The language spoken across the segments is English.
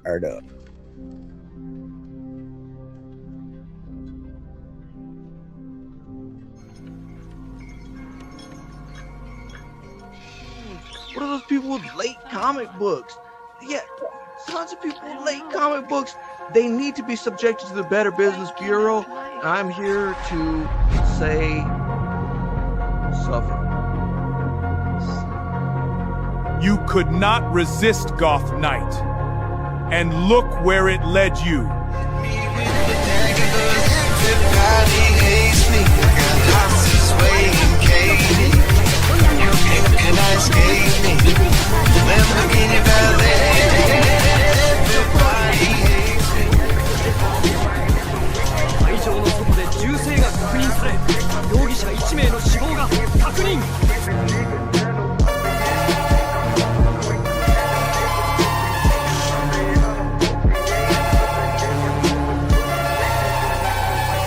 Fired up. What are those people with late comic books? Yeah, tons of people with late comic books. They need to be subjected to the Better Business Bureau. And I'm here to say, suffer. You could not resist Goth Night. And look where it led you.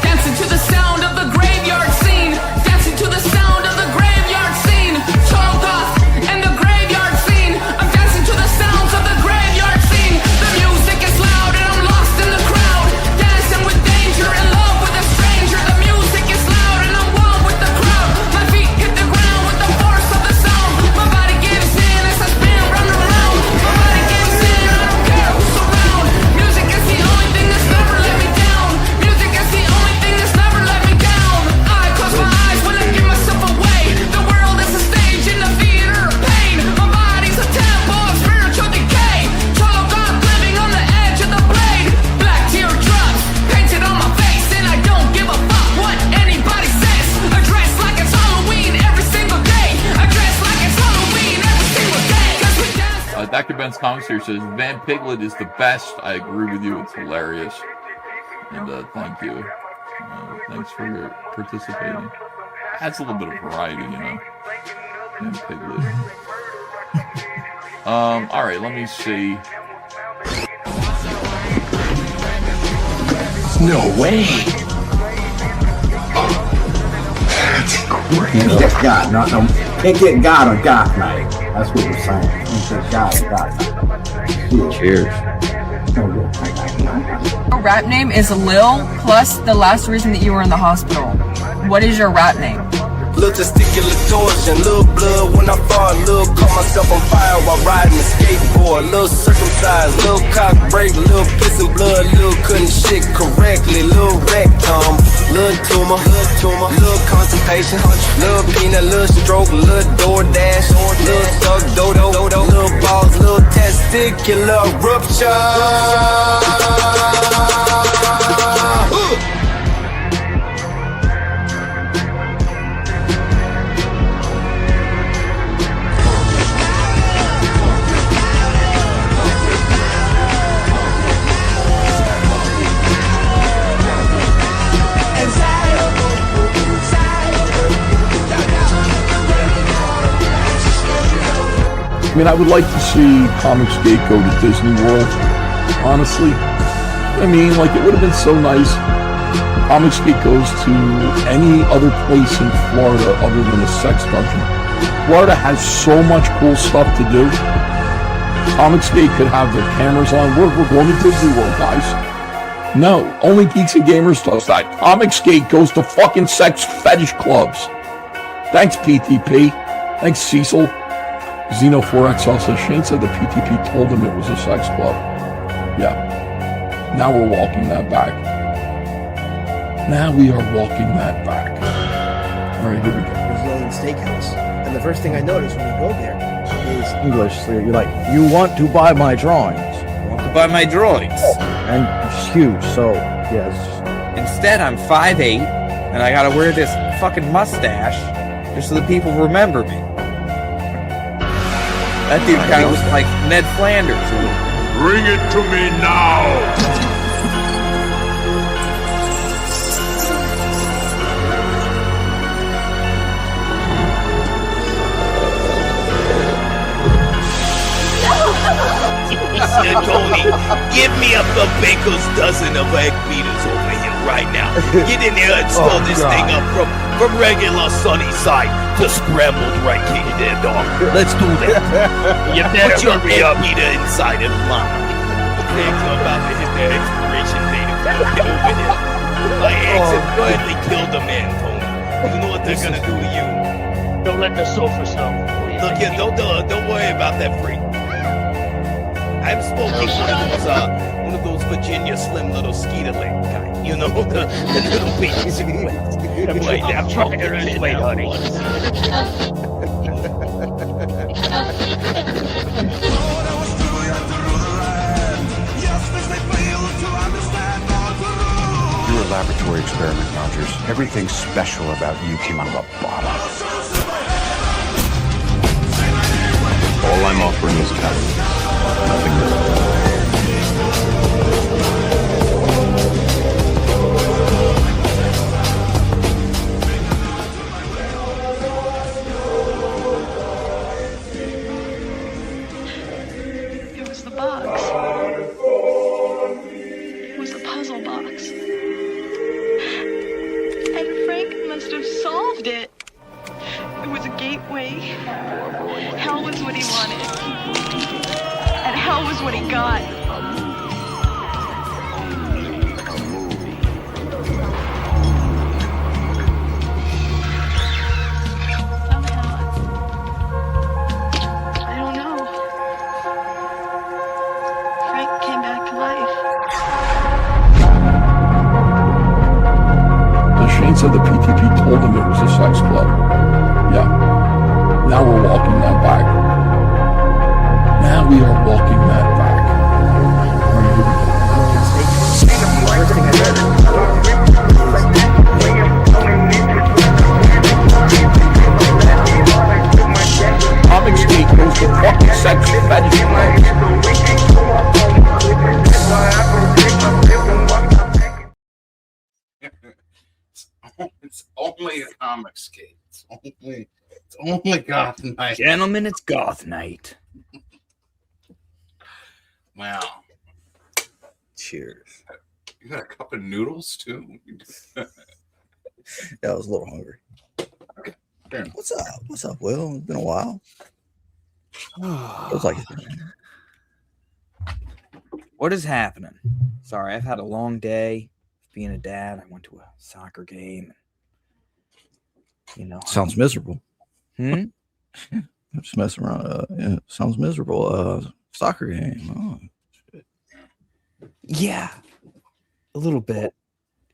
Dancing to the sound of the graveyard scene. Dancing to the sound of the graveyard scene. Total Goth and the graveyard scene. I'm dancing to the sounds of the graveyard scene. The music is loud and I'm lost in the crowd. Dancing with danger, in love with a stranger. The music is loud and I'm one with the crowd. My feet hit the ground with the force of the sound. My body gives in as I spin round and round. My body gives in, I don't care who's around. Music is the only thing that's never let me down. Music is the only thing that's never let me down. I close my eyes when I give myself away. The world is a stage in the theater of pain. My body's a temple of spiritual decay. Total God living on the edge of the blade. Black teardrops painted on my face, and I don't give a fuck what anybody says. I dress like it's Halloween every single day. I dress like it's Halloween every single day. 'Cause we dance. Dr. Ben's Comics here says Vampiglet is the best. I agree with you. It's hilarious. And thank you. Thanks for participating. Adds a little bit of variety, you know. Vampiglet. All right, let me see. No way. Can't get God, can't get God on Goth Night. That's what we're saying. Can't get God on Goth Night. Cheers. Your rap name is Lil, plus the last reason that you were in the hospital. What is your rap name? Little testicular torsion, little blood when I fall, little caught myself on fire while riding a skateboard, little circumcised, little cock break, little piss and blood, little couldn't shit correctly, little rectum, little tumor, little constipation, little peanut, little stroke, little DoorDash, little thug dodo, little balls, little testicular rupture. I mean, I would like to see Comicsgate go to Disney World, honestly. I mean, like, it would have been so nice. Comicsgate goes to any other place in Florida other than a sex dungeon. Florida has so much cool stuff to do. Comicsgate could have their cameras on. We're going to Disney World, guys. No, only Geeks and Gamers does that. Comicsgate goes to fucking sex fetish clubs. Thanks, PTP. Thanks, Cecil. Xeno4XL says, Shane said the PTP told him it was a sex club. Yeah. Now we're walking that back. Now we are walking that back. All right, here we go. Brazilian steakhouse. And the first thing I noticed when you go there is English. So you're like, you want to buy my drawings. You want to buy my drawings. And it's huge, so, yes. Instead, I'm 5'8", and I gotta wear this fucking mustache just so the people remember me. That dude kind of looks like Ned Flanders. Bring it to me now! Tony, give me a baker's dozen of egg beaters over here right now. Get in there and swell this thing up from regular sunny side to scrambled right king there, dog. Let's do that. You better put your egg beater inside of mine. Okay? their expiration date if you get over here. I accidentally killed a man, Tony. You know what they're gonna do to you. Don't let the sofa snow. Look here, don't worry about that freak. I'm smoking one of those Virginia Slim little skeeter leg kind. You know, the little babies. I'm trying to lose weight, honey. You're a laboratory experiment, Rogers. Everything special about you came out of a bottle. All I'm offering is calories. Nothing more. It was the box. It was the puzzle box. And Frank must have solved it. It was a gateway. Hell was what he wanted. And hell was what he got. Somehow, I don't know. Frank came back to life. Shane said the PTP told him it was a sex club. Yeah. Now we're walking that back. Now we are walking that back. Comicsgate goes to fucking sex fetish club. It's only a Comicsgate. It's only Goth Night. Gentlemen, it's Goth Night. Wow. Cheers. You got a cup of noodles too? Yeah, I was a little hungry. Okay. What's up? What's up, Will? It's been a while. Feels like What is happening? Sorry, I've had a long day being a dad. I went to a soccer game. You know, sounds miserable. I'm just messing around. Yeah, sounds miserable. Soccer game. Oh, shit. Yeah, a little bit.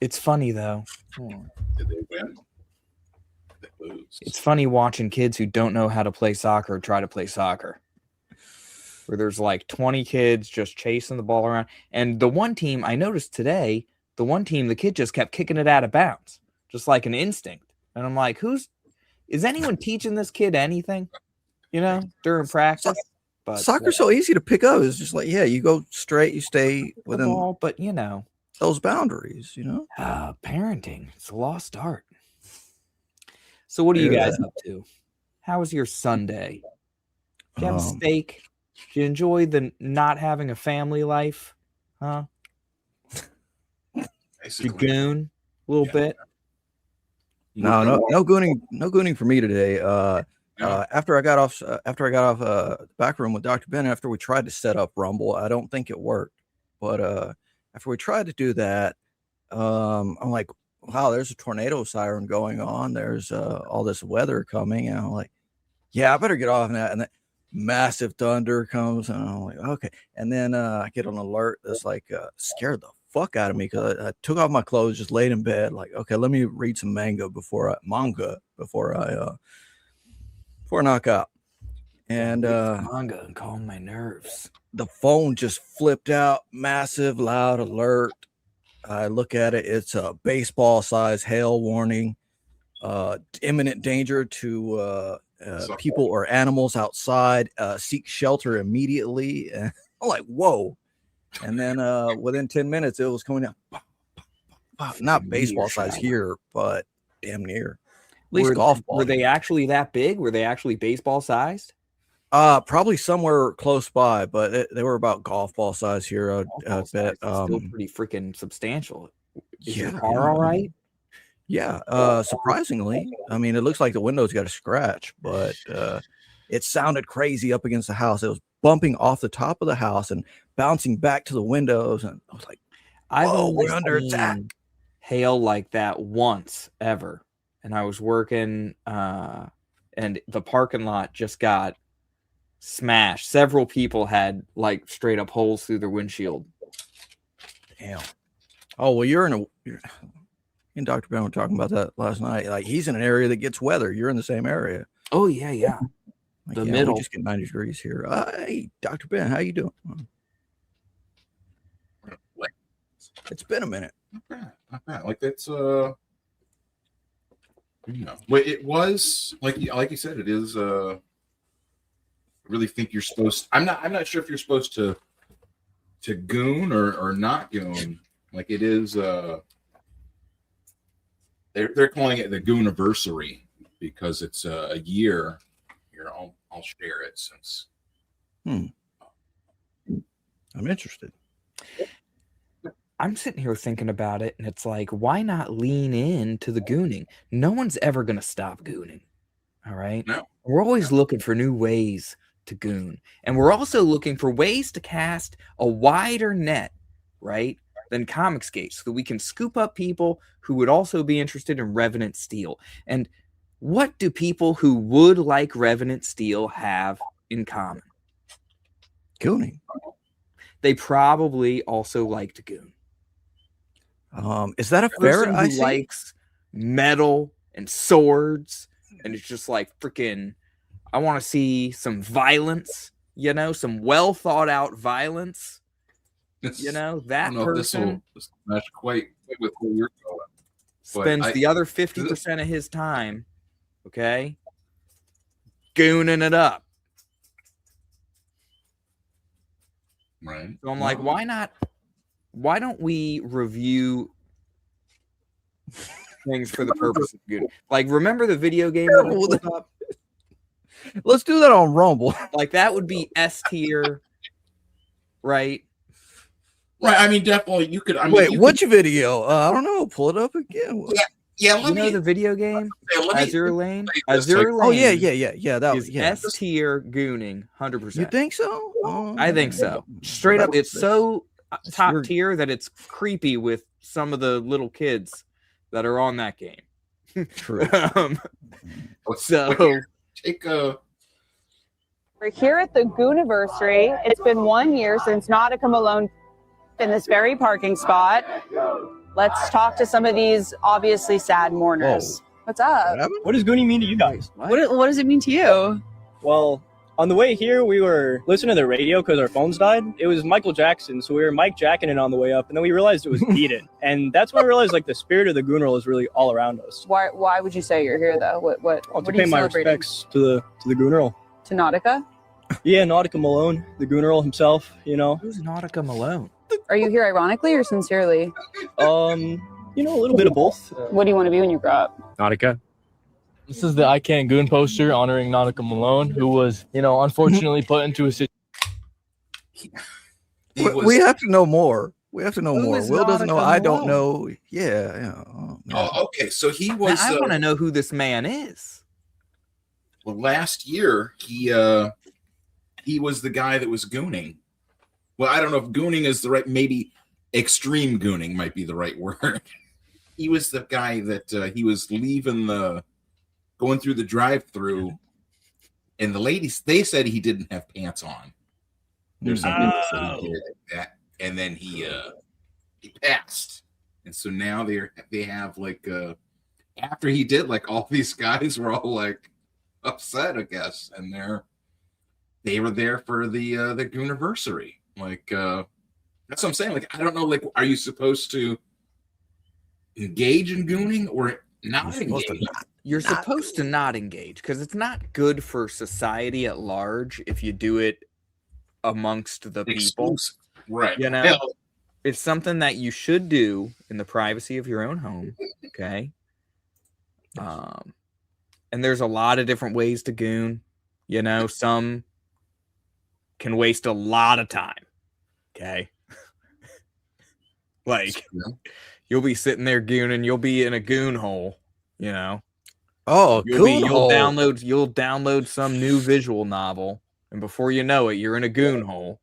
It's funny though. Did they win? Did they lose? It's funny watching kids who don't know how to play soccer try to play soccer. Where there's like 20 kids just chasing the ball around. And the one team I noticed today, the kid just kept kicking it out of bounds, just like an instinct. And I'm like, is anyone teaching this kid anything, you know, during practice? But soccer's so easy to pick up. It's just like, yeah, you go straight, you stay within ball, but you know, those boundaries, you know. Parenting, it's a lost art. So what are you guys up to? How was your Sunday? Did you have a steak? Did you enjoy the not having a family life? Huh? Did you goon a little bit? No gooning for me today. After I got off the back room with Dr. Ben, after we tried to set up Rumble, I don't think it worked. But after we tried to do that, I'm like, wow, there's a tornado siren going on. There's all this weather coming, and I'm like, yeah, I better get off that. And then massive thunder comes, and I'm like, okay. And then I get an alert that's like scared the fuck out of me because I took off my clothes, just laid in bed, like, okay, let me read some manga before I knock out. And manga and calm my nerves. The phone just flipped out, massive loud alert. I look at it, it's a baseball size hail warning, imminent danger to people or animals outside, seek shelter immediately. And I'm like, whoa. And then within 10 minutes, it was coming down. Not baseball size here, but damn near. At least golf ball. Were they actually that big? Were they actually baseball sized? Probably somewhere close by, but they were about golf ball size here. I bet. Still pretty freaking substantial. Is your car all right? Yeah. Surprisingly, I mean, it looks like the window's got a scratch, but it sounded crazy up against the house. It was bumping off the top of the house and bouncing back to the windows. And I was like, I've "Oh, only we're under seen attack." hail like that once ever, and I was working, and the parking lot just got smashed. Several people had like straight up holes through their windshield. Damn. Oh, well, you're me and Dr. Ben were talking about that last night. Like, he's in an area that gets weather. You're in the same area. Oh yeah, yeah. Like, The yeah, middle. we just get 90 degrees here. Hey, Dr. Ben, how you doing? It's been a minute. Not bad. Like, that's you know, but it was like you said, it is I really think you're supposed I'm not sure if you're supposed to goon or not goon. Like, it is they're calling it the Gooniversary because it's a year. Here, I'll share it since I'm interested. I'm sitting here thinking about it, and it's like, why not lean in to the gooning? No one's ever going to stop gooning. All right. No. We're always looking for new ways to goon. And we're also looking for ways to cast a wider net, right, than Comicsgate, so that we can scoop up people who would also be interested in Revenant Steel. And what do people who would like Revenant Steel have in common? Gooning. They probably also like to goon. Is that a Person ferret I who see? likes metal and swords, and it's just like freaking, I want to see some violence, you know, some well thought out violence. You know, that person this will match quite with where you're going. spends the other 50% of his time, okay, gooning it up. Right. So I'm like, why don't we review things for the purpose of good? Like, remember the video game that we pulled up? Let's do that on Rumble. Like, that would be S tier, right? Right. I mean, definitely you could. I mean, Wait, which video? I don't know. Pull it up again. Yeah. You know the video game? Azure Lane? Like, Azure Lane. Oh yeah. That was is S tier gooning 100%. You think so? Oh, I think so. Straight up, it's so top tier that it's creepy with some of the little kids that are on that game. True. So take a. We're here at the Gooniversary. It's been 1 year since Nautica Malone in this very parking spot. Let's talk to some of these obviously sad mourners. What's up? What does Goonie mean to you guys? What does it mean to you? Well, on the way here, we were listening to the radio because our phones died. It was Michael Jackson, so we were Mike Jacking it on the way up, and then we realized it was Beat It. And that's when I realized, like, the spirit of the Goonerl is really all around us. Why would you say you're here though? What To are pay you my celebrating? respects to the Goonerl. To Nautica? Yeah, Nautica Malone, the Goonerl himself, you know. Who's Nautica Malone? Are you here ironically or sincerely? You know, a little bit of both. What do you want to be when you grow up? Nautica. This is the I Can't Goon poster honoring Nautica Malone, who was, unfortunately put into a situation. We have to know more. We have to know more. is Will doesn't know. Nautica I don't Malone? know. Yeah. Oh, okay. So he was. I want to know who this man is. Well, last year he was the guy that was gooning. Well, I don't know if gooning is the right. Maybe extreme gooning might be the right word. He was the guy that he was going through the drive-through, and the ladies, they said he didn't have pants on. There's some people that he did that, and then he passed, and so now they have like after he did, like, all these guys were all like upset, I guess, and they were there for the Gooniversary. Like, that's what I'm saying. Like, I don't know. Like, are you supposed to engage in gooning or not engage? You're supposed to not engage because it's not good for society at large if you do it amongst the people. Right. You know, Hell. It's something that you should do in the privacy of your own home. Okay. And there's a lot of different ways to goon. You know, some can waste a lot of time. Okay. Like, you'll be sitting there gooning, you'll be in a goon hole, you know. Oh, you'll download some new visual novel, and before you know it, you're in a goon hole.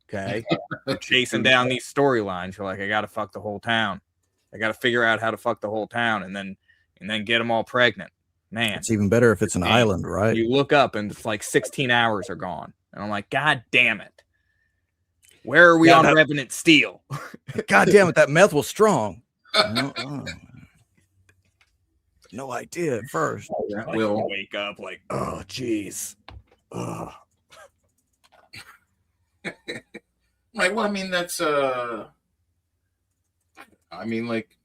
Okay, you're chasing down these storylines. You're like, I gotta fuck the whole town. I gotta figure out how to fuck the whole town, and then get them all pregnant. Man, It's even better if it's an island, right? you look up and it's like 16 hours are gone, and I'm like, God damn it! Where are we on Revenant Steel? God damn it, that meth was strong. No idea at first. We'll wake up like, oh, jeez. Oh. Right. Well, I mean, that's I mean, like,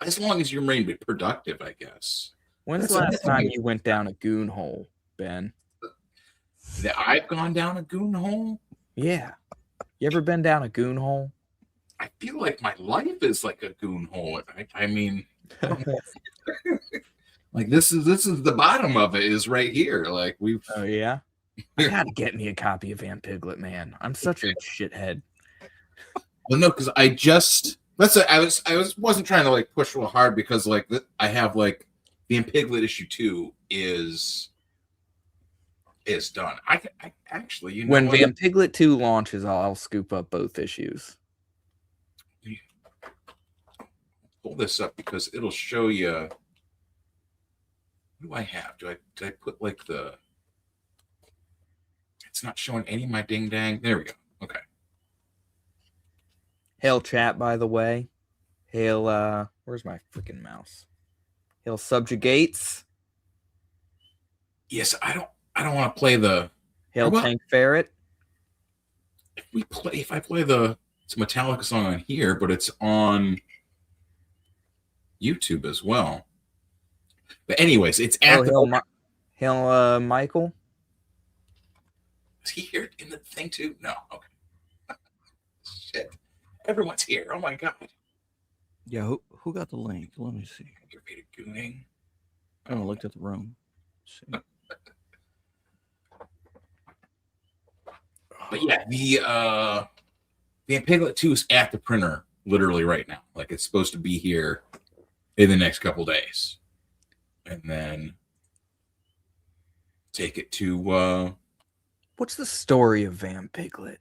as long as you're being productive, I guess. When's the last time you went down a goon hole, Ben? That I've gone down a goon hole? Yeah. You ever been down a goon hole? I feel like my life is like a goon hole. I mean, like this is the bottom of it is right here. Like we've. Oh yeah. I gotta get me a copy of Vampiglet, man. I'm such a shithead. Well, no, because I wasn't trying to like push real hard because like I have like the Vampiglet issue 2 is done. I actually, you know, when Vampiglet 2 launches, I'll scoop up both issues. Pull this up because it'll show you. What do I have? Did I put like the? It's not showing any of my ding dang. There we go. Okay. Hail chat, by the way. Hail, where's my freaking mouse? Hail subjugates. Yes, I don't want to play the Hail Tank Ferret. If I play it's a Metallica song on here, but it's on YouTube as well. But anyways, it's at Hail Michael. Is he here in the thing too? No. Okay. Shit. Everyone's here. Oh my god. Yeah, who got the link? Let me see. Aggravated gooning. I haven't looked at the room. Let's see. But yeah, the Vampiglet 2 is at the printer literally right now. Like it's supposed to be here in the next couple days. And then take it to what's the story of Vampiglet?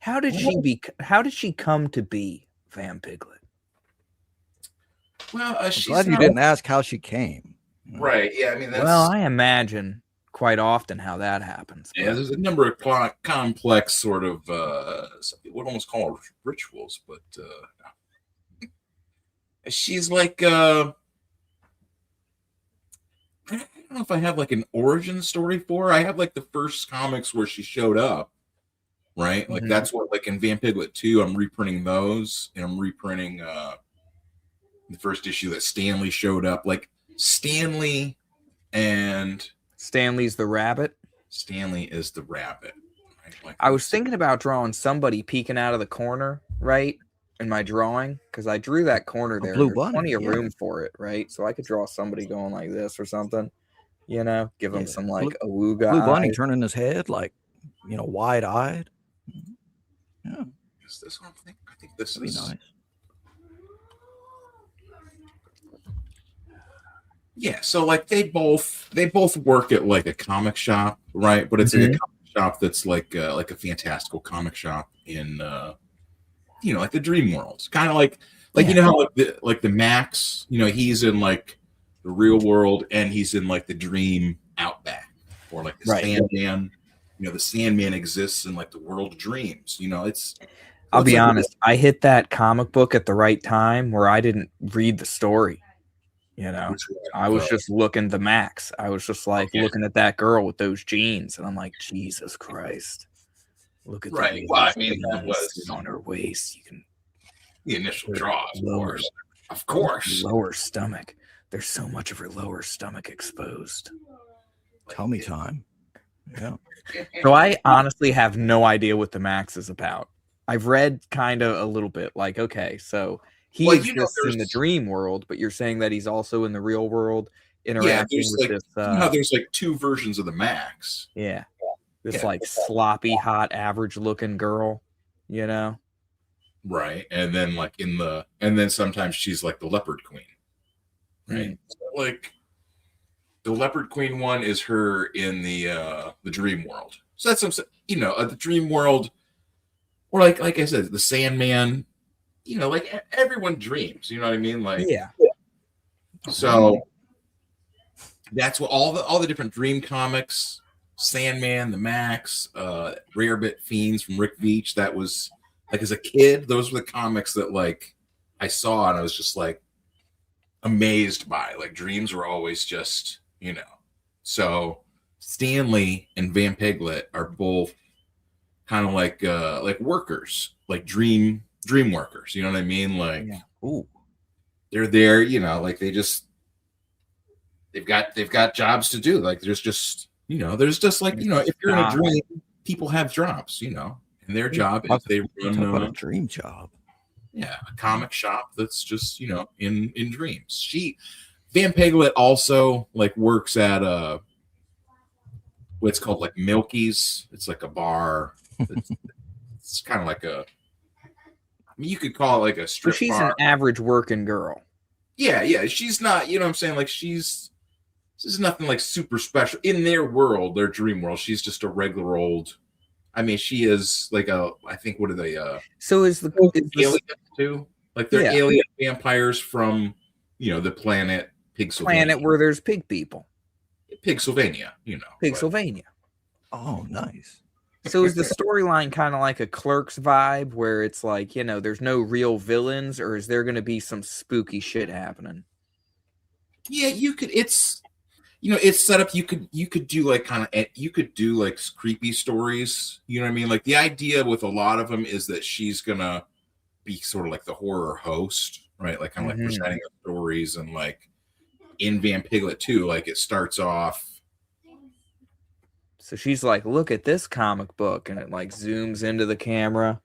How did she come to be Vampiglet? Well, I'm glad you didn't ask how she came. Right. Yeah, I mean that's I imagine quite often how that happens. Yeah, there's a number of complex sort of some people would almost call her rituals, but she's like I don't know if I have like an origin story for her. I have like the first comics where she showed up, right? Like that's what like in Vampiglet 2, I'm reprinting those, and I'm reprinting the first issue that Stanley showed up, like Stanley and Stanley's the rabbit. Stanley is the rabbit. Right? Like I was thinking about drawing somebody peeking out of the corner, right? In my drawing, because I drew that corner there. Blue There's bunny, plenty of room for it, right? So I could draw somebody going like this or something, you know, give them some like awooga. Blue bunny eyes. turning his head like, you know, wide eyed. Yeah. Is this one thing? I think this That'd is be nice. Yeah, so like they both work at like a comic shop, right? But it's like a comic shop that's like a fantastical comic shop in you know, like the dream world. Kind of like you know how like the Max, you know, he's in like the real world and he's in like the dream outback, or like the Sandman. You know, the Sandman exists in like the world of dreams. You know, I'll be honest, I hit that comic book at the right time where I didn't read the story. You know, I was just looking the Max. I was just like looking at that girl with those jeans, and I'm like, Jesus Christ! Look at that. Well, I mean, that was on her waist. You can the initial draw, of course. Lower stomach. There's so much of her lower stomach exposed. Tummy time. Yeah. So I honestly have no idea what the Max is about. I've read kind of a little bit. Like, okay, so. He exists in the dream world, but you're saying that he's also in the real world interacting with this. There's like two versions of the Max. Yeah. This like sloppy, hot, average looking girl, you know? Right. And then like and then sometimes she's like the leopard queen. right? So, like the Leopard Queen one is her in the dream world. So that's some, you know, the dream world, or like I said, the Sandman. You know, like everyone dreams. You know what I mean? Like, yeah. So that's what all the different dream comics, Sandman, the Max, Rarebit Fiends from Rick Veitch. That was like as a kid, those were the comics that like I saw and I was just like amazed by. Like dreams were always just, you know. So Stanley and Vampiglet are both kind of like workers, like dream workers. You know what I mean? Like, ooh, they're there. You know, like they've got jobs to do. Like there's just, you know, there's just like, you know, if you're in a dream, people have jobs, you know, and their job is they run a dream job. Yeah, a comic shop that's just, you know, in dreams. Vampiglet also like works at what's called like Milky's. It's like a bar. It's kind of like I mean, you could call it like a strip So she's bar. an average working girl. Yeah. She's not, you know what I'm saying? Like this is nothing like super special in their world, their dream world. She's just a regular old. I mean, she is like I think, what are they? So is the alien too? Like they're alien vampires from, you know, the planet Pigsylvania. Planet where there's pig people. Pigsylvania, you know. Pigsylvania. Oh, nice. So is the storyline kind of like a Clerks vibe where it's like, you know, there's no real villains, or is there going to be some spooky shit happening? Yeah, it's set up. You could do like you could do like creepy stories. You know what I mean? Like the idea with a lot of them is that she's gonna be sort of like the horror host, right? Like kind of like presenting the stories, and like in Vampiglet too, like it starts off. So she's like, look at this comic book, and it like zooms into the camera.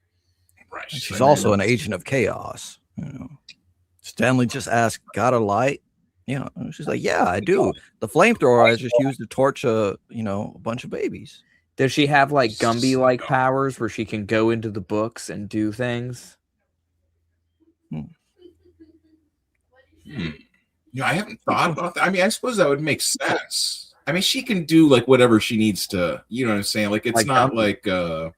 Right. She's also an agent of chaos. You know, Stanley just asked, "Got a light?" You know, she's like, "Yeah, I do. The flamethrower I just used to torch a bunch of babies." Does she have like Gumby like powers where she can go into the books and do things? You know, I haven't thought about that. I mean, I suppose that would make sense. I mean, she can do like whatever she needs to, you know what I'm saying? Like, it's like not like I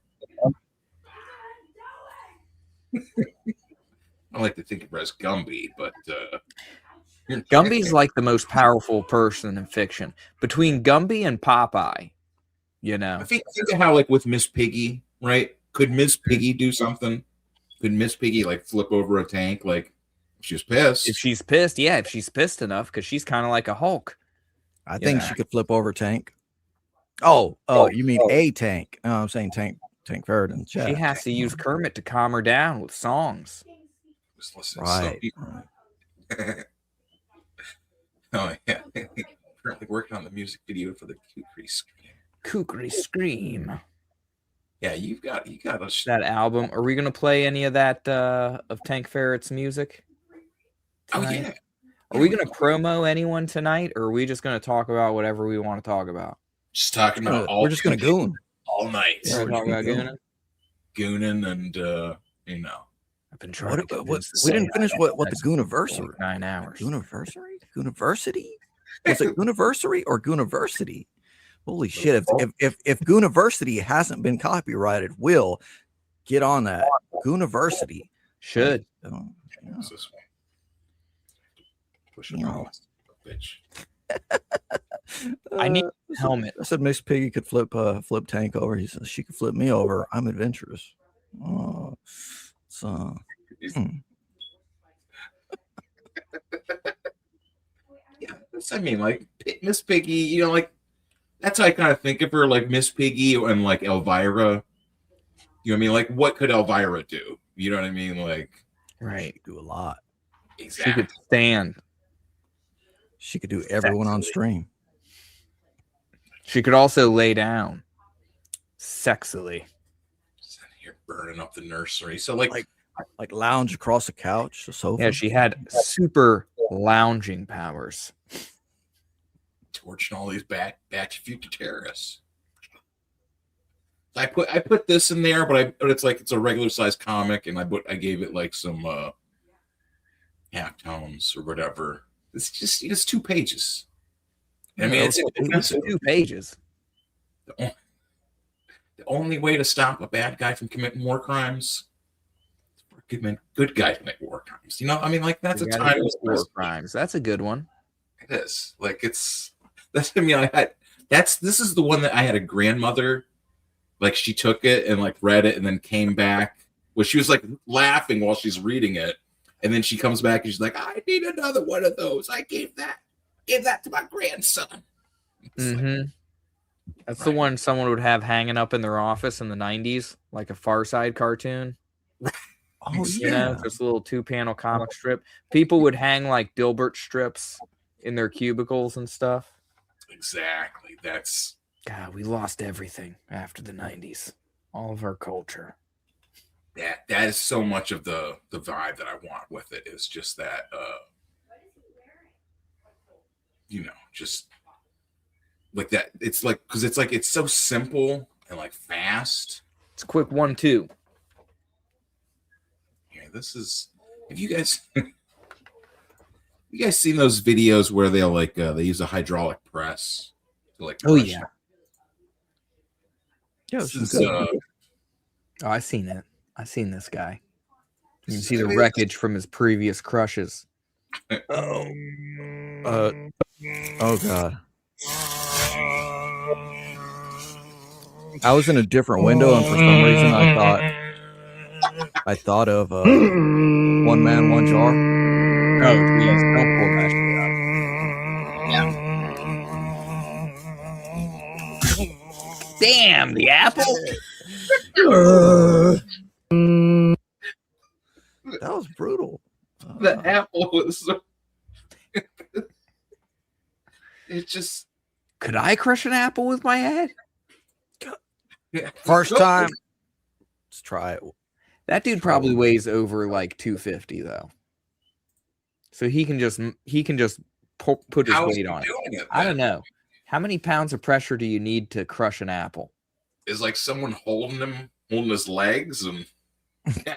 like to think of her as Gumby, but Gumby's like the most powerful person in fiction. Between Gumby and Popeye, you know. I think of how like with Miss Piggy, right? Could Miss Piggy do something? Could Miss Piggy like flip over a tank? Like if she's pissed. If she's pissed, yeah, if she's pissed enough, because she's kind of like a Hulk. I think she could flip over a tank. Oh, you mean a tank? No, I'm saying tank Ferritin. She has to use Kermit to calm her down with songs. Right. Oh yeah. Currently working on the music video for the Kukri Scream. Kukri Scream. Yeah, you got that album. Are we gonna play any of that of Tank Ferret's music tonight? Oh yeah. Are we going to promo anyone tonight, or are we just going to talk about whatever we want to talk about? Just talking about we're just going to goon all night. Yeah, we're talking about gooning, and you know. I've been trying to. We didn't finish what the Gooniversary. 9 hours. Gooniversary? Was it Gooniversary or Gooniversity? Holy shit! If Gooniversity hasn't been copyrighted, Will get on that. Gooniversity should. Pushing on, bitch. I need a helmet. I said Miss Piggy could flip Tank over. He says she could flip me over. I'm adventurous. Oh, so. Yeah, I mean, like Miss Piggy. You know, like that's how I kind of think of her, like Miss Piggy and like Elvira. You know what I mean? Like, what could Elvira do? You know what I mean? Like, right, she could do a lot. Exactly. She could stand. She could do everyone on stream. She could also lay down sexily. Sitting here burning up the nursery. So like lounge across the couch, the sofa. Yeah, she had super lounging powers. Torching all these batch of future terrorists. I put this in there, but it's like it's a regular size comic, and I gave it like some half tones or whatever. it's 2 pages. I mean, it's it's 2 pages. The only way to stop a bad guy from committing war crimes is for a good guy to commit war crimes. You know, I mean, like that's a timeless war crimes. That's a good one. It is. Like this is the one that I had a grandmother, like she took it and like read it and then came back. Well, she was like laughing while she's reading it, and then she comes back and she's like, "I need another one of those. I gave that to my grandson." Mm-hmm. That's the one someone would have hanging up in their office in the 90s, like a Far Side cartoon. Oh, You know, just a little 2-panel comic strip. People would hang like Dilbert strips in their cubicles and stuff. Exactly. That's God, we lost everything after the 90s. All of our culture. that is so much of the vibe that I want with it is just that you know, just like that. It's like because it's like it's so simple and like fast. It's a quick 1-2. Yeah, this is. Have you guys seen those videos where they'll like they use a hydraulic press to like? Oh yeah. This is, Oh, I've seen it. I've seen this guy. You can see the wreckage from his previous crushes. Oh God. I was in a different window, and for some reason, I thought of One Man, One Jar. Oh, please don't pull that shit up. Damn, the apple. That was brutal. The apple was. So... it just. Could I crush an apple with my head? Yeah. First time. Let's try it. That dude probably weighs over like 250 though. So he can just put his weight on it. I don't know. How many pounds of pressure do you need to crush an apple? Is like someone holding his legs, and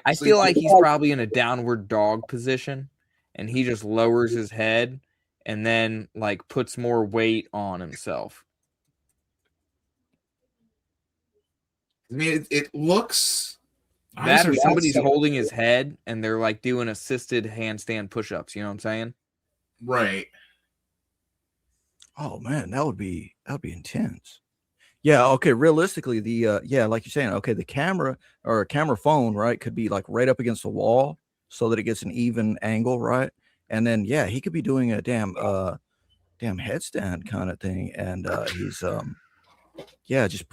I feel like he's probably in a downward dog position, and he just lowers his head and then like puts more weight on himself. I mean, it looks that, or somebody's holding his head and they're like doing assisted handstand push-ups. You know what I'm saying? Right. Oh man, that would be intense. Yeah. Okay. Realistically, the like you're saying, okay, the camera or a camera phone, right, could be like right up against the wall so that it gets an even angle, right? And then he could be doing a damn headstand kind of thing, and he's just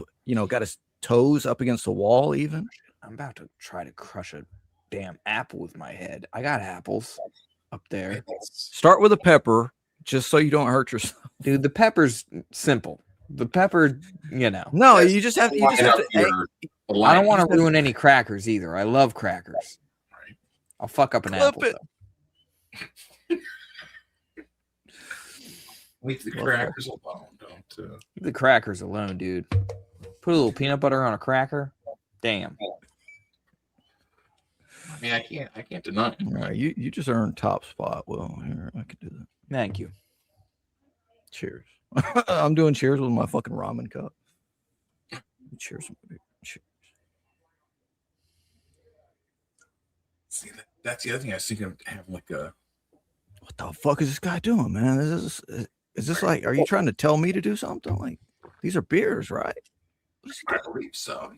got his toes up against the wall even. I'm about to try to crush a damn apple with my head. I got apples up there. Start with a pepper just so you don't hurt yourself. Dude, the pepper's simple. The pepper, No, you just have to. I don't want to ruin any crackers either. I love crackers. Right. I'll fuck up an apple. Leave the crackers alone. Don't. Leave the crackers alone, dude. Put a little peanut butter on a cracker. Damn. I mean, I can't deny it. All right, you just earned top spot. Well, here I could do that. Thank you. Cheers. I'm doing cheers with my fucking ramen cup. Cheers. Cheers. See, that's the other thing I was thinking of having like a. What the fuck is this guy doing, man? Is this like? Are you trying to tell me to do something? Like, these are beers, right? I believe so.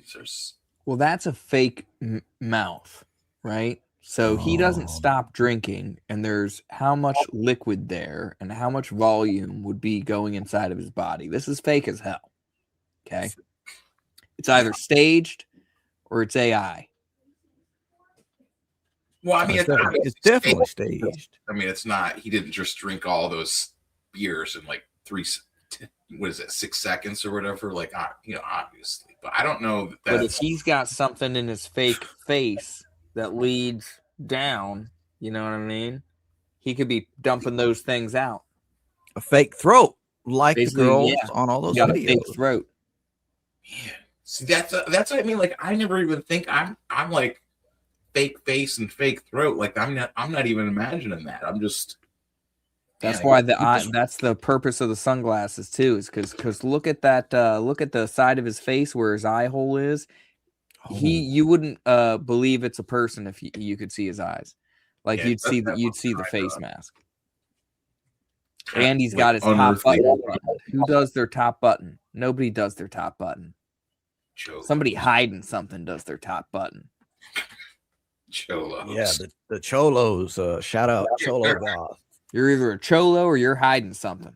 Well, that's a fake mouth, right? So he doesn't stop drinking, and there's how much liquid there and how much volume would be going inside of his body. This is fake as hell. Okay. It's either staged or it's AI. Well, I mean, it's definitely staged. I mean, it's not. He didn't just drink all those beers in like 6 seconds or whatever. Like, obviously, but I don't know. But if he's got something in his fake face that leads down, you know what I mean? He could be dumping those things out. A fake throat, like basically, the girls on all those got videos. A fake throat. Yeah. See, that's what I mean. Like, I never even think I'm like fake face and fake throat. Like, I'm not even imagining that. I'm just That's why that's the purpose of the sunglasses too. Is because look at that. Look at the side of his face where his eye hole is. You wouldn't believe it's a person if you could see his eyes. Like you'd see the face mask. And he's got his top button. Who does their top button? Nobody does their top button. Somebody hiding something does their top button. Cholos. Yeah, the Cholos. Shout out Cholo Goth. You're either a cholo or you're hiding something.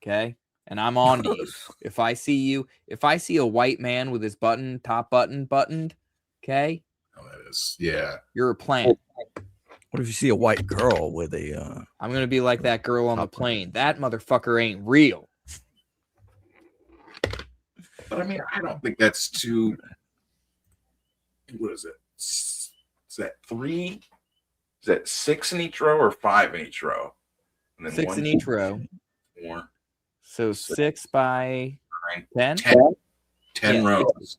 Okay? And I'm on to you. If I see a white man with his top button buttoned, okay? Oh, that is, yeah. You're a plant. What if you see a white girl with a I'm gonna be like that girl on the plane. That motherfucker ain't real. But I mean, I don't think that's too. What is it? Is that 3? Is that 6 in each row or 5 in each row? And then 6 in each row. 4. So 6 by 10? 10 rows.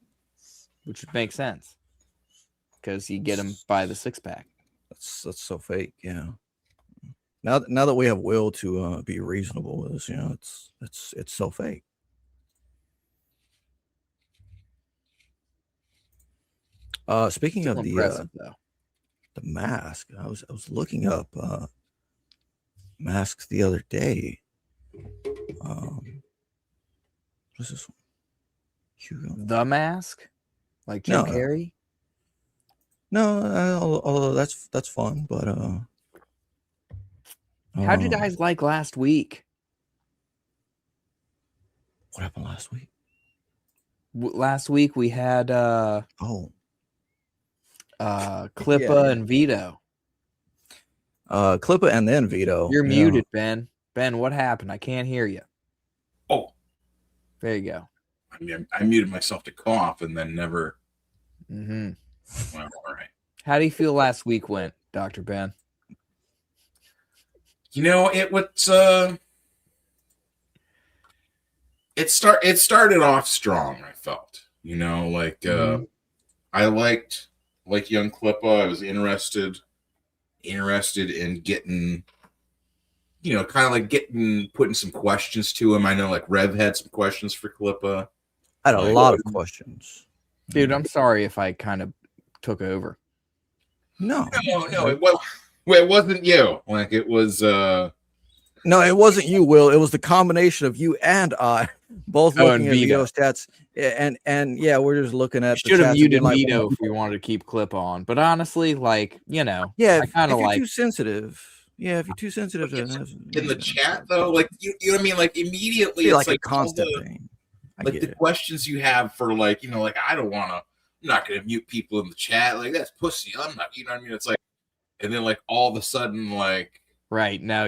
Which would make sense. Because you get them by the 6-pack. That's so fake, yeah. Now that we have Will to be reasonable with us, it's so fake. Speaking of the mask, I was looking up masks the other day. What's this one? Hugo. The Mask, like Jim Carrey. No, although that's fun, but how'd you guys like last week? What happened last week? Last week we had Clippa and Vito. Clippa and then Vito. You're muted, Ben. Ben, what happened? I can't hear you. Oh, there you go. I muted myself to cough and then never. Mm-hmm. Well, all right. How do you feel last week went, Dr. Ben? It was it started off strong, I felt. I liked young Clippa. I was interested in getting kind of like putting some questions to him. I know like Rev had some questions for Clippa. I had a lot of questions. Dude, I'm sorry if I kind of took over. No, it wasn't you. Like it was no, it wasn't you, Will. It was the combination of you and I both looking at Vito stats. And yeah, we're just looking at should have muted Vito if we wanted to keep Clip on. But honestly, I kind of like too sensitive. Yeah, if you're too sensitive in the chat though, like you know what I mean? Like immediately it's like a constant thing. Like the questions you have for I don't want to. I'm not going to mute people in the chat. Like, that's pussy. I'm not, you know what I mean? It's like, and then all of a sudden, right now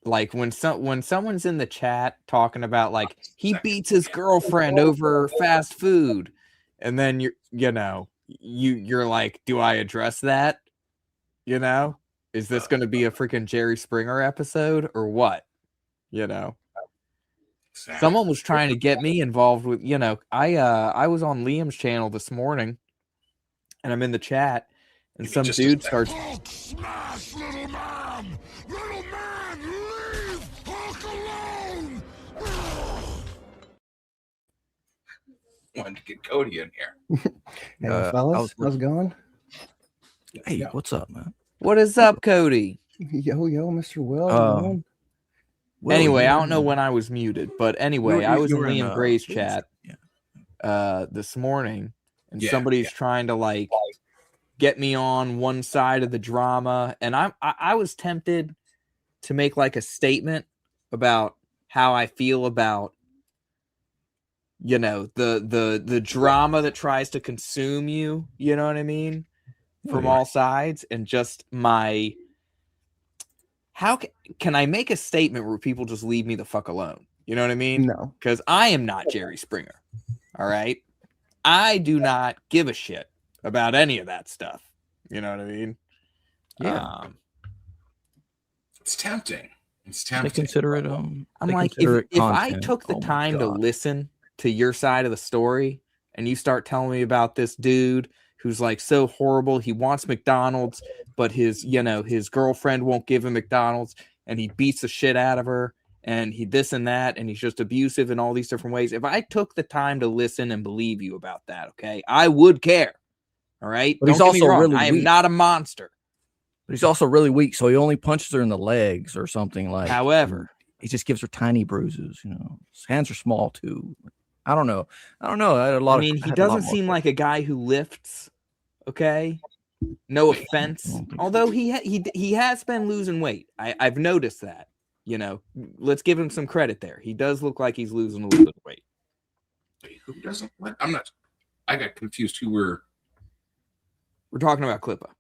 when someone's in the chat talking about he beats his girlfriend over fast food, and then you're like, do I address that? Is this going to be a freaking Jerry Springer episode or what? Someone was trying to get me involved with, I was on Liam's channel this morning and I'm in the chat and some dude starts. Smash, little man! Little man, leave Hulk alone! Wanted to get Cody in here. Hey, fellas, how's it going? Hey, what's up, man? What is up, Cody? Yo, Mr. Will. Anyway, I don't know when I was muted, but anyway, I was in Liam Gray's chat this morning, and somebody's trying to get me on one side of the drama, and I was tempted to make a statement about how I feel about the drama that tries to consume you, you know what I mean, from all sides, and just my. How can I make a statement where people just leave me the fuck alone? You know what I mean? No. Because I am not Jerry Springer. All right? I do not give a shit about any of that stuff. You know what I mean? Yeah. It's tempting. It's They tempting. consider it. I'm like, if I took the time to listen to your side of the story and you start telling me about this dude who's so horrible, he wants McDonald's, but his girlfriend won't give him McDonald's. and he beats the shit out of her, and he this and that, and he's just abusive in all these different ways. If I took the time to listen and believe you about that, okay, I would care. All right, but he's Don't get me also wrong, really I am weak. not a monster. But he's also really weak, so he only punches her in the legs or something like. However, he just gives her tiny bruises. You know, his hands are small too. I don't know. I had a lot. I mean, he doesn't seem like a guy who lifts. Okay, no offense. Although he has been losing weight. I've noticed that. You know, let's give him some credit there. He does look like he's losing a little bit of weight. Wait, who doesn't? What? I'm not. I got confused. We're talking about Klippa.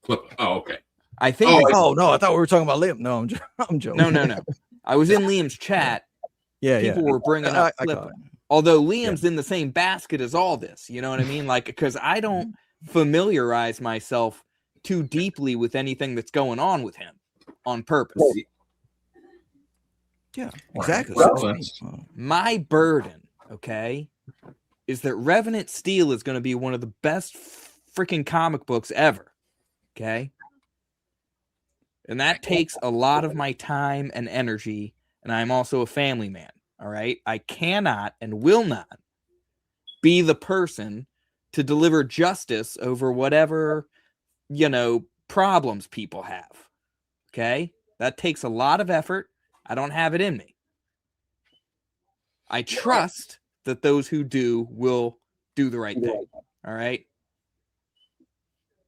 Oh, okay. I think. Oh no, I thought we were talking about Liam. No, I'm joking. No. I was in Liam's chat. People were bringing up Klippa. Although Liam's in the same basket as all this, you know what I mean? Like, because I don't familiarize myself too deeply with anything that's going on with him on purpose. Yeah, exactly. My burden, okay, is that Revenant Steel is going to be one of the best freaking comic books ever, okay? And that takes a lot of my time and energy, and I'm also a family man, all right? I cannot and will not be the person to deliver justice over whatever, problems people have, okay? That takes a lot of effort. I don't have it in me. I trust that those who do will do the right thing, all right?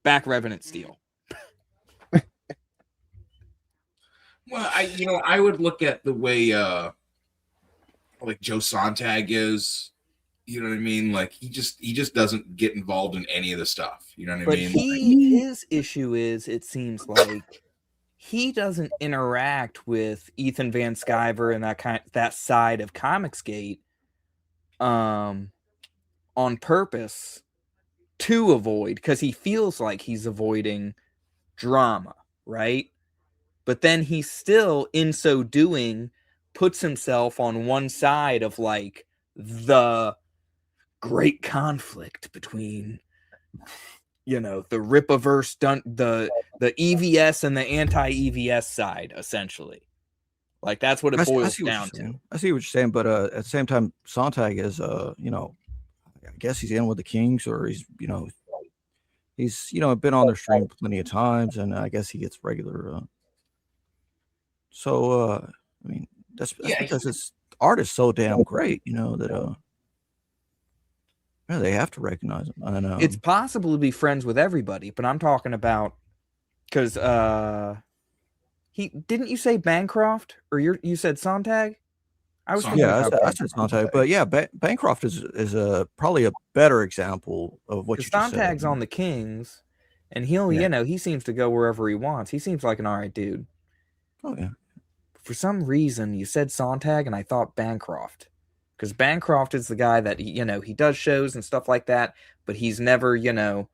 Back Revenant Steel. Well, I would look at the way like Joe Sontag is, you know what I mean? Like he just doesn't get involved in any of the stuff. You know what I mean? His issue is, it seems like he doesn't interact with Ethan Van Sciver and that side of Comicsgate on purpose to avoid, because he feels like he's avoiding drama, right? But then he still, in so doing, puts himself on one side of like the great conflict between, the Rippaverse, the EVS and the anti-EVS side, essentially. Like that's what it boils down to. I see what you're saying, but at the same time, Sontag is, I guess he's in with the Kings, or he's been on their stream plenty of times, and I guess he gets regular. I mean, that's because his art is so damn great, that they have to recognize him. I know it's possible to be friends with everybody, but I'm talking about because didn't you say Bancroft, or you said Sontag? I said Sontag, but yeah, Bancroft is probably a better example of what you just said. Sontag's on the Kings, and he seems to go wherever he wants. He seems like an alright dude. Oh yeah. For some reason, you said Sontag, and I thought Bancroft, because Bancroft is the guy that he does shows and stuff like that, but he's never he's the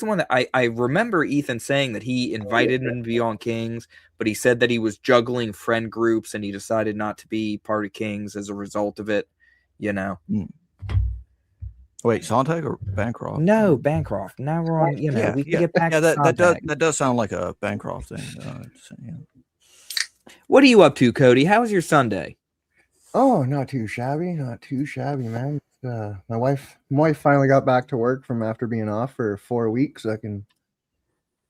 one that I remember Ethan saying that he invited him to be on Kings, but he said that he was juggling friend groups and he decided not to be part of Kings as a result of it. Wait, Sontag or Bancroft? No, Bancroft. Now we're on. We can get back. Yeah, to Sontag. that does sound like a Bancroft thing. What are you up to, Cody? How was your Sunday? Oh, not too shabby, man. My wife finally got back to work from after being off for 4 weeks. So I can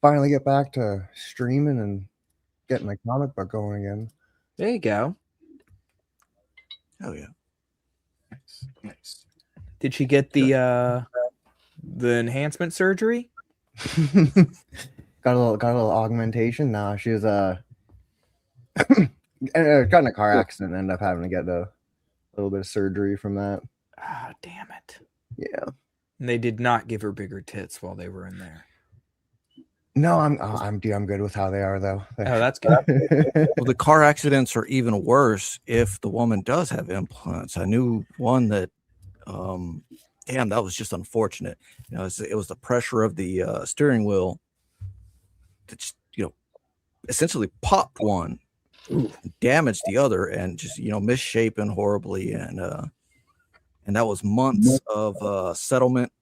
finally get back to streaming and getting my comic book going again. There you go. Oh yeah, nice. Did she get the enhancement surgery? got a little augmentation. Nah, she was got in a car accident and ended up having to get a little bit of surgery from that. Ah, damn it. Yeah. And they did not give her bigger tits while they were in there. No, I'm good with how they are though. Oh, that's good. Well, the car accidents are even worse if the woman does have implants. I knew one that damn, that was just unfortunate. It was the pressure of the steering wheel that essentially popped one, damaged the other, and just misshapen horribly, and that was months of settlement,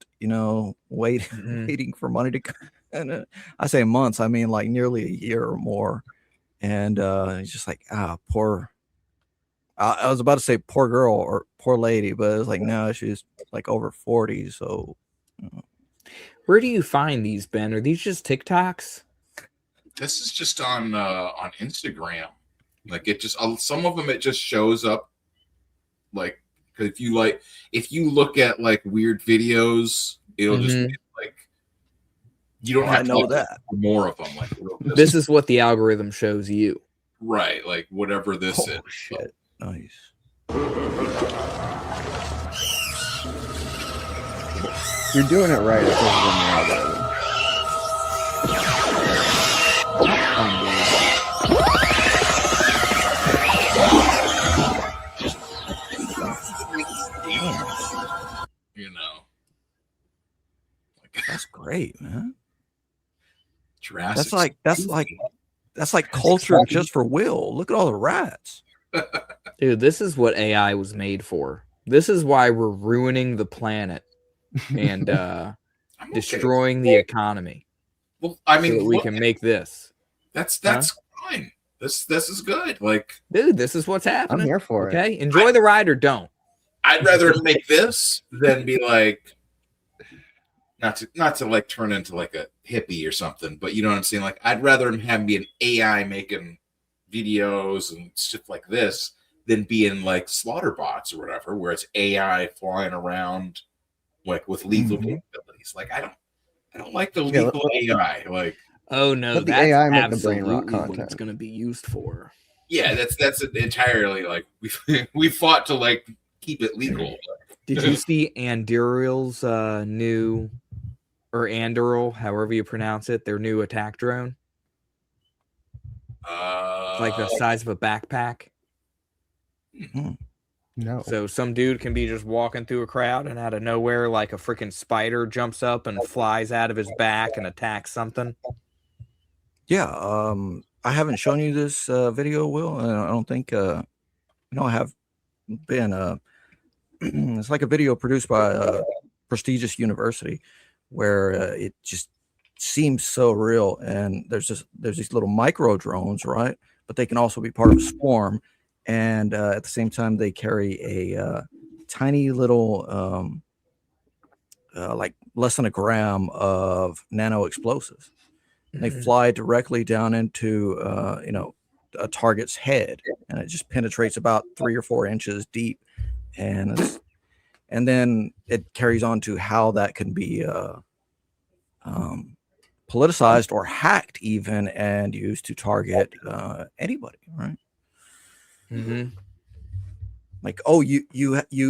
waiting for money to come. And I say months, I mean like nearly a year or more, and he's just like, poor. I was about to say poor girl or poor lady, but it was like, no, she's like over 40. So, Where do you find these, Ben? Are these just TikToks? This is just on Instagram. Like it just some of them it just shows up. Like if you look at like weird videos, it'll just be like you don't have to know that more of them. Like this is what the algorithm shows you, right? Like whatever this is. Shit. Nice. You're doing it right. It says in the algorithm. You know, that's great, man. Jurassic. That's like culture just for Will. Look at all the rats. Dude, this is what AI was made for. This is why we're ruining the planet and destroying the economy. Well, I mean, so that we can make this. That's fine. This is good. Like, dude, this is what's happening. I'm here for it. Okay, enjoy the ride or don't. I'd rather make this than be like, not to like turn into like a hippie or something, but you know what I'm saying? Like, I'd rather him have be an AI making videos and stuff like this than being like slaughter bots or whatever, where it's AI flying around like with lethal capabilities. Like, I don't like the lethal AI. Like, oh no, let the that's AI make the brain absolutely rot what content. it's going to be used for. Yeah, that's entirely like we fought to like keep it legal. Did you see Anduril's new, or Anduril, however you pronounce it, their new attack drone? Like the size of a backpack. No. So some dude can be just walking through a crowd and out of nowhere, like a freaking spider jumps up and flies out of his back and attacks something. Yeah, I haven't shown you this video, Will. I don't think I have been. It's like a video produced by a prestigious university where it just seems so real. And there's these little micro drones, right? But they can also be part of a swarm, and at the same time they carry a tiny little like less than a gram of nano explosives. They fly directly down into a target's head, and it just penetrates about 3 or 4 inches deep, and then it carries on to how that can be politicized or hacked even, and used to target anybody, right? Like, oh, you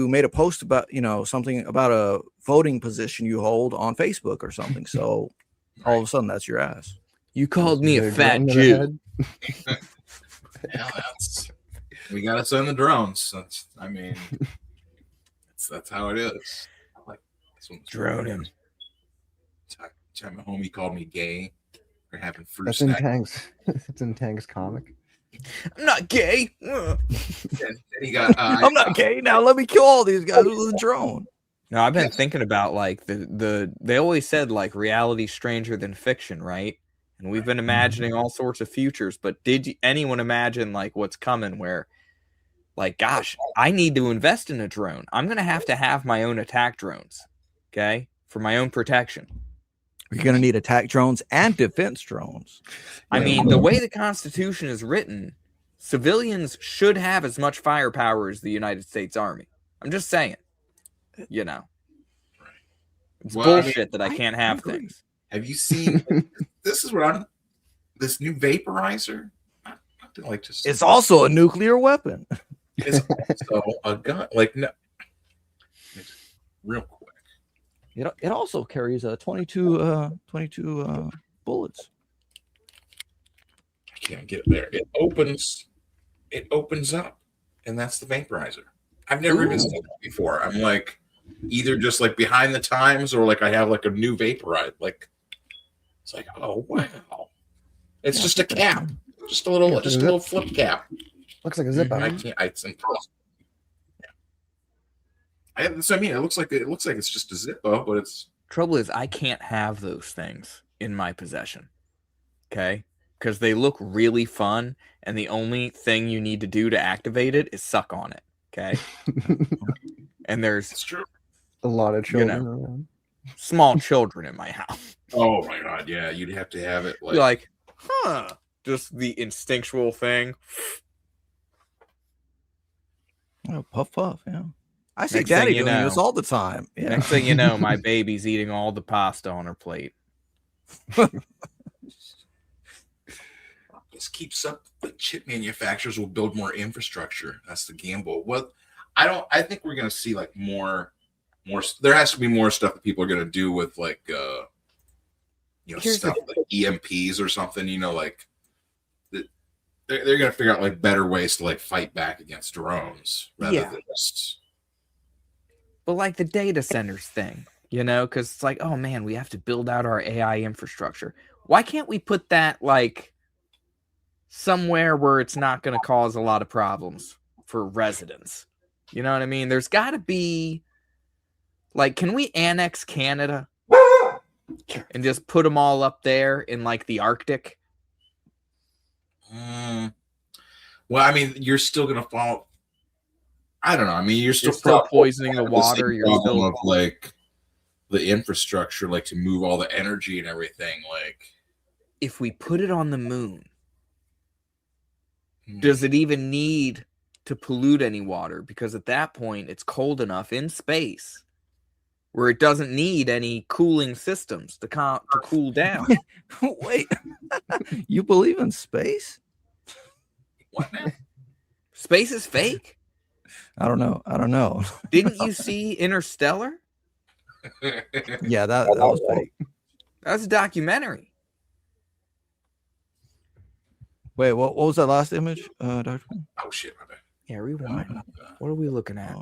made a post about something about a voting position you hold on Facebook or something, so all of a sudden that's your ass. You called me a fat Jew. Yeah, we gotta send the drones. That's how it is. Like, drone him. Time my homie called me gay for having fruit That's in snack. Tang's. It's in Tang's comic. I'm not gay. And he got, I'm not gay. Now let me kill all these guys with a drone. No, I've been thinking about like they always said like reality's stranger than fiction, right? And we've been imagining all sorts of futures, but did anyone imagine like what's coming where like, gosh, I need to invest in a drone. I'm going to have my own attack drones, okay, for my own protection. You're going to need attack drones and defense drones. I mean, the way the Constitution is written, civilians should have as much firepower as the United States Army. I'm just saying, it's bullshit that I can't have things. Have you seen? This is what this new vaporizer. It's also a nuclear weapon. It's also a gun. Like, no, real quick. It also carries 22 bullets. I can't get it there. It opens up, and that's the vaporizer. I've never even seen that before. I'm like, either just like behind the times, or like I have like a new vaporizer. Like, it's like, oh wow, it's just a cap, just a little flip cap. Looks like a zip. I can't. It's impossible. So I mean, it looks like it's just a Zippo, but it's trouble is I can't have those things in my possession. Okay, because they look really fun, and the only thing you need to do to activate it is suck on it. Okay. And there's a lot of children around. Small children in my house. Oh my god, yeah, you'd have to have it You're like, just the instinctual thing. Oh, puff puff, yeah. I see Next Daddy thing you doing know- this all the time. Yeah. Next thing you know, my baby's eating all the pasta on her plate. This keeps up. The chip manufacturers will build more infrastructure. That's the gamble. Well, I think we're gonna see like more. There has to be more stuff that people are gonna do with like stuff like EMPs or something. Like they're gonna figure out like better ways to like fight back against drones rather than just. But like the data centers thing, because it's like, oh man, we have to build out our AI infrastructure. Why can't we put that like somewhere where it's not going to cause a lot of problems for residents? You know what I mean? There's got to be like, can we annex Canada and just put them all up there in like the Arctic? Well, I mean, you're still going to follow. I don't know. I mean, you're still poisoning the water. You're still of like the infrastructure, like to move all the energy and everything. Like, if we put it on the moon, does it even need to pollute any water? Because at that point, it's cold enough in space where it doesn't need any cooling systems to cool down. Wait, you believe in space? What now? Space is fake. I don't know. Didn't you see Interstellar? Yeah, that was fake. That's a documentary. Wait, what was that last image, Dr. Oh shit, my bad. Yeah, rewind. What are we looking at?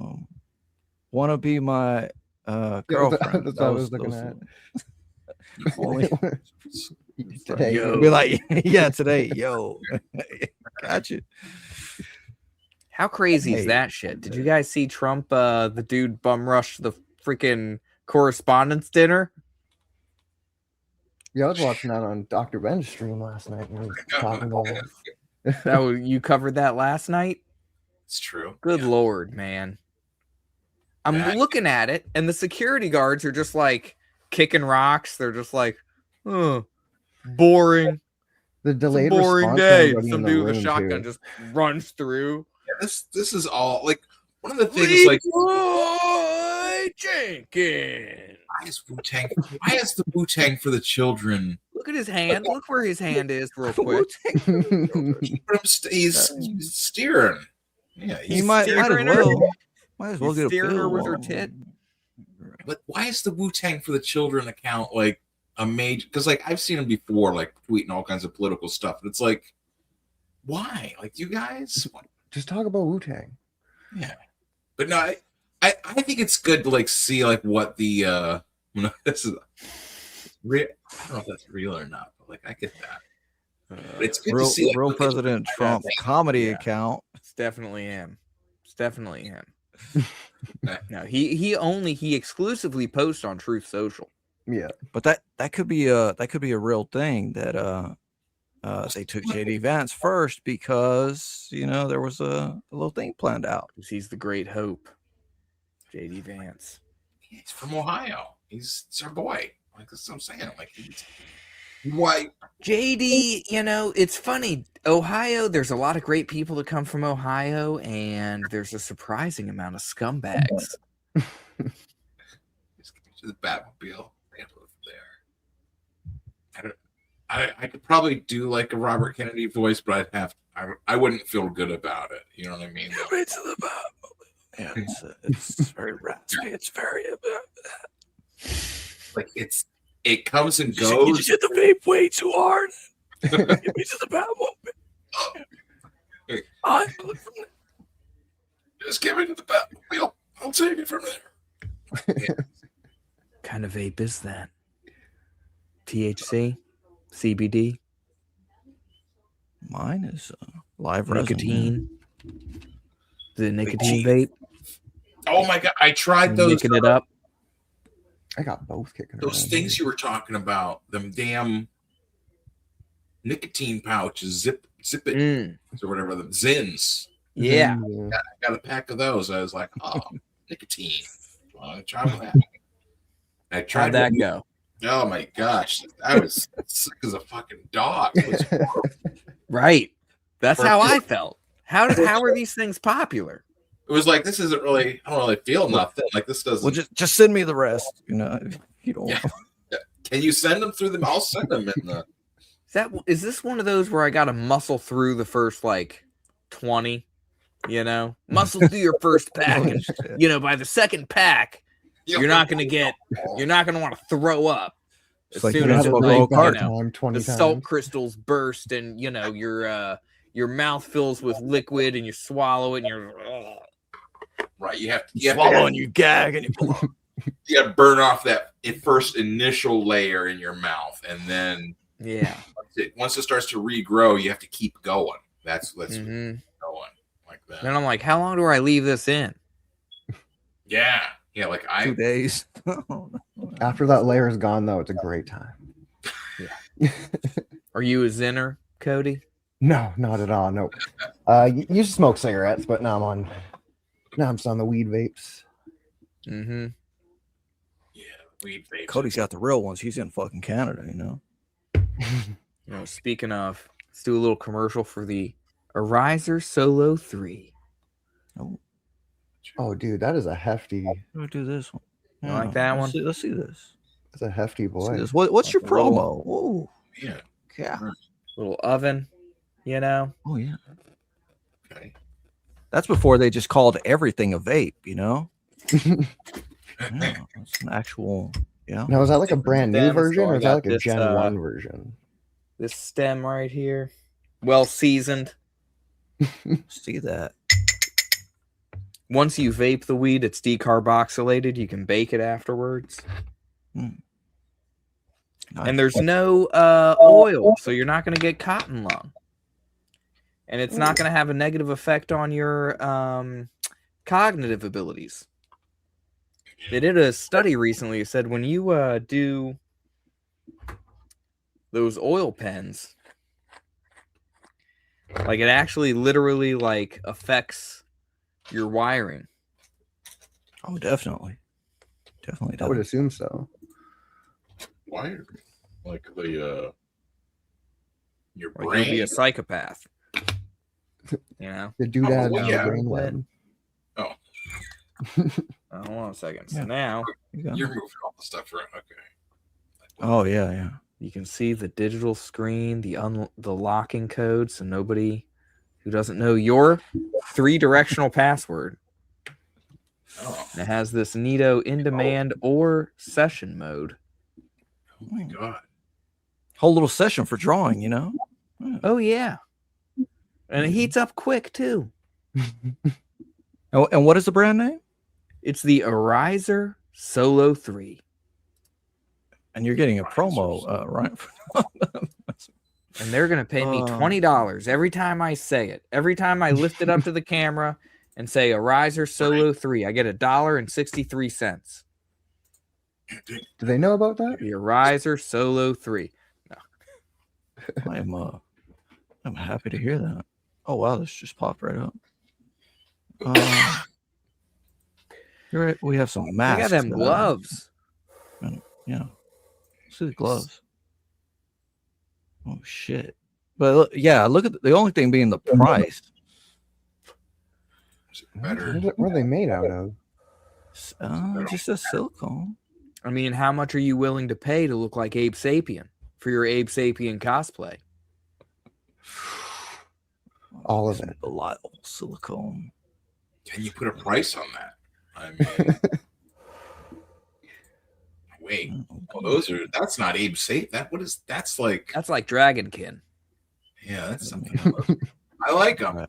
Wanna be my girlfriend? That's what I was looking at. Today, be like, yeah, today, yo, got you. How crazy is that shit? Did you guys see Trump, the dude bum rushed the freaking correspondence dinner? Yeah, I was watching that on Dr. Ben's stream last night. And he was talking about You covered that last night? It's true. Good Lord, man. I'm looking at it, and the security guards are just like kicking rocks. They're just like, boring. The delayed boring response day. from everybody Some in the dude with a room, shotgun too. just runs through. Yeah, this is all like one of the things like Jenkins. Why is Wu-Tang? Why is the Wu-Tang for the children? Look at his hand. Look where his hand is real quick. He's steering. Yeah, He might as well get a steering her pill. with her tit. But why is the Wu-Tang for the children account like a major? Because like I've seen him before, like tweeting all kinds of political stuff. And it's like, why? Like you guys just talk about Wu-Tang. Yeah, but no, I think it's good to like see like what the this is real. I don't know if that's real or not, but like I get that. But it's good Real, to see like, real what they- President Trump comedy account. It's definitely him. It's definitely him. No, he exclusively posts on Truth Social. Yeah, but that could be a real thing that they took JD Vance first because there was a little thing planned out. He's the great hope. JD Vance. He's from Ohio. He's our boy. Like that's what I'm saying. Like he's white. JD, it's funny. Ohio, there's a lot of great people that come from Ohio, and there's a surprising amount of scumbags. Just get to the Batmobile. There. I could probably do like a Robert Kennedy voice, but I wouldn't feel good about it. You know what I mean? Right to the Batmobile. Yeah, it's very raspy. It's very like it comes and You goes. just hit the vape way too hard. Get me to the Batmobile. I'm good from there. Just give me to the Batmobile. I'll take it from there. Kind of vape is that? THC? CBD? Mine is live resin. Nicotine? The nicotine vape? Oh my god! I tried those. Nicking it up. I got both kicking. Those things you were talking about, them damn. nicotine pouches, zip it, or whatever, the Zins. Yeah. I got a pack of those. I was like, oh, nicotine. Well, I tried that. I tried How'd that go? Oh my gosh, I was sick as a fucking dog. It was Right. That's how I felt. How are these things popular? It was like, this isn't really, I don't really feel nothing. Like, this doesn't. Well, just send me the rest. You know, if you don't. Yeah. Can you send them through them? I'll send them in the. Is this one of those where I got to muscle through the first like 20? You know, muscle through your first pack, and you know, by the second pack, you're not going to want to throw up. As soon as the salt crystals burst, and you know your mouth fills with liquid, and you swallow it, and you're right. You have to swallow and you gag, and you got to burn off that first initial layer in your mouth, and then once it starts to regrow, you have to keep going. That's going like that. Then I'm like, how long do I leave this in? Yeah, like 2 days. After that layer is gone, though, it's a great time. Are you a Zinner, Cody? No, not at all. Nope. Used to smoke cigarettes, but now I'm just on the weed vapes. Mm-hmm. Yeah, weed vapes. Cody's got the real ones. He's in fucking Canada, you know. You know, speaking of, let's do a little commercial for the Arizer Solo 3. Oh, dude, that is a hefty. We'll do this one. You like that one? Let's see this. It's a hefty boy. What's your promo? Oh, yeah. Little oven, you know. Oh yeah. Okay. That's before they just called everything a vape, you know. Yeah, it's an actual. Yeah. Now, is that like a brand new version, or is that like a this, Gen 1 version? This stem right here, well seasoned. See that. Once you vape the weed, it's decarboxylated. You can bake it afterwards. Nice. And there's no oil, so you're not going to get cotton lung. And it's not going to have a negative effect on your cognitive abilities. They did a study recently that said when you do those oil pens, like it actually literally like affects your wiring. Oh, definitely. Definitely. I would assume so. Wiring, like your Or brain. you'll be a psychopath. You know? The doodad well, yeah. brain web. Oh. Hold on a second. So now You're moving all the stuff around. Okay. Oh yeah. you can see the digital screen, the locking code, so nobody who doesn't know your 3-directional password. Oh. It has this neato in-demand or session mode. Oh my god. Whole little session for drawing, you know? Oh yeah. And it heats up quick too. Oh, and what is the brand name? It's the Arizer Solo 3. And you're getting a promo, right? And they're going to pay me $20 every time I say it. Every time I lift it up to the camera and say Arizer Solo 3, I get $1.63. Do they know about that? The Arizer Solo 3. No. I'm happy to hear that. Oh wow, this just popped right up. We have some masks. I got them gloves. Yeah. See the gloves. Oh shit. But look, yeah, look at the only thing being the price. Better. What are they made out of? Just a silicone. I mean, how much are you willing to pay to look like Abe Sapien for your Abe Sapien cosplay? All of it. A lot of silicone. Can you put a price on that? I mean, wait. Well, that's not Abe Safe. That's like Dragonkin. Yeah, that's something. I like them.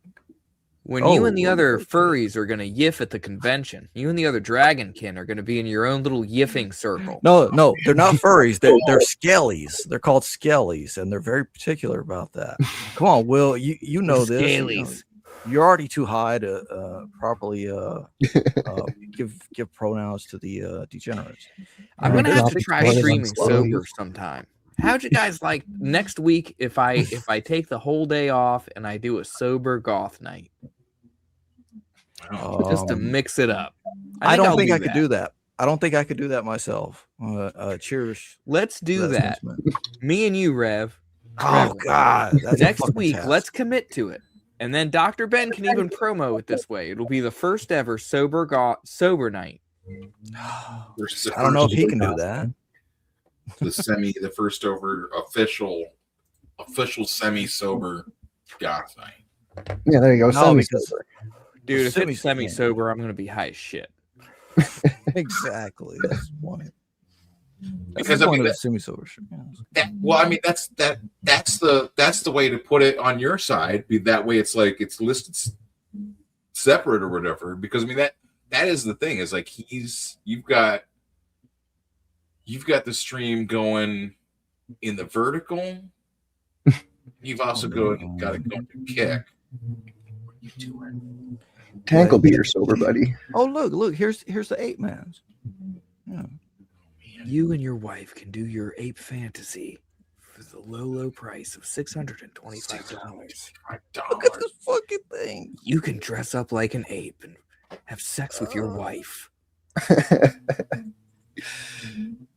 When you and the other furries are going to yiff at the convention, you and the other Dragonkin are going to be in your own little yiffing circle. No, they're not furries. They're skellies. They're called skellies, and they're very particular about that. Come on, Will. You know this. Scalies. You're already too high to properly give pronouns to the degenerates. I'm going to have to try streaming sober sometime. How'd you guys like next week if I take the whole day off and I do a sober goth night? Just to mix it up. I don't think I could do that. I don't think I could do that myself. Cheers. Let's do that. Me and you, Rev. Oh God! That's a Next fucking week, task. let's commit to it. And then Dr. Ben can even promo it this way. It'll be the first ever sober night. I don't know if he can do that. The first over official semi-sober goth night. Yeah, there you go. No, Semi-sober. Dude, if it's semi-sober, I'm gonna be high as shit. Exactly. That's the point. Because I mean, that's semi-sober. That's the way to put it on your side. Be that way, it's like it's listed separate or whatever. Because I mean that is the thing. Is like you've got the stream going in the vertical. You've also got it going to kick. What are you doing? Tank will be your sober buddy. Oh look! Here's the ape man. Yeah. You and your wife can do your ape fantasy for the low price of $625. Look at this fucking thing. You can dress up like an ape and have sex with your wife.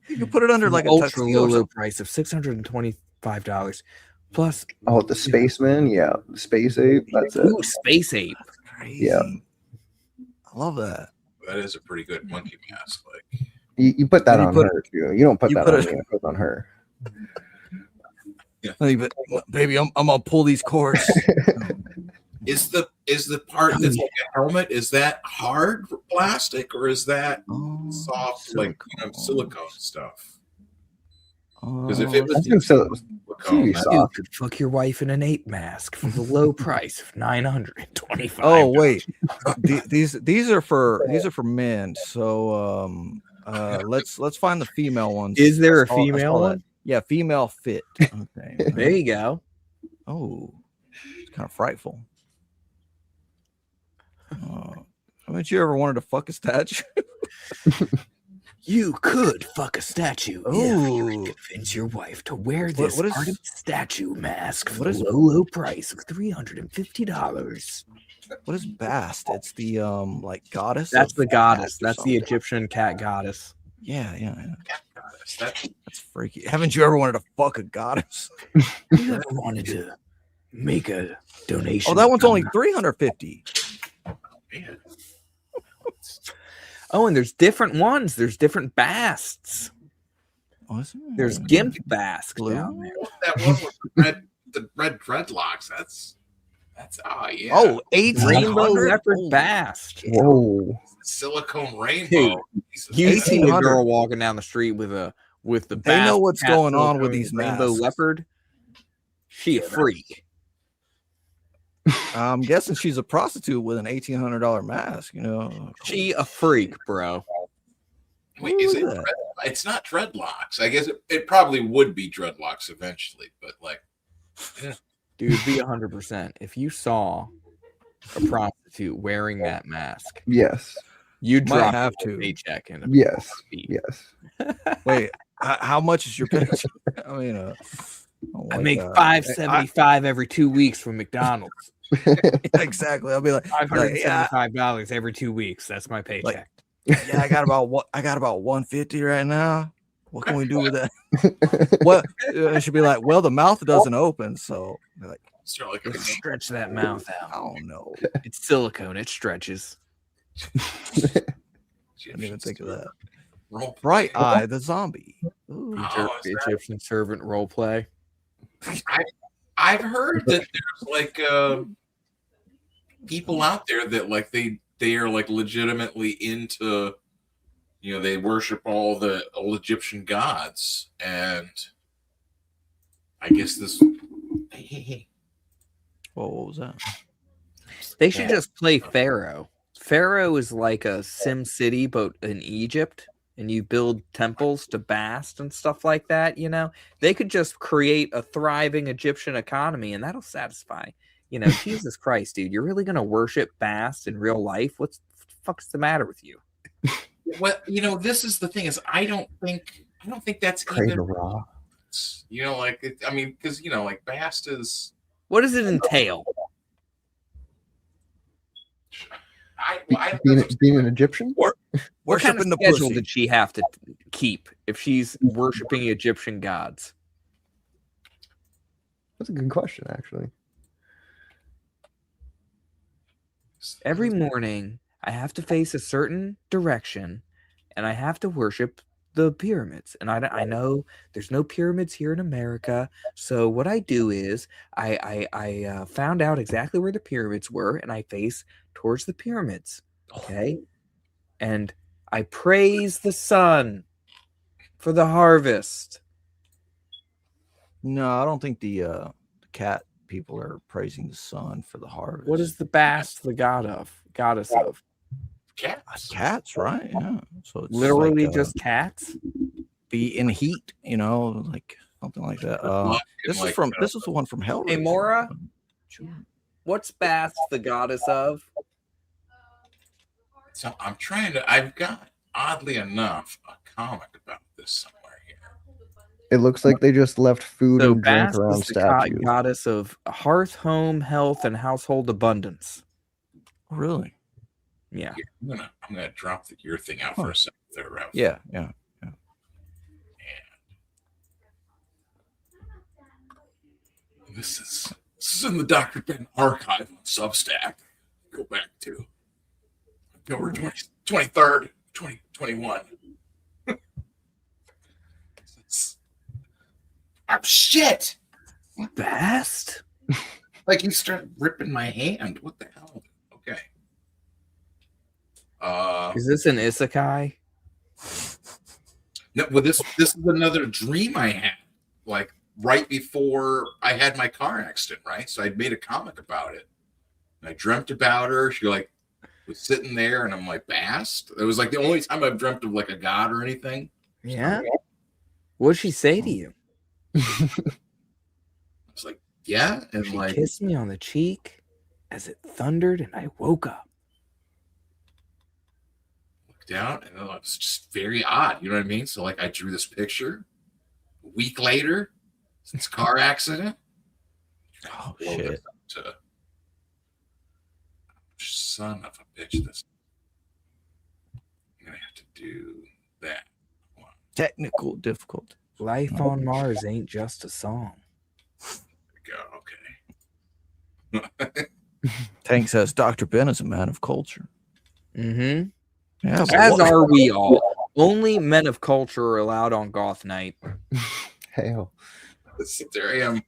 You can put it under like a ultra tuxedo or low something. price of $625 plus. Oh, the spaceman, yeah, the space ape. That's it. Ooh, space ape. Yeah, I love that. That is a pretty good monkey mask. Like you put that You on put her too. You don't put you that put on it- me. I put it on her. Baby, I'm gonna pull these cords. is the part that's like a helmet? Is that hard plastic or is that soft like silicone stuff? Because if it was I think so. silicone, You could fuck your wife in an ape mask for the low price of $925. Oh wait, these are for men. So let's find the female ones. Is there a I saw female that. one? Yeah, female fit. Okay. There you go. Oh, it's kind of frightful. Haven't you ever wanted to fuck a statue? You could fuck a statue if you Ooh. could convince your wife to wear this what is- art of statue mask for what is- the low price of $350. What is Bast? It's the like goddess. That's of the goddess. cat or That's the something. Egyptian cat goddess. Yeah. That's freaky. Haven't you ever wanted to fuck a goddess? You ever wanted to make a donation? Oh, that one's only $350. man. Oh, and there's different ones. There's different basts. Oh, is there? There's gimp bask Blue? down there. That one with the red dreadlocks. That's yeah. Oh, Rainbow 1800. leopard Oh, bast. Whoa. Silicone rainbow. Dude, You see a 1800. girl walking down the street with the They know bast what's cat going on with silicone these rainbow masks. leopard. She a freak. I'm guessing she's a prostitute with an $1,800 mask. You know, She a freak, bro. Wait, Who is is it? that? It's not dreadlocks. I guess it probably would be dreadlocks eventually, but like, Dude, be 100%. If you saw a prostitute wearing that mask, Yes. you'd Might drop have your to. paycheck in a Yes. beat. Yes. Wait, how much is your paycheck? I mean, I make $5.75 every 2 weeks from McDonald's. Exactly. I'll be like, $575 every 2 weeks. That's my paycheck. yeah, I got about 150 right now. What can we do with that? What it should be like? Well, the mouth doesn't open, so like, start like Let's stretch that mouth out. I don't know. It's silicone. It stretches. I didn't even think of that. Bright Eye, the zombie. Ooh. Egyptian servant role play. I've heard that there's like people out there that like they are like legitimately into, you know, they worship all the old Egyptian gods, and I guess this. Whoa, what was that? They should just play Pharaoh. Pharaoh is like a Sim City, but in Egypt, and you build temples to Bast and stuff like that. You know, they could just create a thriving Egyptian economy, and that'll satisfy. You know, Jesus Christ, dude, you're really gonna worship Bast in real life? What's the fuck's the matter with you? Well, you know, this is the thing: is I don't think that's Crazy even. raw. You know, like I mean, because you know, like Bast is. What does it entail? Being an Egyptian? What kind of Worshiping the schedule pussy. did she have to keep if she's worshiping Egyptian gods? That's a good question, actually. Every morning, I have to face a certain direction, and I have to worship the pyramids. And I know there's no pyramids here in America, so what I do is I found out exactly where the pyramids were, and I face towards the pyramids. Okay, and I praise the sun for the harvest. No, I don't think the cat people are praising the sun for the harvest. What is the Bast the goddess of? Cats. Cats, right? Yeah. So it's Literally like, just cats. Be in heat, you know, like something like that. This is the one from Hellraiser. Hey, Mora, what's Bast the goddess of? So I'm trying to. I've got, oddly enough, a comic about this somewhere here. It looks like they just left food So and drink Bast around is the statues. goddess of hearth, home, health, and household abundance. Really? Yeah. I'm gonna drop your thing out for a second there, Ralph. Yeah. This is in the Dr. Ben archive on Substack. Go back to October 23rd, 2021. Oh, shit! Bast? Like you started ripping my hand. What the hell? Okay. Is this an isekai? No, well, this is another dream I had. Like right before I had my car accident, right? So I'd made a comic about it. And I dreamt about her. She like was sitting there, and I'm like, Bast? It was like the only time I've dreamt of like a god or anything. Yeah. What'd she say to you? It's like, yeah, and She like kissed me on the cheek as it thundered, and I woke up. looked out, and it was just very odd. You know what I mean? So like, I drew this picture. A week later, since car accident. Oh shit! Son of a bitch! This. I'm gonna have to do that. Technical difficulty. Life on Mars ain't just a song. Go, okay. Tank says Dr. Ben is a man of culture. Mm-hmm. Yeah, As are we all. Only men of culture are allowed on Goth Night. Hell. There I am.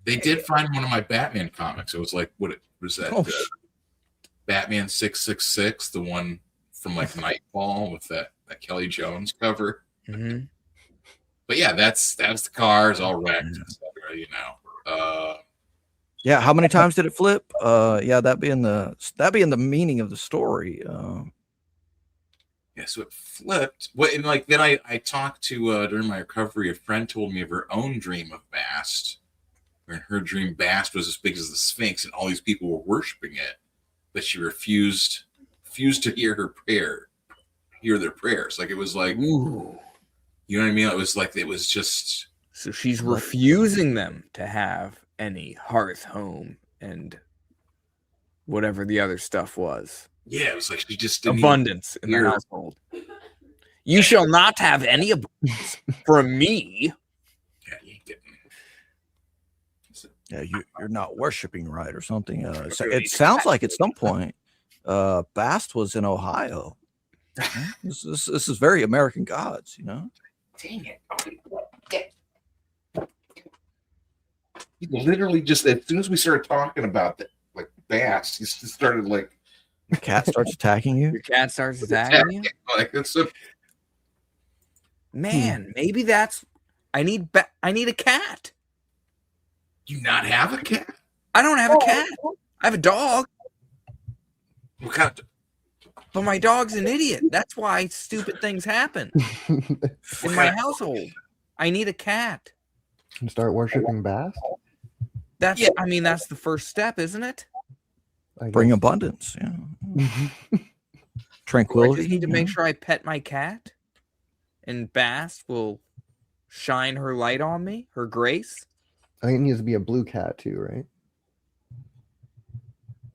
They did find one of my Batman comics. It was like, what was that? Batman 666, the one from like Nightfall with that Kelly Jones cover. Mm-hmm. But yeah, that's the cars all wrecked, etc. You know. Yeah, how many times did it flip? Yeah, that being the meaning of the story. Yeah, so it flipped. Well, and like then I talked to during my recovery, a friend told me of her own dream of Bast. And her dream Bast was as big as the Sphinx, and all these people were worshiping it, but she refused to hear their prayers. Like it was like, ooh. You know what I mean? It was like, it was just. So she's refusing them to have any hearth, home, and whatever the other stuff was. Yeah, it was like she just didn't abundance in the household. You shall not have any abundance from me. Yeah, you ain't getting. Yeah, you're not worshiping right or something. It sounds like at some point, Bast was in Ohio. This is very American Gods, you know. Dang it! He literally just, as soon as we started talking about that, like Bast, he just started like. The cat starts attacking you. Your cat starts attacking you. Like it's a. Man, maybe that's. I need a cat. You not have a cat? I don't have a cat. I have a dog. What kind of? But my dog's an idiot. That's why stupid things happen in my household. I need a cat. And start worshiping Bast? That's I mean, that's the first step, isn't it? Bring abundance, yeah. Tranquility. I just need to make sure I pet my cat, and Bast will shine her light on me, her grace. I think it needs to be a blue cat too, right?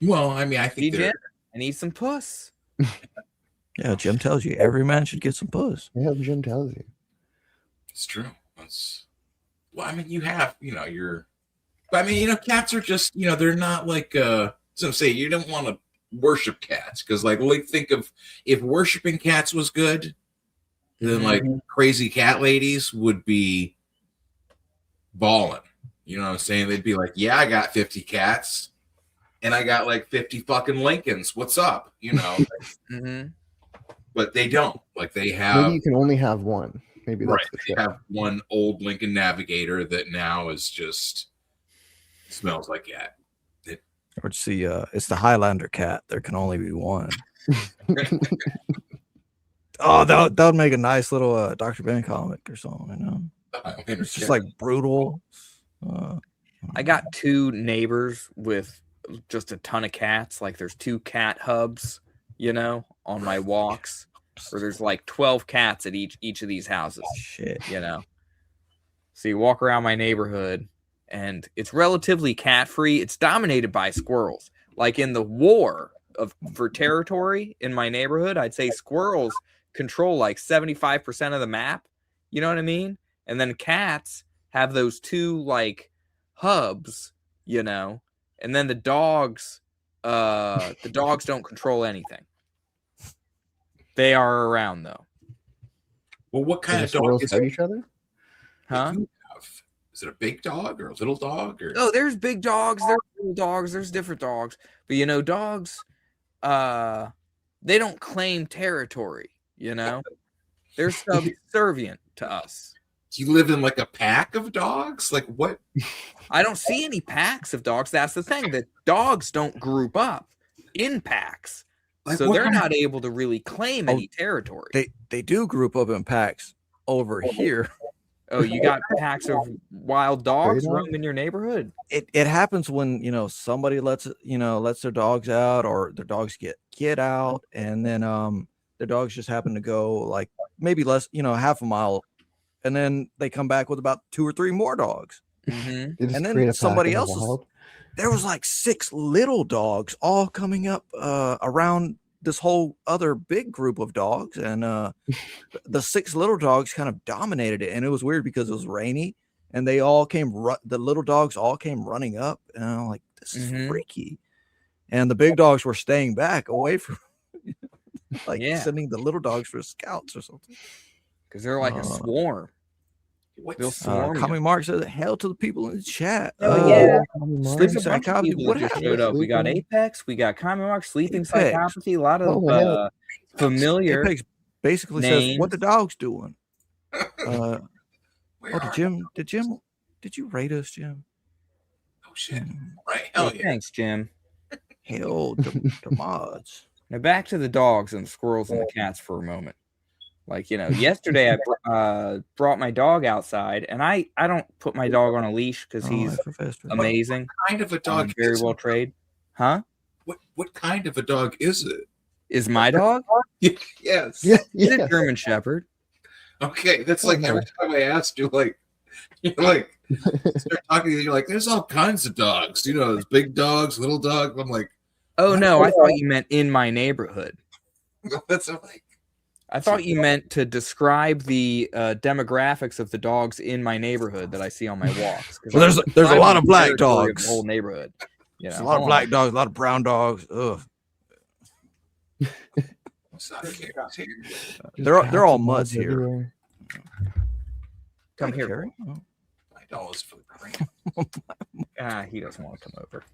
Well, I mean, I think Jim, I need some puss. Yeah, Jim tells you every man should get some puss. Yeah, Jim tells you. It's true. Well, I mean, you have, but I mean, cats are just, they're not like, so I'm saying you don't want to worship cats because, like think of if worshiping cats was good, then like crazy cat ladies would be balling. You know what I'm saying? They'd be like, yeah, I got 50 cats and I got like 50 fucking Lincolns. What's up? But they don't. Like they have. Maybe you can only have one. Maybe that's they have one old Lincoln Navigator that now is just smells like cat. Or see, it's the Highlander cat. There can only be one. Oh, that would make a nice little Dr. Ben comic or something. It's just like brutal. I got 2 neighbors with just a ton of cats. Like there's 2 cat hubs, on my walks, where there's like 12 cats at each of these houses. Shit, So you walk around my neighborhood, and it's relatively cat free. It's dominated by squirrels. Like in the war for territory in my neighborhood, I'd say squirrels control like 75% of the map. You know what I mean? And then cats have those 2 like hubs, and then the dogs don't control anything. They are around though. Well, what kind of dog is fight each other? Huh? Is it a big dog or a little dog? Or Oh, there's big dogs, there's little dogs, there's different dogs. But dogs, they don't claim territory. They're subservient to us. Do you live in like a pack of dogs? Like what? I don't see any packs of dogs. That's the thing. That dogs don't group up in packs. Like so they're not able to really claim any territory. They do group up in packs over here. Oh, you got packs of wild dogs roaming your neighborhood? It happens when somebody lets their dogs out, or their dogs get out, and then the dogs just happen to go like maybe less, half a mile, and then they come back with about 2 or 3 more dogs. And then somebody else's. There was like 6 little dogs all coming up around this whole other big group of dogs, and the 6 little dogs kind of dominated it. And it was weird because it was rainy, and they all came. The little dogs all came running up, and I'm like, "This is freaky." And the big dogs were staying back away from, sending the little dogs for scouts or something, because they're like a swarm. Commie Mark says, "Hell to the people in the chat." Oh yeah, Sleeping Psychopathy. What just showed up? We got Apex, we got Commie Mark, Sleeping Psychopathy, a lot of familiar. Apex basically names. says, "What the dog's doing?" Did you rate us, Jim? Oh shit! Right? Hell yeah! Thanks, Jim. Hell, the mods. Now back to the dogs and the squirrels and the cats for a moment. Like, yesterday I brought my dog outside, and I don't put my dog on a leash because he's amazing. What kind of a dog? Very well trained. Huh? What kind of a dog is it? Is my dog? Yes. He's a German Shepherd. Okay, that's like every time I asked you, you're like, start talking, you're like, there's all kinds of dogs. There's big dogs, little dogs. I'm like, oh no, I thought you meant in my neighborhood. That's like. I thought you meant to describe the demographics of the dogs in my neighborhood that I see on my walks. Well, there's a lot of black dogs. The whole neighborhood. There's a lot of black dogs, a lot of brown dogs. Ugh. They're all mutts here. Come here. $5 for the cream. He doesn't want to come over.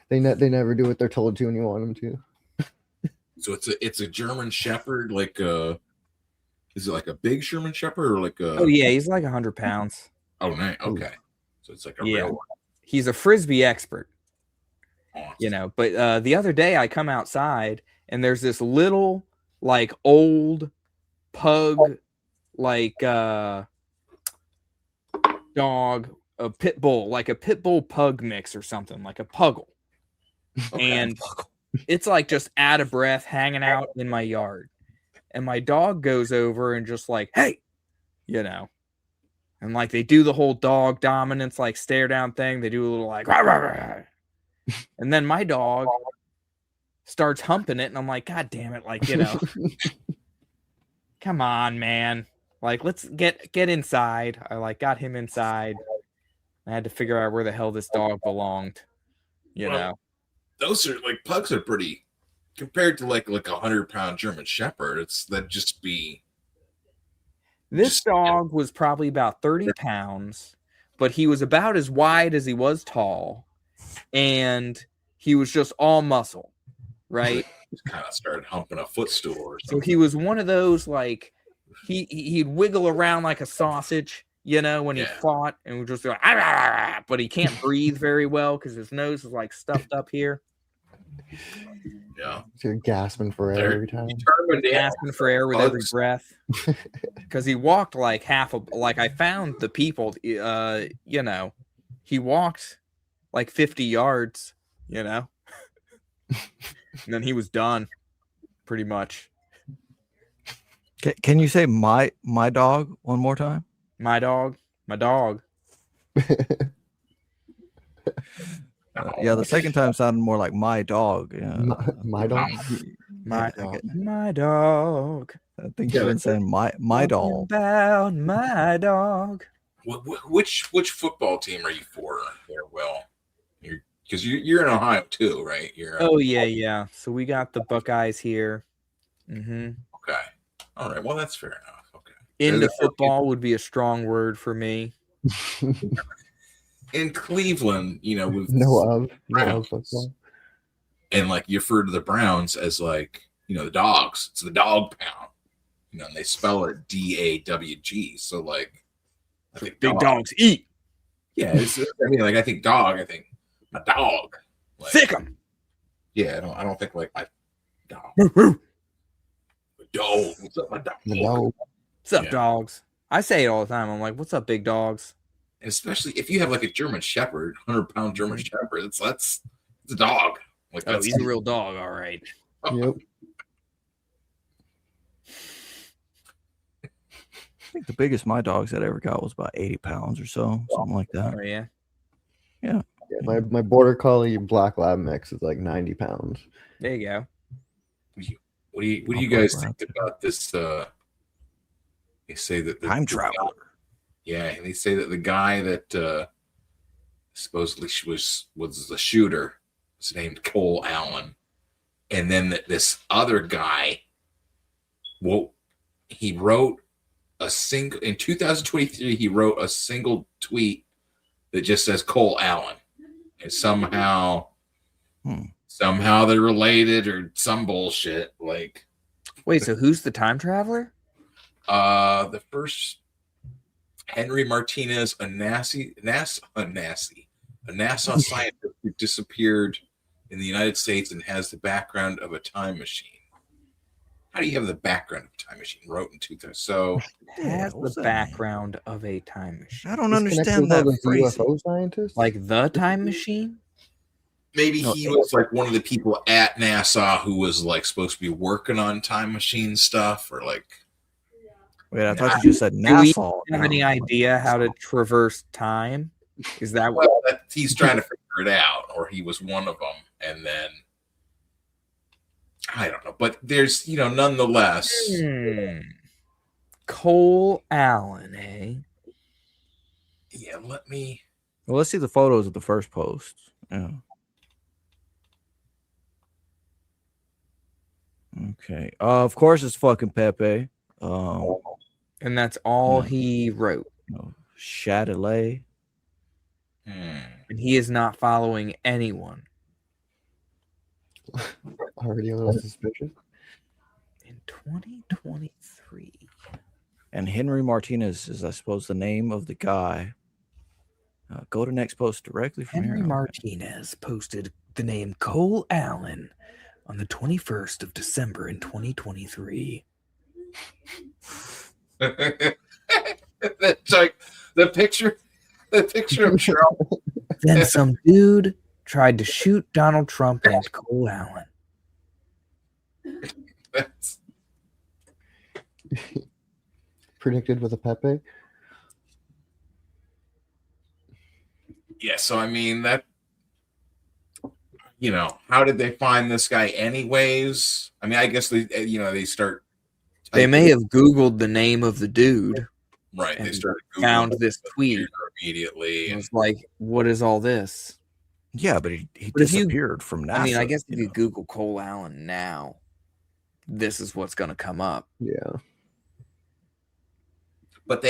They never do what they're told to when you want them to. So it's a German Shepherd, is it like a big German Shepherd or like a? Oh yeah, he's like 100 pounds. Oh, nice. Okay, so it's like a real one. He's a Frisbee expert. But the other day I come outside and there's this little old pug dog, a pit bull, like a pit bull pug mix or something, like a puggle. Okay. And it's just out of breath, hanging out in my yard. And my dog goes over and just hey, And like they do the whole dog dominance, like stare down thing. They do a little like, rah, rah, rah. And then my dog starts humping it, and I'm like, God damn it, like, you know, come on, man. Like, let's get inside. I like got him inside. I had to figure out where the hell this dog belonged. You know, those are like pugs are pretty compared to like 100-pound German Shepherd. It's that just be. This dog was probably about 30 pounds, but he was about as wide as he was tall, and he was just all muscle, right? Just kind of started humping a footstool or So something. he was one of those, like, he'd wiggle around like a sausage, you know, when he fought, and would just be like, "Ah, ah, ah, ah," but he can't breathe very well because his nose is like stuffed up here. Yeah. So you're gasping for air every time. Gasping for air with every breath. Because he walked like I found the people, you know, he walked like 50 yards, you know, and then he was done pretty much. Can you say my dog one more time? My dog. Yeah, the second time sounded more like my dog. Yeah. My dog. My dog. I think you've been saying my dog. About my dog. Which football team are you for there, Will? Because you're in Ohio too, right? Oh yeah. So we got the Buckeyes here. Mm-hmm. Okay. All right. Well, that's fair enough. Okay. Into football would be a strong word for me. In Cleveland, you know, with no football, and like you refer to the Browns as like, you know, the dogs. It's the dog pound, you know, and they spell it DAWG. So like, I think big dogs eat. Yeah, I mean, like I think dog. I think my dog. Like, Sick 'em. Yeah, I don't think like my dog. Dog. What's up, my dog? What's up, dogs? I say it all the time. I'm like, what's up, big dogs? And especially if you have like a German Shepherd, 100-pound German Shepherd, it's a dog. Like Oh, he's a real dog, all right. Yep. I think the biggest my dogs that ever got was about 80 pounds or so, something like that. Oh yeah. Yeah. My border collie black lab mix is like 90 pounds. There you go. What do you guys think about this? They say that the time traveler. Yeah, they say that the guy that supposedly was the shooter was named Cole Allen, and then that this other guy, well, he wrote in 2023. He wrote a single tweet that just says Cole Allen, and somehow they're related or some bullshit. Like, wait, so who's the time traveler? The first. Henry Martinez, a NASA scientist who disappeared in the United States and has the background of a time machine. How do you have the background of a time machine? Wrote in 2000. So has the background of a time machine. I don't understand that phrase. UFO scientist? Like the time machine? Maybe he was like one of the people at NASA who was like supposed to be working on time machine stuff, or like. Wait, I thought you just said NASA. Do we have any idea how to traverse time? Is that what he's trying to figure it out, or he was one of them, and then I don't know. But there's, you know, nonetheless. Cole Allen, eh? Yeah, well, let's see the photos of the first post. Yeah. Okay. Of course it's fucking Pepe. And that's all he wrote. Chatelet. And he is not following anyone. Already a little suspicious. In 2023. And Henry Martinez is, I suppose, the name of the guy. Go to next post directly from Henry here. Martinez posted the name Cole Allen on the 21st of December in 2023. That's like the picture of Trump. Then some dude tried to shoot Donald Trump and Cole Allen. Predicted with a Pepe. Yeah, so I mean that, you know, how did they find this guy anyways? I mean, I guess they start. They may have Googled the name of the dude. Right. They started Googling found this tweet immediately. And was like, what is all this? Yeah, but he But if you- disappeared from NASA. I mean, I guess if you Google Cole Allen now, this is what's going to come up. Yeah. But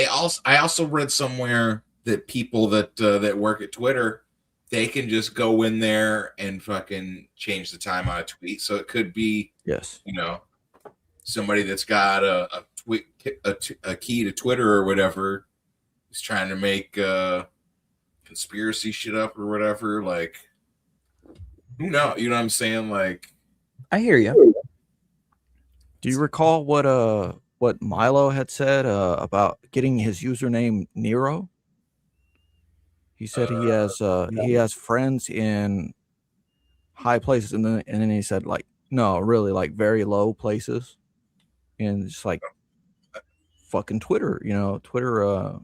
I also read somewhere that people that work at Twitter, they can just go in there and fucking change the time on a tweet. So it could be, you know, somebody that's got a key to Twitter or whatever is trying to make conspiracy shit up or whatever. Like, who knows? You know what I'm saying? Like, I hear you. Do you recall what Milo had said about getting his username Nero? He said he has friends in high places, and then he said like, no, really, like very low places, and just like fucking Twitter, you know, Twitter.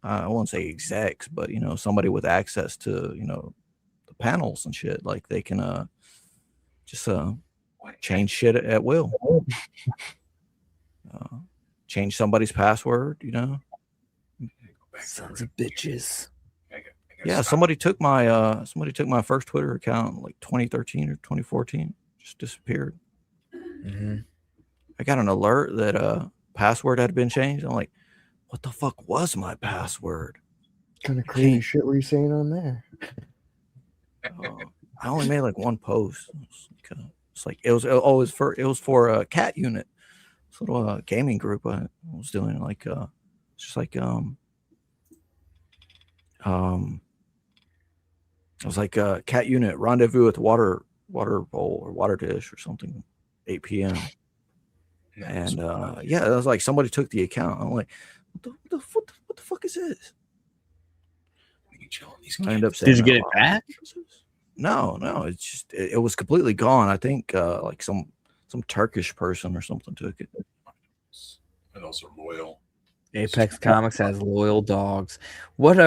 I won't say execs, but you know, somebody with access to, you know, the panels and shit, like they can just change shit at will. Change somebody's password, you know. Sons of bitches. Yeah, somebody took my first Twitter account in like 2013 or 2014. Just disappeared. Mm-hmm. I got an alert that password had been changed. I'm like, what the fuck was my password? What kind of crazy shit were you saying on there? I only made like one post. It was for a cat unit. This little gaming group I was doing, like just like it was like a cat unit rendezvous at the water bowl or water dish or something, 8 p.m. And yeah, it was like somebody took the account. I'm like, what the fuck is this? I ended up saying, Did you get it back? No, it's just it was completely gone. I think like some Turkish person or something took it. And also loyal. Apex Comics has loyal dogs. What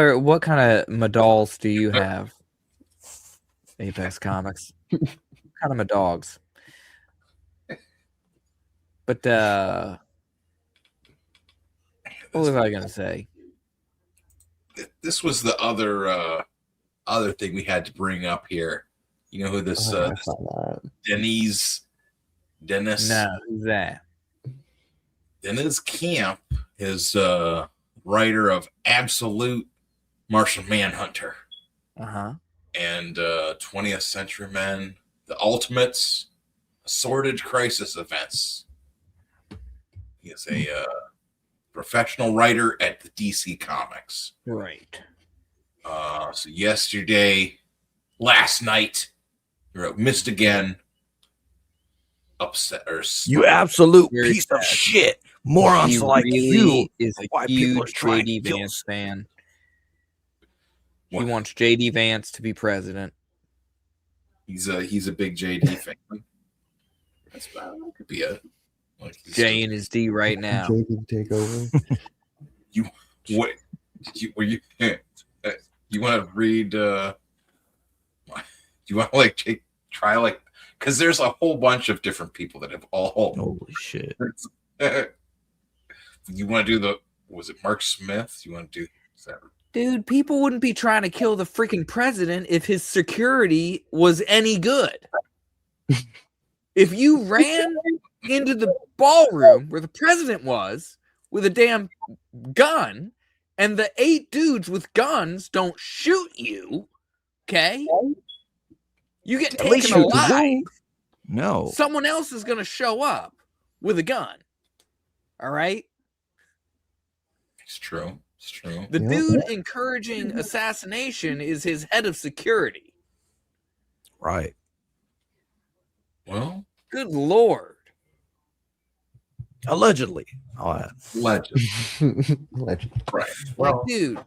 kind of Madals do you have? Apex Comics. What kind of Madogs? But what was I gonna say? This was the other thing we had to bring up here. You know who this Dennis? No, who's that? Dennis Camp is writer of Absolute Martian Manhunter. And 20th Century Men, The Ultimates, Assorted Crisis Events. He is a professional writer at the DC Comics. Right. So last night, he wrote Missed Again. Upset or you absolute piece of shit. Morons like you is a huge JD Vance fan. He wants JD Vance to be president. He's a big JD fan. That's bad. That could be it. Like J and his D right now. JD take over. You want to read? You want to like try like because there's a whole bunch of different people that have all holy shit. You want to do was it Mark Smith? You want to do that? Dude, people wouldn't be trying to kill the freaking president if his security was any good. If you ran into the ballroom where the president was with a damn gun and the 8 dudes with guns don't shoot you, okay? You get taken alive. No. Someone else is going to show up with a gun. All right? It's true. It's true. The dude encouraging assassination is his head of security. Right. Well, good Lord. Allegedly. Allegedly. Right. Well, like, dude,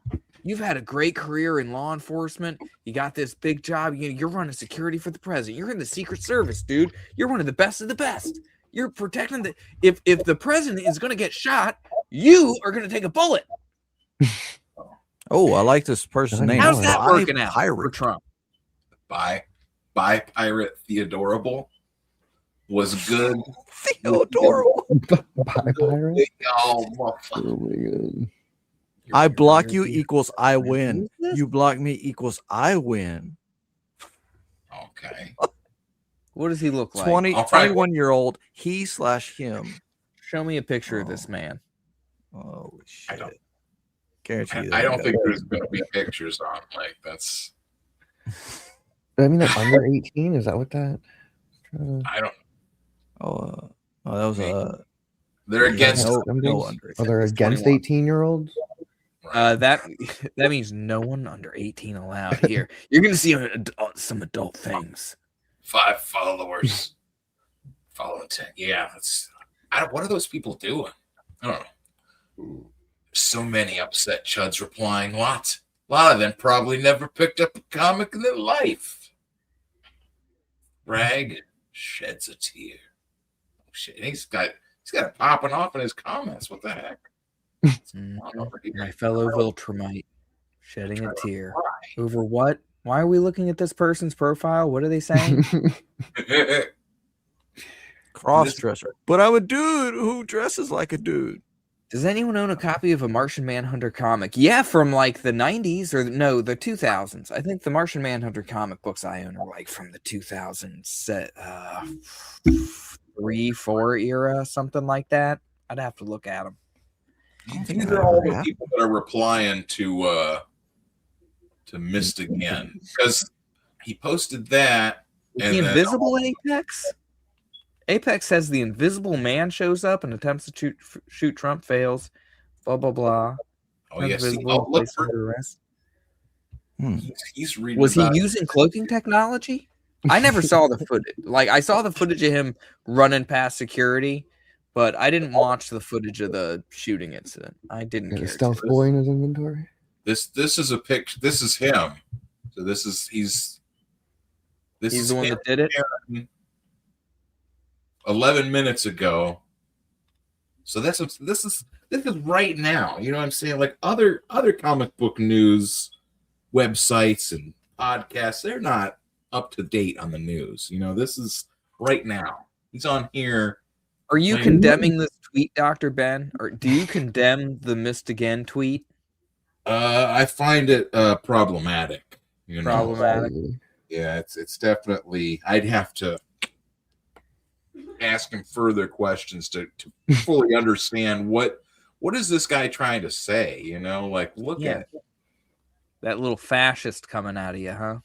you've had a great career in law enforcement. You got this big job. You're running security for the president. You're in the Secret Service, dude. You're one of the best of the best. You're protecting the... If the president is going to get shot, you are going to take a bullet. Oh, I like this person's name. How's that Buy working out for Pirate. Trump? By Pirate Theodorable was good. Theodorable. Bye, pirate. Oh, Oh my god. I block you equals I win. You block me equals I win. Okay. What does he look like? 21-year-old he/him. Show me a picture of this man. Oh shit! I don't. Guarantee I don't think there's going to be pictures on. Like that's. I mean, they're under 18. Is that what that? I don't. Oh, that was They're against. They're against 18-year-olds. That means no one under 18 allowed here. You're gonna see some adult things. 5 followers. Following 10. Yeah, that's. What are those people doing? I don't know. So many upset chuds replying. A lot of them probably never picked up a comic in their life. Bragg sheds a tear. Oh shit! He's got it popping off in his comments. What the heck? My fellow Viltrumite shedding a tear over what? Why are we looking at this person's profile? What are they saying? Cross-dresser. But I'm a dude who dresses like a dude. Does anyone own a copy of a Martian Manhunter comic? Yeah, from like the 90s or no, the 2000s. I think the Martian Manhunter comic books I own are like from the 2000s, 3-4 era, something like that. I'd have to look at them. These are all the people that are replying to Missed Again because he posted that. Is the invisible Apex? Apex says the invisible man shows up and attempts to shoot Trump, fails. Blah blah blah. Oh yes, he's reading. Was he using cloaking technology? I never saw the footage. Like I saw the footage of him running past security, but I didn't watch the footage of the shooting incident. I didn't care. Stealth boy in his inventory. This is a picture. This is him. So he's the one that did it. 11 minutes ago. So this is right now. You know what I'm saying? Like other comic book news websites and podcasts, they're not up to date on the news. You know, this is right now. He's on here. Are you condemning this tweet, Dr. Ben? Or do you condemn the Missed Again tweet? I find it problematic. You know? Problematic. Yeah, it's definitely. I'd have to ask him further questions to fully understand what is this guy trying to say. You know, like look at that little fascist coming out of you, huh?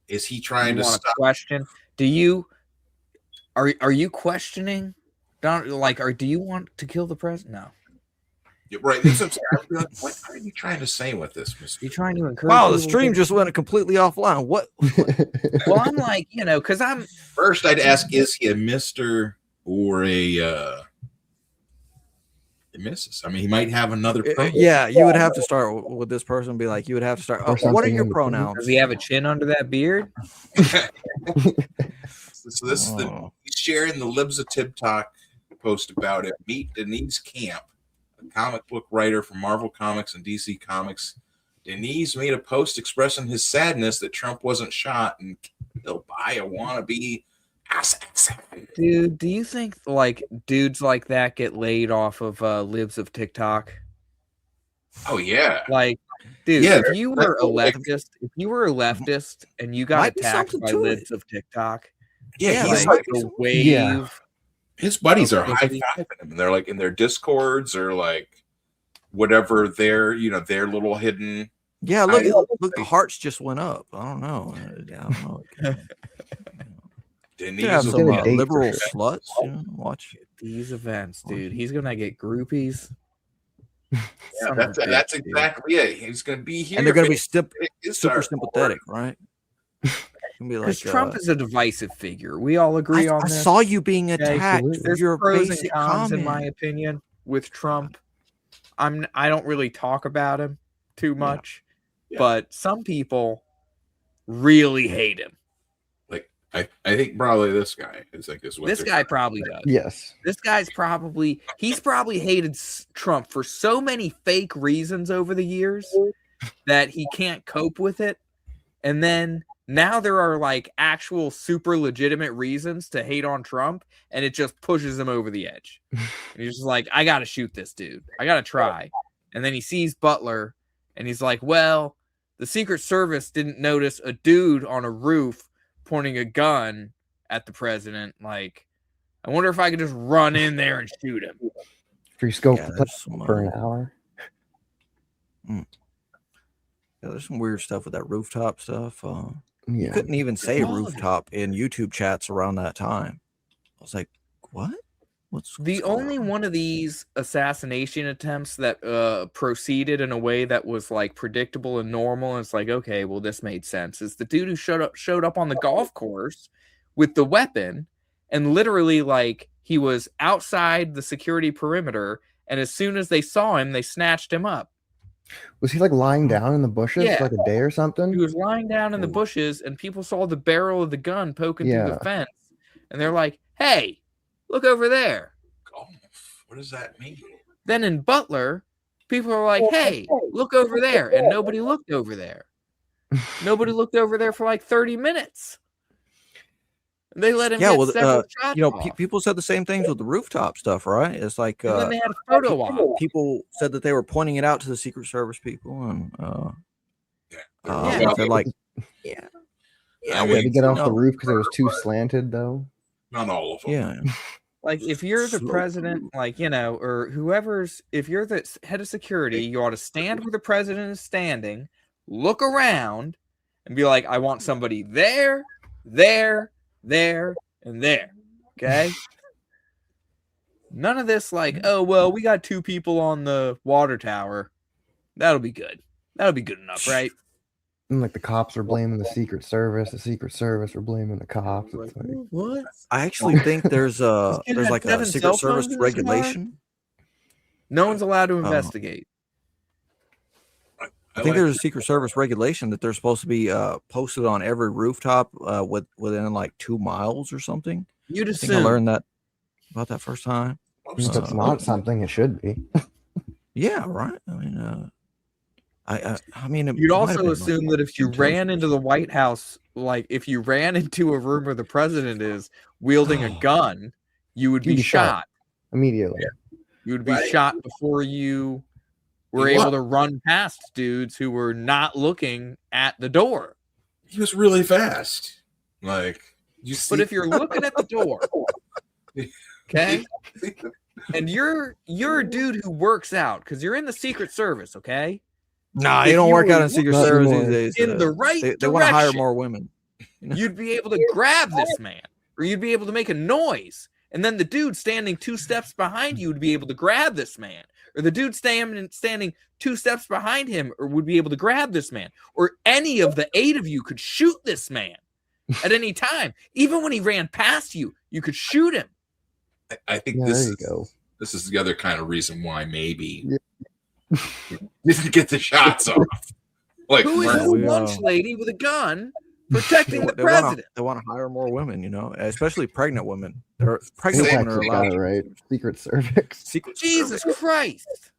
Is he trying to stop? Question? Do you are you questioning? Do you want to kill the president? No. Yeah, right. That's what I'm saying. What are you trying to say with this, Mr. You trying to encourage? Wow, the stream just went completely offline. What? Well, I'm like, because I'm first. I'd ask, is he a Mr. or a Mrs.? I mean, he might have another. Yeah, you would have to start with this person. Be like, you would have to start. What are your pronouns? Does he have a chin under that beard? So this is he's sharing the Libs of Tib Talk post about it. Meet Denise Camp, a comic book writer from Marvel Comics and DC Comics. Denise made a post expressing his sadness that Trump wasn't shot and killed by a wannabe assassin. Dude, do you think like dudes like that get laid off of Libs of TikTok? Oh yeah. Like, dude, if you were a leftist, and you got attacked by Libs of TikTok, he's like a wave. Yeah. His buddies are high-fiving him. They're like in their discords or like whatever their little hidden. Yeah, look, the hearts just went up. I don't know. Denise some liberal sluts. Watch these events, dude. He's gonna get groupies. Yeah, that's exactly it. He's gonna be here, and they're gonna be super sympathetic, right? Because Trump is a divisive figure. We all agree on this. I saw you being attacked. There's your pros and cons, in my opinion, with Trump. I don't really talk about him too much, but some people really hate him. I think probably this guy is like this. This guy probably does. Yes. He's probably hated Trump for so many fake reasons over the years that he can't cope with it. And then now there are like actual super legitimate reasons to hate on Trump, and it just pushes him over the edge. And he's just like, I got to shoot this dude. I got to try. And then he sees Butler and he's like, well, the Secret Service didn't notice a dude on a roof pointing a gun at the president. Like, I wonder if I could just run in there and shoot him. Free scope for an hour. Yeah, there's some weird stuff with that rooftop stuff. You Yeah. couldn't even say rooftop in YouTube chats around that time. I was like, what? What's The only one of these assassination attempts that proceeded in a way that was like predictable and normal, and it's like, okay, well, this made sense, is the dude who showed up on the golf course with the weapon, and literally like he was outside the security perimeter, and as soon as they saw him, they snatched him up. Was he like lying down in the bushes Yeah. for like a day or something? He was lying down in the bushes, and people saw the barrel of the gun poking through Yeah. the fence, and they're like, hey, look over there. What does that mean? Then in Butler, people are like, hey, look over there. And nobody looked over there. Nobody looked over there for like 30 minutes. They let him Yeah, get well, several shots you know, off. people said the same things with the rooftop stuff, right? It's like And then they had a photo op. people said that they were pointing it out to the Secret Service people, and Yeah. they're like, Yeah, they had to get off the roof because it was too slanted, though. Not all of them. yeah. Like, if you're the Slow. president, like, you know, or whoever's, if you're the head of security, you ought to stand where the president is standing, look around, and be like, I want somebody there, there, there, and there. Okay? None of this, like, oh, well, we got 2 people on the water tower. That'll be good. That'll be good enough, right? And like the cops are blaming the Secret Service are blaming the cops. It's like, what? I actually think there's kid had like a 7 Secret cell Service phones in his car? regulation. No one's allowed to investigate. I think there's a Secret Service regulation that they're supposed to be posted on every rooftop within like 2 miles or something. You'd I think I assume. learned that about that first time. if it's not something, it should be. Yeah, right. I mean, I mean, it You'd might have also been, assume like, that if you 2 ran into the White House, like if you ran into a room where the president is wielding a gun, you would You'd be shot. Immediately. You would be shot before you were able to run past dudes who were not looking at the door. He was really fast. Like, you see. But if you're looking at the door, okay, and you're a dude who works out because you're in the Secret Service, okay? Nah, If you don't you work were out in Secret looking Service these days. in the right they want to hire direction, more women. you'd be able to grab this man, or you'd be able to make a noise, and then the dude standing 2 steps behind you would be able to grab this man, or the dude standing 2 steps behind him, or would be able to grab this man, or any of the 8 of you could shoot this man at any time. Even when he ran past you, you could shoot him. I think Yeah, this there you go. This is the other kind of reason why maybe didn't get the shots off. Like, Who is this lunch lady with a gun protecting the president? They want to hire more women, you know, especially pregnant women. Pregnant Syntax women are has allowed. got it right. Secret Service. Jesus Christ!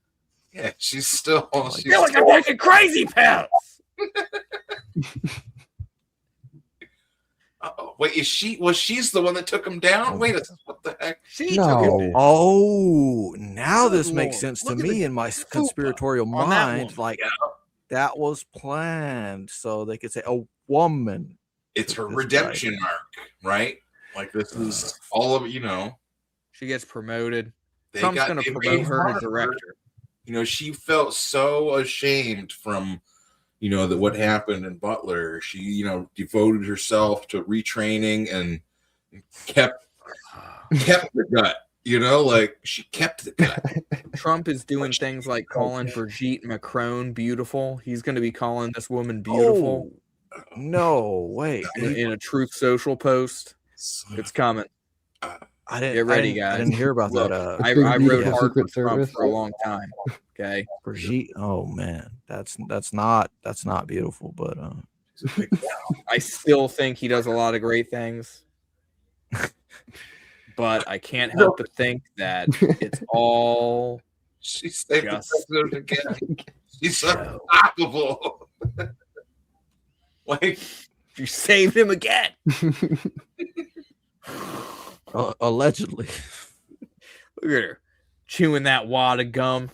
yeah, she's still. She's You're like I'm taking crazy pills. Wait, is she? Was she's the one that took him down? Wait a what the heck? She took him down. Oh, now this Good makes Lord. sense to Look at me the in my fupa conspiratorial on that mind. woman. Like that was planned, so they could say a woman. It's her This redemption arc, right? Like this is all of it. You know, She gets promoted. they Trump's got- going they to promote made her fun to of her. director. You know, she felt so ashamed from, you know, that what happened in Butler. She, you know, devoted herself to retraining and kept the gut. You know, like she kept the gut. Trump is doing things like calling Brigitte Macron beautiful. He's going to be calling this woman beautiful. No way. In a Truth Social post. It's coming. I didn't Get ready, I guys. didn't hear about Look, that. I wrote yeah. hard for Trump for a long time. Okay. Brigitte. Oh man, that's not beautiful, but I still think he does a lot of great things. But I can't help but think that it's all She's saved the just president again. She's unstoppable. Like you saved him again. Allegedly. Look at her chewing that wad of gum.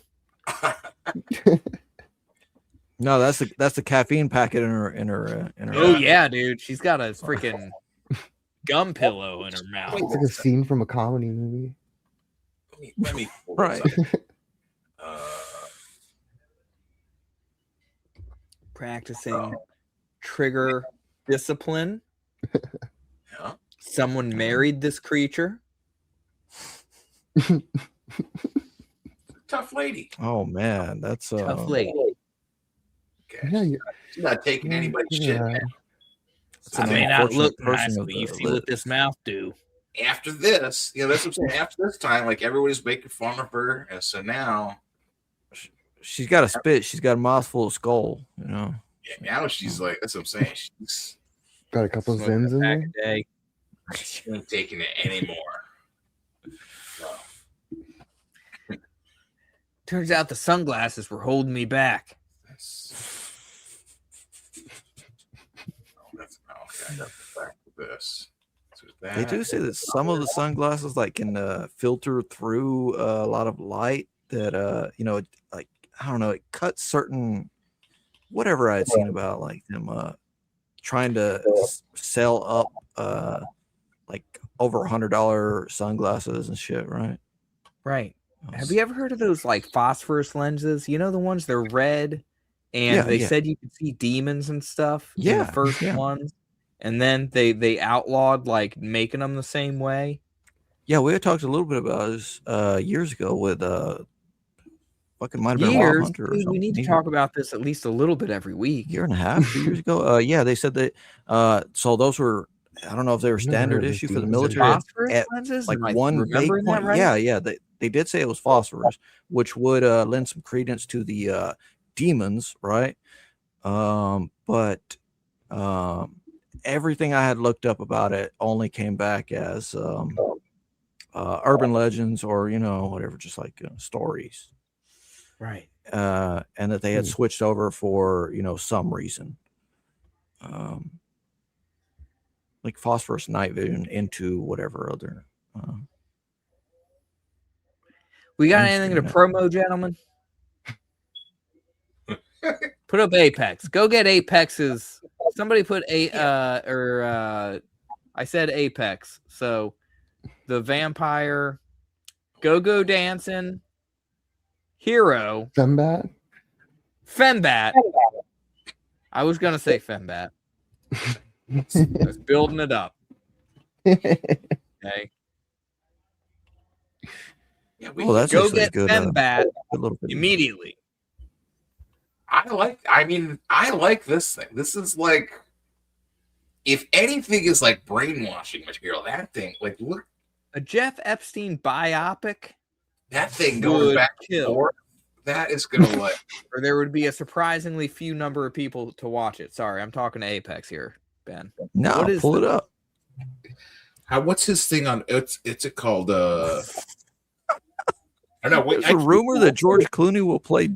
No, that's the caffeine packet in her. Oh yeah, dude. She's got a freaking gum pillow in her mouth. It's like a scene from a comedy movie. Let me right. Practicing trigger discipline. Yeah. Someone married this creature. Tough lady. Oh man, that's Tough lady. Okay. Yeah, She's not taking anybody's shit, man. I may not look nice, but you see what this mouth do. After this, that's what I'm saying. After this time, like everybody's making fun of her, and so now she's got a spit. She's got a mouthful of skull. Yeah, now she's like, that's what I'm saying. She's got a couple of zins in there. She ain't taking it anymore. No. Turns out the sunglasses were holding me back. This. They do say that some of the sunglasses can filter through a lot of light that like I don't know, it cuts certain whatever I had seen about like them trying to sell up like over $100 sunglasses and shit, right? Right. Have you ever heard of those like phosphorus lenses? You know the ones they're red and they said you could see demons and stuff in the first ones. And then they outlawed like making them the same way. Yeah, we had talked a little bit about this years ago with fucking might have been Years. Wild Hunter or something. We need to talk about this at least a little bit every week. Year and a half, 2 years ago. Yeah, they said that. So those were, I don't know if they were standard issue for the military. Phosphorus lenses? Like Am I one big remembering that point. right? Yeah. They did say it was phosphorus, which would lend some credence to the demons, right? But everything I had looked up about it only came back as urban legends or whatever, just like stories, right? And that they had switched over for some reason, like phosphorus night vision into whatever other. We got anything to promo, gentlemen? Put up Apex. Go get Apex's. Somebody put I said Apex. So the vampire go dancing hero Fembat. I was gonna say Fembat. Just building it up. Okay. Yeah, that's go actually get good, Fembat a little bit. immediately. I like this thing. This is like, if anything is like brainwashing material, that thing, like, look, a Jeff Epstein biopic. That thing going back and forth, that is gonna like, or there would be a surprisingly few number of people to watch it. Sorry, I'm talking to Apex here, Ben. No, pull it up. What's his thing on? It's called. I don't know. There's a rumor that George Clooney will play.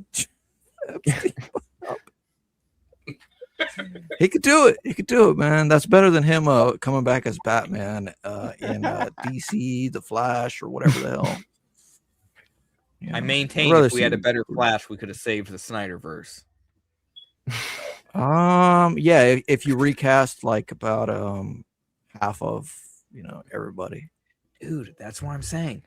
He could do it. He could do it, man. That's better than him coming back as Batman in DC, The Flash, or whatever the hell. I maintain if we had a better Flash, we could have saved the Snyderverse. Yeah, if you recast like about half of everybody. Dude, that's what I'm saying.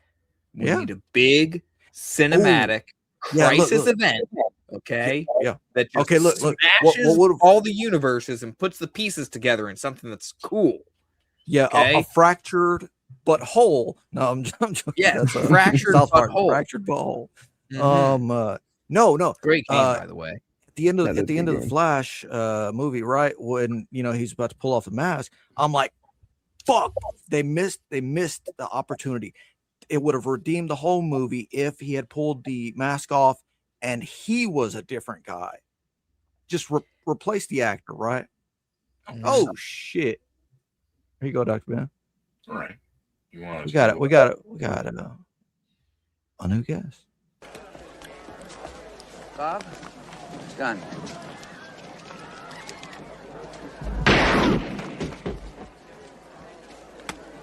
We Yeah. need a big cinematic crisis event. Okay. Yeah. That just look. smashes all the universes and puts the pieces together in something that's cool. Yeah, Okay? a fractured but whole. No, I'm joking. Yeah, That's a fractured South but Park, whole. Fractured but whole. Mhm. No. Great game, by the way. At the end of That is a the good game. Flash movie, right when he's about to pull off the mask, I'm like, fuck, they missed the opportunity. It would have redeemed the whole movie if he had pulled the mask off and he was a different guy. Just replace the actor, right? Oh shit! Here you go, Dr. Ben. All right. You want? We got it. We got a new guest. Bob, it's done.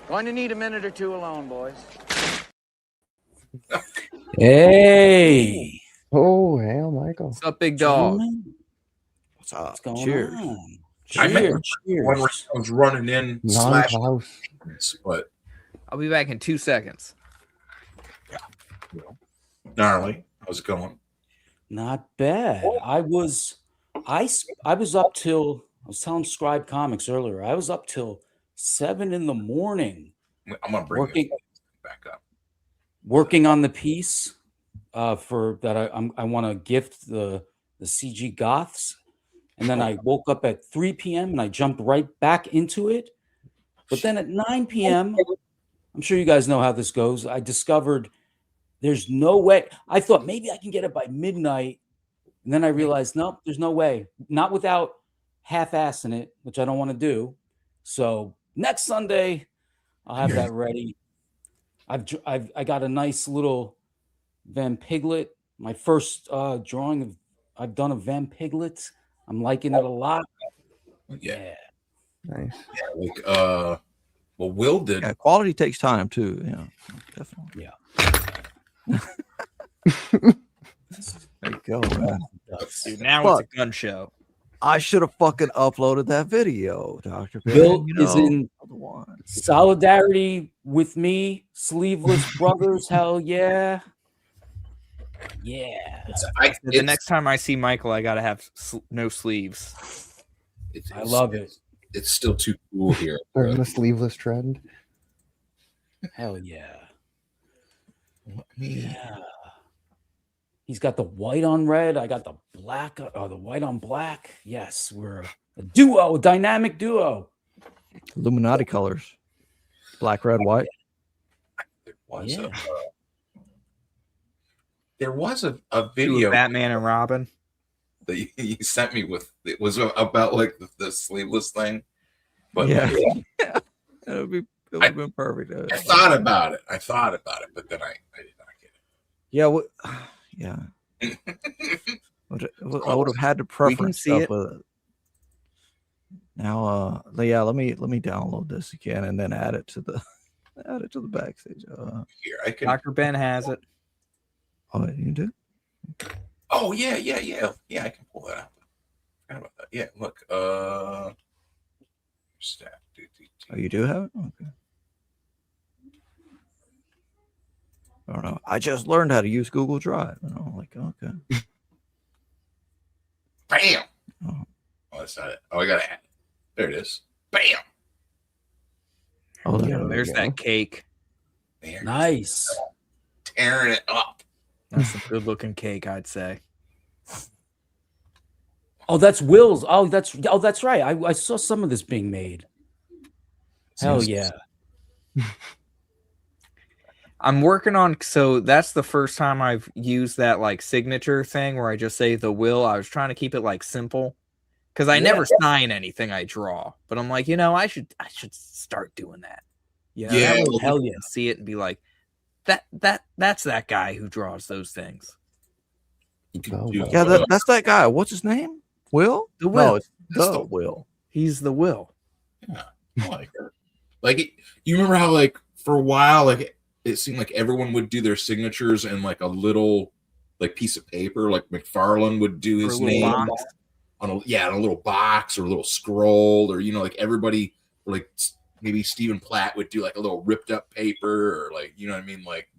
Going to need a minute or two alone, boys. Hey. Oh, hail, Michael. What's up, big dog? What's up? What's going Cheers. on? I remember Cheers. when I was running in but I'll be back in 2 seconds. gnarly. How's it going? Not bad. I was up till, I was telling Scribe Comics earlier, I was up till 7 a.m. I'm gonna bring working this back up. Working on the piece for that I want to gift the CG Goths. And then I woke up at 3 p.m. and I jumped right back into it. But then at 9 p.m., I'm sure you guys know how this goes. I discovered there's no way. I thought maybe I can get it by midnight. And then I realized, nope, there's no way. Not without half-assing it, which I don't want to do. So next Sunday, I'll have that ready. I got a nice little Vampiglet. My first drawing I've done of Vampiglet. I'm liking it a lot. Yeah. Nice. Yeah, like well, Will did. Yeah, quality takes time too. Yeah, definitely. Yeah. There you go, man. Dude, now it's a gun show. I should have fucking uploaded that video, Dr. Ben. Bill You know, is in solidarity with me, sleeveless brothers. Hell yeah. Yeah. The next time I see Michael, I gotta have no sleeves. I love it. It's still too cool here. They're in the sleeveless trend. Hell yeah. Yeah. He's got the white on red. I got the black, the white on black. Yes, we're a duo, a dynamic duo. Illuminati colors. Black, red, white. There was a video of Batman and Robin that you sent me with. It was about like the sleeveless thing. But yeah, it would have been perfect. I thought about it, but then I did not get it. Yeah, yeah. I would have had to preference stuff with it. Now, yeah, let me download this again and then add it to the backstage. Here, I can. Dr. Ben has it. Oh, you do? Oh yeah. I can pull that up. Forgot about that. Yeah, look. Stat. Oh, you do have it? Okay. I don't know. I just learned how to use Google Drive. And I'm like, okay. Bam. Oh, that's not it. Oh, I gotta add it. There it is. Bam. Oh, there's that cake. There nice. Tearing it up. That's a good looking cake, I'd say. Oh, that's Will's. Oh, that's right. I saw some of this being made. Hell yeah. I'm working on, so that's the first time I've used that like signature thing where I just say the Will. I was trying to keep it like simple because I never sign anything I draw, but I'm like, I should start doing that. Yeah. Hell yeah. See it and be like, that's that guy who draws those things. Yeah, that's that guy. What's his name? Will? The Will. No, it's the Will. He's the Will. Yeah, I like her. Like, you remember how like for a while, like it seemed like everyone would do their signatures in like a little like piece of paper, like McFarlane would do his name on a little box or a little scroll, or like everybody, like maybe Stephen Platt would do like a little ripped up paper, or like, you know what I mean, like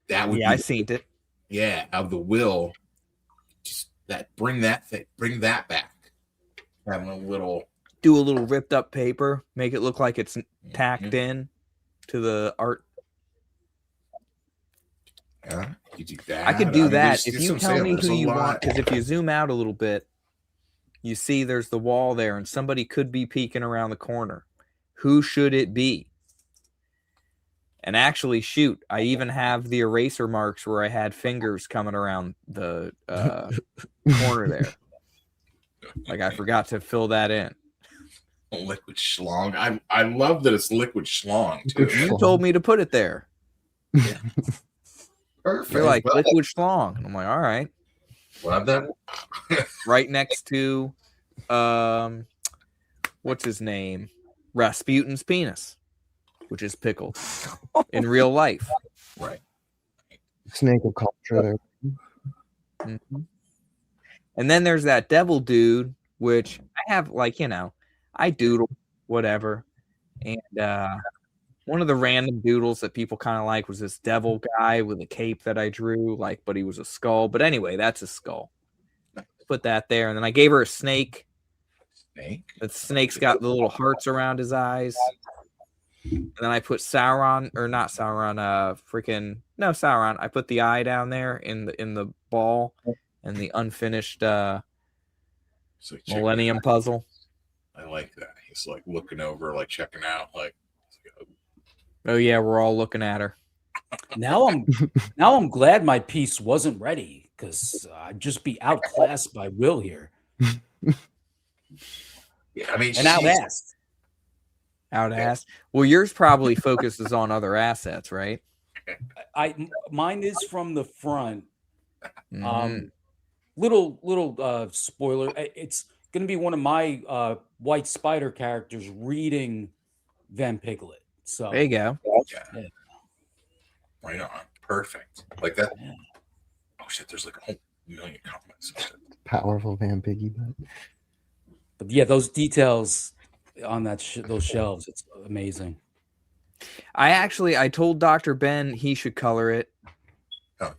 that would. Yeah, I seen it. Yeah, of the Will, just bring that back. Having a little. Do a little ripped up paper, make it look like it's tacked in to the art. Yeah, you do that. I could do that if you tell me who you want. Because if you zoom out a little bit, you see there's the wall there, and somebody could be peeking around the corner. Who should it be? And actually, shoot, I even have the eraser marks where I had fingers coming around the corner there. Like I forgot to fill that in. Liquid schlong. I love that it's liquid schlong too. You told me to put it there. Perfect. You're like liquid schlong. And I'm like, all right. Love that. Right next to what's his name? Rasputin's penis, which is pickled in real life. Right. Snake culture there. Mm-hmm. And then there's that devil dude, which I have like, I doodle whatever. And one of the random doodles that people kind of like was this devil guy with a cape that I drew, but he was a skull. But anyway, that's a skull. Put that there. And then I gave her a snake. The snake's got the little hearts around his eyes. And then I put Sauron, or not Sauron, Sauron. I put the eye down there in the ball and the unfinished Millennium Puzzle. I like that. He's like looking over, like checking out, like. Oh yeah, we're all looking at her. Now I'm glad my piece wasn't ready because I'd just be outclassed by Will here. Yeah, I mean, and out-assed. Out-assed. Well, yours probably focuses on other assets, right? Mine is from the front. Little spoiler. It's going to be one of my White Spider characters reading Vampiglet. So there you go. Yeah. Right on. Perfect. Like that. Yeah. Oh shit! There's like a whole million comments. Powerful Vampiggy, but yeah, those details on that those shelves, it's amazing. I told Dr. Ben he should color it. Oh.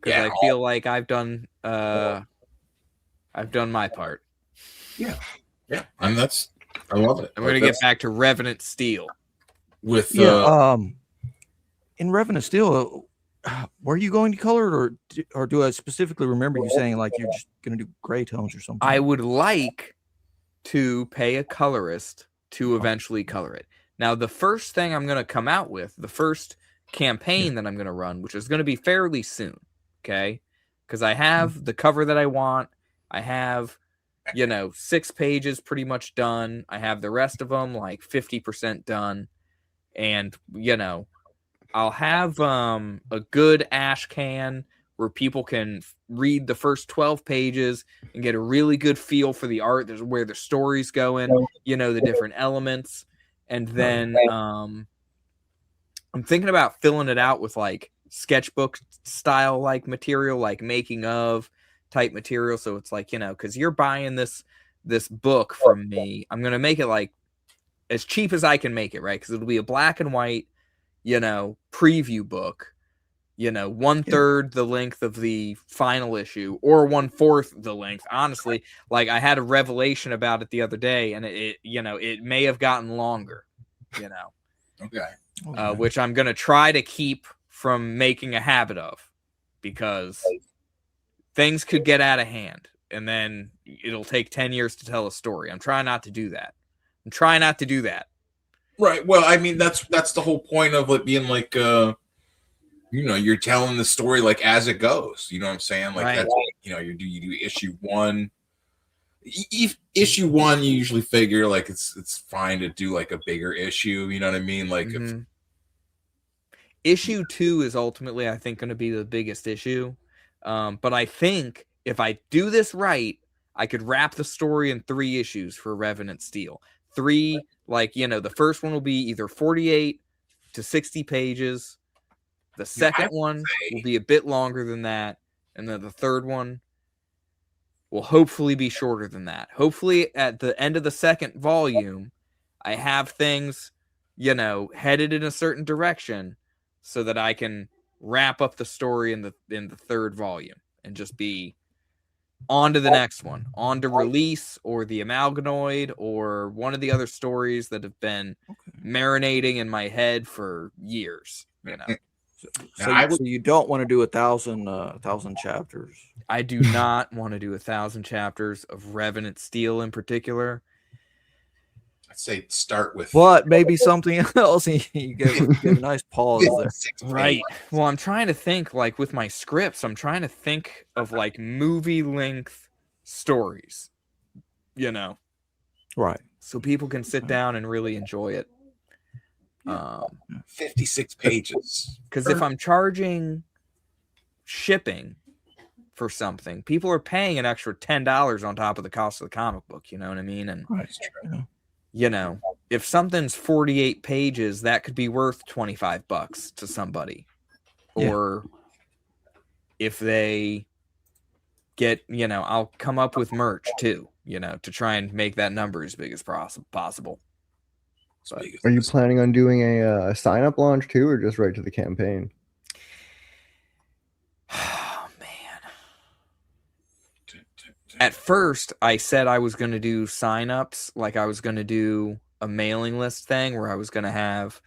Because I feel like I've done my part. Yeah. And I love it. I'm gonna get back to Revenant Steel. With in Revenant Steel, were you going to color it, or do I specifically remember you saying like you're just gonna do gray tones or something? I would like to pay a colorist to eventually color it. Now, the first thing I'm gonna come out with, the first campaign that I'm gonna run, which is gonna be fairly soon, okay? Because I have the cover that I want. I have 6 pages pretty much done. I have the rest of them like 50% done. And, I'll have a good ash can where people can read the first 12 pages and get a really good feel for the art. There's where the story's going, the different elements. And then I'm thinking about filling it out with like sketchbook style like material, like making of type material. So it's like, because you're buying this book from me, I'm going to make it like as cheap as I can make it, right? Because it'll be a black and white, preview book, 1/3 the length of the final issue or 1/4 the length. Honestly, like I had a revelation about it the other day, and it may have gotten longer, Okay. Which I'm going to try to keep from making a habit of, because things could get out of hand and then it'll take 10 years to tell a story. I'm trying not to do that. Right. Well, I mean, that's the whole point of it being like, you're telling the story like as it goes. You know what I'm saying? Like, right. That's, you do issue 1. Issue 1, you usually figure like it's fine to do like a bigger issue. You know what I mean? Like, issue 2 is ultimately, I think, going to be the biggest issue. But I think if I do this right, I could wrap the story in 3 issues for Revenant Steel. 3, like, the first one will be either 48 to 60 pages. The second one will be a bit longer than that. And then the third one will hopefully be shorter than that. Hopefully at the end of the second volume, I have things, headed in a certain direction so that I can wrap up the story in the third volume and just be on to the next one, on to Release or the Amalganoid or one of the other stories that have been marinating in my head for years. So you don't want to do 1,000 chapters. I do not want to do 1,000 chapters of Revenant Steel in particular. I'd say start with maybe something else. You get a nice pause there. Right. Well, I'm trying to think, like with my scripts, I'm trying to think of like movie length stories, you know, right? So people can sit down and really enjoy it. 56 pages. Because if I'm charging shipping for something, people are paying an extra $10 on top of the cost of the comic book. You know what I mean? And That's true. you know, if something's 48 pages, that could be worth $25 to somebody. Yeah. Or if they get, you know, I'll come up with merch too, you know, to try and make that number as big as possible. But, Are you planning on doing a sign up launch too, or just right to the campaign? oh man! At first, I said I was going to do sign-ups, like I was going to do a mailing list thing where I was going to have,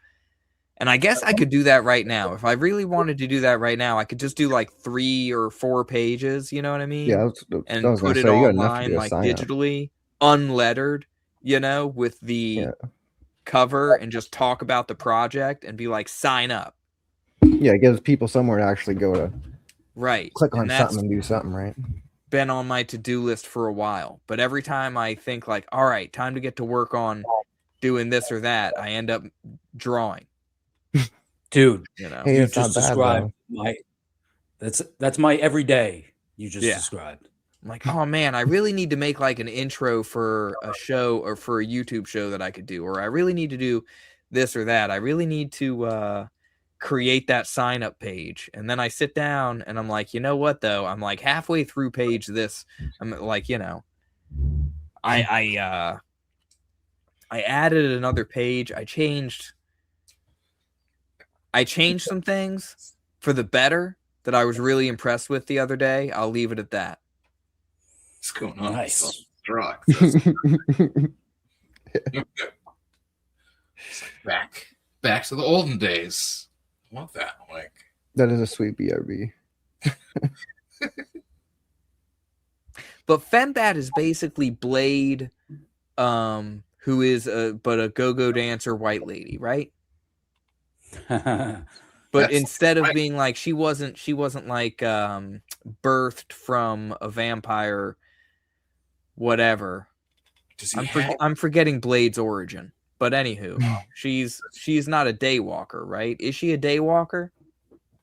and I guess I could do that right now. If I really wanted to do that right now, I could just do like 3 or 4 pages. You know what I mean? Yeah, and I was put gonna it say, you got enough to online do a like sign-up. digitally, unlettered. You know, with the cover and just talk about the project and be like, sign up. Yeah, it gives people somewhere to actually go to. Right. Click on And that's something and do something, right? been on my to-do list for a while. But every time I think like, all right, time to get to work on doing this or that, I end up drawing. Dude, you know, you just described my that's my everyday you just described. I'm like, oh man, I really need to make like an intro for a show or for a YouTube show that I could do, or I really need to do this or that. I really need to create that sign up page. And then I sit down and I'm like, you know what though? I'm like halfway through page this. I'm like, you know, I added another page. I changed some things for the better that I was really impressed with the other day. I'll leave it at that. What's going on? Nice. Drugs. Back to the olden days. I want that. Like That is a sweet BRB. But Fembat is basically Blade, who is a go-go dancer white lady, right? But instead of being like she wasn't like birthed from a vampire, whatever. I'm forgetting Blade's origin. But anywho, she's not a daywalker, right? Is she a daywalker?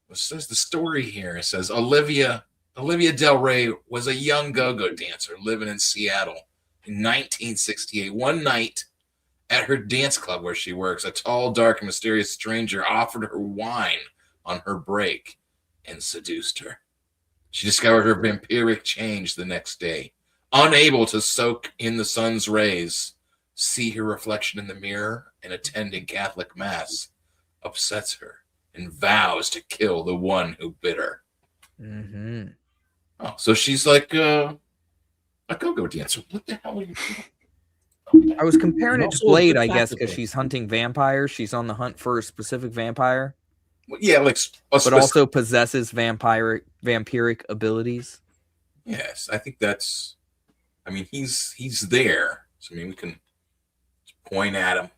It says the story here. It says Olivia Del Rey was a young go-go dancer living in Seattle in 1968. One night at her dance club where she works, a tall, dark, and mysterious stranger offered her wine on her break and seduced her. She discovered her vampiric change the next day. Unable to soak in the sun's rays, see her reflection in the mirror, and attending Catholic Mass upsets her and vows to kill the one who bit her. Mm-hmm. Oh, so she's like a go-go dancer. What the hell are you doing? I was comparing it to Blade, I guess, because she's hunting vampires. She's on the hunt for a specific vampire. Yeah, like, but also possesses vampiric abilities. Yes, I think that's. I mean, he's there. So I mean, we can point at him.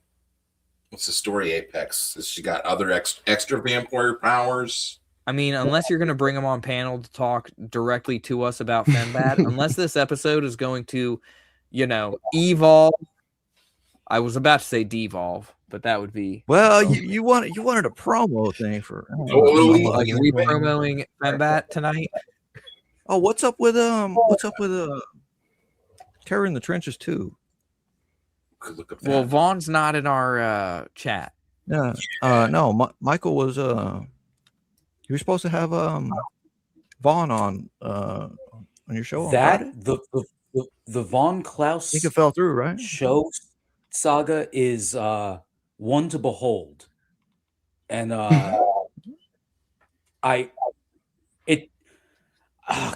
What's the story, Apex? Has she got other extra vampire powers? I mean, unless you're going to bring him on panel to talk directly to us about Fembat, unless this episode is going to, you know, evolve. I was about to say devolve, but that would be. Well, you wanted a promo thing for. Like, are we promoting Fembat tonight? Oh, what's up with Terror in the Trenches too? Well, Vaughn's not in our chat. Yeah. No, Michael was. You were supposed to have Vaughn on your show. On That Friday? the Von Klaus. I think it fell through, right? Show saga is one to behold, and oh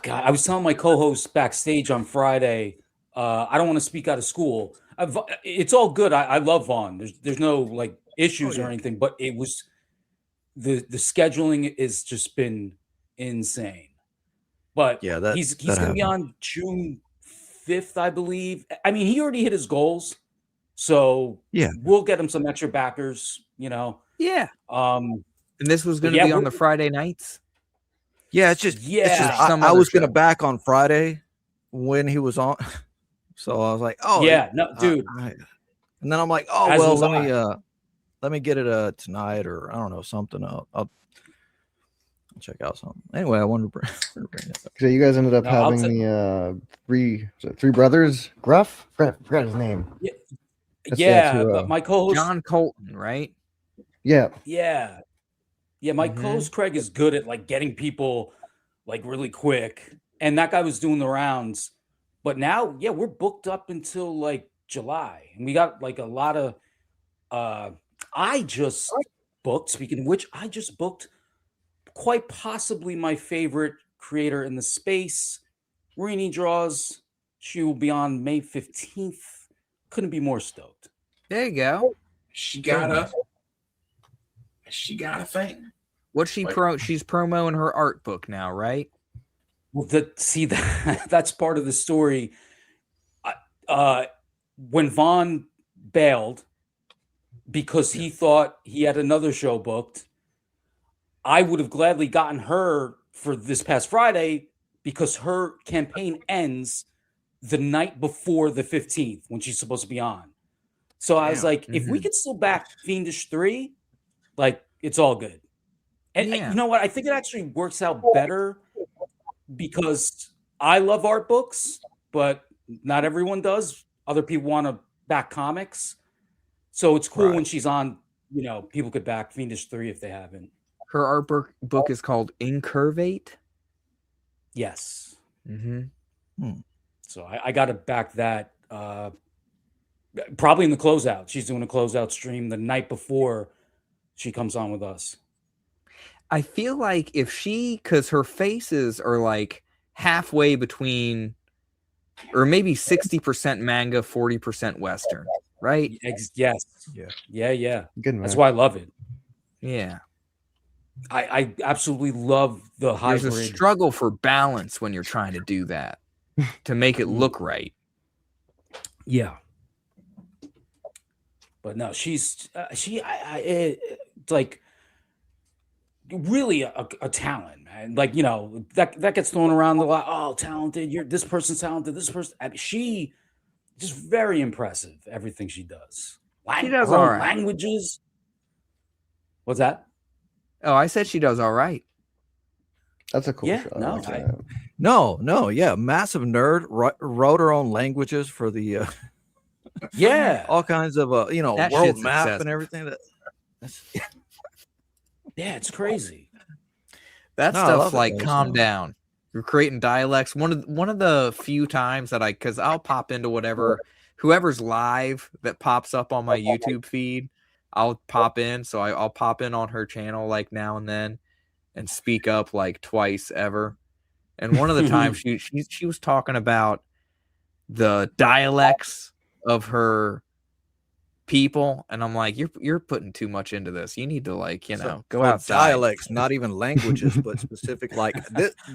God, I was telling my co-host backstage on Friday. I don't want to speak out of school. It's all good. I love Vaughn. There's no like issues or anything, but it was the scheduling has just been insane. But yeah, he's going to be on June 5th, I believe. I mean, he already hit his goals, so yeah, we'll get him some extra backers. You know, yeah. And this was going to be on the Friday nights. Yeah, it's just I was going to back on Friday, when he was on. So I was like, oh Yeah, no, dude. And then I'm like, oh As well, was I. let me get it tonight, or I don't know, something. I'll check out something. Anyway, I wanted to bring it up. So you guys ended up No, I'll having t- the three brothers. Gruff? Forgot his name. That's the Yeah, two, but my co-host John Colton, right? Yeah. Yeah. Yeah, my co-host Craig is good at like getting people like really quick. And that guy was doing the rounds. But now, yeah, we're booked up until like July. And we got like a lot of I just booked, speaking of which, I just booked quite possibly my favorite creator in the space. Rini draws. She will be on May 15th. Couldn't be more stoked. There you go. She got a thing. What's she she's promoting her art book now, right? Well, that's part of the story. When Vaughn bailed because he thought he had another show booked, I would have gladly gotten her for this past Friday because her campaign ends the night before the 15th when she's supposed to be on. So I was like, if we could still back Fiendish 3, like, it's all good. And you know what? I think it actually works out better because I love art books, but not everyone does. Other people want to back comics. So it's cool when she's on, people could back Fiendish 3 if they haven't. Her art book is called Incurvate? Yes. Mm-hmm. So I got to back that probably in the closeout. She's doing a closeout stream the night before she comes on with us. I feel like because her faces are like halfway between, or maybe 60% manga, 40% Western, right? Yes. Yeah. Good, That's why I love it. Yeah. I absolutely love the hybrid. There's a struggle for balance when you're trying to do that to make it look right. Yeah. But no, it's like really a talent, man. Like, that gets thrown around a lot. Oh, talented. This person's talented. This person. She just very impressive. Everything she does. She does her all own right. Languages. What's that? Oh, I said she does all right. That's a cool Yeah, show. no, I like I- that. No, yeah, massive nerd. Wrote her own languages for the Yeah, all kinds of That world shit's map excessive. and everything. yeah, it's crazy. That No, I stuff's love it, like, though, calm so- down. You're creating dialects. One of the few times that because I'll pop into whoever's live that pops up on my YouTube feed, I'll pop in. So I'll pop in on her channel like now and then and speak up like twice ever. And one of the times she was talking about the dialects of her people, and I'm like, you're putting too much into this. You need to go outside. Dialects, not even languages, but specific. Like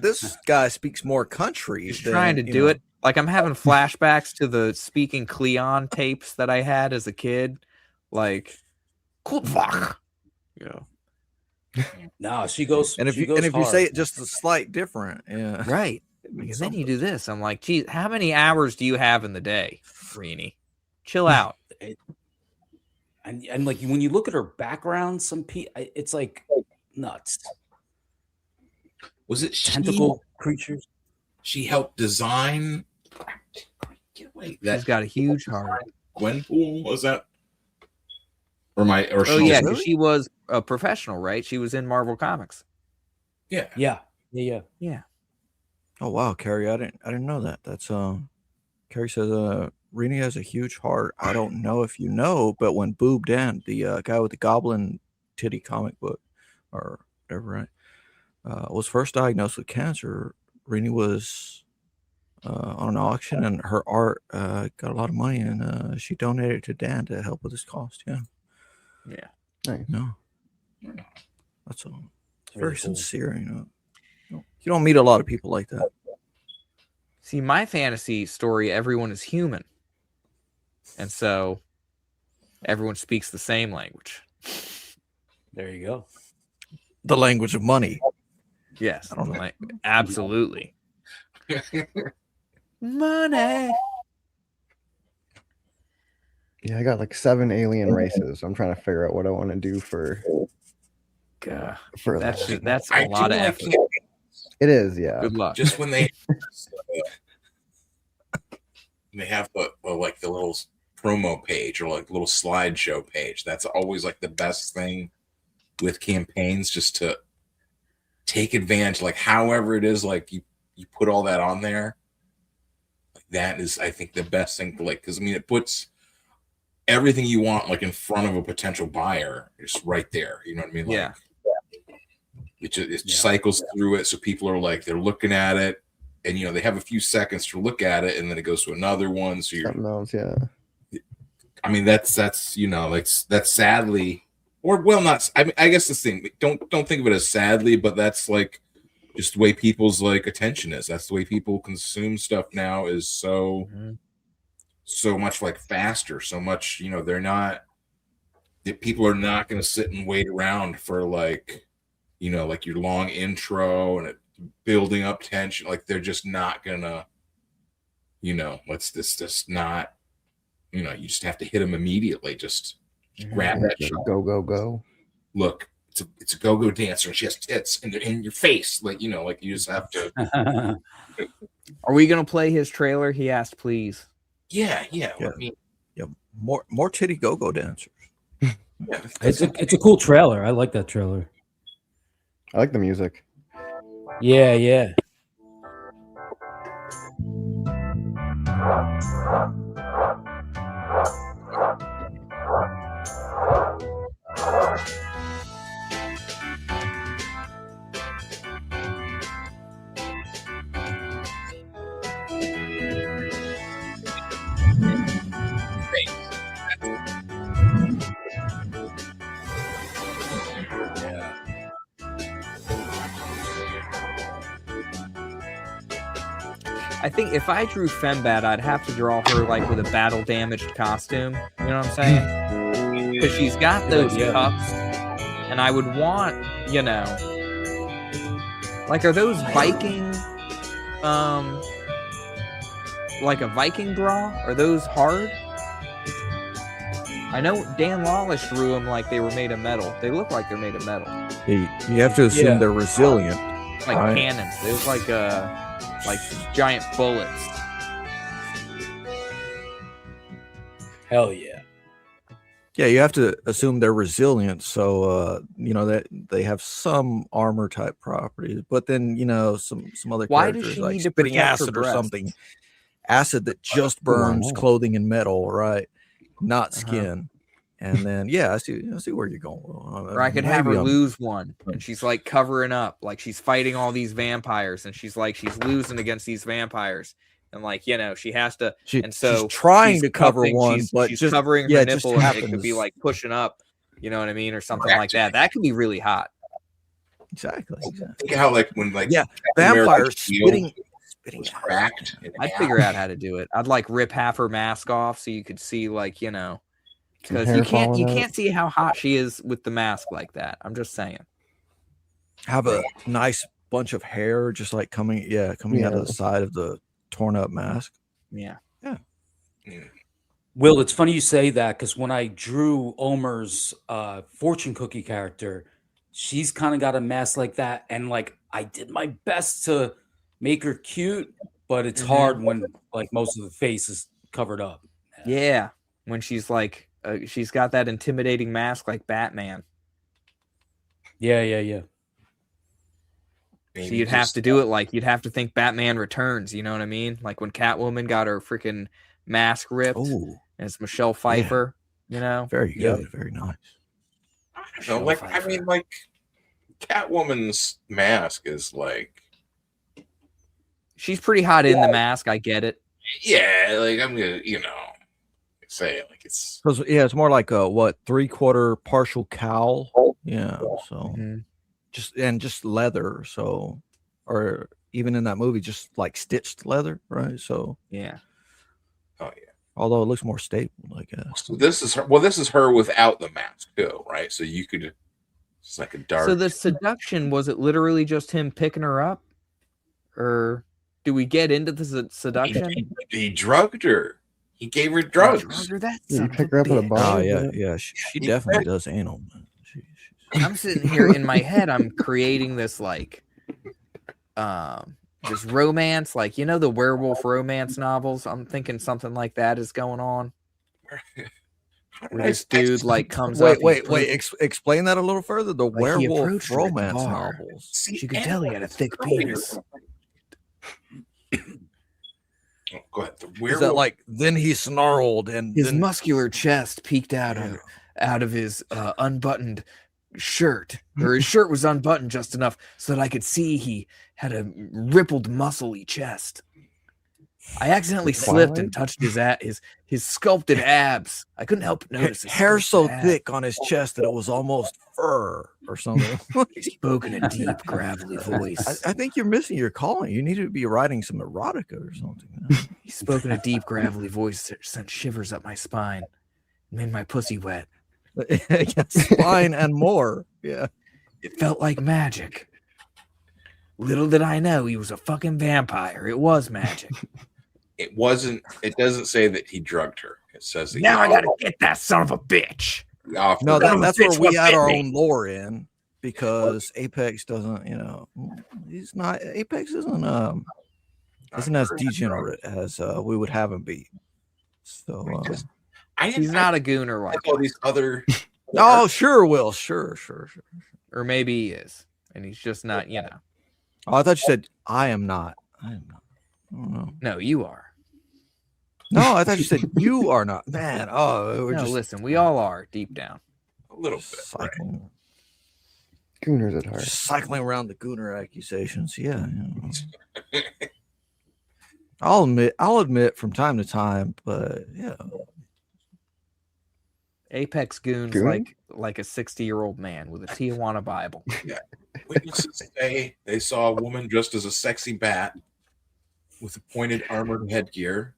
this guy speaks more countries. He's trying to do it. Like, I'm having flashbacks to the speaking Cleon tapes that I had as a kid. Like, Kultvach. No, she goes. And if she you goes hard. say it just a slight different, yeah, Right. Because then you do this. I'm like, geez, how many hours do you have in the day, Rini? Chill out. And like when you look at her background, it's like nuts. Was it Tentacle creatures? She helped design. Wait, She's got a huge heart. Gwenpool, was that? Oh yeah, 'cause she was a professional, right? She was in Marvel Comics. Yeah. Oh wow, Carrie, I didn't know that. That's Carrie says Rini has a huge heart. I don't know if you know, but when Boob Dan, the guy with the goblin titty comic book or whatever, right, was first diagnosed with cancer, Rini was on an auction and her art got a lot of money, and she donated to Dan to help with his cost. Yeah. Nice. No. That's all. It's very Very cool. sincere, You don't meet a lot of people like that. See, my fantasy story, everyone is human. And so everyone speaks the same language. There you go. The language of money. Yes. I don't know. Absolutely. Money. Yeah, I got like 7 alien races. I'm trying to figure out what I want to do for That's that. a lot of effort. It is, yeah. Good luck. Just when they have like the little promo page or like little slideshow page. That's always like the best thing with campaigns, just to take advantage, like however it is, like you put all that on there. Like that is, I think, the best thing to like, because I mean it puts everything you want like in front of a potential buyer, just right there. You know what I mean? Like, yeah. It cycles through it, so people are like, they're looking at it, and you know they have a few seconds to look at it, and then it goes to another one. So you're, something else, yeah. I mean, that's you know, like that's sadly, or well, not. I mean, I guess the thing. Don't think of it as sadly, but that's like just the way people's like attention is. That's the way people consume stuff now. Is so much like faster. So much, you know, they're not. People are not going to sit and wait around for like, you know, like your long intro and it building up tension. Like they're just not gonna, you know, let's this just not. You know, you just have to hit them immediately. Just grab that shot. Go. Look, it's a go-go dancer, and she has tits in your face. Like, you know, like you just have to. Are we gonna play his trailer? He asked, please. Yeah. I mean, more titty go-go dancers. Yeah, it's a cool trailer. I like that trailer. I like the music. Yeah. I think if I drew Fembat, I'd have to draw her like with a battle damaged costume. You know what I'm saying? Because she's got those cups, and I would want, you know, like, are those Viking, like a Viking bra? Are those hard? I know Dan Lawless drew them like they were made of metal. They look like they're made of metal. You have to assume they're resilient. Like cannons. They look like giant bullets. Hell yeah. Yeah, you have to assume they're resilient, so you know that they have some armor type properties. But then, you know, some other Why does characters she like need to spitting protect her acid or breasts? something, acid that just burns clothing and metal, right? Not skin. And then I see where you're going. Or I could have her lose one, and she's like covering up, like she's fighting all these vampires, and she's losing against these vampires, and like, you know, she has to. And so she's trying to cover one, but she's just covering her it just nipple, and it could happens. be like pushing up, you know what I mean, or something like that. That could be really hot. Exactly. Think how like when like vampires spitting cracked. I'd figure out how to do it. I'd like rip half her mask off so you could see, like, you know, because you can't see how hot she is with the mask like that. I'm just saying. Have a nice bunch of hair just like coming out of the side of the torn up mask. Yeah. Will, it's funny you say that, because when I drew Omer's fortune cookie character, she's kind of got a mask like that, and like I did my best to make her cute, but it's hard when like most of the face is covered up. Yeah, when she's like she's got that intimidating mask like Batman. Yeah. So you'd have to do it like you'd have to think Batman Returns. You know what I mean? Like when Catwoman got her freaking mask ripped. Oh, and it's Michelle Pfeiffer. You know, very good, very nice. So, like, I mean, like Catwoman's mask is like, she's pretty hot in the mask. I get it. Yeah, like I'm gonna, you know, say like it's Because it's more like a 3/4 partial cowl. Yeah, so just leather. So, or even in that movie, just like stitched leather, right? So yeah. Oh yeah. Although it looks more stable, I guess. So this is her. Well, this is her without the mask too, right? So you could. It's like a dark. So the seduction, was it literally just him picking her up, or Do we get into the seduction? He drugged her. He gave her drugs. You pick her up at a bar. Oh yeah. She definitely does anal. I'm sitting here in my head. I'm creating this like, this romance, like the werewolf romance novels. I'm thinking something like that is going on. Where this dude like comes up. Wait. Explain that a little further. The Like, he werewolf approached her at the romance bar. novels. You could tell he had a thick penis. Oh, go ahead. The Is werewolf. that like then he snarled and His then muscular chest peeked out of his unbuttoned shirt, or his shirt was unbuttoned just enough so that I could see he had a rippled, muscly chest. I accidentally slipped and touched his sculpted abs. I couldn't help but notice his hair so sculpted abs. thick on his chest that it was almost fur or something. He spoke in a deep, gravelly voice. I think you're missing your calling. You need to be writing some erotica or something. He spoke in a deep, gravelly voice that sent shivers up my spine, made my pussy wet. Spine and more. Yeah. It felt like magic. Little did I know he was a fucking vampire. It was magic. It wasn't. It doesn't say that he drugged her. It says that Now I gotta get that son of a bitch. No, that's where we add our own lore in, because Apex doesn't, he's not. Apex isn't as degenerate as we would have him be. So he's not a gooner like all these other. Oh, sure, Will. Sure. Or maybe he is, and he's just not. Oh, I thought you said I am not. I am not. Oh, no. No, you are. No, I thought you said you are not. Man, listen, we all are deep down. A little bit. Cycling. Gooners at heart. Just cycling around the gooner accusations. Yeah. I'll admit from time to time, but yeah. Apex goons like a 60-year-old man with a Tijuana Bible. Yeah. Witnesses say they saw a woman dressed as a sexy bat with a pointed armored headgear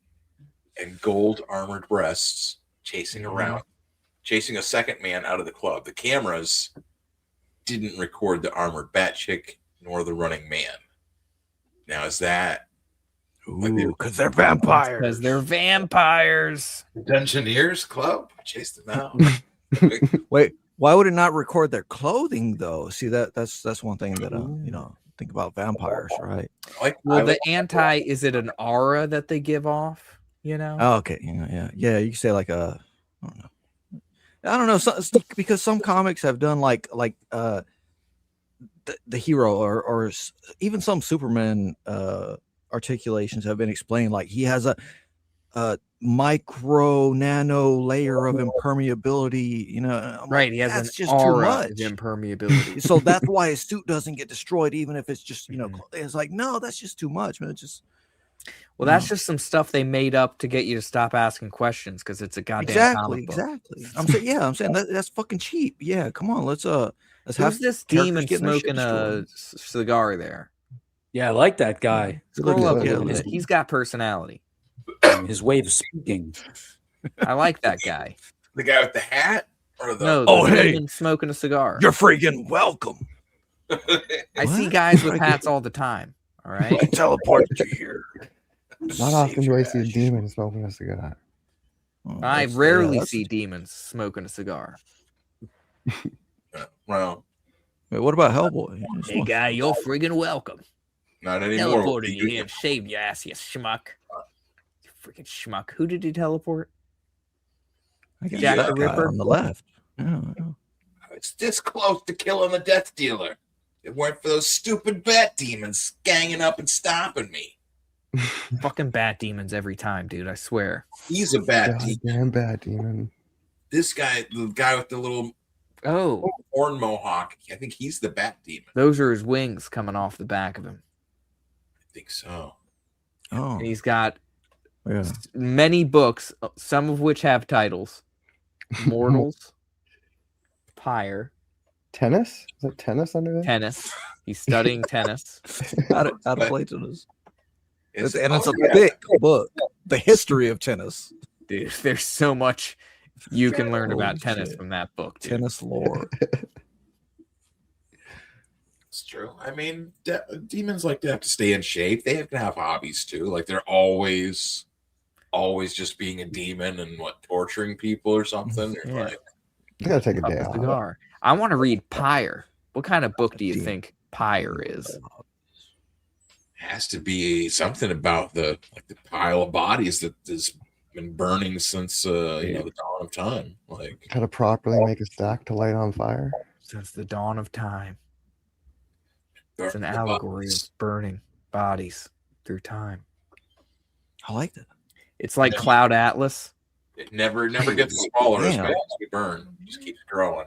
and gold armored breasts chasing a second man out of the club. The cameras didn't record the armored bat chick nor the running man. Now is that because they're vampires? Because they're vampires. Dungeoneers Club chased them out. Wait, why would it not record their clothing though? See, that's one thing that think about vampires, right? Is it an aura that they give off? Oh, okay, yeah. You can say like I don't know, because some comics have done like the hero or even some Superman articulations have been explained, like he has a micro nano layer of impermeability, right? He has that's an just aura too much of impermeability. So that's why his suit doesn't get destroyed, even if it's just it's like, no, that's just too much, man. It's just that's just some stuff they made up to get you to stop asking questions, because it's a goddamn comic book. Exactly. I'm saying that's fucking cheap. Yeah, come on, let's have this demon smoking a cigar there. Yeah, I like that guy. Scroll up a little bit. He's got personality. His way of speaking. I like that guy. The guy with the hat, or the demon smoking a cigar. You're freaking welcome. I see guys with hats all the time. All right, I teleported you here. Not often do I see a demon smoking a cigar. I rarely see demons smoking a cigar. Well, wait, what about Hellboy? Hey, guy, you're friggin' welcome. Not anymore. Teleported you here and saved your ass, you schmuck. You freaking schmuck. Who did he teleport? Jack the Ripper on the left. It's this close to killing the Death Dealer. If it weren't for those stupid bat demons ganging up and stopping me. Fucking bat demons every time, dude. I swear. He's a bat demon. Damn bat demon. This guy, the guy with the little horn mohawk, I think he's the bat demon. Those are his wings coming off the back of him. I think so. Oh. And he's got many books, some of which have titles. Mortals. Pyre. Tennis? Is that tennis under there? Tennis. He's studying tennis. How to play tennis. It's a thick book. The history of tennis. Dude, there's so much you can learn about tennis from that book. Dude. Tennis lore. It's true. I mean, demons like to have to stay in shape. They have to have hobbies too. Like they're always just being a demon and torturing people or something. Or Yeah. like, I gotta take a Puff day a off. cigar. I want to read Pyre. What kind of book do you think Pyre is? has to be something about the pile of bodies that has been burning since the dawn of time. Like How to properly make a stack to light on fire. Since the dawn of time. It's an the allegory bodies. of burning bodies through time. I like that. It's like Cloud Atlas. It never gets smaller as Damn. fast as we burn. It just keeps growing.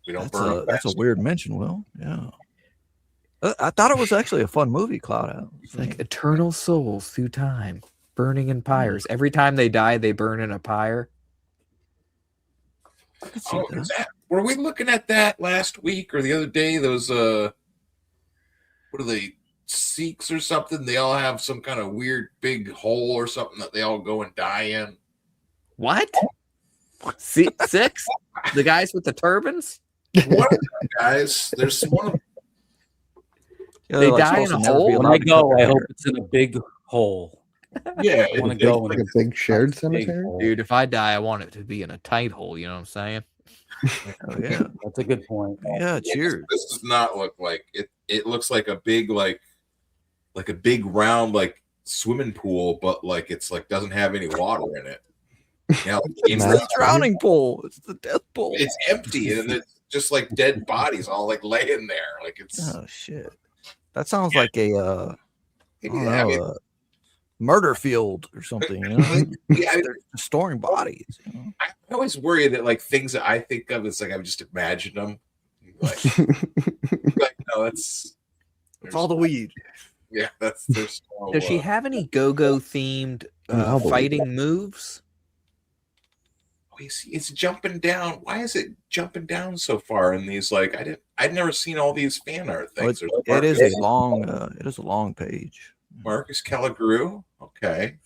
We don't burn. That's a fast. weird mention, Will. Yeah. I thought it was actually a fun movie, Cloud Atlas. It's like eternal souls through time, burning in pyres. Every time they die, they burn in a pyre. Oh, is that, were we looking at that last week or the other day? Those what are they, Sikhs or something? They all have some kind of weird big hole or something that they all go and die in. What? Six? The guys with the turbans? One of them guys. There's one of them. They die in a hole? When I go, I hope it's in a big hole. Yeah, I want to go Like in a big shared cemetery. Dude, if I die, I want it to be in a tight hole. You know what I'm saying? Oh, yeah. That's a good point. Yeah, cheers. This does not look like it. It looks like a big like a big round swimming pool, but it's doesn't have any water in it. Yeah, It's the drowning pool. It's the death pool. It's empty and it's just dead bodies all laying there. It's Oh shit. That sounds like a I don't Yeah, I know, mean- a murder field or something, you know? Yeah, They're storing bodies. You know? I always worry that things that I think of, it's I've just imagined them. No, It's all the weed. Yeah, there's no, Does she have any go-go themed fighting moves? it's jumping down. Why is it jumping down so far in these? I'd never seen all these fan art Well, things. it is a long page. Marcus Calligrew. Okay.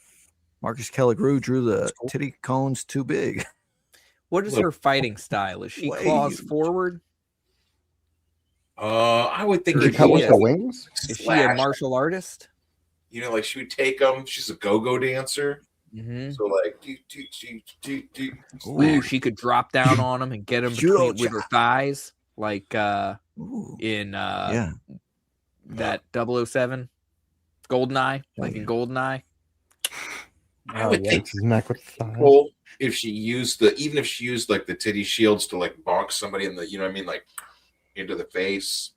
Marcus Calligrew drew the titty cones too big. What is her fighting style? Is she claws forward? I would think Or if is Cut she with a- the wings. Is she a martial artist? she would take them. She's a go-go dancer. Mm-hmm. So Ooh, she could drop down on him and get him Judo with her thighs, like Ooh. in Yeah. that 007 Goldeneye, like in Goldeneye. I would think His neck with the thighs. well, if she used the titty shields to bonk somebody in the into the face,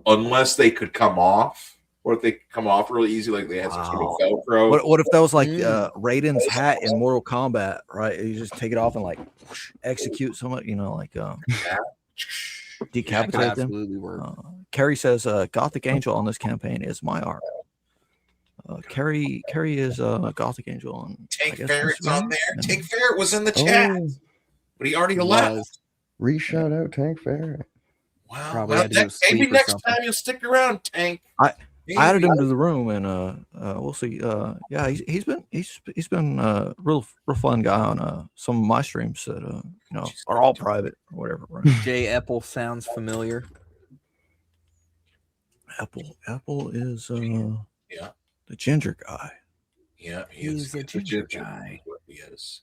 unless they could come off, or if they could come off really easy, they had some sort of Velcro. What if that was Raiden's hat in Mortal Kombat, right? You just take it off and execute someone, decapitate them. Absolutely work. Carrie says Gothic Angel on this campaign is my art. Carrie is Gothic Angel. And Tank Ferret's on there. Tank Ferret was in the chat, but he already left. Re-shout out Tank Ferret. Wow. Probably Well, had to go to maybe sleep or next something. time you'll stick around, Tank. I added him Maybe. to the room, and we'll see. Yeah, he's been real fun guy on some of my streams that are all private or whatever. Right? Jay Apple sounds familiar. Apple is Yeah. the ginger guy. Yeah, He's a ginger guy. What he is.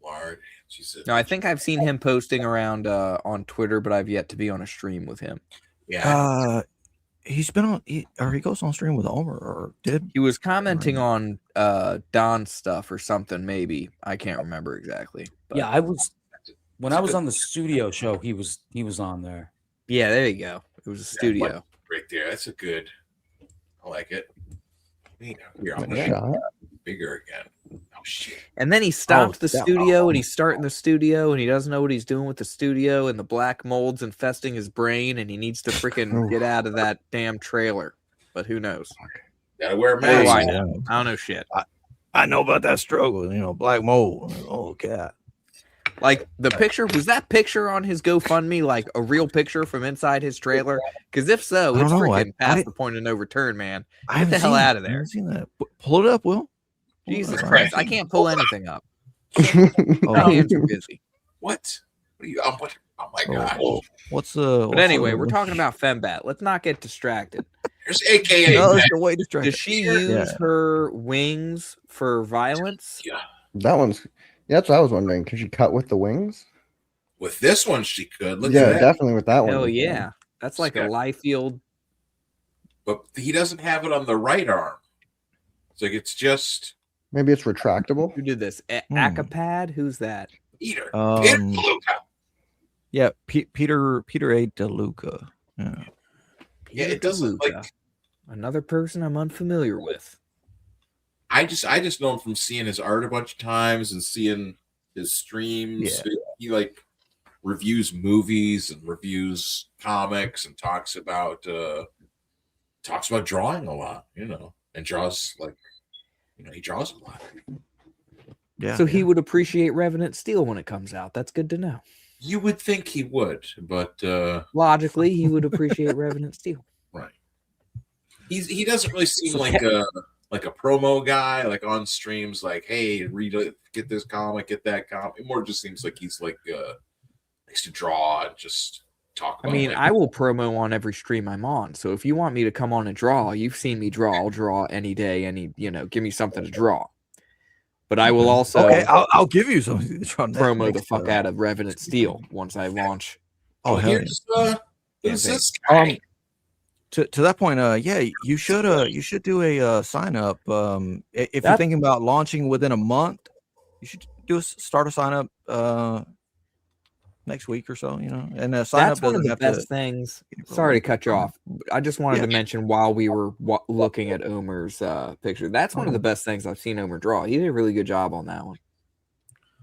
Lard. She's a, No, I think I've seen him posting around on Twitter, but I've yet to be on a stream with him. He's been on, he goes on stream with Omer, or did He was commenting on Don's stuff or something, maybe. I can't remember exactly. But Yeah, when I was on the studio show, he was on there. yeah, there you go. It was a studio. right there. That's a good. I like it. Here, I'm Yeah. gonna bigger again. Oh shit! And then he stopped the that- studio and he's starting the studio and he doesn't know what he's doing with the studio and the black mold's infesting his brain and he needs to freaking get out of that damn trailer. But who knows? Gotta wear a What do mask. I know? I don't know shit. I know about that struggle, black mold. Oh god. Like the picture, was that picture on his GoFundMe like a real picture from inside his trailer? Because if so, I it's don't know. freaking I past the point of no return, man. I Get haven't the hell seen out that. of I there. haven't seen that. Pull it up, Will. Jesus Pull it up. Christ. I can't pull anything up. Oh, My hands are busy. What? What are you? What? Oh my gosh. What's the? But anyway, we're talking about Fembat. Let's not get distracted. There's AKA. No, it's the way distracted. Does she use her wings for violence? Yeah. That one's. Yeah, that's what I was wondering. Can she cut with the wings? With this one, she could. Look Yeah, at that. definitely with that one. Hell yeah. That's like a live field. But he doesn't have it on the right arm. It's like it's just Maybe it's retractable. Who did this? Acapad? Who's that? Peter. Peter DeLuca. Yeah, Peter A. DeLuca. Yeah. Yeah, it doesn't like another person I'm unfamiliar with. I just know him from seeing his art a bunch of times and seeing his streams. Yeah. He like reviews movies and reviews comics and talks about drawing a lot, and draws he draws a lot. Yeah. So he would appreciate Revenant Steel when it comes out. That's good to know. You would think he would, but logically he would appreciate Revenant Steel. Right. He doesn't really seem like a promo guy, like on streams, like, hey, read it, get this comic, get that comic. It more just seems like he's like likes to draw and just talk about I will promo on every stream I'm on. So if you want me to come on and draw, you've seen me draw. I'll draw any day, give me something to draw. But I will also I'll give you something to draw. Promo the fuck out of Revenant Steel once I launch. Oh, hell who's this guy? To that point, you should do a sign up. If you're thinking about launching within a month, you should start a sign up next week or so. And a sign That's up one of doesn't the have best to. things. Sorry to cut you off. I just wanted to mention while we were looking at Omer's picture, that's one of the best things I've seen Omer draw. He did a really good job on that one.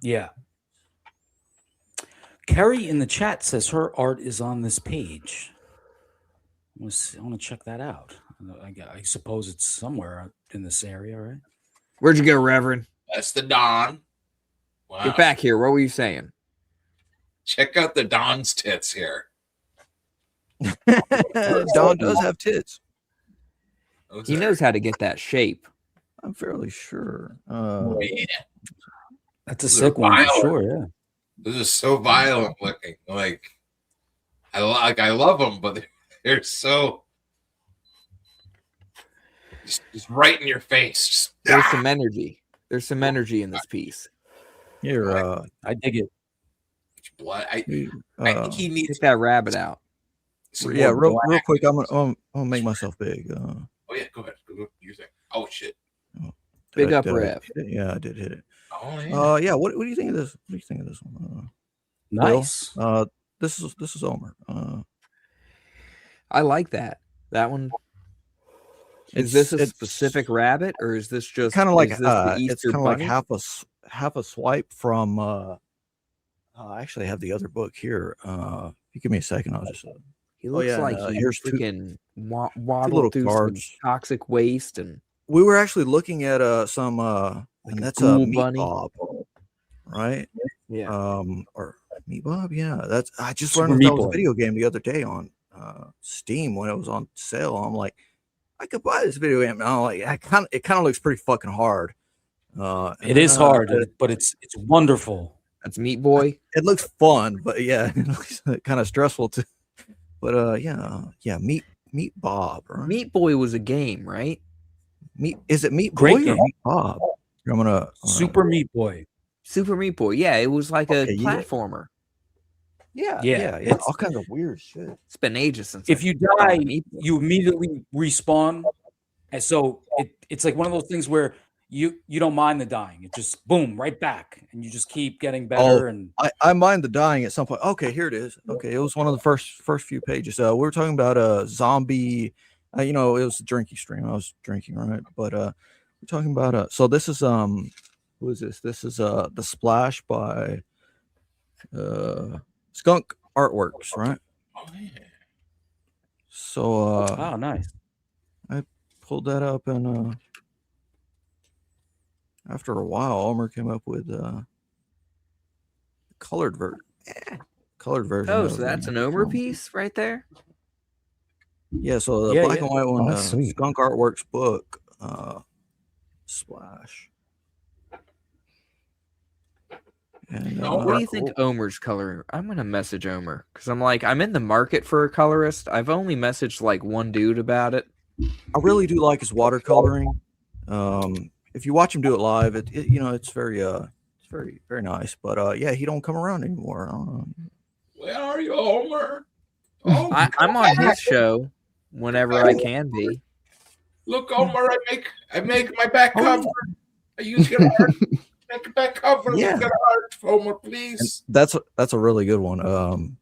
Yeah. Carrie in the chat says her art is on this page. I want to check that out. I suppose it's somewhere in this area, right? Where'd you go, Reverend? That's the Don. Wow. Get back here. What were you saying? Check out the Don's tits here. Don does have tits. He knows how to get that shape. I'm fairly sure. Yeah. That's a sick one for sure. Yeah. This is so violent looking. Like I love them, but they're so just right in your face. There's some energy. There's some energy in this piece. You're I dig it. Blood. I think he needs get that rabbit out. Yeah, real quick. I'm gonna make myself big. Oh yeah, go ahead. Go your thing. Oh shit. Big up, Rev. Yeah, I did hit it. Oh yeah. What do you think of this? What do you think of this one? Nice. Will? This is Omer. I like that. That one. Is this a specific rabbit, or is this just kind of like it's kind of like half a swipe from? I actually have the other book here. If you give me a second, I'll just. He looks like here's freaking two waddled through cards. some toxic waste, and we were actually looking at some and that's a Meat bunny. Bob, right? Yeah. Or Meat Bob, yeah. That's I just Super learned Meat that was a Boy. video game the other day on Steam when it was on sale. I'm like, I could buy this video game. And I'm like, it kind of looks pretty fucking hard. It is hard, but it's wonderful. That's Meat Boy. It looks fun, but yeah, it looks kind of stressful too. But yeah, Meat Bob. Right? Meat Boy was a game, right? Is it Meat Great Boy game. or Meat Bob? I'm gonna Super Meat Boy. Super Meat Boy. Yeah, it was like a yeah. platformer. Yeah. All kinds of weird shit. It's been ages since. If you die, you immediately respawn, and so it's like one of those things where you don't mind the dying. It just boom right back, and you just keep getting better. And I mind the dying at some point. Okay, here it is. Okay, it was one of the first few pages. We were talking about a zombie. It was a drinking stream. I was drinking, right? But we're talking about so this is who is this? This is the Splash by Skunk Artworks, right? Oh yeah. So oh, nice. I pulled that up and after a while, Omer came up with colored version. Oh, so that's an Omer piece right there. Yeah, so the black and white one, sweet. Skunk Artworks book, Splash. And, What do you think Omer's coloring? I'm gonna message Omer because I'm in the market for a colorist. I've only messaged like one dude about it. I really do like his watercoloring. If you watch him do it live, it's very very nice. But yeah, he don't come around anymore. I don't know. Where are you, Homer? I'm on his show whenever I can be. Look, Homer, I make my back cover. I use your art. Make a back cover. Yeah. Look at art, Homer, please. And that's a really good one.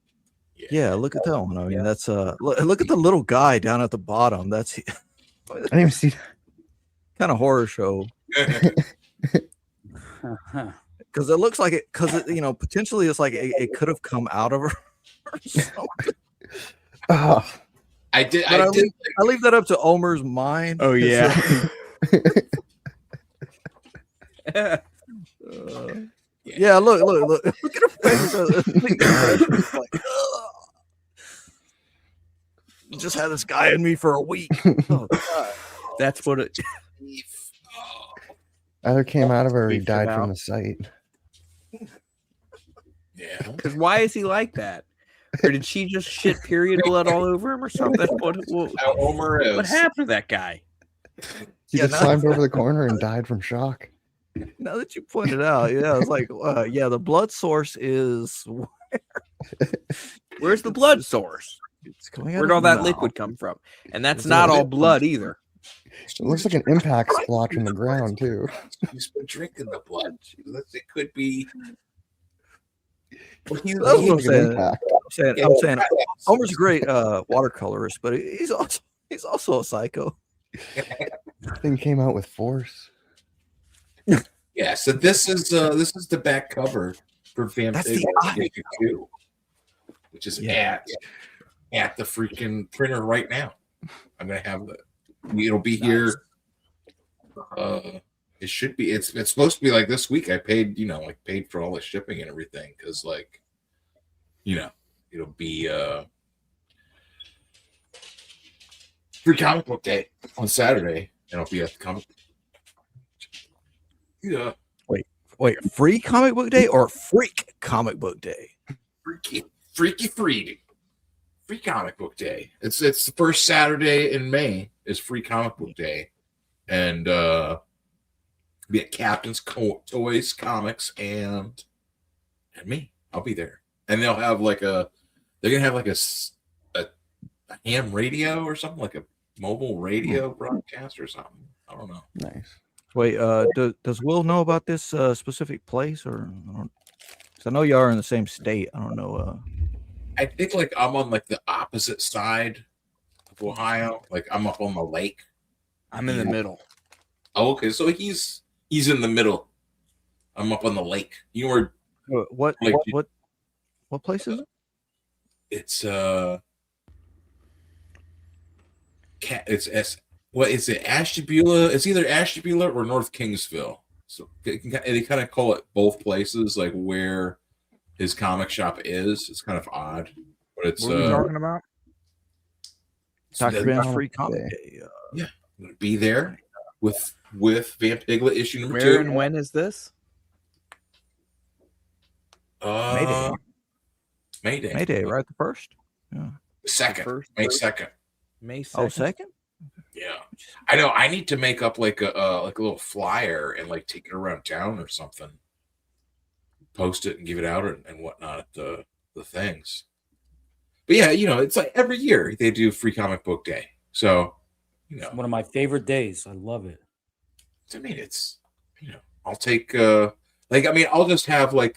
Yeah, look at that one. I mean, that's look at the little guy down at the bottom. That's I didn't even see that. Kind of horror show. Because it looks like it. Because potentially it's like it could have come out of her. Or something. Oh. I did. I leave that up to Omer's mind. Oh yeah. Yeah, look at her face. Like, just had this guy in me for a week. Oh, God. That's what it. Either came out of her or he died from the sight. Yeah. Because why is he like that? Or did she just shit period blood all over him or something? What happened to that guy? He just climbed over the corner and died from shock. Now that you pointed out, yeah, it's like, the blood source is where's the blood source? It's coming out Where'd of all that mouth. liquid come from? And that's not all blood either. It looks like an impact splotch in the ground too. He's been drinking the blood. It could be. That's what I'm saying. I'm saying Homer's a great watercolorist, but he's also a psycho. Thing came out with force. Yeah, so this is the back cover for Vampiglet 2, which is at the freaking printer right now. I'm gonna have it'll be here. It should be. It's supposed to be like this week. I paid paid for all the shipping and everything because it'll be free comic book day on Saturday. And it'll be at the comic. Yeah. Wait, free comic book day or freak comic book day? Free comic book day. It's the first Saturday in May is free comic book day, and be at Captain's Toys Comics and me. I'll be there, and they'll have they're gonna have a ham radio or something, like a mobile radio broadcast or something. I don't know. Nice. Wait, does Will know about this specific place, or? Because I know you are in the same state. I don't know. I think I'm on the opposite side of Ohio. I'm up on the lake. I'm in the middle. Oh, okay. So he's in the middle. I'm up on the lake. You were what place is it? It's what is it? Ashtabula? It's either Ashtabula or North Kingsville. So they kind of call it both places, where his comic shop is. It's kind of odd, but it's. What are you talking about? Dr. Ben's free comic day. Yeah, I'm gonna be there with Vampiglet issue number 2. Where and when is this? Mayday, right? The first. Yeah. Second. May 2nd. May 2nd. Oh, 2nd? Yeah, I know. I need to make up a little flyer and take it around town or something. Post it and give it out and whatnot at the things. But yeah, it's every year they do free comic book day. So, it's one of my favorite days. I love it. I mean, it's I'll take I'll just have how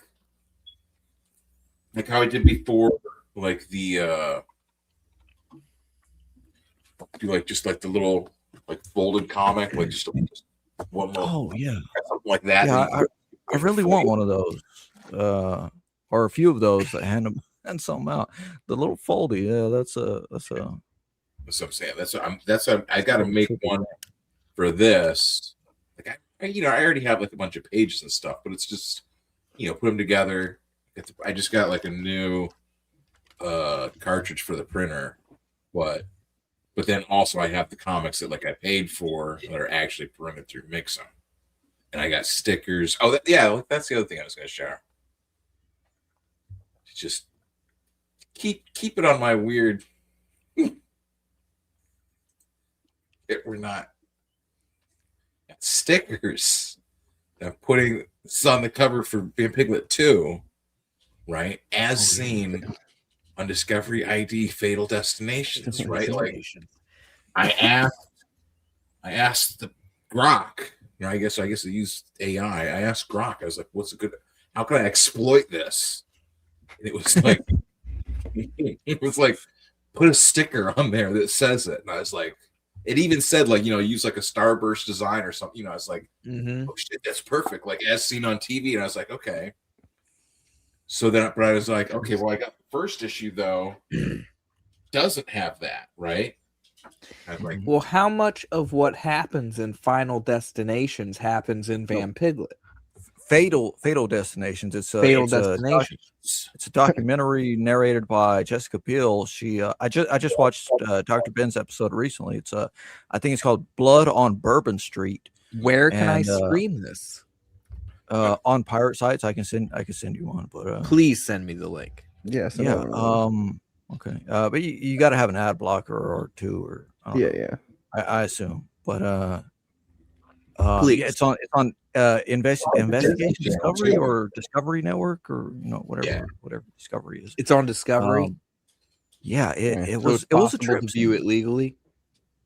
I did before, the do just the little folded comic, just one little. Oh yeah, something like that. Yeah, I really want one of those, or a few of those that hand something out. The little foldy, yeah, that's That's what I'm saying. I got to make one for this. I already have a bunch of pages and stuff, but it's just put them together. I just got a new cartridge for the printer, but then also I have the comics that I paid for that are actually printed through Mixum, and I got stickers. Oh, that's the other thing I was going to share. just keep it on my weird. We're not stickers. I'm putting this on the cover for Vampiglet 2, right? As seen on Discovery ID Fatal Destinations, right? Like I asked the Grok, you know, I guess I used AI. I asked Grok, I was like, what's a good, how can I exploit this? And it was like put a sticker on there that says it. And I was like, it even said like, you know, use like a starburst design or something. You know, I was like, oh shit, that's perfect. Like as seen on TV. And I was like, okay. So then I was like, okay, well, I got the first issue though, doesn't have that, right? I was like, well, how much of what happens in Final Destinations happens in Vampiglet? Fatal Destinations. It's Fatal Destinations. It's a documentary narrated by Jessica Biel. She I just watched Dr. Ben's episode recently. It's I think it's called Blood on Bourbon Street. Where can I stream this? On pirate sites. I can send you one, but please send me the link. Yes. Yeah. Okay. But you got to have an ad blocker or two, or I don't know. I assume. But please. It's on Investigation Discovery or Discovery Network, or you know, whatever Discovery is. It's on Discovery. It was a trip to view it legally.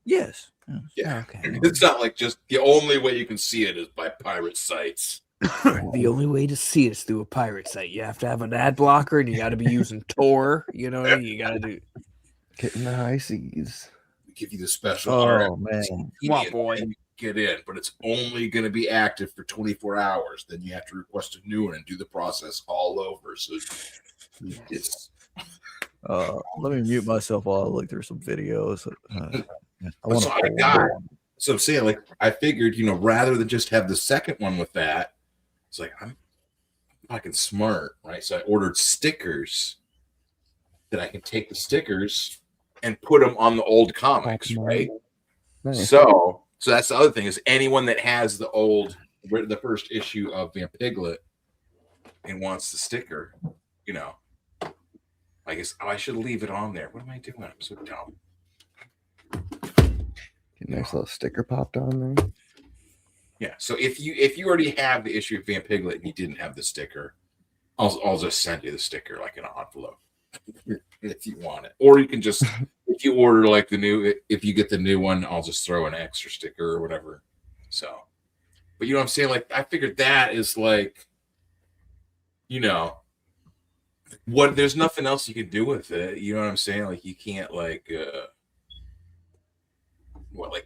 Yes. Yeah. Okay. It's not like just the only way you can see it is by pirate sites. The only way to see it is through a pirate site. You have to have an ad blocker, and you got to be using Tor. You know what I mean? You got to do. Getting the high seas. We give you the special. Oh man, come on, boy. Get in, but it's only going to be active for 24 hours. Then you have to request a new one and do the process all over. So it's. Let me mute myself while I look through some videos. So I'm saying, like, I figured, you know, rather than just have the second one with that, it's like I'm fucking smart, right? So I ordered stickers that I can take the stickers and put them on the old comics, right? Nice. So that's the other thing, is anyone that has the first issue of Vampiglet and wants the sticker, you know, I guess I should leave it on there. What am I doing? I'm so dumb. Get a nice little sticker popped on there. Yeah. So if you already have the issue of Vampiglet and you didn't have the sticker, I'll just send you the sticker like in an envelope if you want it. Or you can just if you order like if you get the new one, I'll just throw an extra sticker or whatever. So, but you know what I'm saying? Like I figured that is like, you know, there's nothing else you can do with it. You know what I'm saying? Like you can't like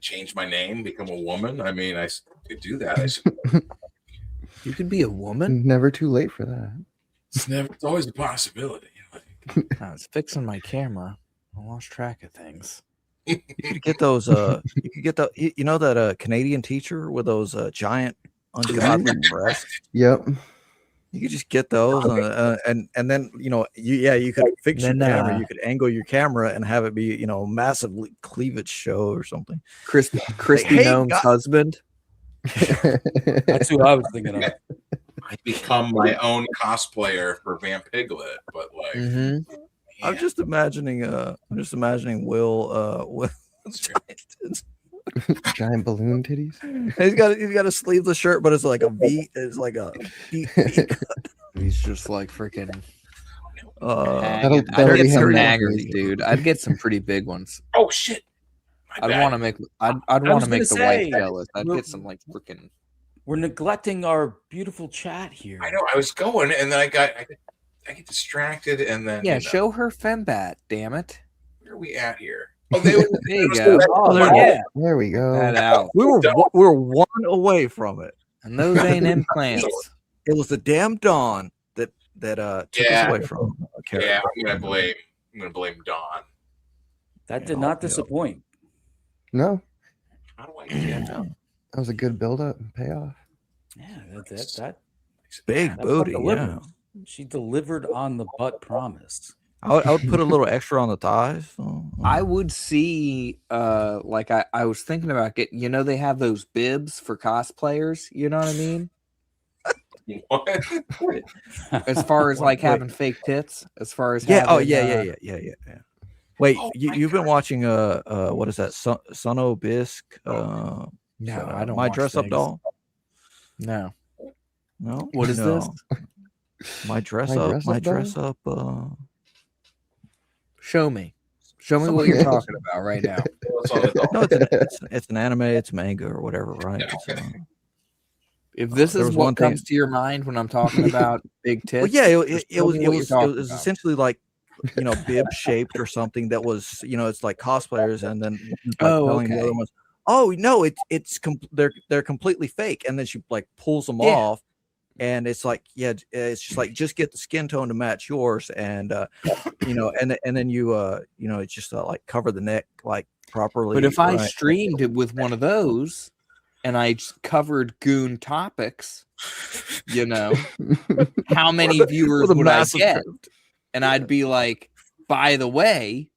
change my name, become a woman? I mean, I could do that. I suppose. You could be a woman? Never too late for that. It's always a possibility. I was fixing my camera. I lost track of things. You could get those. You could get the. You know that Canadian teacher with those giant ungodly breasts. Yep. You could just get those, and then you know, you could fix your camera. You could angle your camera and have it be, you know, massively cleavage show or something. Christy hey, Gnome's husband. That's who I was thinking of. I become my own cosplayer for Vampiglet, but like I'm just imagining Will with giant balloon titties. He's got a sleeveless shirt, but it's like a V. It's like a V. He's just like freaking. I'd get some hangers, dude. I'd get some pretty big ones. Oh shit! I'd want to make. I'd want to make the wife jealous. I'd get some like freaking. We're neglecting our beautiful chat here. I know. I was going, and then I get distracted, and then show her fembat. Damn it! Where are we at here? Oh, there you go. There we go. That out. We were one away from it, and those ain't implants. It was the damn Dawn that took us away from. Yeah, I'm gonna blame Dawn. That did not disappoint. No. How do I get that? That was a good build-up and payoff. Yeah, that big booty. Yeah, she delivered on the butt promise. I would put a little extra on the thighs. I would see, like I was thinking about getting. You know, they have those bibs for cosplayers. You know what I mean? What? As far as like having fake tits, as far as Yeah. Oh, having, yeah. Wait, you've been watching what is that? Sono Bisque? No, I don't My watch Dress Up things. Doll. No. No. What is this? My Dress My Up. Dress My Up Doll? Dress Up. Show me what you're talking about right now. No, it's an anime. It's manga or whatever, right? If this there is was what one thing- comes to your mind when I'm talking about big tits, Well, yeah, just it show was me it what was you're it talking was about. essentially like bib shaped or something that was it's like cosplayers and then like telling the other ones, oh no, they're completely fake, and then she like pulls them off, and it's like it's just like just get the skin tone to match yours, and and then you it's just like cover the neck like properly. But if I right? streamed it with one of those and I just covered Goon topics, how many viewers With a would I massive get? And I'd be like, by the way,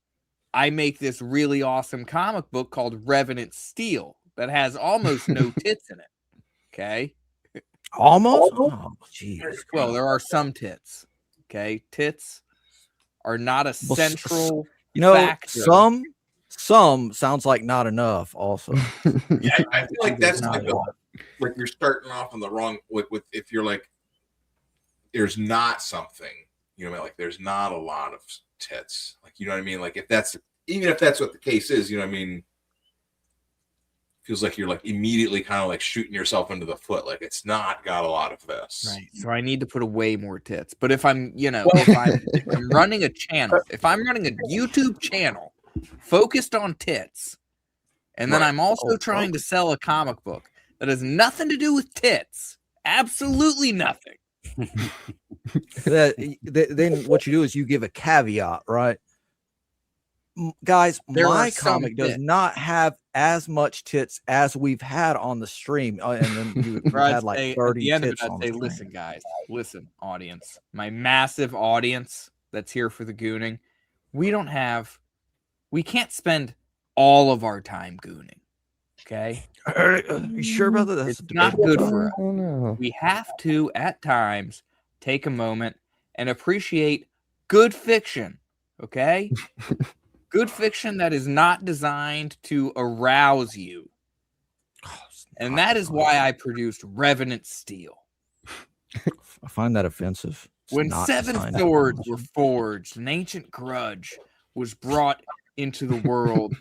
I make this really awesome comic book called Revenant Steel that has almost no tits in it. Okay. Almost? Oh, jeez. Well, there are some tits. Okay. Tits are not a central factor. Some sounds like not enough also. Yeah, I feel like that's like you're starting off on the wrong with if you're like there's not something, like there's not a lot of tits. Like, you know what I mean? Like even if that's what the case is, you know what I mean? Feels like you're like immediately kind of like shooting yourself into the foot. Like it's not got a lot of this. Right. So I need to put away more tits. But if I'm, if I'm running a channel, if I'm running a YouTube channel focused on tits, and then I'm also trying to sell a comic book that has nothing to do with tits, absolutely nothing. Then what you do is you give a caveat, right? Guys, There my are some comic does tits. not have as much tits as we've had on the stream, and then you've Or I'd had like say, 30 at the end of it, tits on I'd the say, stream. listen, guys, listen, audience, my massive audience that's here for the gooning, we can't spend all of our time gooning. Okay. Are you sure about that? It's not good for us. Oh, no. We have to, at times, take a moment and appreciate good fiction. Okay. Good fiction that is not designed to arouse you. And that is why I produced Revenant Steel. I find that offensive. It's When not 7 designed to swords arouse were forged, an ancient grudge was brought into the world,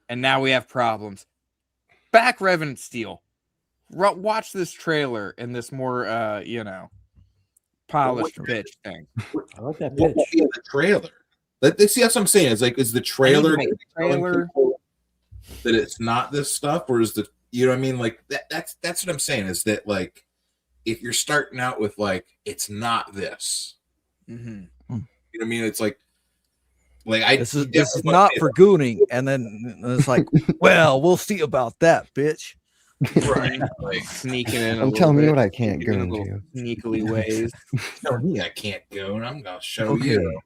and now we have problems. Back Revenant Steel. Watch this trailer and this more, polished pitch thing. I like that What pitch. would be in the trailer? Let's see. That's what I'm saying. Is like, is the trailer make a telling trailer. people that it's not this stuff, or is you know what I mean? Like that's what I'm saying. Is that like if you're starting out with like it's not this, Mm-hmm. you know what I mean? It's like This is not for gooning, and then it's like, well, we'll see about that, bitch. Right, like sneaking in. Don't tell me what I can't go into. Sneakily ways. Show me I can't go, and I'm gonna show Okay. you.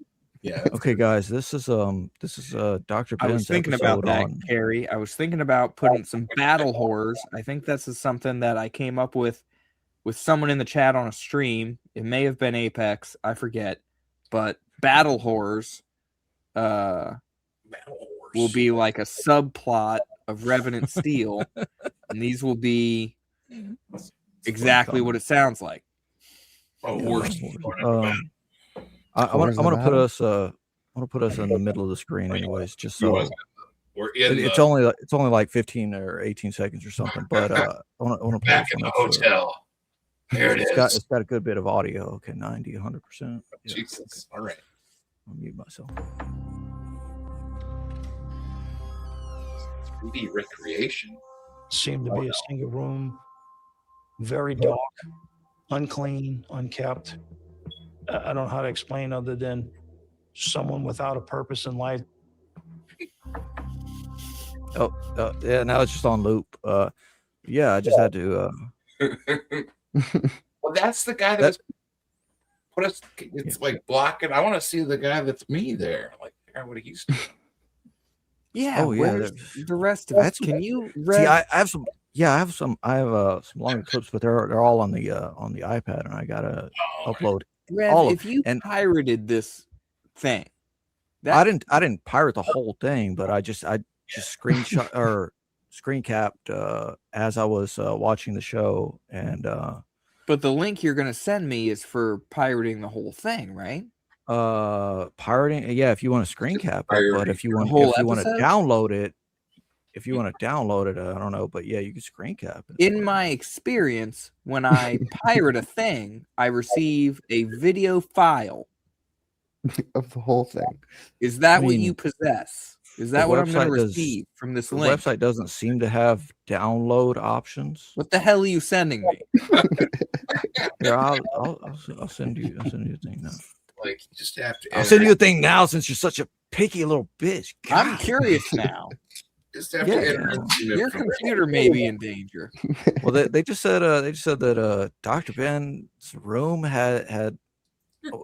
Yeah. Okay, guys, this is Dr. I was Ben's thinking episode about that, on. Carrie. I was thinking about putting some battle horrors. I think this is something that I came up with someone in the chat on a stream. It may have been Apex, I forget. But battle horrors will be like a subplot of Revenant Steel, and these will be exactly what it sounds like. Oh, worse. I'm gonna put us in the middle of the screen, anyways, just so it's only like 15 or 18 seconds or something. But I want to put Back us in the on this, hotel. There it is. It's got a good bit of audio. Okay, 90, 100%. Yeah. Jesus. All right. I'll mute myself. 3D recreation. Seemed to be a single room, very dark, unclean, unkept. I don't know how to explain other than someone without a purpose in life. Yeah, now it's just on loop. Yeah, I just had to. Well, that's the guy that was put us. It's like blocking. I want to see the guy that's me there. Like, what he's doing. Yeah. Oh, yeah, Where's the rest of it? Can you see? I have some. Yeah, I have some longer clips, but they're all on the iPad, and I gotta upload Rev, all of. if you And pirated this thing, I didn't pirate the whole thing, but I just screenshot or screen capped as I was watching the show, and but the link you're gonna send me is for pirating the whole thing, right? pirating. Yeah, if you want to screen cap it, but if you want to episode? download it, I don't know, but yeah, you can screen cap it. In my experience, when I pirate a thing, I receive a video file of the whole thing. Is that I what mean, you possess? Is the that what I'm going to website does- receive from this The link? website doesn't seem to have download options. What the hell are you sending me? Here, I'll send you a thing now. Like, you just have to. I'll send you a thing now since you're such a picky little bitch. I'm curious now. Just have Yeah, to yeah. enter Your computer may be in danger. Well, they just said that Dr. Ben's room had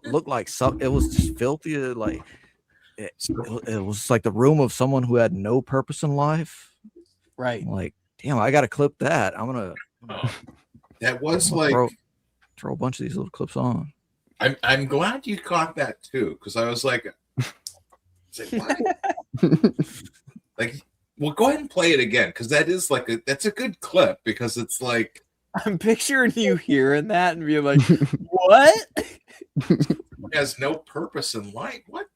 looked like it was just filthy, like it was like the room of someone who had no purpose in life. Right. I'm like, damn, I gotta clip that. I'm gonna That was I'm gonna like throw a bunch of these little clips on. I'm glad you caught that too, because I was like, what? Like, well, go ahead and play it again, because that's a good clip, because it's like I'm picturing you hearing that and being like, what? has no purpose in life. What?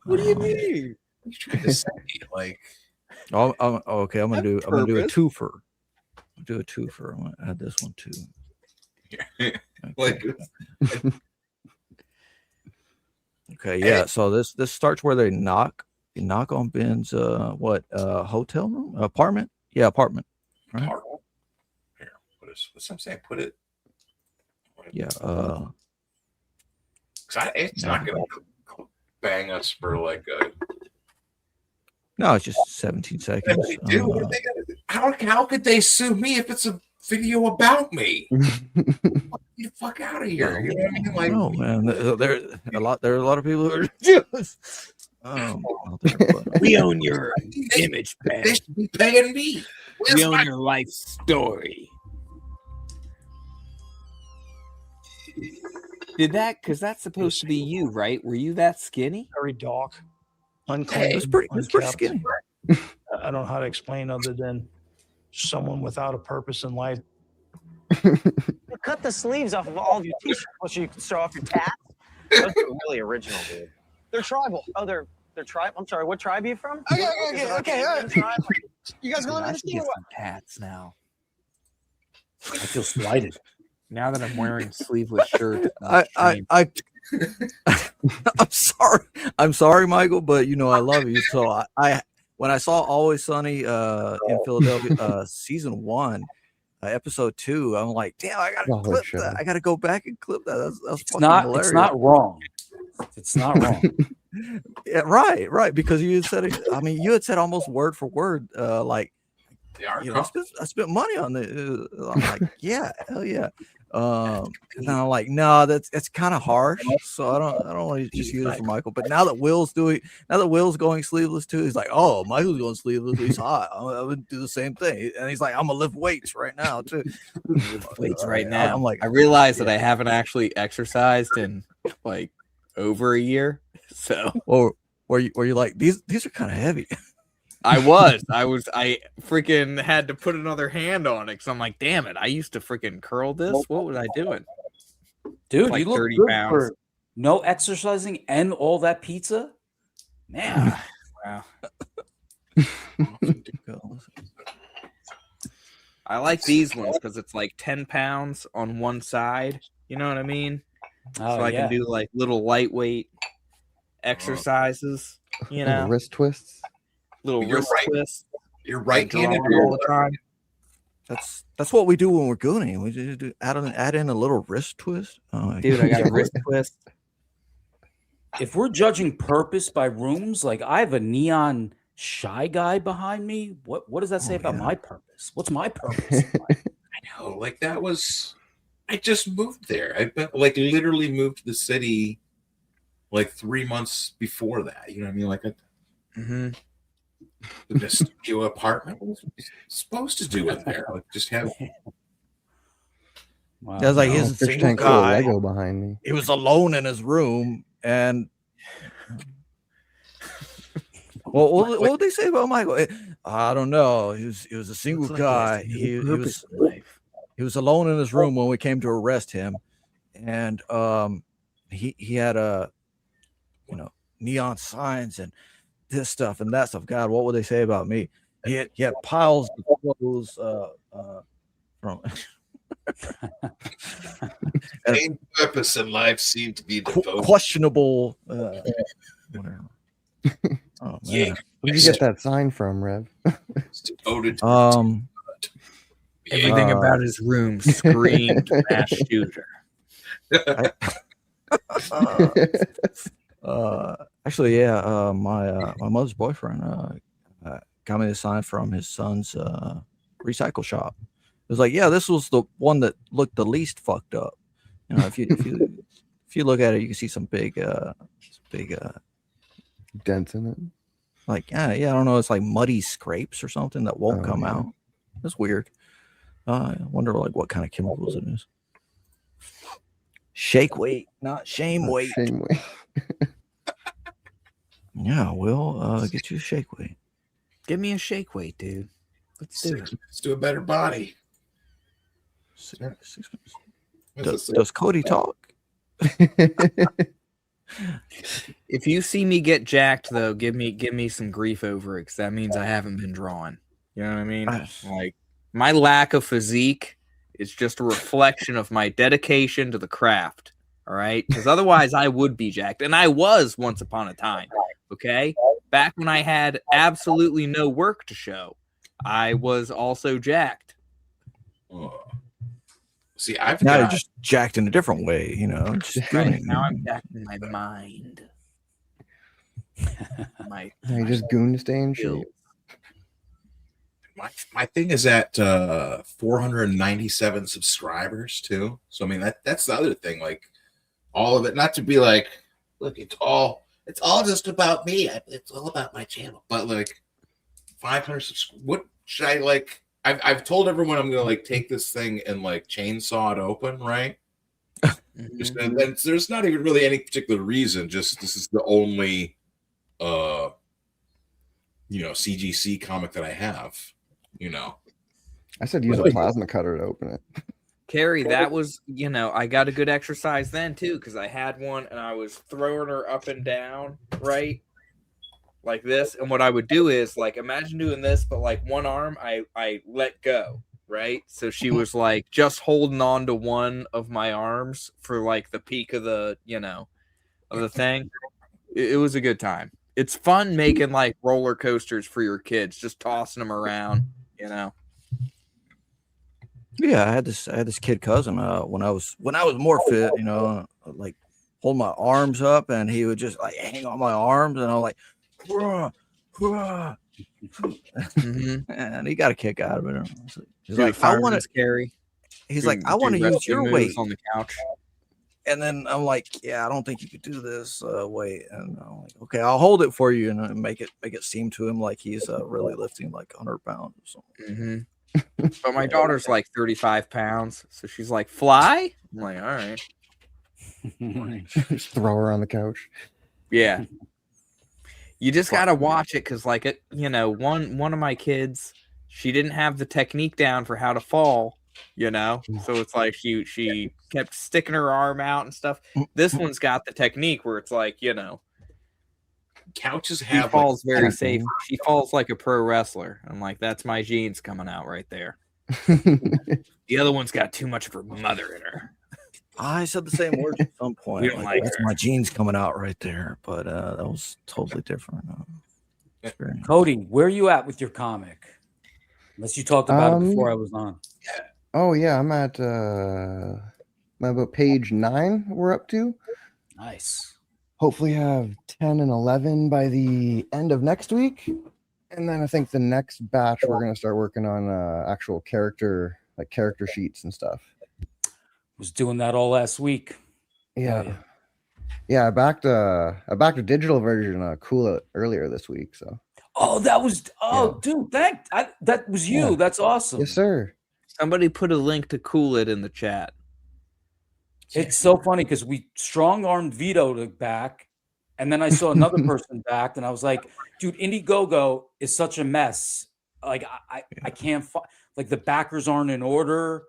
What do you mean? You trying to say like? Oh, okay. I'm gonna do a twofer. I'm gonna add this one too. Like, okay, yeah. So this starts where they knock on Ben's hotel room, apartment. Yeah, apartment. Right. Here, what's I'm saying? Put it. Yeah. It's not gonna bang us for like a. No, it's just 17 seconds. What they do? What are they gonna, how could they sue me if it's a video about me? Get the fuck out of here! You know what I mean? Like, no, man. There are a lot of people who are just. We own your image, man. They should be paying me. We own your life story. Did that? Because that's supposed to be you, right? Were you that skinny? Very dark, unclean. It was pretty unkept. skinny. I don't know how to explain other than someone without a purpose in life. Cut the sleeves off of all of your t-shirts so you can show off your tats. Those are really original, dude. They're tribal. Oh, they're tribal. I'm sorry. What tribe are you from? Okay. All right. You guys going to understand what? Tats now. I feel slighted. Now that I'm wearing sleeveless shirts. I'm sorry, Michael, but I love you. So I when I saw Always Sunny in Philadelphia season 1, episode 2, I'm like, damn, I gotta clip that. I gotta go back and clip that. That's hilarious. It's not wrong. It's not wrong. Yeah, right. Because you had said it. I mean, you had said almost word for word, like, I spent money on it. I'm like, yeah, hell yeah. And then I'm like, no, that's kind of harsh. So I don't want to just use it for Michael. But now that Will's going sleeveless too, he's like, oh, Michael's going sleeveless. He's hot. I would do the same thing. And he's like, I'm gonna lift weights right now too. Weights right now. I'm like, I realized that I haven't actually exercised in like over a year. So, or were you like, these are kind of heavy. I freaking had to put another hand on it because I'm like, damn it, I used to freaking curl this. What was I doing? Dude, like you look 30 good pounds. for no exercising and all that pizza. Man, wow. I like these ones because it's like 10 pounds on one side. You know what I mean? Oh, so I can do like little lightweight exercises. You know, wrist twists. Little wrist twists. You're right-handed all the time. That's what we do when we're gooning. We just do add in a little wrist twist. Oh, dude, I got a wrist twist. If we're judging purpose by rooms, like I have a neon shy guy behind me. What does that say about my purpose? What's my purpose? I know, like that was. I just moved there. I literally moved to the city, like 3 months before that. You know what I mean? Like, The studio apartment. What was he supposed to do in there? Like just have. Wow. That's like he's a Fish single tank full of guy. Lego behind me. He was alone in his room, and well, what would they say about Michael? I don't know. He was a single guy. He was alone in his room when we came to arrest him, and he had neon signs and this stuff and that stuff. God, what would they say about me? He had piles of clothes from. Main purpose in life seemed to be questionable. Whatever. Oh man, where did you get that sign from, Rev? Everything about his room screamed mass shooter. Actually, yeah. My mother's boyfriend got me the sign from his son's recycle shop. It was like, yeah, this was the one that looked the least fucked up. You know, if you look at it, you can see some big dents in it. Like, yeah, I don't know. It's like muddy scrapes or something that won't come out. That's weird. I wonder like what kind of chemicals it is. Shake weight, not shame weight. Shame weight. Yeah, we'll get you a shake weight. Give me a shake weight, dude. Let's do it. Let's do a better body. Does Cody talk? If you see me get jacked, though, give me some grief over it, because that means I haven't been drawing. You know what I mean? Like, my lack of physique is just a reflection of my dedication to the craft. All right, because otherwise I would be jacked, and I was once upon a time. Okay, back when I had absolutely no work to show, I was also jacked. See, I've now you're just jacked in a different way, you know. Just right, now I'm jacked in my mind. You just goon to stay in shape. My thing is at 497 subscribers too. So I mean that's the other thing. Like all of it, not to be like, look, it's all just about me. It's all about my channel. But like 500 subscribers. What should I like? I've told everyone I'm gonna like take this thing and like chainsaw it open, right? Just, and then there's not even really any particular reason. Just this is the only CGC comic that I have. You know, I said use a plasma cutter to open it. Carrie, that was, I got a good exercise then too, because I had one and I was throwing her up and down, right? Like this. And what I would do is like, imagine doing this, but like one arm, I let go, right? So she was like just holding on to one of my arms for like the peak of the, of the thing. It was a good time. It's fun making like roller coasters for your kids, just tossing them around, Yeah, I had this kid cousin when I was more fit, like hold my arms up and he would just like hang on my arms and I'm like, hurrah, hurrah. And he got a kick out of it. He's like, I want to carry. He's like, I want to use your weight on the couch. And then I'm like, yeah, I don't think you could do this weight. And I'm like, okay, I'll hold it for you and make it seem to him like he's really lifting like 100 pounds or something. But my daughter's like 35 pounds, so she's like, fly? I'm like, all right. Just throw her on the couch. Yeah. You just got to watch it because, like, one of my kids, she didn't have the technique down for how to fall, so it's like she kept sticking her arm out and stuff. This one's got the technique where it's like, couches she have falls very safe. She falls like a pro wrestler. I'm like, that's my genes coming out right there. The other one's got too much of her mother in her. I said the same words at some point. We don't like that's her. my genes coming out right there, but that was totally different. Experience. Cody, where are you at with your comic? Unless you talked about it before I was on. Oh yeah, I'm at about page 9. We're up to. Nice. Hopefully have 10 and 11 by the end of next week, and then I think the next batch we're gonna start working on actual character sheets and stuff. Was doing that all last week. Yeah. I backed a digital version of Cool earlier this week. So Oh, that was dude, that was you. Yeah. That's awesome. Yes, sir. Somebody put a link to Cool It in the chat. It's so funny because we strong-armed vetoed it back, and then I saw another person back, and I was like, dude, Indiegogo is such a mess. Like I can't like the backers aren't in order.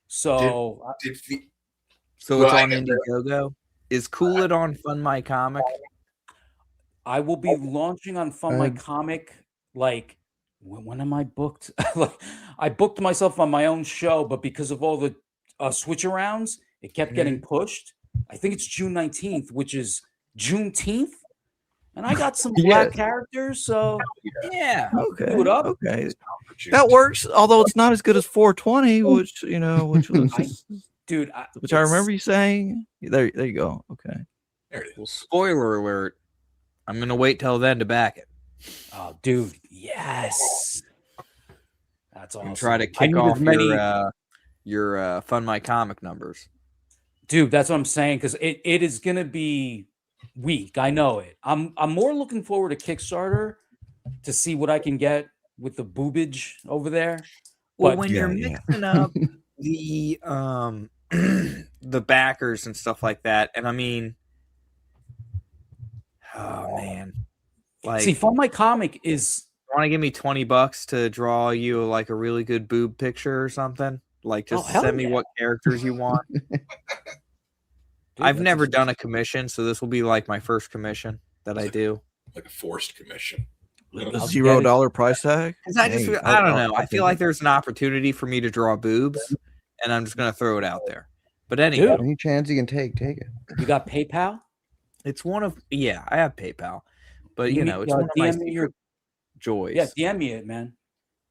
So So it's on Indiegogo. Is Cool It on Fund My Comic? I will be launching on Fund My Comic. Like, when am I booked? Like, I booked myself on my own show, but because of all the switch arounds, it kept getting pushed. I think it's June 19th, which is Juneteenth. And I got some black characters, so yeah. Okay. Do it up. Okay. That works, although it's not as good as 420, which was dude, which I remember you saying. There you go. Okay. There it is. Well, spoiler alert. I'm gonna wait till then to back it. Oh, dude, yes. That's awesome. And try to I kick need off as many- your Fund My Comic numbers. Dude, that's what I'm saying, because it is gonna be weak. I know it. I'm more looking forward to Kickstarter to see what I can get with the boobage over there. Well, But when you're mixing up the the backers and stuff like that, and I mean, oh man, like, see, Fund My Comic is. Want to give me $20 to draw you like a really good boob picture or something? Like, just hell send me yeah. what characters you want. I've never done a commission, so this will be like my first commission that I do. Like a forced commission. $0 price tag. 'Cause I just, Hey, I don't know. I'll I feel like there's an opportunity for me to draw boobs, and I'm just gonna throw it out there. But Dude. anyway, Any chance you can take it. You got PayPal? it's one of I have PayPal, but you know, it's uh, one of my DM me your- secret joys. Yeah, DM me it, man.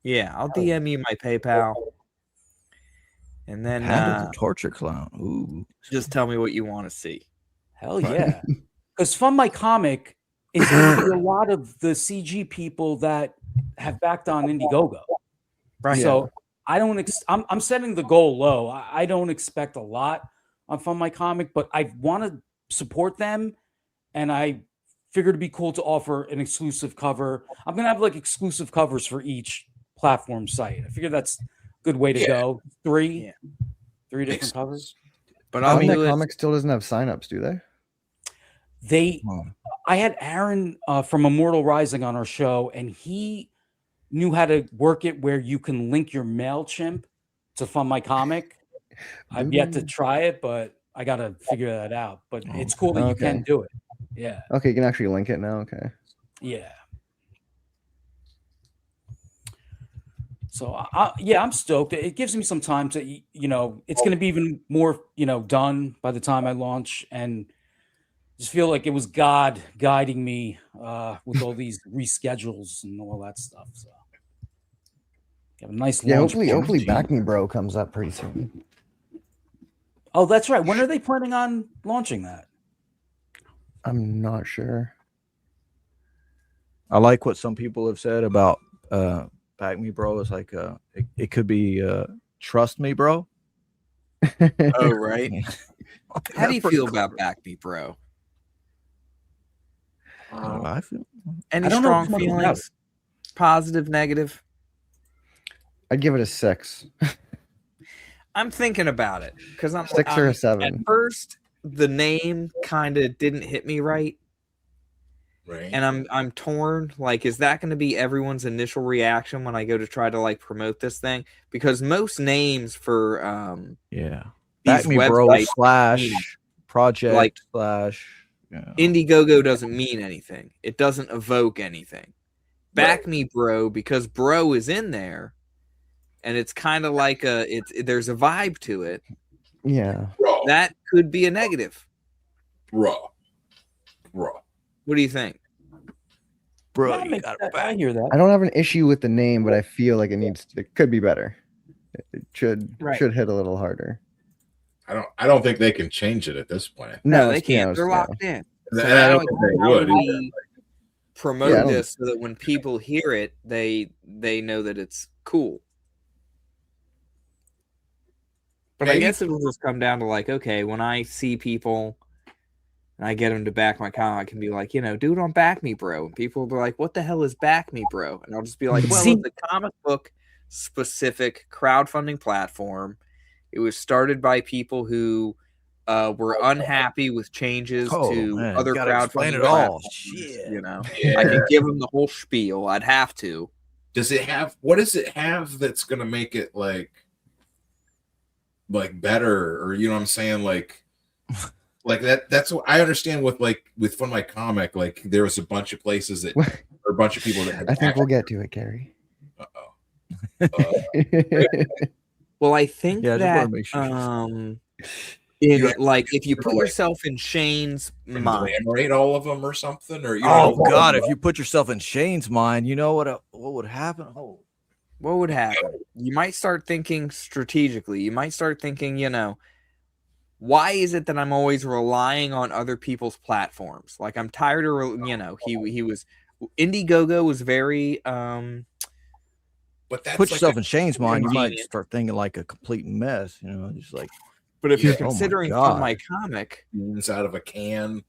Yeah, I'll DM you my PayPal, and then Panda the torture clown. Ooh. just tell me what you want to see. Hell yeah. Because Fund My Comic is going to be a lot of the CG people that have backed on Indiegogo. Right. So I don't. I'm setting the goal low. I don't expect a lot on Fund My Comic, but I want to support them, and I figured it'd be cool to offer an exclusive cover. I'm gonna have like exclusive covers for each platform site. I figured that's a good way to go. Three different covers. But Fund My Comic still doesn't have signups, do they? I had Aaron from Immortal Rising on our show, and he knew how to work it where you can link your MailChimp to Fund My Comic. I've yet to try it, but I got to figure that out. But it's cool that you can do it. Yeah. Okay, you can actually link it now. Okay. Yeah. So I'm stoked. It gives me some time to, it's going to be even more, done by the time I launch, and just feel like it was God guiding me with all these reschedules and all that stuff. So have a nice launch. Hopefully Back Me Bro comes up pretty soon. Oh, that's right. When are they planning on launching that? I'm not sure. I like what some people have said about Back Me Bro. It's like it could be Trust Me Bro. Oh, right. How do you feel about Back Me Bro? I feel Any I don't know strong too much about feelings? Positive, negative? I'd give it a 6. I'm thinking about it because I'm 6 or a At 7. first, the name kind of didn't hit me right. Right. And I'm torn. Like, is that going to be everyone's initial reaction when I go to try to like promote this thing? Because most names for Back Me Bro / project like / Indiegogo doesn't mean anything. It doesn't evoke anything. Back Me Bro, because bro is in there, and it's kind of like there's a vibe to it. Yeah. Bro. That could be a negative. Bro. What do you think? Bro, I hear that. I don't have an issue with the name, but I feel like it could be better. It should hit a little harder. I don't think they can change it at this point. No, they can't. They're no. locked in. So I don't think they how would do we promote Yeah, this so that when people hear it, they know that it's cool. But I Maybe. guess it'll just come down to like, okay, when I see people and I get him to back my comic, I can be like, dude, on Back Me Bro. And people will be like, what the hell is Back Me Bro? And I'll just be like, well, it's a comic book specific crowdfunding platform. It was started by people who were unhappy with changes to other crowdfunding platforms. Shit. I could give them the whole spiel. I'd have to. What does it have that's gonna make it like better, or you know what I'm saying, like that's what I understand with Fund My Comic. Like there was a bunch of places that or a bunch of people that had I think we'll get to it, Gary. Well, I think that if you put yourself in Shane's mind, rate all of them or something, or God, if you put yourself in Shane's mind, you know what would happen? Oh, what would happen? You might start thinking strategically. You might start thinking, why is it that I'm always relying on other people's platforms? Like I'm tired of, he was Indiegogo was very but that's put yourself in Shane's mind, you might start thinking like a complete mess, just like. But if you're considering Fund My Comic, out of a can,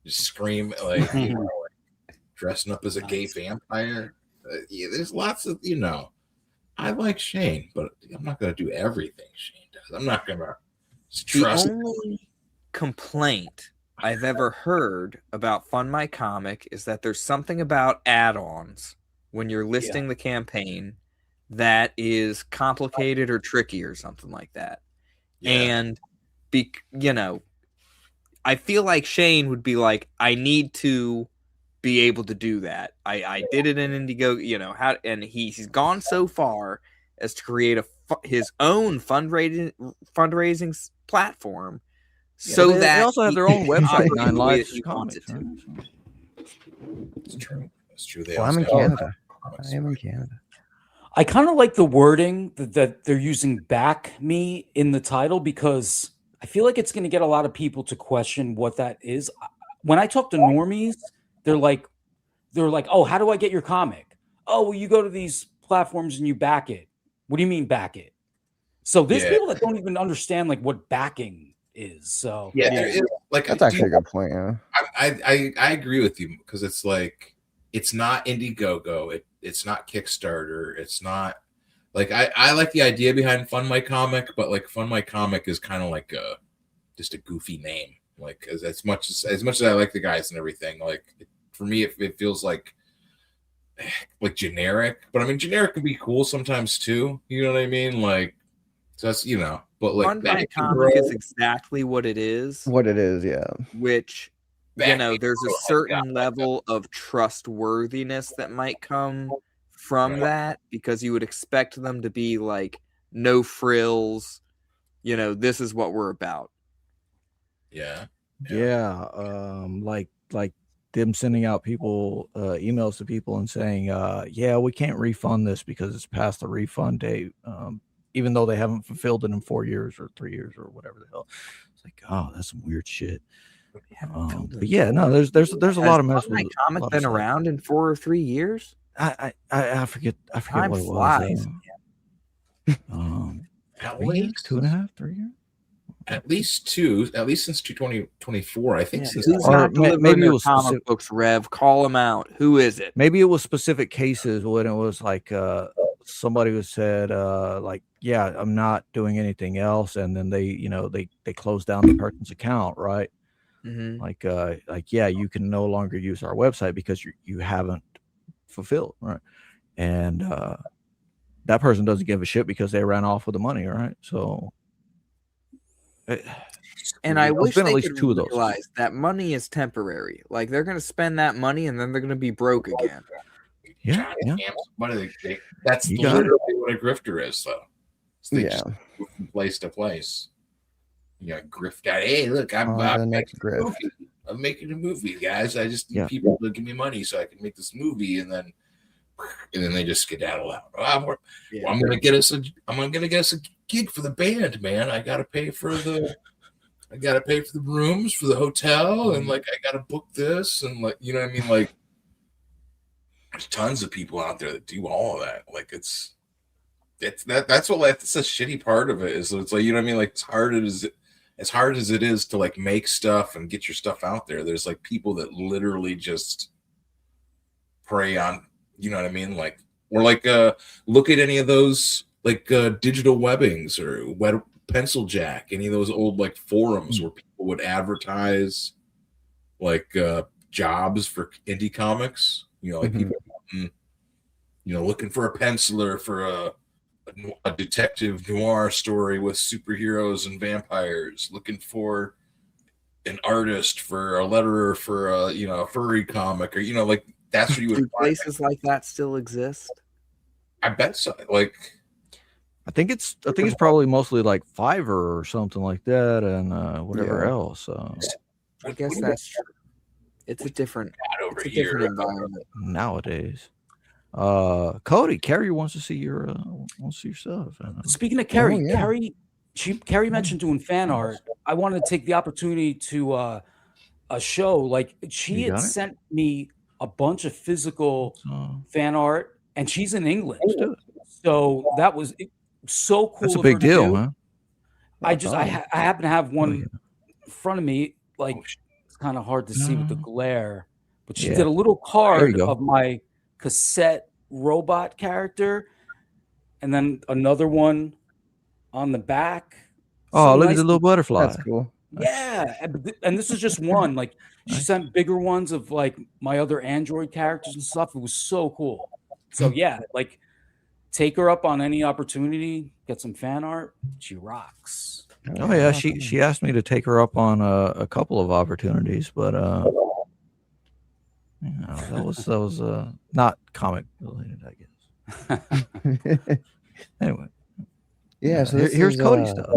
just scream dressing up as a gay vampire. There's lots of I like Shane, but I'm not going to do everything Shane does. I'm not going to trust. The only complaint I've ever heard about Fund My Comic is that there's something about add-ons when you're listing the campaign that is complicated or tricky or something like that. Yeah. And I feel like Shane would be like, I need to be able to do that. I did it in Indiegogo, and he's gone so far as to create his own fundraising platform, so that they also have their own website, Nine Lives Comics. It's true. It's true. I'm in Canada. I am in Canada. I kind of like the wording that they're using "back me" in the title, because I feel like it's going to get a lot of people to question what that is. When I talk to normies, they're like, oh, how do I get your comic? Oh, well, you go to these platforms and you back it. What do you mean back it? So there's people that don't even understand like what backing is. So there is, that's actually a good point. Yeah, I agree with you, because it's like, it's not Indiegogo, it's not Kickstarter, it's not like I like the idea behind Fund My Comic, but like Fund My Comic is kind of like just a goofy name. Like as much as I like the guys and everything, like for me it feels like generic. But I mean, generic can be cool sometimes too. You know what I mean? Like so that's but like Fund My Comic is exactly what it is. What it is, yeah. Which there's a certain level of trustworthiness that might come from that, because you would expect them to be like no frills. This is what we're about. Yeah. Like them sending out people emails to people and saying, we can't refund this because it's past the refund date, even though they haven't fulfilled it in 4 years or 3 years or whatever the hell. It's like, oh, that's some weird shit. But yeah, no, there's a lot of mess with it. Comic been around in 4 or 3 years. I forget Time what it flies. was. At least 2.5, 3 years. At least since 2024, I think. Maybe it was comic books. Rev, call them out. Who is it? Maybe it was specific cases when it was like somebody was said I'm not doing anything else, and then they closed down the person's account, right? Mm-hmm. You can no longer use our website because you haven't fulfilled, right? And that person doesn't give a shit because they ran off with the money, right? So, and I wish they could realize that money is temporary. Like they're going to spend that money and then they're going to be broke again. Yeah. That's literally what a grifter is, though. So just move from place to place. Grift out. Hey, look, I'm making a movie, guys. I just need people to give me money so I can make this movie, and then they just skedaddle out. I'm gonna get us a gig for the band, man. I gotta pay for the rooms for the hotel, and like I gotta book this, and like you know what I mean. Like there's tons of people out there that do all of that. Like that's a shitty part of it. Is it's like, you know what I mean. Like as hard as as hard as it is to like make stuff and get your stuff out there, there's like people that literally just prey on, you know what I mean? Like, or like look at any of those like digital webbings or pencil jack, any of those old like forums where people would advertise like jobs for indie comics, you know, like people, you know, looking for a penciler for a detective noir story with superheroes and vampires, looking for an artist for a letterer for a, you know, a furry comic, or, you know, like that's what you would Do places like that still exist? I bet so. Like, I think it's probably mostly like Fiverr or something like that, and whatever else. I guess that's true. It's a different environment nowadays. Cody, Carrie wants to see your stuff. Speaking of Carrie, Carrie mentioned doing fan art. I wanted to take the opportunity to a show. Like, she had sent me a bunch of physical fan art, and she's in England. So that was so cool. That's a big deal, huh? I happen to have one in front of me. Like, it's kind of hard to see with the glare, but she did a little card of my cassette robot character, and then another one on the back. Oh, look at the little butterfly. That's cool. Yeah, and this is just one. Like, she sent bigger ones of like my other Android characters and stuff. It was so cool. So yeah, like, take her up on any opportunity, get some fan art. She rocks. Oh yeah, she asked me to take her up on a couple of opportunities, but you know, that was not comic related, I guess. Anyway, yeah. So here's Cody's stuff.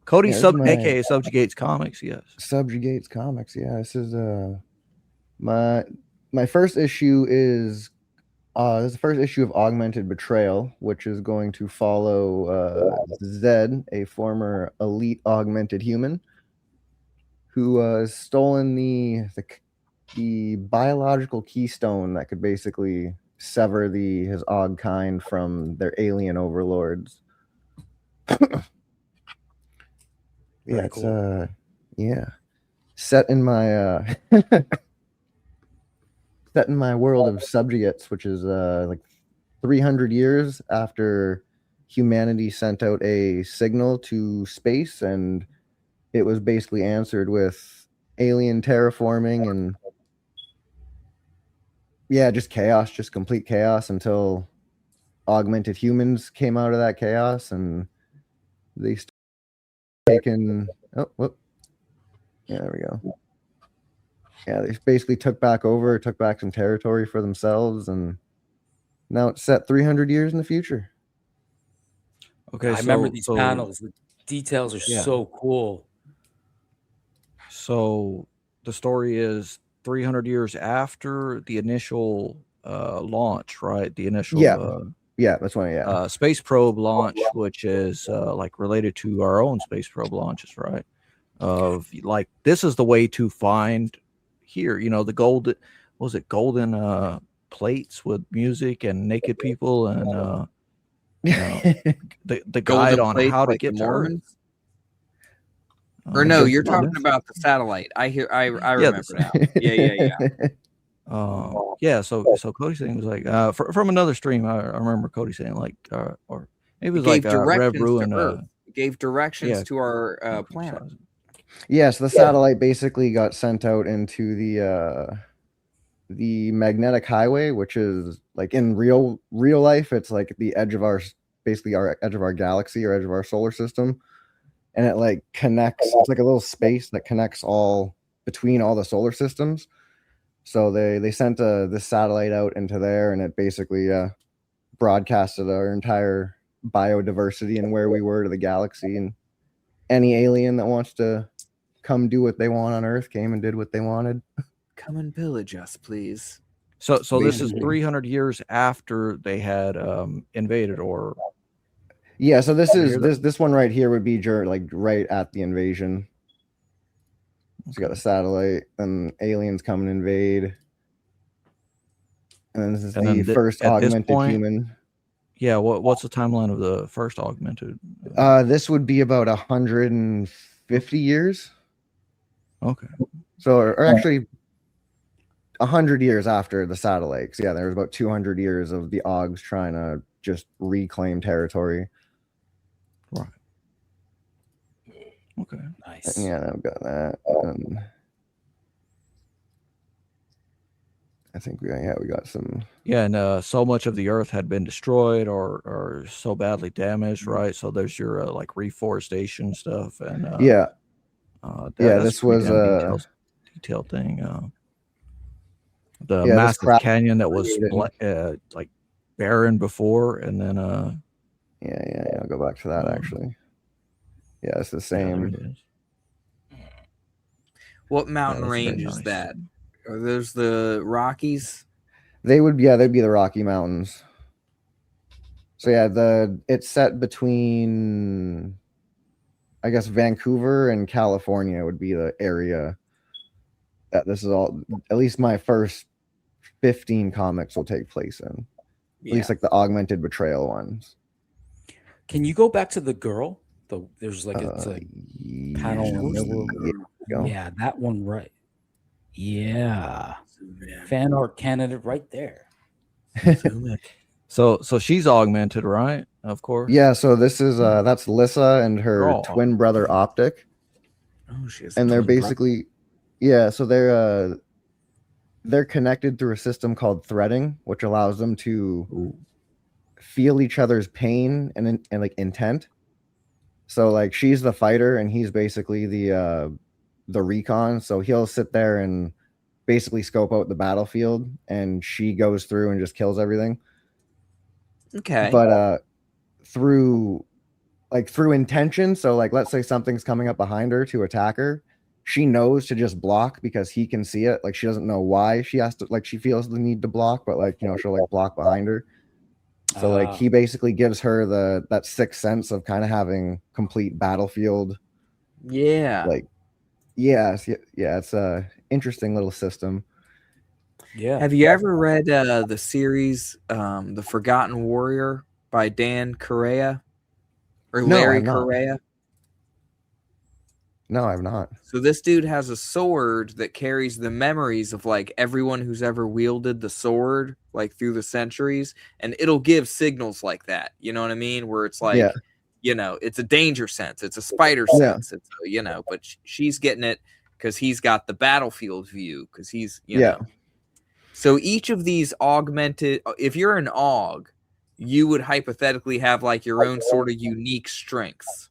Cody aka Subjugates Comics, yes. Subjugates Comics, yeah. This is my first issue is this is the first issue of Augmented Betrayal, which is going to follow Zed, a former elite augmented human, who has stolen the biological keystone that could basically sever his Aug kind from their alien overlords. Yeah, it's cool. set in my set in my world of subjugates, which is like 300 years after humanity sent out a signal to space, and it was basically answered with alien terraforming and just chaos, just complete chaos, until augmented humans came out of that chaos, and they taken there we go. Yeah, they basically took back some territory for themselves, and now it's set 300 years in the future. Okay, I remember these panels. The details are so cool. So the story is 300 years after the initial launch, right? The initial that's one. Space probe launch, which is like related to our own space probe launches, right? Of like, this is the way to find here, you know, the golden plates with music and naked people, and you know, the guide on how to get to Earth. Or no, you're talking about the satellite. I remember now. Yeah. So Cody's saying was like from another stream. I remember Cody saying like, or maybe it was gave like Rev directions Ruin. to Earth. Gave directions to our planet. Yeah, so the satellite basically got sent out into the magnetic highway, which is like in real life, it's like the edge of our edge of our galaxy or edge of our solar system, and it like connects. It's like a little space that connects all between all the solar systems. So they sent this satellite out into there, and it basically broadcasted our entire biodiversity and where we were to the galaxy, and any alien that wants to come do what they want on Earth came and did what they wanted. Come and pillage us, please. So this is 300 years after they had invaded, or so this one right here would be like right at the invasion. So you got a satellite, and aliens come and invade, and then this is the first augmented human. Yeah, what's the timeline of the first augmented? This would be about 150 years. Okay. So, or actually, 100 years after the satellites. Yeah, there was about 200 years of the Augs trying to just reclaim territory. Right. Okay. Nice. Yeah, I've got that. I think we got some. Yeah, and so much of the Earth had been destroyed or so badly damaged, right? So there's your like reforestation stuff, and this was a detailed thing. The Yeah, this massive crap- canyon that was like barren before, and then I'll go back to that actually. Yeah, it's the same. What mountain that's very range is nice. that? Are those the Rockies? They'd be the Rocky Mountains. So yeah, it's set between, I guess, Vancouver and California would be the area that this is all. At least my first 15 comics will take place in. At least like the augmented betrayal ones. Can you go back to the girl? There's like it's a panel in the middle. Yeah, that one right. Yeah. Fan art candidate right there. So she's augmented, right? Of course. Yeah, so this is that's Lissa and her Oh. twin brother Optic. Oh, she has And a they're twin brother. basically so they're connected through a system called threading, which allows them to feel each other's pain and like intent. So like she's the fighter and he's basically the recon. So he'll sit there and basically scope out the battlefield, and she goes through and just kills everything. Okay. But through intention, so like let's say something's coming up behind her to attack her, she knows to just block because he can see it. Like she doesn't know why she has to, like she feels the need to block, but like, you know, she'll like block behind her. So like he basically gives her that sixth sense of kind of having complete battlefield. Yeah. Like it's a interesting little system. Yeah. Have you ever read the series The Forgotten Warrior by Dan Correa or No, Larry I've not. Correa? No, I've not. So this dude has a sword that carries the memories of like everyone who's ever wielded the sword like through the centuries, and it'll give signals like that. You know what I mean? Where it's like, Yeah. you know, it's a danger sense, it's a spider Yeah. sense, it's a, you know, but she's getting it because he's got the battlefield view because he's you Yeah. know. So each of these augmented, if you're an aug, you would hypothetically have like your own sort of unique strengths.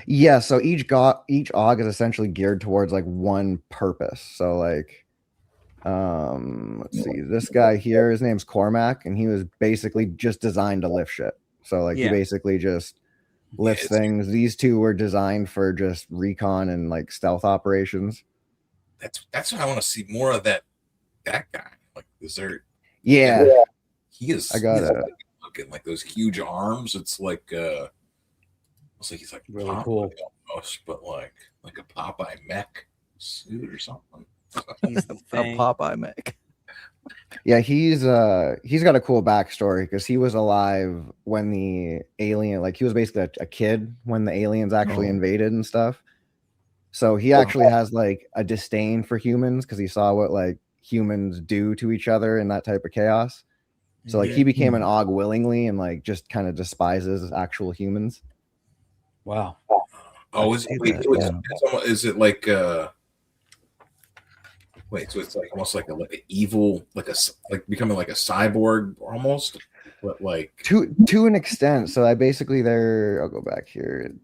Yeah, so each AUG is essentially geared towards like one purpose. So like let's see, this guy here, his name's Cormac, and he was basically just designed to lift shit. So like he basically just lifts things. These two were designed for just recon and like stealth operations. That's what I want to see more of that guy. Like, is there? Yeah. He is. I got he's it. looking like those huge arms. It's like he's like really Popeye cool, almost, but like a Popeye mech suit or something. He's the A Popeye mech. Yeah, he's got a cool backstory because he was alive when the alien, like he was basically a kid when the aliens actually invaded and stuff. So he actually has like a disdain for humans because he saw what like humans do to each other in that type of chaos. So like he became an AUG willingly and like just kind of despises actual humans. Wow. Oh, is it like wait, so it's like almost like an evil, like becoming like a cyborg almost, but like to an extent. So I basically I'll go back here.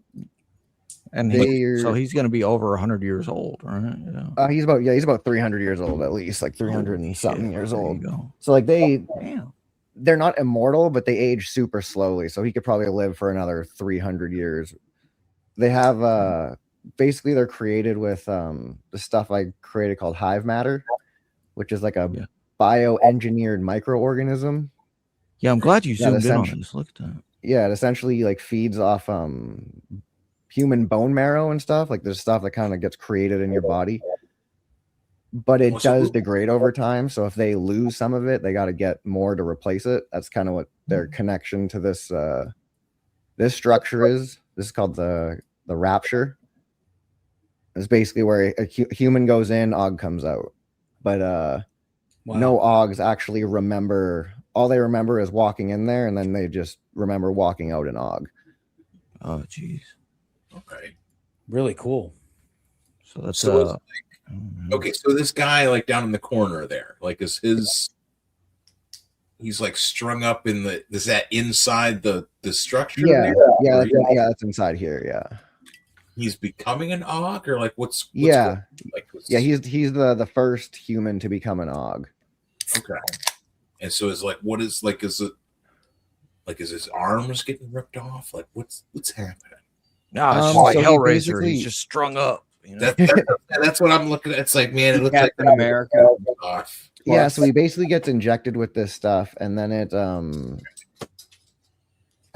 And so he's going to be over 100 years old, right? Yeah. He's about 300 years old at least, like 300 and something years old. Go. So like they're not immortal, but they age super slowly. So he could probably live for another 300 years. They have basically they're created with the stuff I created called hive matter, which is like a bioengineered microorganism. Yeah, I'm glad you zoomed in on this. Look at that. Yeah, it essentially like feeds off human bone marrow and stuff. Like there's stuff that kind of gets created in your body. but it does degrade over time. So if they lose some of it, they got to get more to replace it. That's kind of what their connection to this this structure is. This is called the rapture. It's basically where a human goes in, Og comes out, but no Ogs actually remember. All they remember is walking in there, and then they just remember walking out in Og. Oh, jeez. Okay. Really cool. So that's so okay. So this guy, like down in the corner there, like he's like strung up in the. Is that inside the structure? Yeah, there? That's inside here. Yeah. He's becoming an Og, or like what's yeah, like he's the first human to become an Og. Okay. And so it's like, what is like, is his arms getting ripped off? Like what's happening? No, it's like Hellraiser. He's just strung up. You know? That's what I'm looking at. It's like, man, it looks Captain like America. Yeah, so he basically gets injected with this stuff, and then it I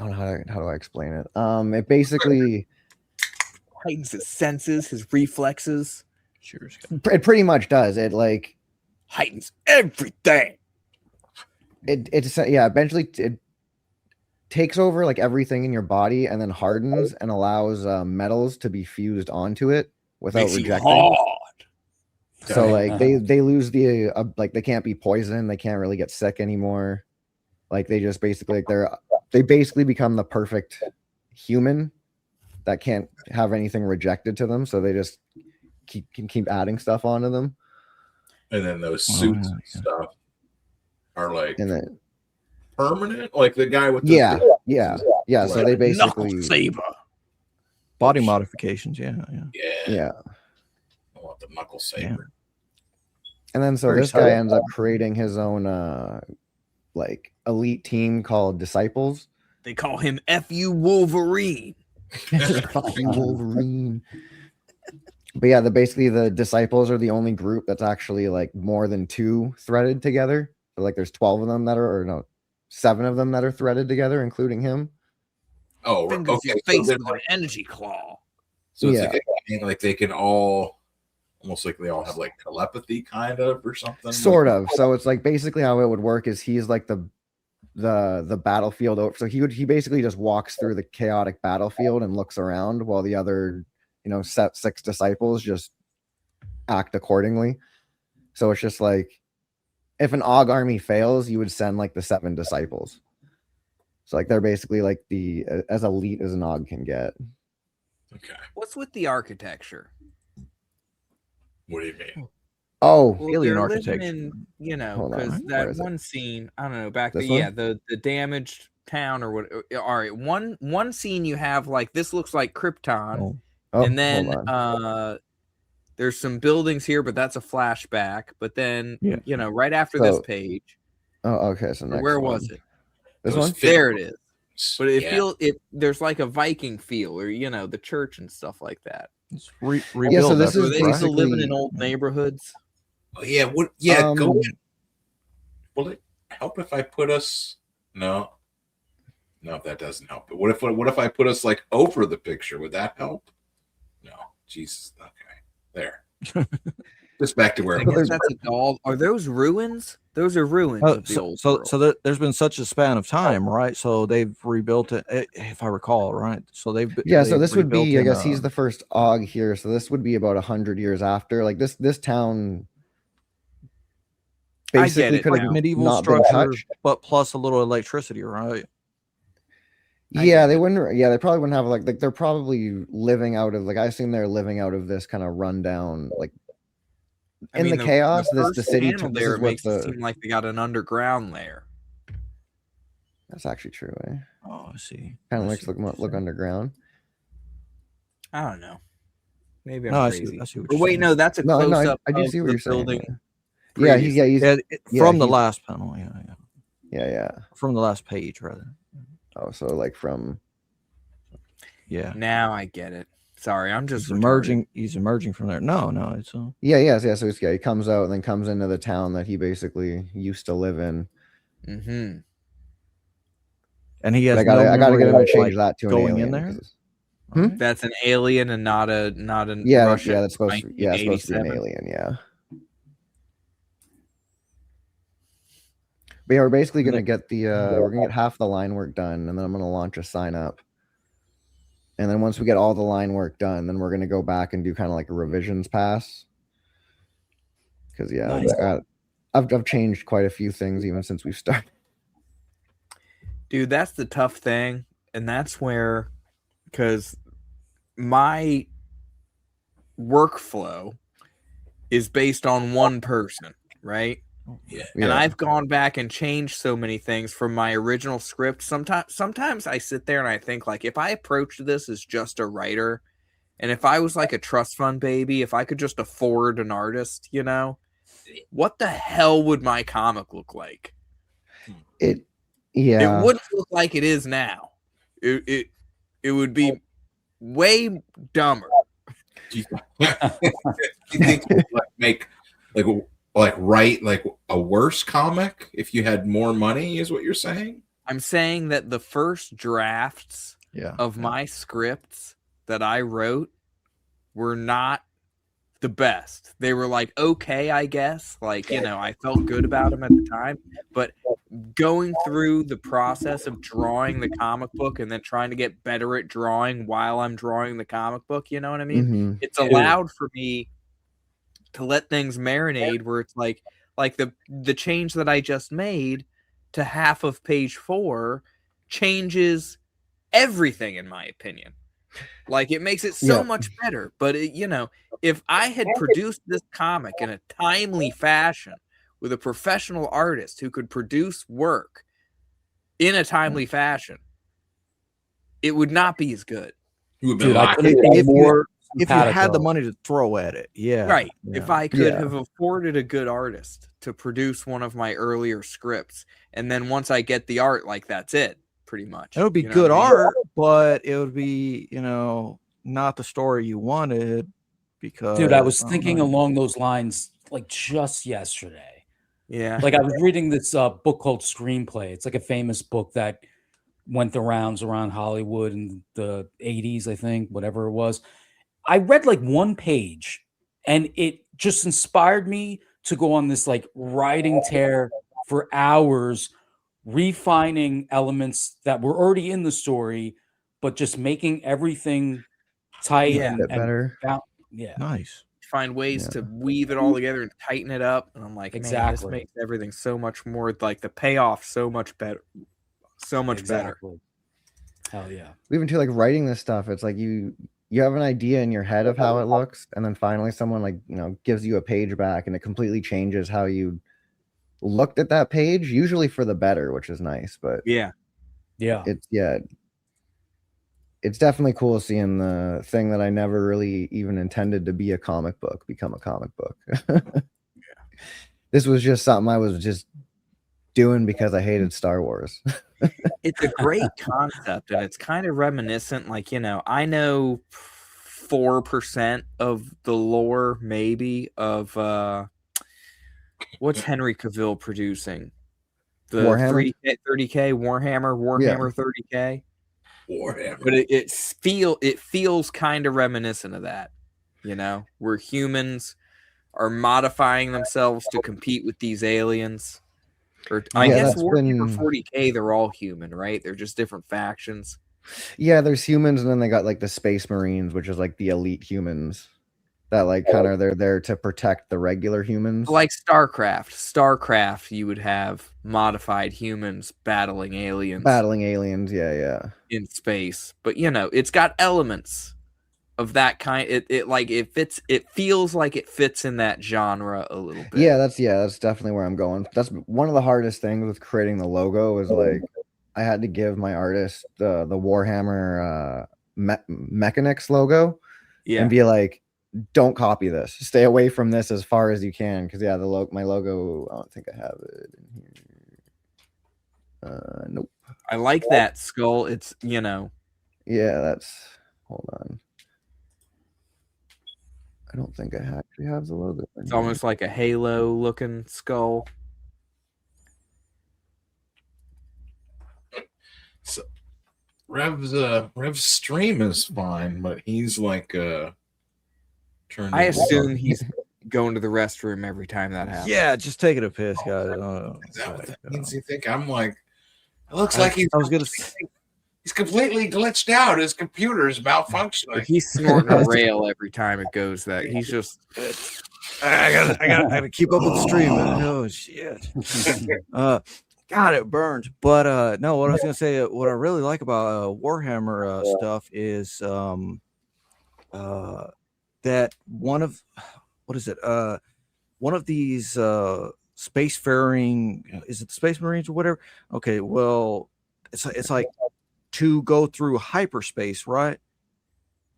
don't know how do I explain it. It basically heightens his senses, his reflexes. Sure. It pretty much does. It like heightens everything. Eventually it takes over like everything in your body and then hardens and allows metals to be fused onto it without rejecting. So like they lose the like they can't be poisoned, they can't really get sick anymore. Like they just basically they basically become the perfect human that can't have anything rejected to them, so they just can keep adding stuff onto them. And then those suits and stuff are like permanent, like the guy with the yeah. So they basically saber body modifications. Yeah. I want the knuckle saber. And then so this guy ends up creating his own like elite team called Disciples. They call him F.U. Wolverine. Fucking Wolverine. But yeah, basically the Disciples are the only group that's actually like more than 2 threaded together. So like there's 12 of them that are, or no, 7 of them that are threaded together, including him. Oh, Fingers your face with an energy claw. So it's like they can all almost like they all have like telepathy kind of or something. Sort of. So it's like basically how it would work is he's like the battlefield. So he basically just walks through the chaotic battlefield and looks around while the other, 6 disciples just act accordingly. So it's just like if an Og army fails, you would send like the 7 disciples. So like they're basically like as elite as an Og can get. Okay. What's with the architecture? What do you mean? Oh, alien architecture. Because that one scene, I don't know, the damaged town or what. All right, one scene you have like this looks like Krypton, and then there's some buildings here, but that's a flashback. But then right after this page. Oh, okay. So where was it? This one? There it is. But there's like a Viking feel, or the church and stuff like that. It's rebuild. Yeah, so this Were is they still living in old neighborhoods? Oh yeah, what? Yeah, go in. Will it help if I put us? No, that doesn't help. But what if I put us like over the picture? Would that help? No, Jesus. Okay, there. Just back to where it was. That's a doll. Are those ruins? Those are ruins of the old world. So there's been such a span of time, right? So they've rebuilt it, if I recall, right? So they've so this would be, I guess he's the first Og here. So this would be about 100 years after. Like this town basically could have medieval not been structure, touched. but plus a little electricity, right? Yeah, they wouldn't. Yeah, they probably wouldn't have like they're probably living out of like I assume they're living out of this kind of rundown like. The chaos, the city there makes it seem like they got an underground there. That's actually true. Eh? Oh, I see. Kind of makes look underground. I don't know. Maybe I I'm see crazy. what you're But wait, saying. no, that's a close up. I do see what you're saying. Yeah, he's from the last panel. Yeah. From the last page, rather. Oh, so like from. Yeah. Now I get it. Sorry, I'm just emerging. He's emerging from there. No, it's yeah. So he comes out and then comes into the town that he basically used to live in. Mm-hmm. And he has. I gotta get him to change that to going an in there. That's an alien and not a yeah. Russian That's supposed to be an alien. Yeah. But yeah, we're basically gonna get the we're gonna get half the line work done, and then I'm gonna launch a sign up. And then once we get all the line work done, then we're gonna go back and do kind of like a revisions pass. Because yeah, Nice. I've changed quite a few things even since we've started. Dude, that's the tough thing, and that's where, because my workflow is based on one person, right? Yeah. And I've gone back and changed so many things from my original script. Sometimes I sit there and I think, like, if I approached this as just a writer, and if I was like a trust fund baby, if I could just afford an artist, you know, what the hell would my comic look like? Yeah. It wouldn't look like it is now. It would be way dumber. Do you think you would make write like a worse comic if you had more money? Is what you're saying? I'm saying that the first drafts of my scripts that I wrote were not the best. They were like, okay, I guess. Like, you know, I felt good about them at the time. But going through the process of drawing the comic book and then trying to get better at drawing while I'm drawing the comic book, you know what I mean? Mhm. It's allowed for me to let things marinate, where it's like the change that I just made to half of page 4 changes everything, in my opinion. Like, it makes it so much better. But it, you know, if I had produced this comic in a timely fashion with a professional artist who could produce work in a timely fashion, it would not be as good. Dude, I couldn't think more if you had the money to throw at it. Yeah. Right. Yeah. If I could have afforded a good artist to produce one of my earlier scripts, and then once I get the art, like, that's it, pretty much. It would be You know good what I mean? art, but it would be, you know, not the story you wanted. Because Dude, I was don't thinking know. along those lines like just yesterday. Yeah. Like, I was reading this book called Screenplay. It's like a famous book that went the rounds around Hollywood in the 80s, I think, whatever it was. I read like one page and it just inspired me to go on this like writing tear for hours, refining elements that were already in the story, but just making everything tight and better. Yeah. Nice. Find ways to weave it all together and tighten it up. And I'm like, man, this Exactly. makes everything so much more, like, the payoff so much better. So much better. Hell yeah. Even to like writing this stuff, it's like you have an idea in your head of how it looks, and then finally someone, like, you know, gives you a page back and it completely changes how you looked at that page, usually for the better, which is nice. But yeah, it's definitely cool seeing the thing that I never really even intended to be a comic book become a comic book. This was just something I was just doing because I hated Star Wars. It's a great concept, and it's kind of reminiscent. Like, you know, I know 4% of the lore, maybe, of what's Henry Cavill producing? The Warhammer? 30K Warhammer 30K. Warhammer. But it feels kind of reminiscent of that, you know, where humans are modifying themselves to compete with these aliens. Or I guess Warhammer 40K, they're all human, right? They're just different factions. Yeah, there's humans, and then they got like the Space Marines, which is like the elite humans that like kind of they're there to protect the regular humans. Like StarCraft, you would have modified humans battling aliens. Yeah. In space. But, you know, it's got elements of that kind. It feels like it fits in that genre a little bit. Yeah, that's definitely where I'm going. That's one of the hardest things with creating the logo is like I had to give my artist the Warhammer Mechanics logo and be like, don't copy this. Stay away from this as far as you can, because my logo, I don't think I have it in here. Nope. I like that skull. It's, you know. Yeah, hold on. I don't think I actually have the logo. It's almost like a halo looking skull. So Rev's stream is fine, but he's like I assume going to the restroom every time that happens. Yeah, just taking a piss, guys. Is that what that means? You think I'm like? It looks like he's. I was gonna. He's completely glitched out. His computer's malfunctioning. He's snorting a rail every time it goes. That he's just. I gotta keep up with the stream. Oh shit. God, it burns. But no, what I was gonna say, what I really like about Warhammer stuff is that one of these spacefaring, is it the Space Marines or whatever? Okay, well, it's like to go through hyperspace, right?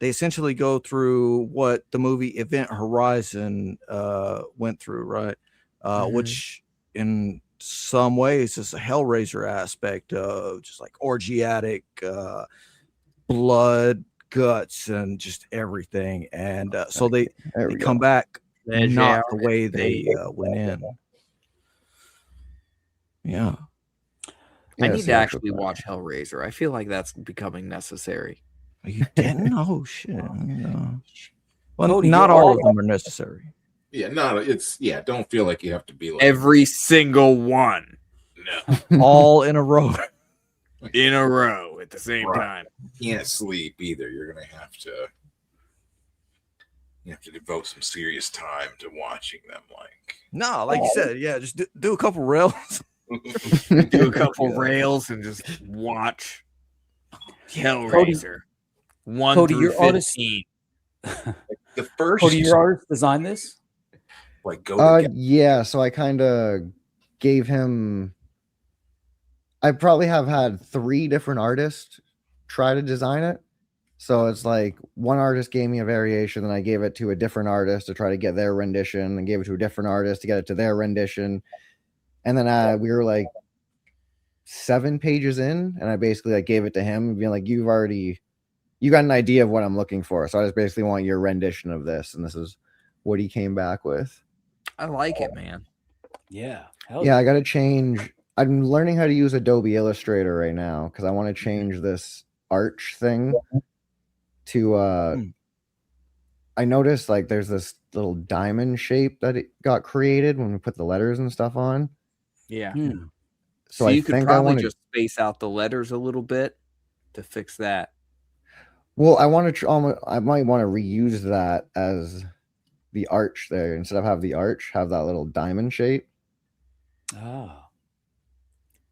They essentially go through what the movie Event Horizon went through, right? Which in some ways is a Hellraiser aspect of just like orgiatic blood, guts, and just everything. And so they come back not the way they went in. Yeah. I need to actually watch Hellraiser. I feel like that's becoming necessary. You didn't? Oh shit! No. Well, not all of them are necessary. Yeah, don't feel like you have to be like every single one. No, all in a row. In a row at the same time. You can't sleep either. You're gonna have to devote some serious time to watching them. Like no, like you said, yeah, just do a couple rails. Do a couple rails and just watch Hellraiser. Cody, your artist. the first. Cody, your artist designed this. Like go. Yeah, so I kind of gave him. I probably have had 3 different artists try to design it. So it's like one artist gave me a variation, then I gave it to a different artist to try to get their rendition, and gave it to a different artist to get it to their rendition. And then we were like 7 pages in, and I basically like gave it to him, being like, you got an idea of what I'm looking for. So I just basically want your rendition of this. And this is what he came back with. I like it, man. Yeah. Yeah, I got to change. I'm learning how to use Adobe Illustrator right now because I want to change this arch thing to, I noticed like there's this little diamond shape that it got created when we put the letters and stuff on. Yeah. So you could probably just space out the letters a little bit to fix that. Well, I want to. I might want to reuse that as the arch there instead of have the arch have that little diamond shape. Ah,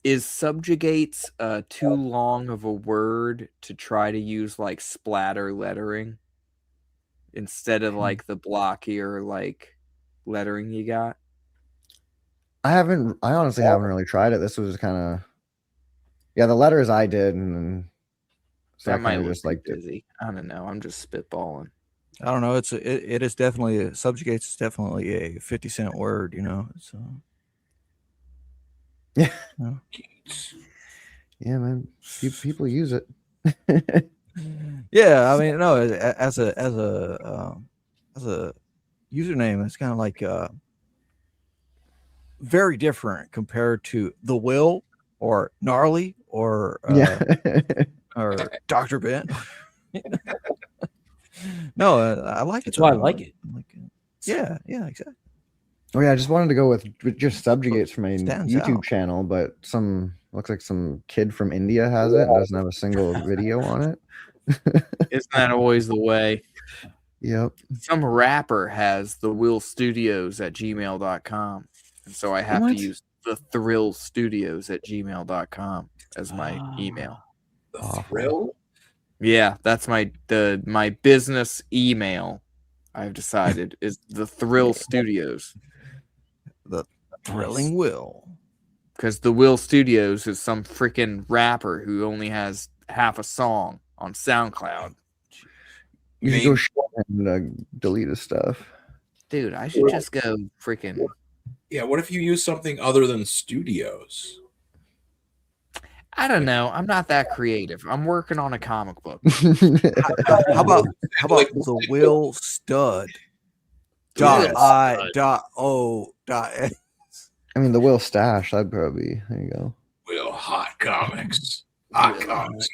is subjugates too long of a word to try to use like splatter lettering instead of like the blockier like lettering you got? I honestly haven't really tried it. This was kind of the letters I did, and so that I might just like busy. I don't know. I'm just spitballing. I don't know. It is definitely subjugates. Is definitely a 50-cent word. You know. So yeah, yeah, man. People use it. Yeah, I mean, no. As a username, it's kind of like very different compared to the Will or Gnarly or or Dr. Ben. No, I like it. That's why I like it. Yeah, exactly. Oh yeah, I just wanted to go with just subjugates for my Stands YouTube out. channel, but looks like some kid from India has it. It doesn't have a single video on it. Isn't that always the way? Yep. Some rapper has the Will Studios at gmail.com. And so I have to use the Thrill Studios at gmail.com as my email. The Thrill? Yeah, that's my business email. I've decided is the Thrill Studios. The Thrilling Will. Because the Will Studios is some freaking rapper who only has half a song on SoundCloud. You should go short and delete his stuff. Dude, I should just go freaking. Yeah, what if you use something other than Studios? I don't know. I'm not that creative. I'm working on a comic book. How about the Will Stud? .I.O.S. I mean, the Will Stash. That'd probably there you go. Will Hot Comics. Hot Comics.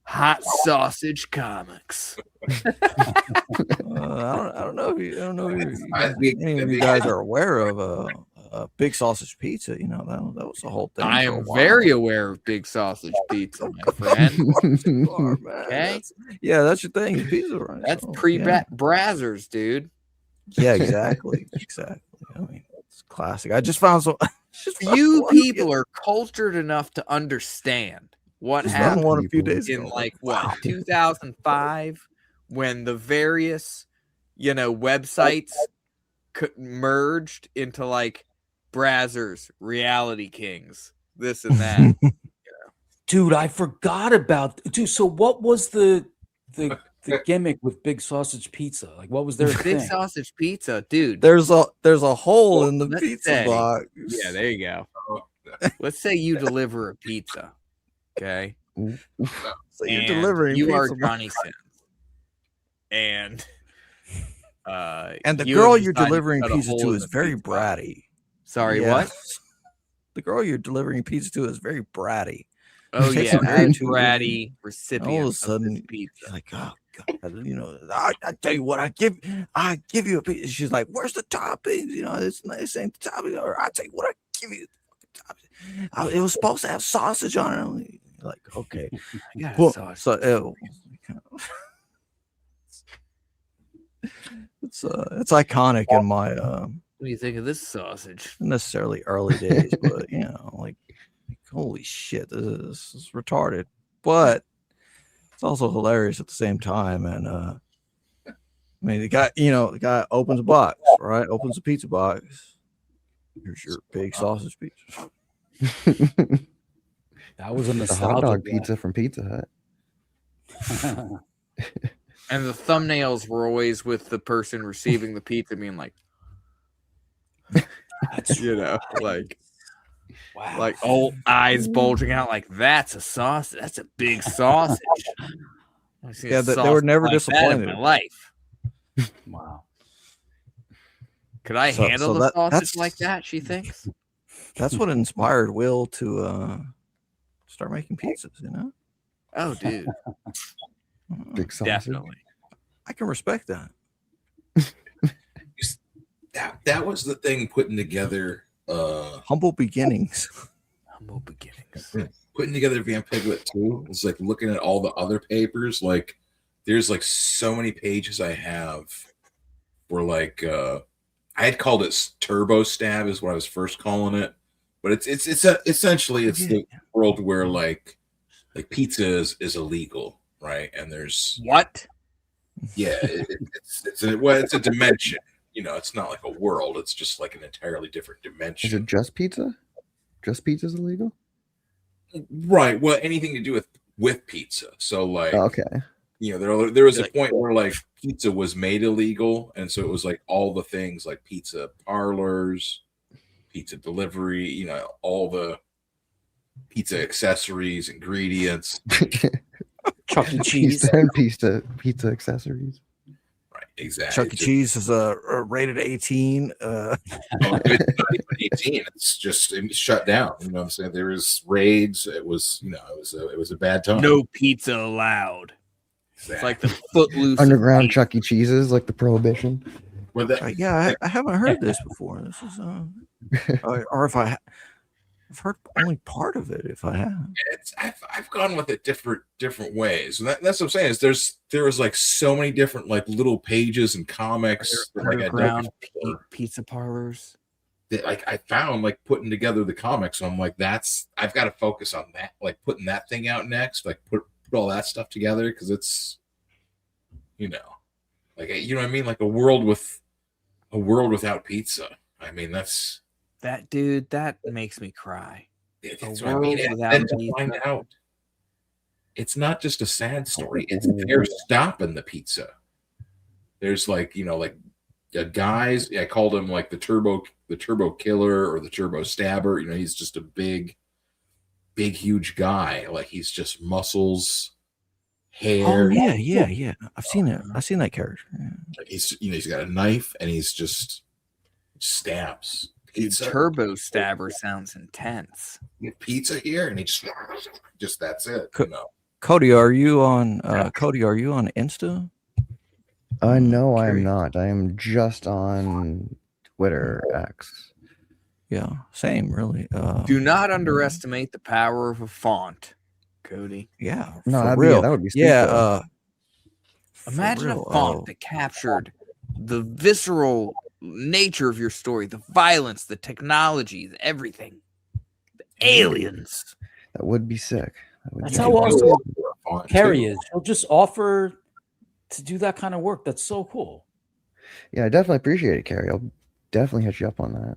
Hot Sausage Comics. I don't know if I don't know if any of you big- guys are aware of Big Sausage Pizza. You know that was the whole thing. I for a am while. very aware of Big Sausage Pizza, my friend. Okay. That's your thing. Is pizza, right? That's So, Brazzers, dude. Yeah, exactly. Exactly. I mean, it's classic. I just found some. Few people are cultured enough to understand what Just found happened one a few days in ago. like what 2005 when the various websites merged into like Brazzers, Reality Kings, this and that. Dude, I forgot about. Dude, so what was the gimmick with Big Sausage Pizza? Like, what was their Big thing? Sausage Pizza, dude. There's a hole in the Let's pizza say- box. Yeah, there you go. Let's say you deliver a pizza, okay? So you're And delivering. You are pizza Johnny box. Sins, And the you girl have you're decided to delivering cut a pizza hole to in is the very pizza box. bratty. Sorry, Yeah. what? The girl you're delivering pizza to is very bratty. Oh It takes yeah, a very minute to- bratty All of recipient a of sudden, this pizza. she's like, "Oh God, I tell you what, I give you a pizza." She's like, "Where's the toppings? This ain't the topping." Or I tell you what, I give you the toppings. It was supposed to have sausage on it. Like, okay, Yeah, well, sausage. so it's iconic in my What do you think of this sausage? necessarily early days, but like holy shit, this is retarded, but it's also hilarious at the same time. And I mean, the guy opens a box, right? Opens a pizza box. Here's your big sausage pizza. That was a The hot nostalgia. dog pizza from Pizza Hut. And the thumbnails were always with the person receiving the pizza being like, like, Wow. like old eyes bulging out, like that's a sausage. That's a big sausage. I've seen a They were sausage never like that disappointed. in my life. Wow. Could I So- handle so the that- sausage that's- like that? She thinks. That's what inspired Will to start making pizzas. Oh, dude, Big sausage. definitely. I can respect that. That was the thing putting together Humble beginnings. Humble beginnings. putting together Vampiglet too. Was like looking at all the other papers. Like there's like so many pages I have where like I had called it Turbo Stab is what I was first calling it, but it's essentially it's the world where like pizza is illegal, right? And there's what? Yeah, it's a dimension. It's not like a world. It's just like an entirely different dimension. Is it just pizza? Just pizza's illegal? Right. Well, anything to do with pizza. So like, okay. There was a point where like pizza was made illegal, and so it was like all the things like pizza parlors, pizza delivery, all the pizza accessories, ingredients. Chuck E. Cheese. Pizza accessories. Right, exactly. Chuck E. Cheese is rated 18. It's not even 18. It's just shut down. You know what I'm saying? There was raids. It was, it was a bad time. No pizza allowed. Exactly. It's like the Footloose Underground Chuck E. Cheese's, like the Prohibition. Well, I haven't heard this before. This is or if I've heard only part of it. If I have, I've gone with it different ways. And that's what I'm saying is there was like so many different like little pages and comics that, like, underground pizza parlors. That like I found like putting together the comics. And I'm like, I've got to focus on that, like putting that thing out next, like put all that stuff together because it's like you know what I mean, like a world without pizza. I mean that dude that makes me cry. That's what I mean. And to find out it's not just a sad story. It's they're stopping the pizza. There's like like guys. I called him like the turbo killer or the turbo stabber. He's just a big, huge guy. Like he's just muscles, hair. Oh yeah. I've seen it. I've seen that character. Yeah. Like he's got a knife and he's just stabs. Pizza. Turbo stabber sounds intense. Pizza here, and he just that's it. Cody, are you on? Cody, are you on Insta? No, I am not. I am just on Twitter X. Yeah, same really. Do not underestimate the power of a font, Cody. Yeah, No, for that'd real. that would be sweet, yeah. though. Imagine real, a font that captured the visceral nature of your story, the violence, the technology, everything, the aliens. That would be sick. That's how awesome Carrie is. He'll just offer to do that kind of work. That's so cool. Yeah, I definitely appreciate it, Carrie. I'll definitely hit you up on that.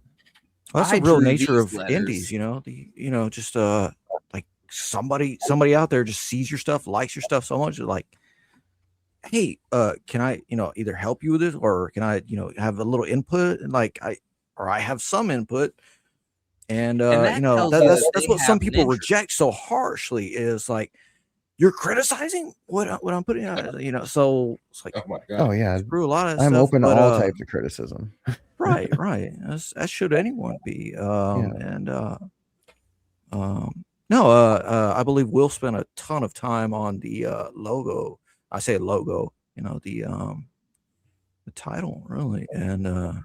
Well, that's the real nature of indies, you know. Just like somebody out there just sees your stuff, likes your stuff so much, they're like, hey, can I, either help you with this, or can I, have a little input, and like I have some input, and that's what some people reject so harshly, is like, you're criticizing what I'm putting out, so it's like, oh my God. Oh yeah, screw a lot of I'm stuff, open to all types of criticism. right. As should anyone be. No, I believe Will spent a ton of time on the logo. I say logo, the title, really, and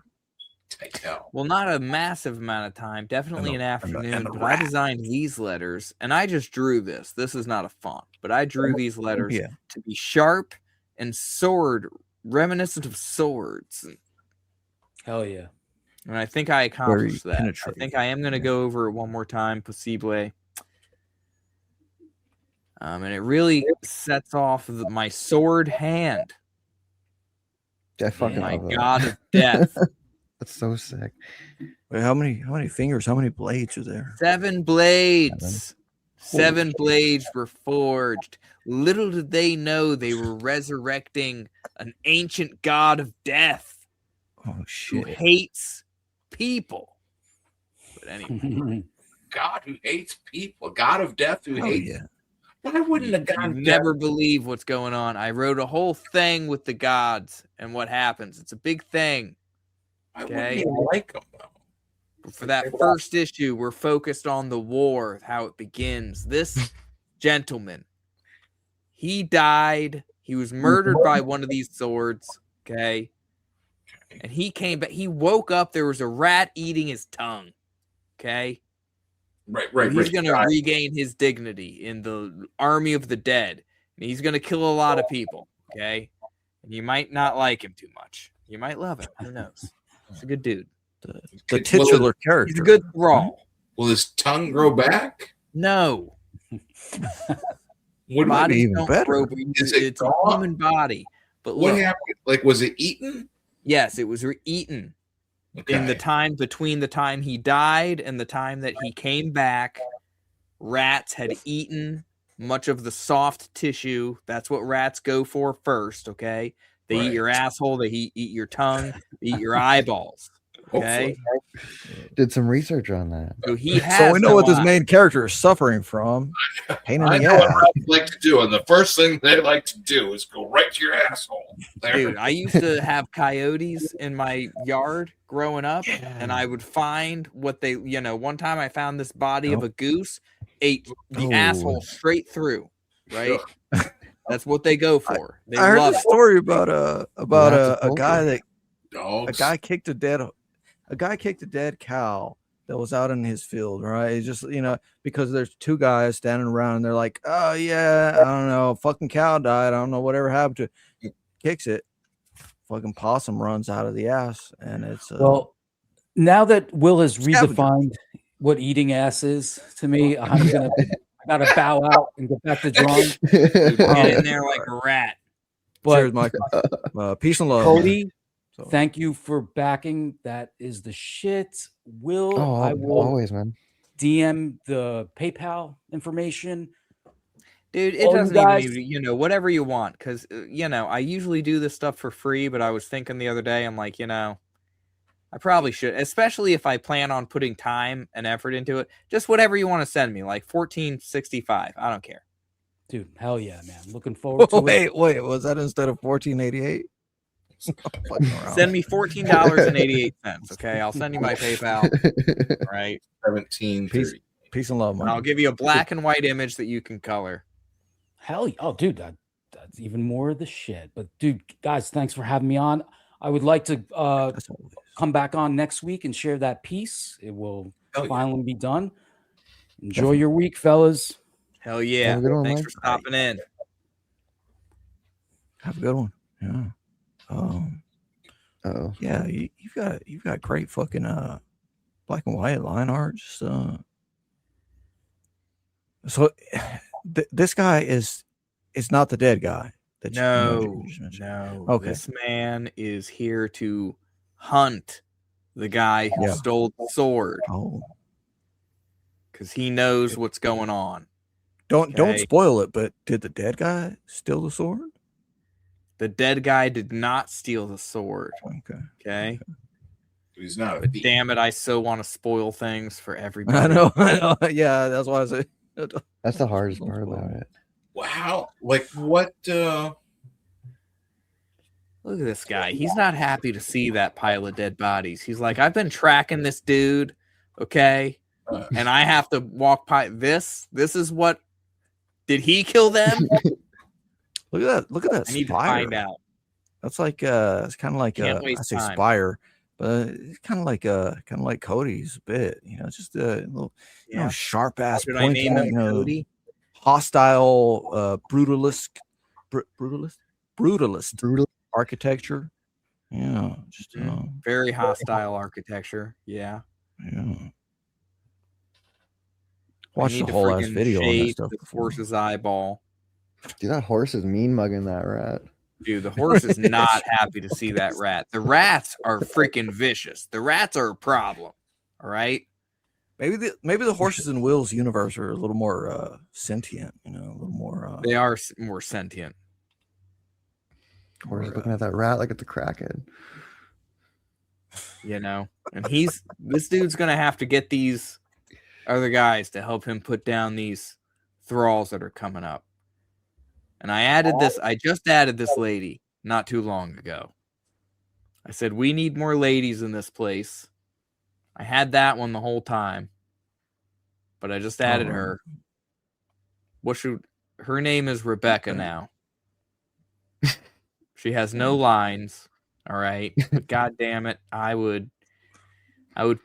well, not a massive amount of time, definitely an afternoon, but I designed these letters, and I just drew this. This is not a font, but I drew these letters to be sharp and reminiscent of swords. Hell yeah. And I think I accomplished that. I think I am going to go over it one more time, possibly. And it really sets off my sword hand. I fucking my love god of death. That's so sick. Wait, how many fingers? How many blades are there? 7 blades. 7 blades were forged. Little did they know they were resurrecting an ancient god of death. Oh shit! Who hates people. But anyway, God who hates people, God of death who hates. Yeah. Why wouldn't a god never believe what's going on? I wrote a whole thing with the gods and what happens. It's a big thing. Okay, I like them though. For that first issue, we're focused on the war, how it begins. This gentleman, he died. He was murdered by one of these swords. Okay. And he came back. He woke up. There was a rat eating his tongue. Okay. Right. He's going to regain his dignity in the army of the dead. And he's going to kill a lot of people. Okay. And you might not like him too much. You might love him. Who knows? He's a good dude. The titular character. He's a good thrall. Will his tongue grow back? No. Would Bodies be even don't better. grow, it's a human body. But What look, happened? Like, was it eaten? yes, it was eaten in the time between the time he died and the time that he came back. Rats had eaten much of the soft tissue. That's what rats go for first. Okay, they eat your asshole. They eat your tongue. They eat your eyeballs. Okay. Did some research on that. So he has. So we know no what this eye. main character is suffering from. Pain in I the know ass. what rats like to do, and the first thing they like to do is go right to your asshole. There. Dude, I used to have coyotes in my yard growing up, and I would find what they, one time I found this body of a goose, ate the asshole straight through, right? That's what they go for. They I heard love a it. story about a guy that Dogs. a guy kicked a dead cow that was out in his field, right? It's just, because there's two guys standing around and they're like, oh yeah, I don't know, fucking cow died. I don't know whatever happened to it. Kicks it. Fucking possum runs out of the ass, and it's Well, now that Will has Scavenger. redefined what eating ass is to me, I gotta bow out and get back to drawing. Get in there like a rat. But cheers, Michael. Peace and love, Cody, man. So- thank you for backing. That is the shit. Will Oh, I will always, man. DM the PayPal information. Dude, it All you doesn't guys- even, whatever you want. Because, I usually do this stuff for free, but I was thinking the other day, I'm like, I probably should, especially if I plan on putting time and effort into it. Just whatever you want to send me, like $14.65. I don't care. Dude, hell yeah, man. Looking forward to it. Wait, was that instead of $14.88? Send me $14.88. Okay, I'll send you my PayPal. Right, 17. Peace and love, and man. I'll give you a black and white image that you can color. Hell yeah. Oh, dude, That's even more of the shit. But dude, guys, thanks for having me on. I would like to come back on next week and share that piece. It will finally be done. Enjoy your week, fellas. Hell yeah. Have a good one, Thanks Mike. for stopping in. Have a good one. Yeah. Yeah, you've got great fucking black and white line art. Just, so this guy is not the dead guy. That No. Okay. This man is here to hunt the guy who stole the sword. Oh. Because he knows what's going on. Don't spoil it, but did the dead guy steal the sword? The dead guy did not steal the sword. Okay. He's not. But damn it, I so want to spoil things for everybody. I know. Yeah, that's why I say that's the hardest part about it. Wow. Like what? Look at this guy. He's not happy to see that pile of dead bodies. He's like, I've been tracking this dude, okay? And I have to walk by this. This is what. Did he kill them? Look at that. I need to spire. find out. That's like it's kind of like Can't I waste say time. spire, but it's kind of like Cody's a bit. You know, just a little sharp ass Should I point. name him Cody? Hostile, brutalist architecture. Yeah, just Very hostile architecture. Yeah. yeah. Watch I need the to whole ass freaking video on that shave stuff. the horse's eyeball. Dude, that horse is mean mugging that rat. Dude, the horse is not happy to see that rat. The rats are freaking vicious. The rats are a problem. All right. Maybe the horses in Will's universe are a little more sentient. You know, a little more. They are more sentient. Horse looking at that rat like it's a crackhead. You know, and this dude's gonna have to get these other guys to help him put down these thralls that are coming up. And I just added this lady not too long ago. I said, we need more ladies in this place. I had that one the whole time, but I just added her. Her name is Rebecca now. She has no lines. All right. But God damn it. I would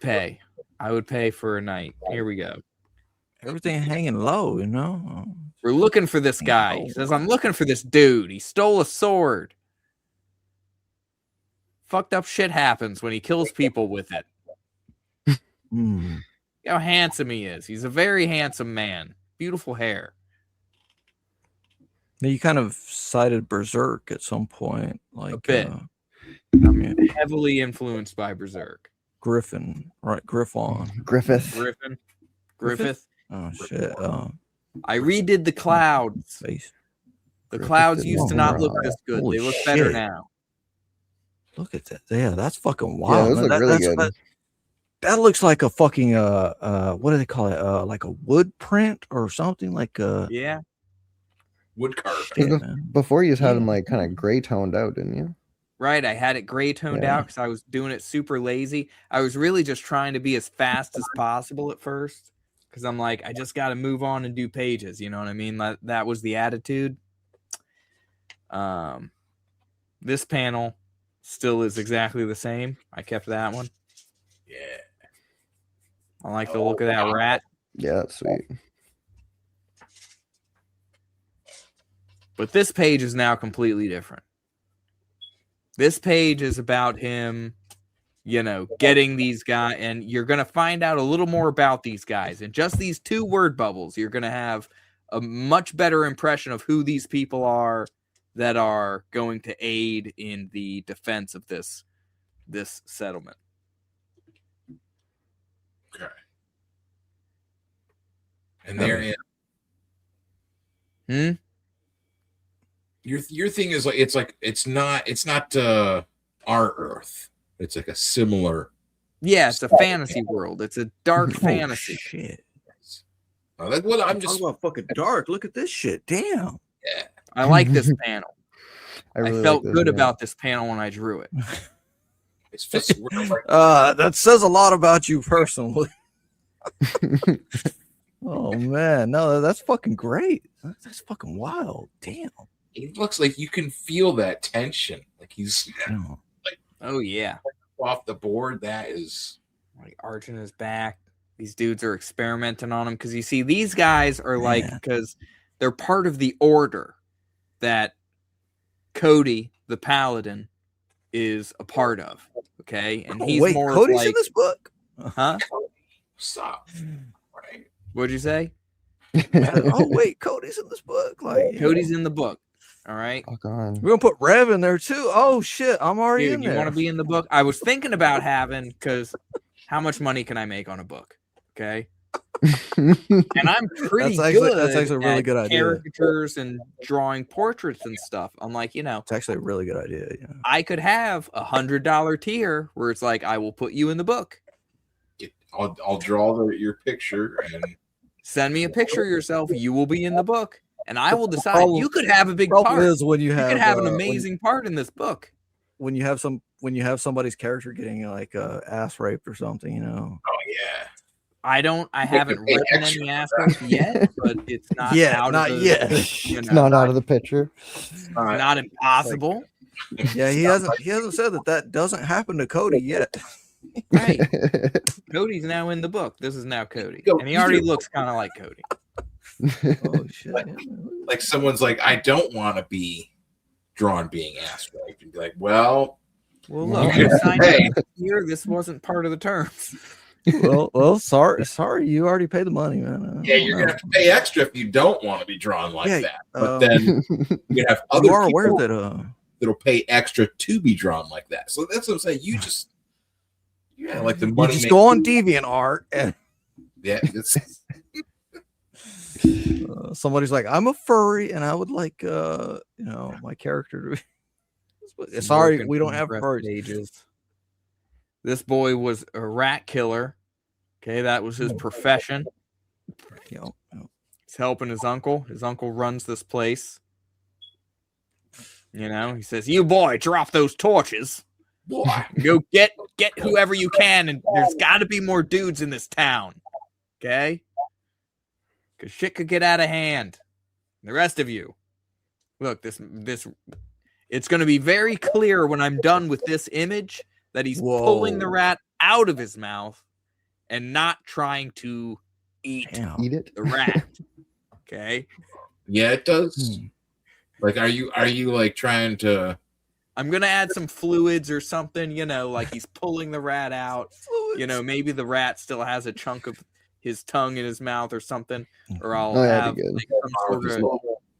pay. I would pay for a night. Here we go. Everything hanging low, you know. We're looking for this guy. He says, I'm looking for this dude. He stole a sword. Fucked up shit happens when he kills people with it. Mm. How handsome he is. He's a very handsome man. Beautiful hair. Now you kind of cited Berserk at some point, like A bit. I mean, Heavily influenced by Berserk. Griffin, right? Griffith. Griffith. Oh shit. I redid the clouds. The clouds used to not look this good. Holy They look better shit. now. Look at that. Yeah, that's fucking wild. those man. look really That's- good. that looks like a fucking what do they call it? Like a wood print or something like Yeah. Wood carving. Before you just had them like kind of gray toned out, didn't you? Right. I had it gray toned out because I was doing it super lazy. I was really just trying to be as fast as possible at first. Because I'm like, I just got to move on and do pages. You know what I mean? That was the attitude. This panel still is exactly the same. I kept that one. Yeah. I like the look of that rat. Yeah, that's sweet. But this page is now completely different. This page is about him, you know, getting these guys, and you're going to find out a little more about these guys. And just these 2 word bubbles, you're going to have a much better impression of who these people are that are going to aid in the defense of this settlement. Okay. And they're in. Your thing is like it's not our Earth. It's like a similar. Yeah, it's a fantasy world. It's a dark fantasy. Shit. Oh, that's what I'm just about fucking dark. Look at this shit. Damn. Yeah. I like this panel. I really felt like this good panel. about this panel when I drew it. It's just, That says a lot about you personally. Oh man, no, that's fucking great. That's fucking wild. Damn. He looks like you can feel that tension. Like he's like, oh yeah, off the board. That is like arching his back. These dudes are experimenting on him because you see these guys are like because they're part of the order that Cody the Paladin is a part of. Okay, and he's wait, more Cody's like, in this book? huh? Stop. Right. What'd you say? Oh wait, Cody's in this book. Like Cody's in the book. All right. Oh god. We're gonna put Rev in there too. Oh shit, I'm already Dude, in you there. want to be in the book? I was thinking about having because how much money can I make on a book? Okay. And I'm pretty good. That's actually a really at good idea. Caricatures and drawing portraits and stuff. I'm like, it's actually a really good idea. Yeah. I could have $100 tier where it's like, I will put you in the book. I'll draw your picture and send me a picture of yourself. You will be in the book, and I will decide. You could have a big part. Is when you could have an amazing part in this book. When you have somebody's character getting like ass raped or something, you know. Oh yeah. I haven't written any ass rape yet, but it's not not yet. It's not out of the picture. Not impossible. Yeah, he hasn't said that doesn't happen to Cody yet. Right. Cody's now in the book. This is now Cody, and he already looks kind of like Cody. Oh shit! Like someone's like, I don't want to be drawn being ass raped, and be like, well, look, you signed up here. This wasn't part of the terms. well, sorry, you already paid the money, man. Yeah, you're gonna have to pay extra if you don't want to be drawn like that. But then you have you are other aware people that that'll pay extra to be drawn like that. So that's what I'm saying. You just like the money. You just go on DeviantArt and it's somebody's like, I'm a furry and I would like my character to be sorry, we don't have furries. Pages. This boy was a rat killer. Okay, that was his profession. He's helping his uncle. His uncle runs this place. You know, he says, "You boy, drop those torches. Boy, go get whoever you can, and there's got to be more dudes in this town." Okay, because shit could get out of hand. The rest of you, look, this it's going to be very clear when I'm done with this image that he's pulling the rat out of his mouth and not trying to eat it. The rat. Okay. Yeah, it does. Like, are you like trying to? I'm gonna add some fluids or something. You know, like he's pulling the rat out. You know, maybe the rat still has a chunk of his tongue in his mouth or something. Or I'll have like some sort of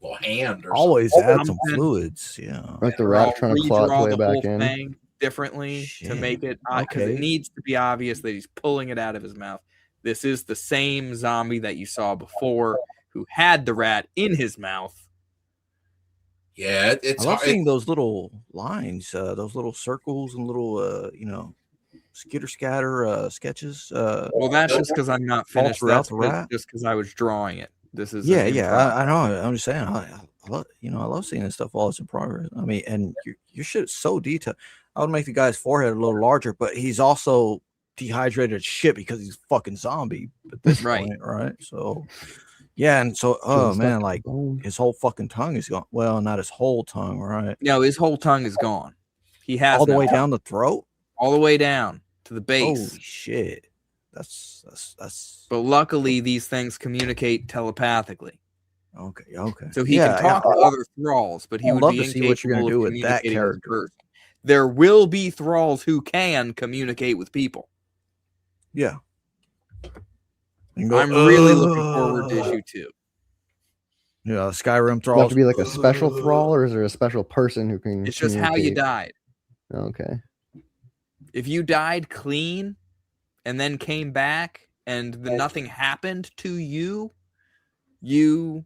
little hand. Or always something. add some fluids. Yeah, like the rat trying to claw its way back in. Differently to make it because it needs to be obvious that he's pulling it out of his mouth. This is the same zombie that you saw before who had the rat in his mouth. Yeah, it's I love seeing those little lines, those little circles and little skitter scatter sketches. Well, that's just because I'm not finished. That's the rat. Just because I was drawing it. This is I know. I'm just saying. I love seeing this stuff while it's in progress. I mean, and your shit is so detailed. I would make the guy's forehead a little larger, but he's also dehydrated as shit because he's a fucking zombie at this point, right? So, yeah, and so, oh man, like his whole fucking tongue is gone. Well, not his whole tongue, right? No, his whole tongue is gone. He has all the way down the throat, all the way down to the base. Holy shit, that's. But luckily, these things communicate telepathically. Okay. So he can talk to other thralls, but he would be incapable see what you're gonna do with that character. There will be thralls who can communicate with people. Yeah. I'm really looking forward to issue 2. Yeah, Skyrim thralls. Does it have to be like a special thrall, or is there a special person who can? It's just how you died. Okay. If you died clean and then came back and nothing happened to you, you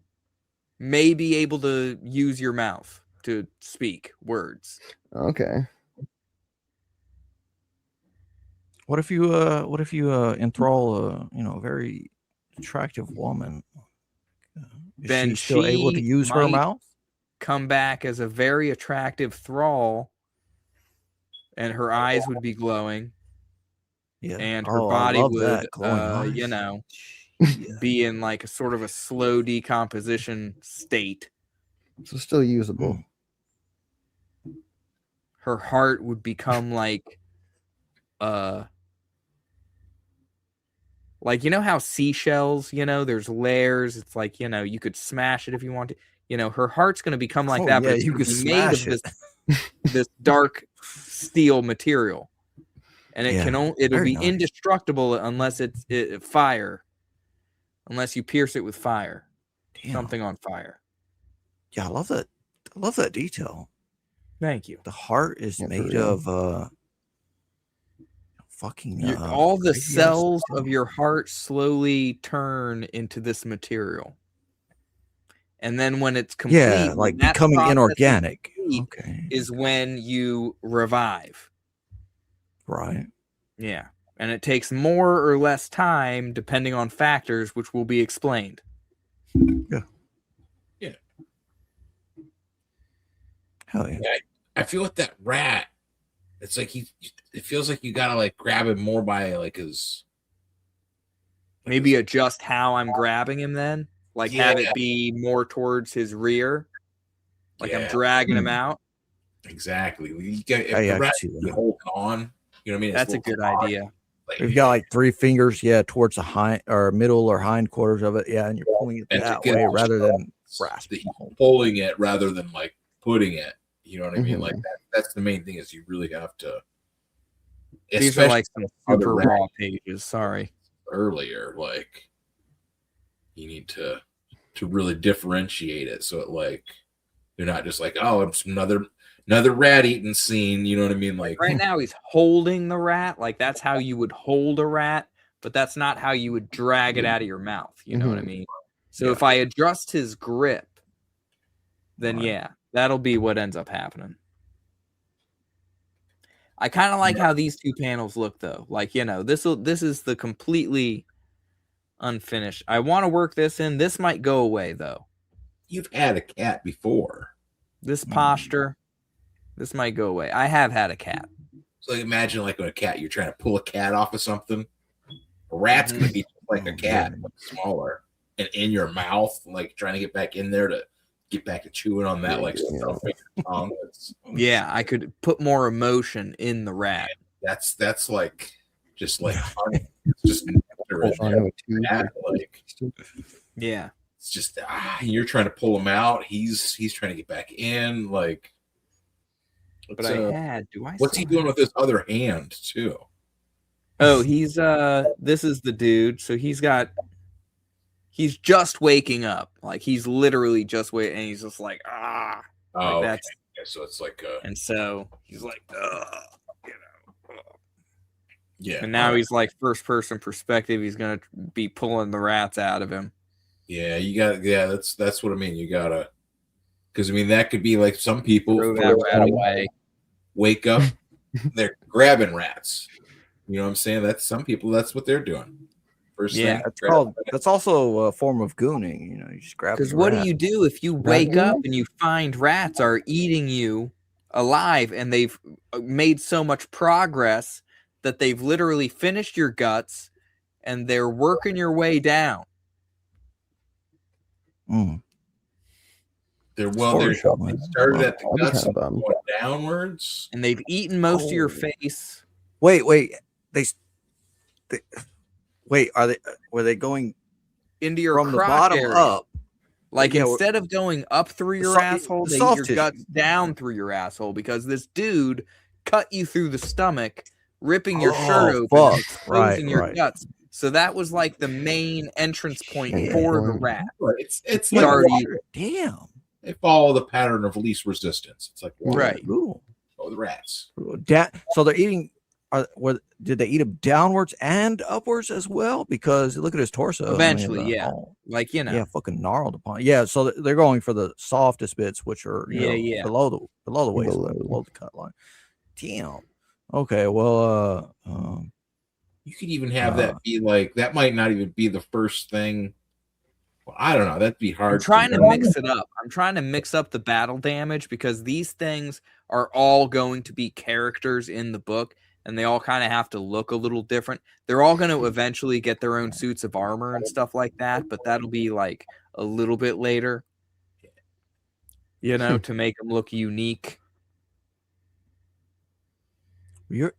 may be able to use your mouth to speak words. Okay. What if you enthrall a very attractive woman? Then she still able to use her mouth? Come back as a very attractive thrall, and her eyes would be glowing. Yeah, and her body would, be in like a sort of a slow decomposition state. So still usable. Her heart would become like you know how seashells, there's layers. It's like, you could smash it if you want to. Her heart's going to become like that, but it's you gonna could be made of smash it. this dark steel material, and it'll very be nice. indestructible unless it's fire, unless you pierce it with fire. Damn. Something on fire. Yeah, I love that. I love that detail. Thank you. The heart is made of fucking all the crazy cells stuff. of your heart slowly turn into this material. And then when it's complete, Yeah, like when that becoming process is inorganic. complete, Okay. is when you revive. Right. Yeah. And it takes more or less time depending on factors which will be explained. Yeah. Yeah. Hell yeah. I feel like that rat. It's like it feels like you gotta like grab him more by like his. Maybe adjust how I'm grabbing him then. Like have it be more towards his rear. Like I'm dragging him out. Exactly. You get, if Hey, the I rat can see is that. holding on, you know what I mean? That's a good idea. We've got like 3 fingers, towards the hind or middle or hind quarters of it, and you're pulling it And that to get way all rather stuff, than grasping. pulling it rather than like putting it. You know what I mean? Mhm. Like that's the main thing is you really have to. These are like some other super rat raw pages. Sorry. earlier, like you need to really differentiate it so it like you're not just like, oh, it's another rat eating scene. You know what I mean? Like Right now he's holding the rat. Like that's how you would hold a rat, but that's not how you would drag it out of your mouth. You know what I mean? So if I adjust his grip, then that'll be what ends up happening. I kind of like how these 2 panels look though. Like, this is the completely unfinished. I want to work this in. This might go away though. You've had a cat before. This posture, this might go away. I have had a cat. So imagine like when a cat, you're trying to pull a cat off of something. A rat's gonna be like a cat, but smaller, and in your mouth, like trying to get back in there to get back to chewing on that like stuff in your tongue. Yeah, I could put more emotion in the rat. That's like just like honey. It's just nectar in there. Like yeah, it's just you're trying to pull him out. He's trying to get back in. Like, but what's he doing with his other hand too? Oh, he's this is the dude. So he's just waking up. Like he's literally just waiting, and he's just like Oh, that's okay. So it's like and so he's like yeah. And now he's like first person perspective. He's gonna be pulling the rats out of him. Yeah, you got that's what I mean. You gotta, because I mean that could be like some people Throw that rat away. Wake up, they're grabbing rats. You know what I'm saying? That's some people. That's what they're doing. First thing, that's also a form of gooning. You just grab. Because what do you do if you wake up and you find rats are eating you alive, and they've made so much progress that they've literally finished your guts, and they're working your way down. They started at the guts and going downwards, and they've eaten most of your face. Wait, were they going into your from the crotch bottom area? up? Like instead of going up through your asshole, they eat your guts down through your asshole because this dude cut you through the stomach, ripping your shirt open, and exposing your guts. So that was like the main entrance point for the rat. It's like damn. They follow the pattern of least resistance. It's like right. Oh, the rats. So they're eating. Did they eat him downwards and upwards as well? Because look at his torso. Eventually, like fucking gnarled upon. Yeah, so they're going for the softest bits, which are below the waist, below the cut line. Damn. Okay, well, you could even have that be like that. Might not even be the first thing. Well, I don't know. That'd be hard. I'm trying to mix it up. I'm trying to mix up the battle damage because these things are all going to be characters in the book. And they all kind of have to look a little different. They're all going to eventually get their own suits of armor and stuff like that, but that'll be like a little bit later. You know, to make them look unique. You're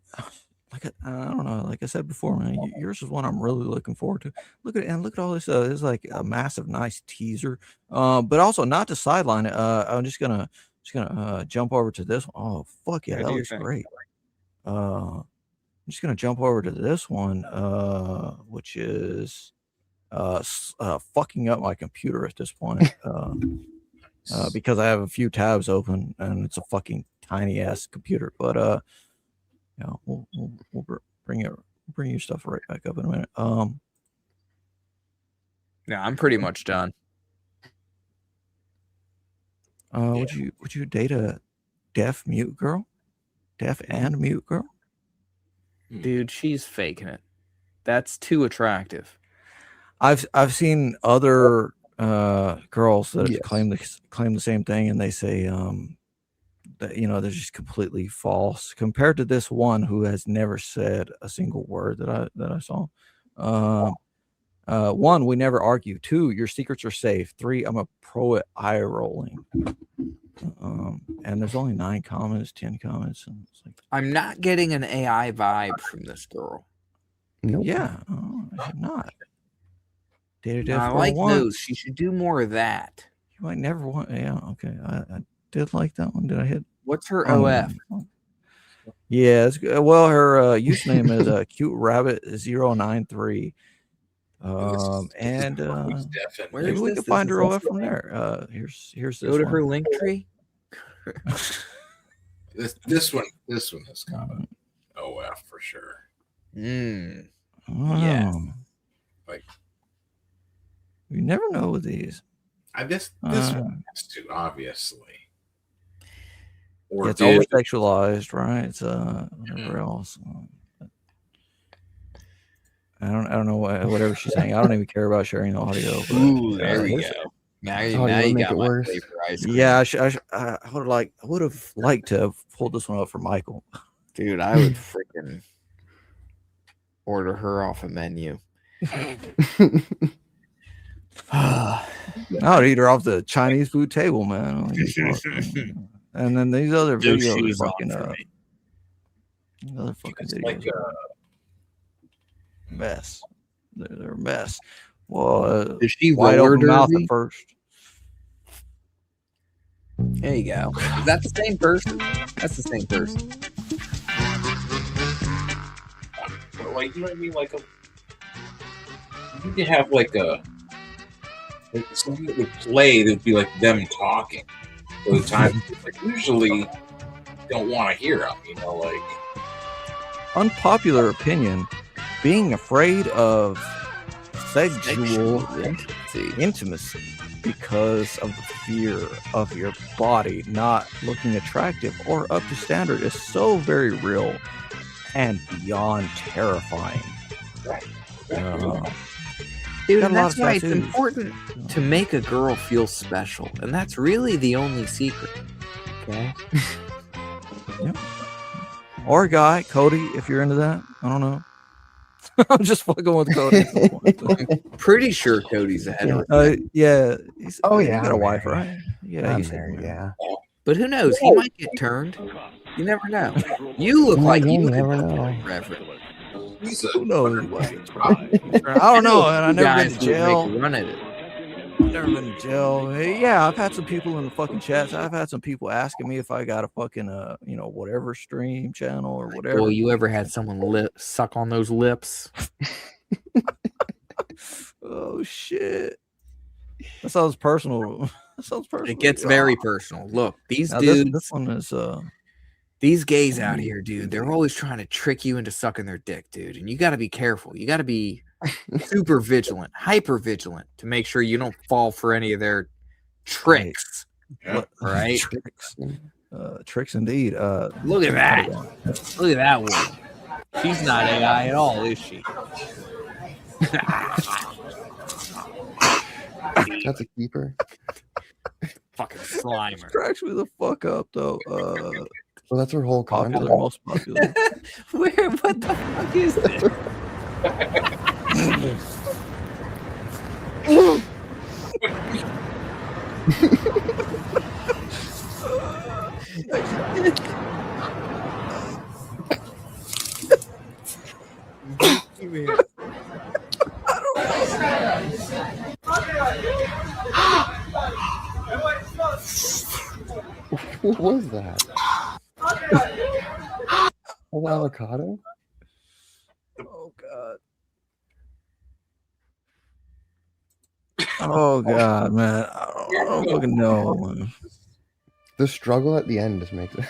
like I don't know. Like I said before, man, yours is one I'm really looking forward to. Look at all this. It's like a massive, nice teaser. But also not to sideline it. I'm just gonna jump over to this one. Oh fuck yeah, that looks great. I'm just gonna jump over to this one, which is fucking up my computer at this point. Because I have a few tabs open and it's a fucking tiny ass computer. But yeah, we'll bring your stuff right back up in a minute. Yeah, I'm pretty much done. Would you date a deaf mute girl? Deaf and mute girl? Dude, she's faking it. That's too attractive. I've seen other girls that claim the same thing, and they say that they're just completely false compared to this one who has never said a single word that I saw. 1, we never argue. 2, your secrets are safe. 3, I'm a pro at eye rolling. And there's only 9 comments, 10 comments, and it's like, I'm not getting an AI vibe from this girl. Nope. Yeah, I should not. I like those. She should do more of that. You might never want. Yeah, okay. I did like that one. Did I hit? What's her OF? Yeah, well, her username is cute rabbit 093. And maybe we can find her OF from there. Here's this. Go to her link tree. This one has got an OF for sure. Yeah. Like, you never know with these. This one has to, obviously. Or it's over sexualized, right? It's whatever else. I don't know whatever she's saying. I don't even care about sharing the audio. But, ooh, there we go. Now you got my favorite ice cream. Yeah, I would have liked to have pulled this one up for Michael. Dude, I would freaking order her off a menu. I would eat her off the Chinese food table, man. And then these other videos, fucking other fucking videos, like mess. They're a mess. Well, is she wide open mouth at first? There you go. Is that the same person? That's the same person. Like, you know what I mean? Like you could have like something that would play that would be like them talking. For the time, like, usually don't want to hear them, like. Unpopular opinion: being afraid of sexual intimacy because of the fear of your body not looking attractive or up to standard is so very real and beyond terrifying. Dude, and that's why it's important to make a girl feel special, and that's really the only secret. Okay. Yep. Or a guy, Cody, if you're into that. I don't know. I'm just fucking with Cody. I'm pretty sure Cody's ahead of yeah. He's got a wife, right? Yeah, he's married. Yeah. But who knows? He might get turned. You never know. You look like you never know. Reverend. Who knows? I don't know. And I've never been to jail. Run at it. I've never been to jail. Yeah, I've had some people in the fucking chats. I've had some people asking me if I got a fucking whatever stream channel or whatever. Well, you ever had someone suck on those lips? Oh shit. That sounds personal. It gets very personal. Look, these dudes. This one is these gays out here, dude, they're always trying to trick you into sucking their dick, dude. And you got to be careful. You got to be super vigilant, hyper vigilant to make sure you don't fall for any of their tricks. Right? Tricks indeed. Look at that. Look at that woman. She's not AI at all, is she? That's a keeper. Fucking Slimer. Cracks me the fuck up, though. Well, that's her whole content. Most popular. What the fuck is this? What was that? Whole avocado? Oh god. Oh god, man. I don't fucking know. Man. The struggle at the end just makes it.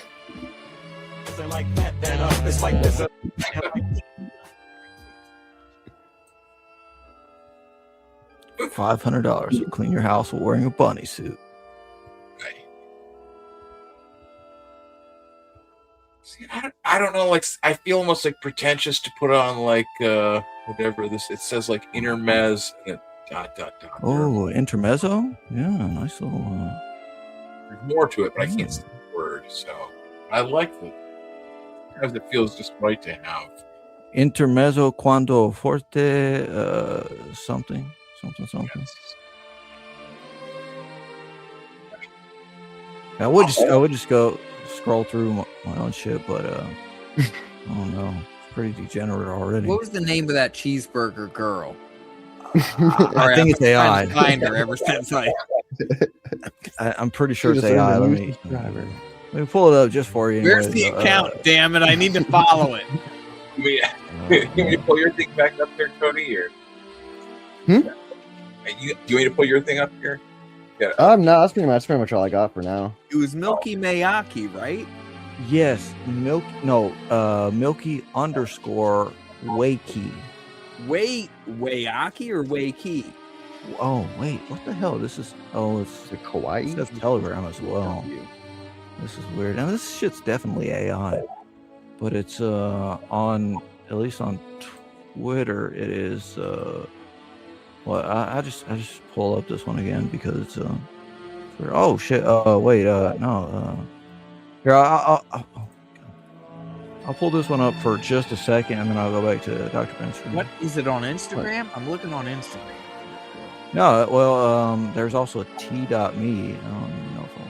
$500 to clean your house while wearing a bunny suit. See, I don't know. Like, I feel almost like pretentious to put on like whatever this. It says like intermez and a ... Oh, intermezzo? Yeah, nice little. There's more to it, but I can't see the word. So I like it because it feels just right to have. Intermezzo quando forte, something. Yes. I would just go scroll through my own shit, but I don't know. It's pretty degenerate already. What was the name of that cheeseburger girl? I think it's AI. Find her ever since I'm pretty sure it's AI. Let me pull it up just for you. Where's the account? Damn it! I need to follow it. You want me to pull your thing back up there, Cody? Or do you want me to pull your thing up here? Yeah. No, that's pretty much all I got for now. It was Milky Mayaki, right? Yes, Milky underscore Wakey. Wayaki or Wakey? Oh wait, what the hell? This is it's the Kawaii. It says Telegram as well. This is weird. Now this shit's definitely AI, but it's on, at least on Twitter it is. Well, I just pull up this one again because it's oh shit. Wait, no. Here, I'll pull this one up for just a second, and then I'll go back to Dr. Ben's screen. What is it on Instagram? I'm looking on Instagram. No, well, there's also a t.me. I don't even know if I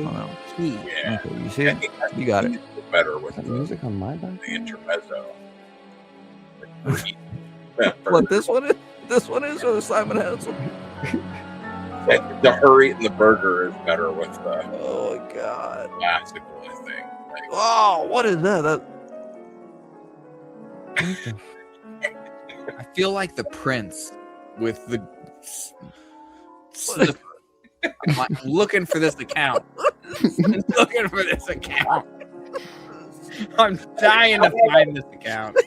want T. Yeah. Okay, you see it? You got it. Better with the music on my back. The intermezzo. What this one is? This one is or Simon Hansel? The hurry and the burger is better with the. Oh my god! Classic thing. Like, oh, what is that? I feel like the Prince with the. I'm looking for this account. I'm dying to find this account.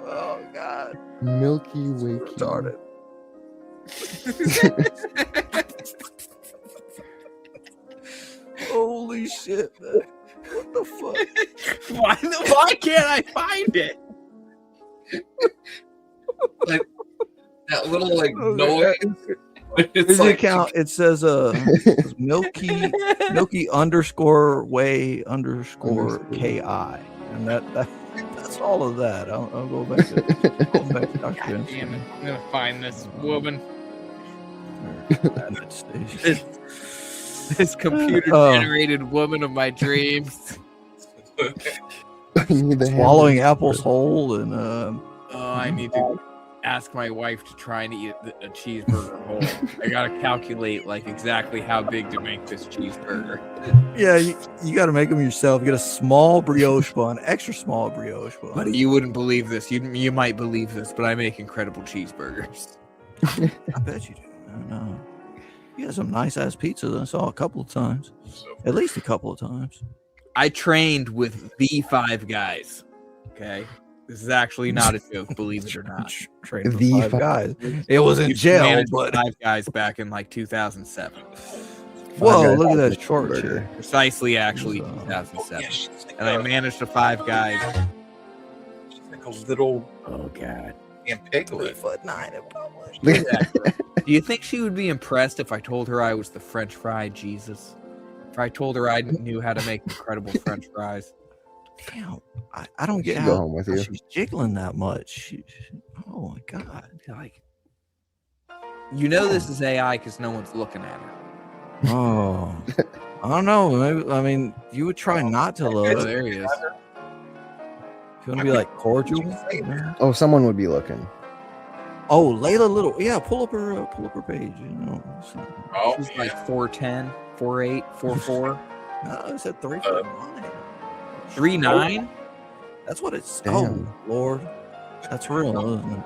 Oh god. Milky Wakey. Darn it. Holy shit, man. What the fuck? Why can't I find it? like that little like noise. His account, it says Milky underscore way underscore KI. And that's all of that. I'll go back to Dr. God damn it. I'm gonna find this woman. This computer generated woman of my dreams. Swallowing apples whole and I need to ask my wife to try and eat a cheeseburger whole. I gotta calculate like exactly how big to make this cheeseburger. Yeah, you gotta make them yourself. You get a small brioche bun, extra small brioche bun. Buddy, you wouldn't believe this. You might believe this, but I make incredible cheeseburgers. I bet you do. I know. You had some nice ass pizzas I saw a couple of times. At least a couple of times. I trained with the 5 guys. Okay. This is actually not a joke, believe it or not. Trained with 5 guys. It was in jail, but 5 guys back in like 2007. Whoa, look at that short shit. Precisely, actually, 2007. And I managed a 5 guys. She's like a little. Oh god. Vampiglet. 3'9" in public. Do you think she would be impressed if I told her I was the French fry Jesus? If I told her I knew how to make incredible French fries? Damn, I don't get go home with you. She's jiggling that much. Oh my god! Like, you know, this is AI because no one's looking at her. Oh, I don't know. Maybe, I mean, you would try not to look. Oh, there he is. If you want to be like cordial. Oh, someone would be looking. Oh, Layla Little. Yeah, pull up her page. You know. Oh, She's like 4'10", 4'8", 4'4". No, it said 3'9". 3'9". That's what it's. Damn. Oh Lord, that's real, isn't it?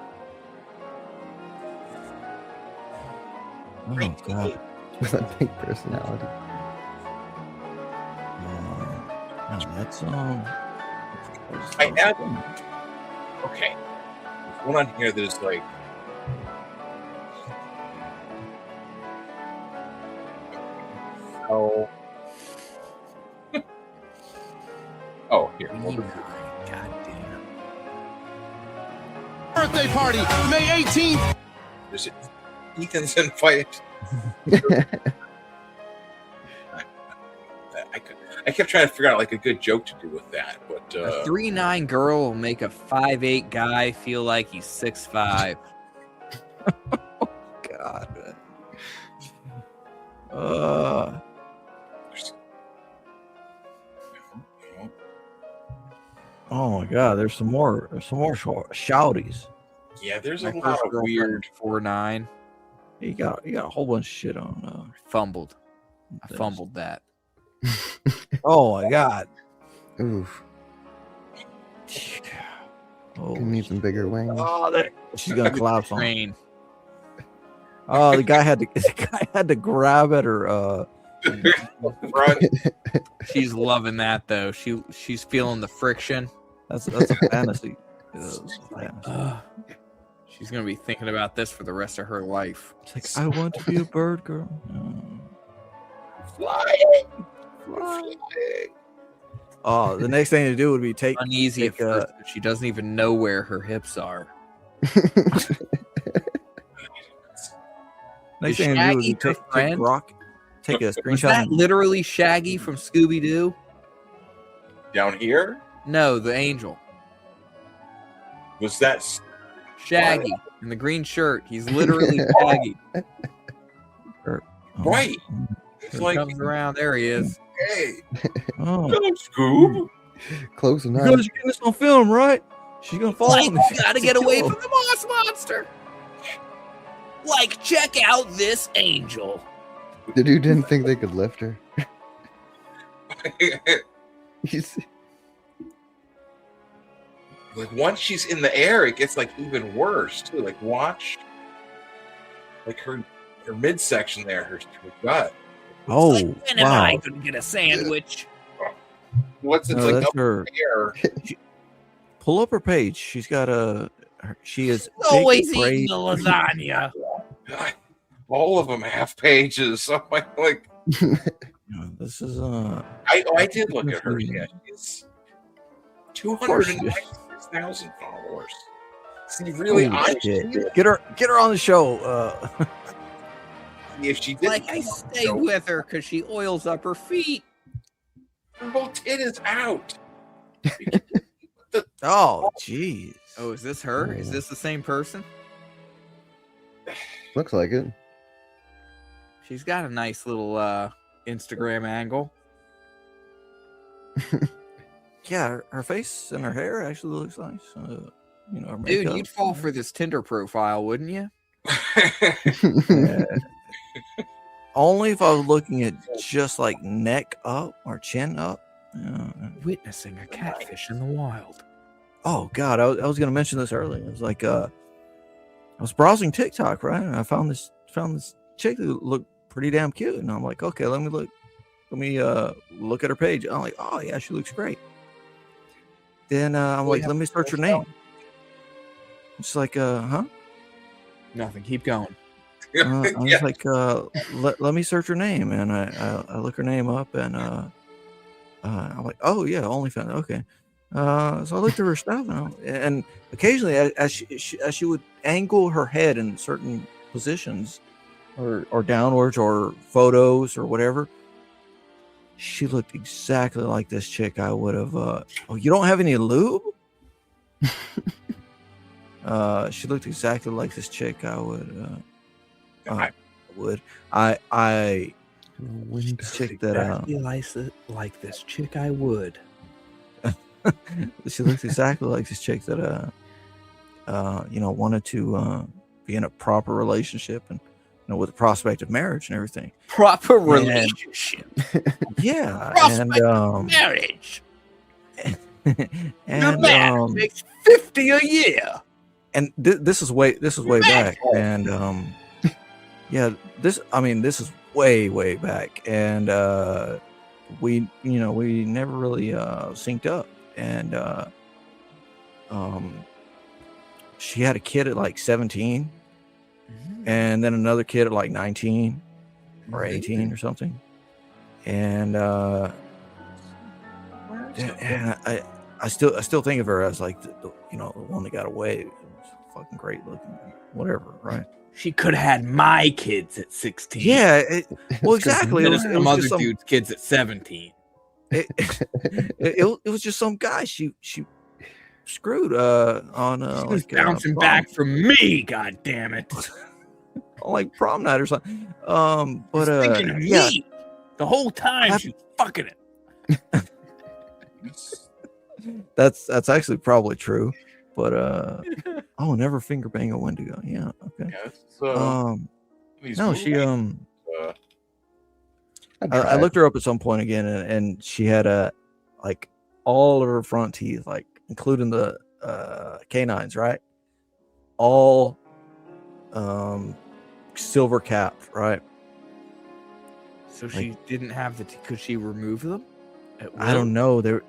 Oh God. With a big personality. That's I have. Okay. There's one on here that is like. Oh. Oh, here. God damn. Birthday party, May 18th. There's Ethan's invited. I kept trying to figure out like a good joke to do with that, but A 3'9" girl will make a 5'8" guy feel like he's 6'5". God. Oh my God! There's some more. There's some more shouties. yeah, there's a My lot first of girlfriend, weird. 4'9". You got a whole bunch of shit on. Fumbled. I fumbled that. Oh my God! Oof. Oh, You need some bigger wings. Oh, she's gonna collapse on. Train. Oh, the guy had to grab at her. She's loving that though. She's feeling the friction. That's a fantasy. She's gonna be thinking about this for the rest of her life. It's like I want to be a bird girl. Flying. Oh, the next thing to do would be uneasy at first, but she doesn't even know where her hips are. Next Is thing to do would be Shaggy her friend? take a Was screenshot. that literally Shaggy from Scooby Doo? Down here? No, the angel. Was that Shaggy in the green shirt? He's literally Shaggy. right? It's He like comes around. There he is. hey, Oh. hello, Scoob. Close You enough. guys are getting this on film, right? She's gonna fall. Like, on me. you gotta get away from the moss monster. Like, check out this angel. The dude didn't think they could lift her. He's- Like once she's in the air, it gets like even worse too. Like watch, like her midsection there, her gut. Oh, When am I gonna get a sandwich? What's it's No, like that's up in her. the air. Pull up her page. She's got she is Always big eating braids. the lasagna. All of them have pages. So I'm like This is I did look at her. Yeah, she's course she is. 296,000 followers. See, really, Holy shit. Get her on the show. if she did, Like I stay with her because she oils up her feet. her whole tit is out. Oh, jeez. Oh, is this her? Is this the same person? Looks like it. She's got a nice little Instagram angle. Yeah, her face and her hair actually looks nice. Her Dude, makeup. you'd fall for this Tinder profile, wouldn't you? Yeah. Only if I was looking at just like neck up or chin up. Witnessing a catfish in the wild. Oh God, I was going to mention this earlier. It was like I was browsing TikTok, right? And I found this chick that looked pretty damn cute, and I'm like, okay, let me look at her page. I'm like, oh yeah, she looks great. Then I'm like, let me search her name. It's like, huh? Nothing. Keep going. I was like, let me search her name, and I look her name up, and I'm like, oh yeah, OnlyFans, okay. So I looked at her stuff, and occasionally, as she would angle her head in certain positions, or downwards, or photos, or whatever, she looked exactly like this chick I would have. Oh, you don't have any lube? She looked exactly like this chick I would. chick that exactly like this chick I would. she looks exactly like this chick that wanted to be in a proper relationship and with the prospect of marriage and everything. Proper relationship. Yeah, Prospect of marriage. and man makes 50 a year. And this is way back, and this is way back, and we never really synced up, and she had a kid at like 17, and then another kid at like 19 or 18 or something, and I still think of her as like the one that got away. Fucking great looking, whatever, right? She could have had my kids at 16. Yeah, well, exactly. It was some other just some dude's kids at 17. It was just some guy she screwed on she was bouncing back from me. God damn it! On like prom night or something. But thinking of me the whole time. She's fucking it. That's actually probably true. But never finger bang a Wendigo. Yeah, okay. No, she I looked her up at some point again, and she had like all of her front teeth, like including the canines, right? All silver capped, right? So she didn't have could she remove them? I don't know. They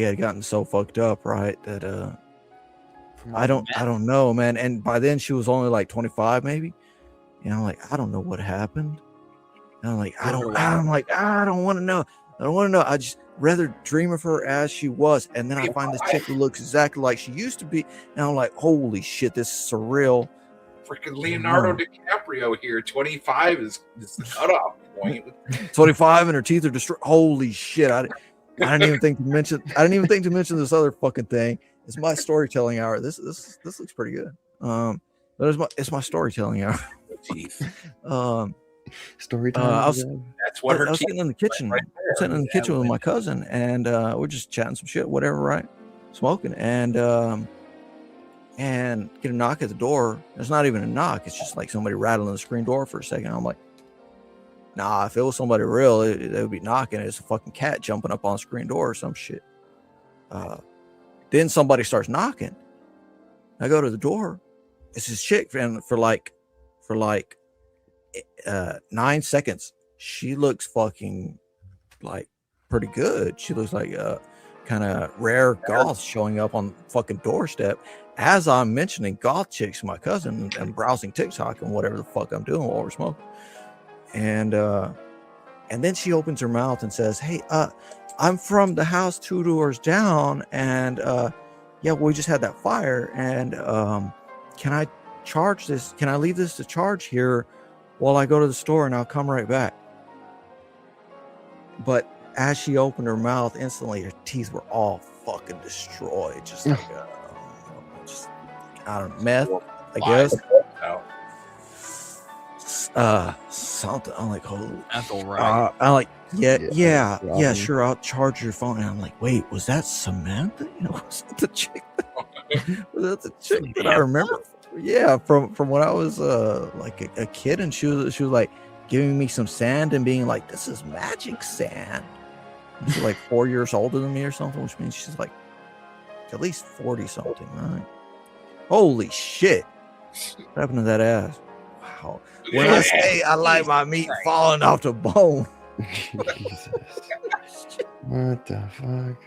had gotten so fucked up, right? That I don't know, man. And by then she was only like 25, maybe. Like, I don't know what happened. And I'm like, I don't want to know. I don't want to know. I just rather dream of her as she was. And then I find this chick who looks exactly like she used to be. And I'm like, holy shit, this is surreal. Freaking Leonardo DiCaprio here. 25 is the cutoff point. 25 and her teeth are destroyed. Holy shit. I didn't even think to mention this other fucking thing. It's my storytelling hour. This looks pretty good. But it's my storytelling hour. Storytelling. That's what I was sitting in the kitchen. Sitting in the kitchen with my cousin, and we're just chatting some shit, whatever, right? Smoking, and get a knock at the door. It's not even a knock. It's just like somebody rattling the screen door for a second. I'm like, nah, if it was somebody real, they would be knocking. It's a fucking cat jumping up on the screen door or some shit. Then somebody starts knocking. I go to the door. It's this chick, and for like 9 seconds, she looks fucking like pretty good. She looks like a kind of rare goth showing up on fucking doorstep. As I'm mentioning goth chicks to my cousin and browsing TikTok and whatever the fuck I'm doing while we're smoking. And then she opens her mouth and says, "Hey, I'm from the house 2 doors down, and we just had that fire, and can I charge this? Can I leave this to charge here while I go to the store, and I'll come right back?" But as she opened her mouth, instantly her teeth were all fucking destroyed, just like I don't know, meth, I guess. Something. I'm like, holy. That's all right. I'm like, yeah, sure. I'll charge your phone. And I'm like, wait, was that Samantha? Was that the chick? That I remember? Yeah, from when I was like a kid, and she was like giving me some sand and being like, "This is magic sand." And she's like 4 years older than me or something, which means she's like at least 40 something, right? Holy shit! What happened to that ass? Wow. When I say I like my meat falling off the bone. Jesus. What the fuck?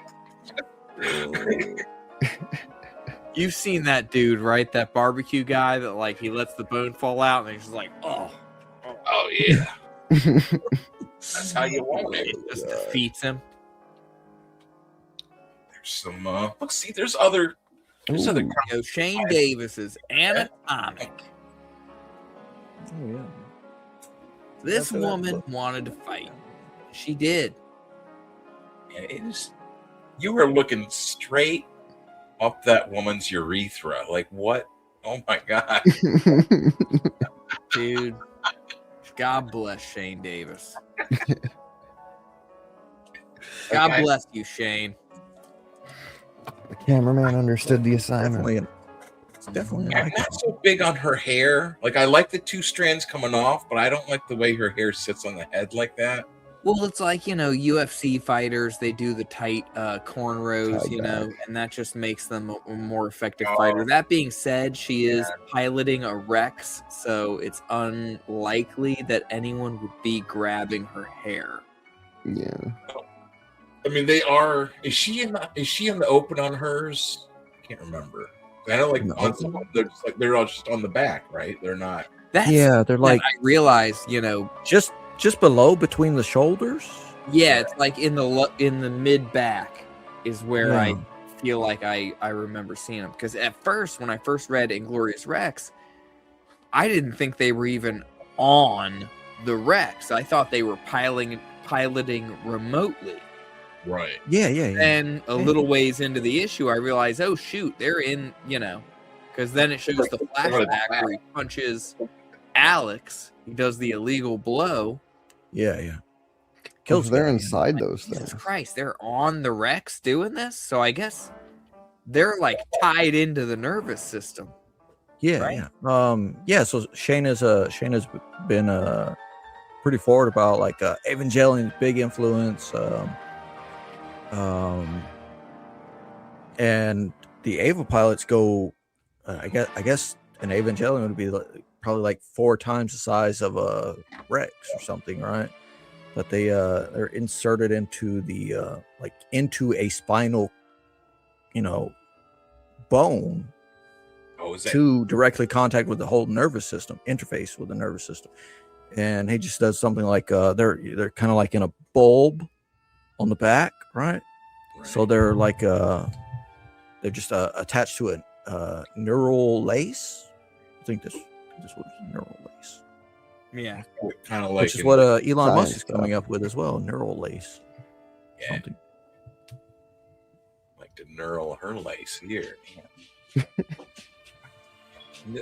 You've seen that dude, right? That barbecue guy that like he lets the bone fall out and he's just like, oh yeah. That's how you want it. It just defeats him. There's some look, see, there's other Shane Davis's Anatomic. Oh yeah. This woman wanted to fight. She did. You were looking straight up that woman's urethra. Like, what? Oh my God. Dude. God bless Shane Davis. God Okay. bless you, Shane. The cameraman understood the assignment. Definitely. I'm not so big on her hair. Like, I like the 2 strands coming off, but I don't like the way her hair sits on the head like that. Well, it's like, UFC fighters, they do the tight cornrows, Tied and that just makes them a more effective fighter. That being said, she is piloting a Rex, so it's unlikely that anyone would be grabbing her hair. Yeah. I mean, they are. Is she in the open on hers? I can't remember. I know, like, on some of them, they're all just on the back, right? They're not. Yeah, they're like I realize, just below between the shoulders. Yeah, it's like in the mid back is where Yeah. I feel like I remember seeing them. Because at first, when I first read Inglorious Rex, I didn't think they were even on the Rex. I thought they were piloting remotely. Right. Yeah. Then a little ways into the issue, I realized, oh shoot, they're in, because then it shows the flashback where he punches Alex. He does the illegal blow. Yeah. Kills. They're inside those things. Jesus Christ, they're on the Rex doing this? So I guess they're like tied into the nervous system. Yeah, right? Yeah. So Shane has been pretty forward about like Evangelion's big influence. And the Ava pilots go. I guess an Evangelion would be probably like 4 times the size of a Rex or something, right? But they're inserted into the into a spinal, bone. Oh, is that to directly contact with the whole nervous system, interface with the nervous system, and he just does something like they're kind of like in a bulb on the back, right? So they're like they're just attached to a neural lace. I think this was neural lace. Yeah, kind of like which is what Elon Musk is coming up with as well, neural lace. Yeah. Something. Like to knurl her lace here.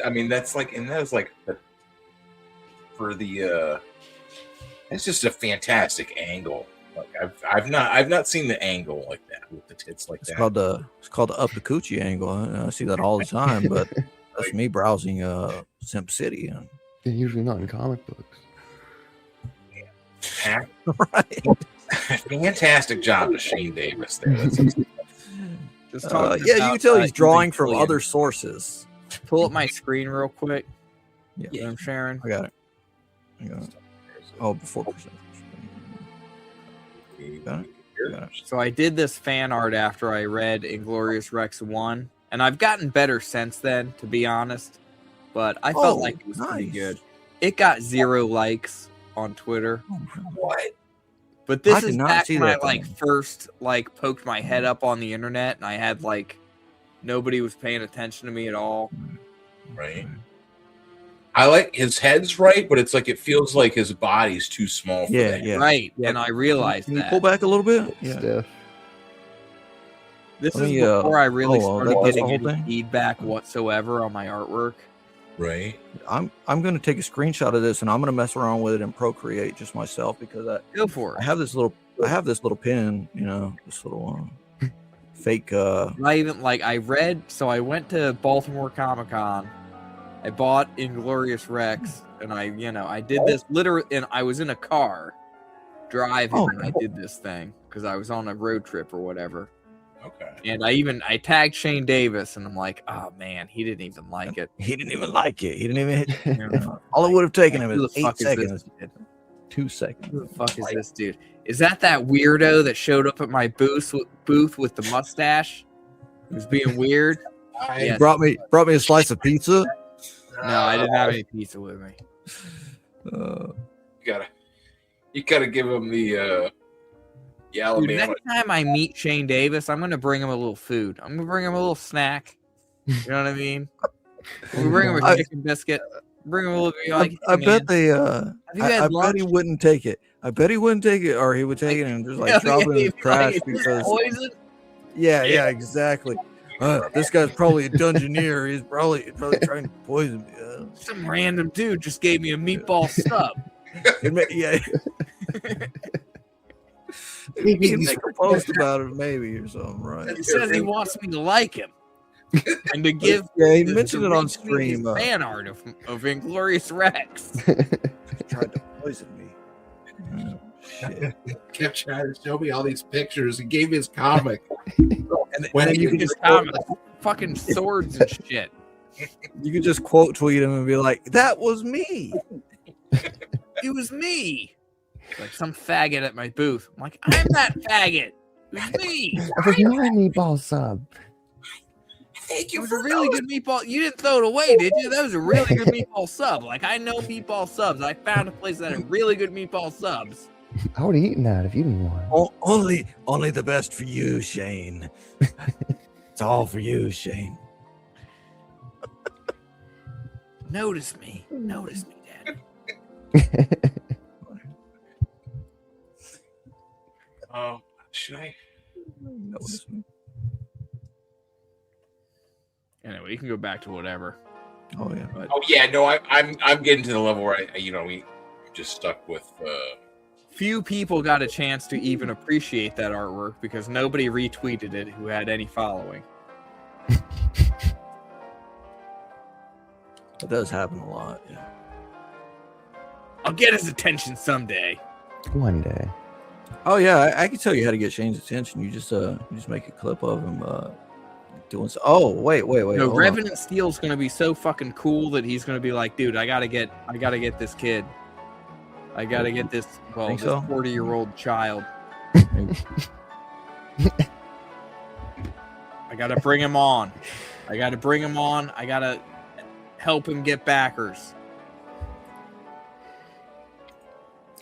I mean, that's like, and that was like for the it's just a fantastic angle. Like I've not seen the angle like that with the tits like It's that. called the up the coochie angle. I see that all the time, but that's me browsing Simp City. They're usually not in comic books. Right. Fantastic job to Shane Davis there. That's Just yeah, you can tell he's drawing from other sources. Pull up my screen real quick. Yeah, I'm sharing. I got it. Oh, before percent. So I did this fan art after I read Inglorious Rex 1, and I've gotten better since then, to be honest. But I felt like it was pretty good. It got 0 likes on Twitter. What? But this did is not back see when I that first poked my head up on the internet, and I had nobody was paying attention to me at all. Right. I like his head's right, but it's like it feels like his body's too small for that. Yeah. Right. And I realized Can you that. pull back a little bit? Stiff. This Let is me, before I really started that's the getting whole any thing? feedback whatsoever on my artwork. Right. I'm gonna take a screenshot of this and I'm gonna mess around with it and Procreate just myself because Go for it. I have this little pin, this little fake. Not even I read. So I went to Baltimore Comic-Con. I bought Inglorious Rex, and I did this literally, and I was in a car driving when I did this thing because I was on a road trip or whatever. Okay. And I tagged Shane Davis, and I'm like, oh man, he didn't even like it. He didn't even like it. He didn't even hit. All it would have taken him Who is the 8 fuck is this seconds. dude? 2 seconds. Who the fuck is this dude? Is that weirdo that showed up at my booth with the mustache? He was being weird. He Yes. brought me a slice of pizza. No, I didn't have any pizza with me. You gotta give him the Dude, Alabama. next time I meet Shane Davis, I'm gonna bring him a little food. I'm gonna bring him a little snack. You know what I mean? We'll bring him a chicken biscuit. Bring him a little. I bet they. Have you had I bet lunch? he wouldn't take it. I bet he wouldn't take it, or he would take it and just drop it in the trash because. Poison? Yeah, exactly. This guy's probably a dungeoneer. He's probably trying to poison me. Some random dude just gave me a meatball sub. Yeah. You can make a post about it, maybe, or something, right? He says he wants me to like him and to give. Yeah, he mentioned it on stream. Fan art of Inglorious Rex. Tried to poison me. Oh, shit. Kept trying to show me all these pictures. He gave me his comic. And then you can just fucking swords and shit. You could just quote tweet him and be like, "That was me. It was me." Like some faggot at my booth. I'm like, I'm that faggot. It was me. That was my meatball sub. Thank you. It was a really good meatball. You didn't throw it away, did you? That was a really good meatball sub. Like, I know meatball subs. I found a place that had really good meatball subs. I would have eaten that if you didn't want. Only the best for you, Shane. It's all for you, Shane. Notice me, Dad. Oh, should I? Notice me. Anyway, you can go back to whatever. Oh yeah. But Oh yeah, no, I'm getting to the level where we just stuck with. Few people got a chance to even appreciate that artwork because nobody retweeted it who had any following. It does happen a lot. Yeah. I'll get his attention someday. One day. Oh yeah, I can tell you how to get Shane's attention. You just make a clip of him doing so. Oh wait. No, Revenant Steel's gonna be so fucking cool that he's gonna be like, dude, I gotta get this kid. I gotta get this 40-year-old child. I gotta bring him on. I gotta help him get backers.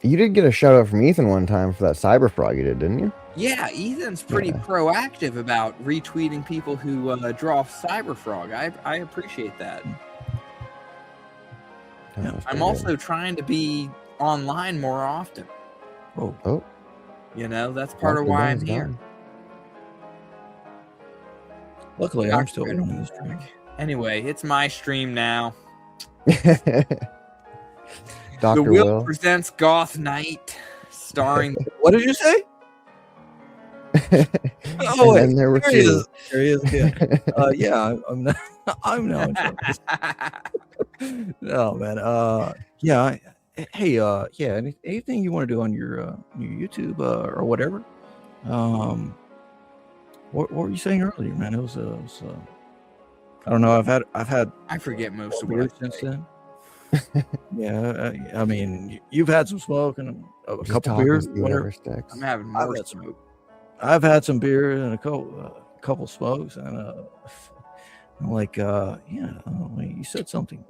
You did get a shout out from Ethan one time for that cyber frog you did, didn't you? Yeah, Ethan's pretty proactive about retweeting people who draw Cyberfrog. I appreciate that. I'm also trying to be online more often. Oh. You know, that's part of why I'm here. Luckily, I'm still running this stream. Anyway, it's my stream now. Dr. The Will presents Goth Night, starring. What did you say? Oh, and there were two. There he is. Yeah, yeah. I'm now in charge. No, man. Yeah. Hey. Yeah. Anything you want to do on your YouTube or whatever? What were you saying earlier, man? It was I don't know. I've had. I forget most of beers since then. Yeah, I mean, you've had some smoke and a couple beers. I'm having more smoke. I've had some beer and a couple smokes, and I'm like, you said something.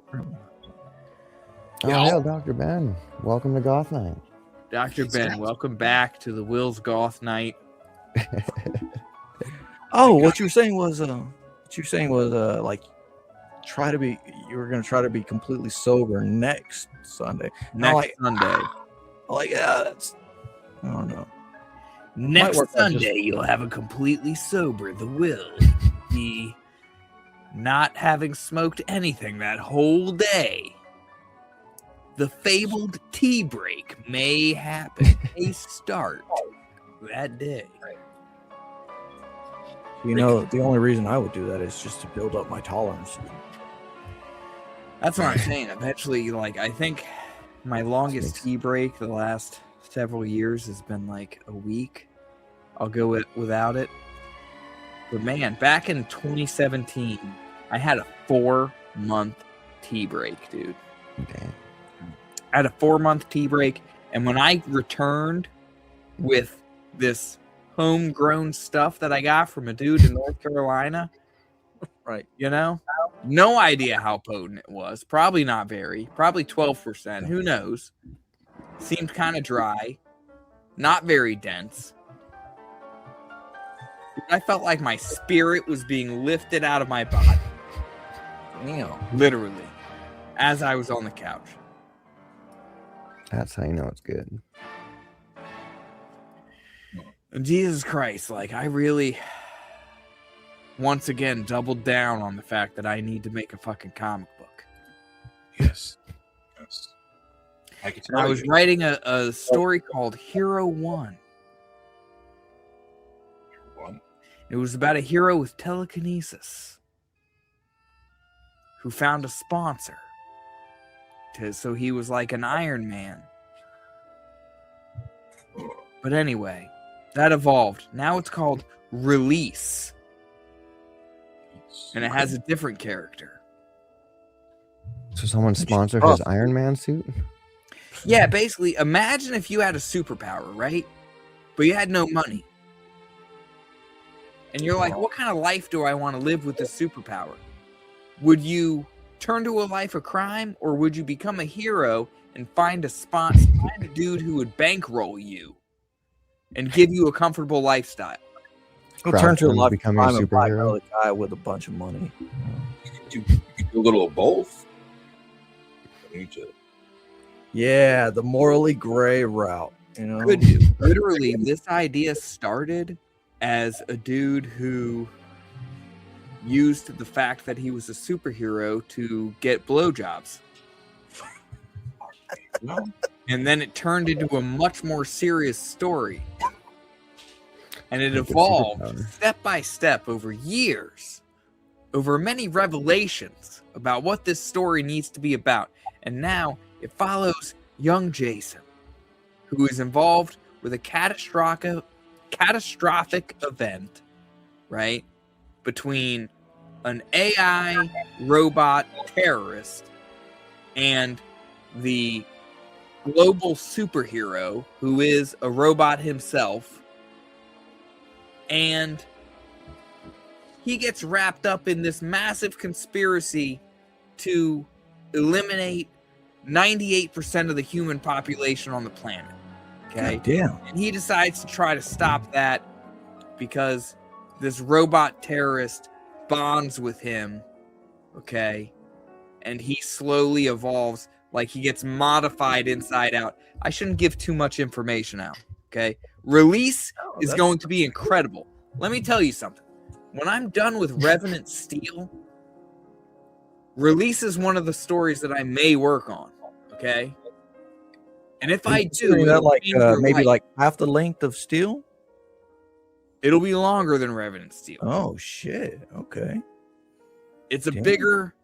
Oh, Dr. Ben, welcome to Goth Night. Dr. Ben, welcome back to the Will's Goth Night. Oh, what you were saying was like you were going to try to be completely sober next Sunday. Sunday. Like, that's, I don't know. Next Sunday, you'll have a completely sober the Will. Be not having smoked anything that whole day. The fabled tea break may happen. May start that day. You know, the only reason I would do that is just to build up my tolerance. That's what I'm saying. Eventually, like, I think my longest tea break the last several years has been like a week. I'll go without it. But man, back in 2017, I had a 4-month tea break, dude. Okay. I had a 4-month tea break, and when I returned with this homegrown stuff that I got from a dude in North Carolina, right? You know, no idea how potent it was. Probably not very. Probably 12%. Who knows? Seemed kind of dry, not very dense. I felt like my spirit was being lifted out of my body. Literally, as I was on the couch. That's how you know it's good. Jesus Christ, like, I really, once again, doubled down on the fact that I need to make a fucking comic book. Yes. can I was writing a story called Hero One. It was about a hero with telekinesis who found a sponsor. So he was like an Iron Man. But anyway, that evolved. Now it's called Release. And it has a different character. So someone sponsored his Iron Man suit? Yeah, basically, imagine if you had a superpower, right? But you had no money. And you're like, what kind of life do I want to live with this superpower? Would you turn to a life of crime, or would you become a hero and find a dude who would bankroll you and give you a comfortable lifestyle? He'll turn to a life becoming a superhero. guy with a bunch of money. You can do a little of both. Yeah, the morally gray route. You know, Could do. Literally, this idea started as a dude who used the fact that he was a superhero to get blowjobs. And then it turned into a much more serious story. And it evolved step by step over years, over many revelations about what this story needs to be about. And now it follows young Jason, who is involved with a catastrophic event, right, between an AI robot terrorist and the global superhero who is a robot himself. And he gets wrapped up in this massive conspiracy to eliminate 98% of the human population on the planet. Okay. God damn. And he decides to try to stop that because this robot terrorist bonds with him. Okay. And he slowly evolves, like he gets modified inside out. I shouldn't give too much information out. Okay. Release is going to be incredible. Let me tell you something. When I'm done with Revenant Steel, Release is one of the stories that I may work on. Okay. And if I do, that like maybe like half the length of Steel. It'll be longer than Revenant Steel. Oh shit! Okay. It's a bigger,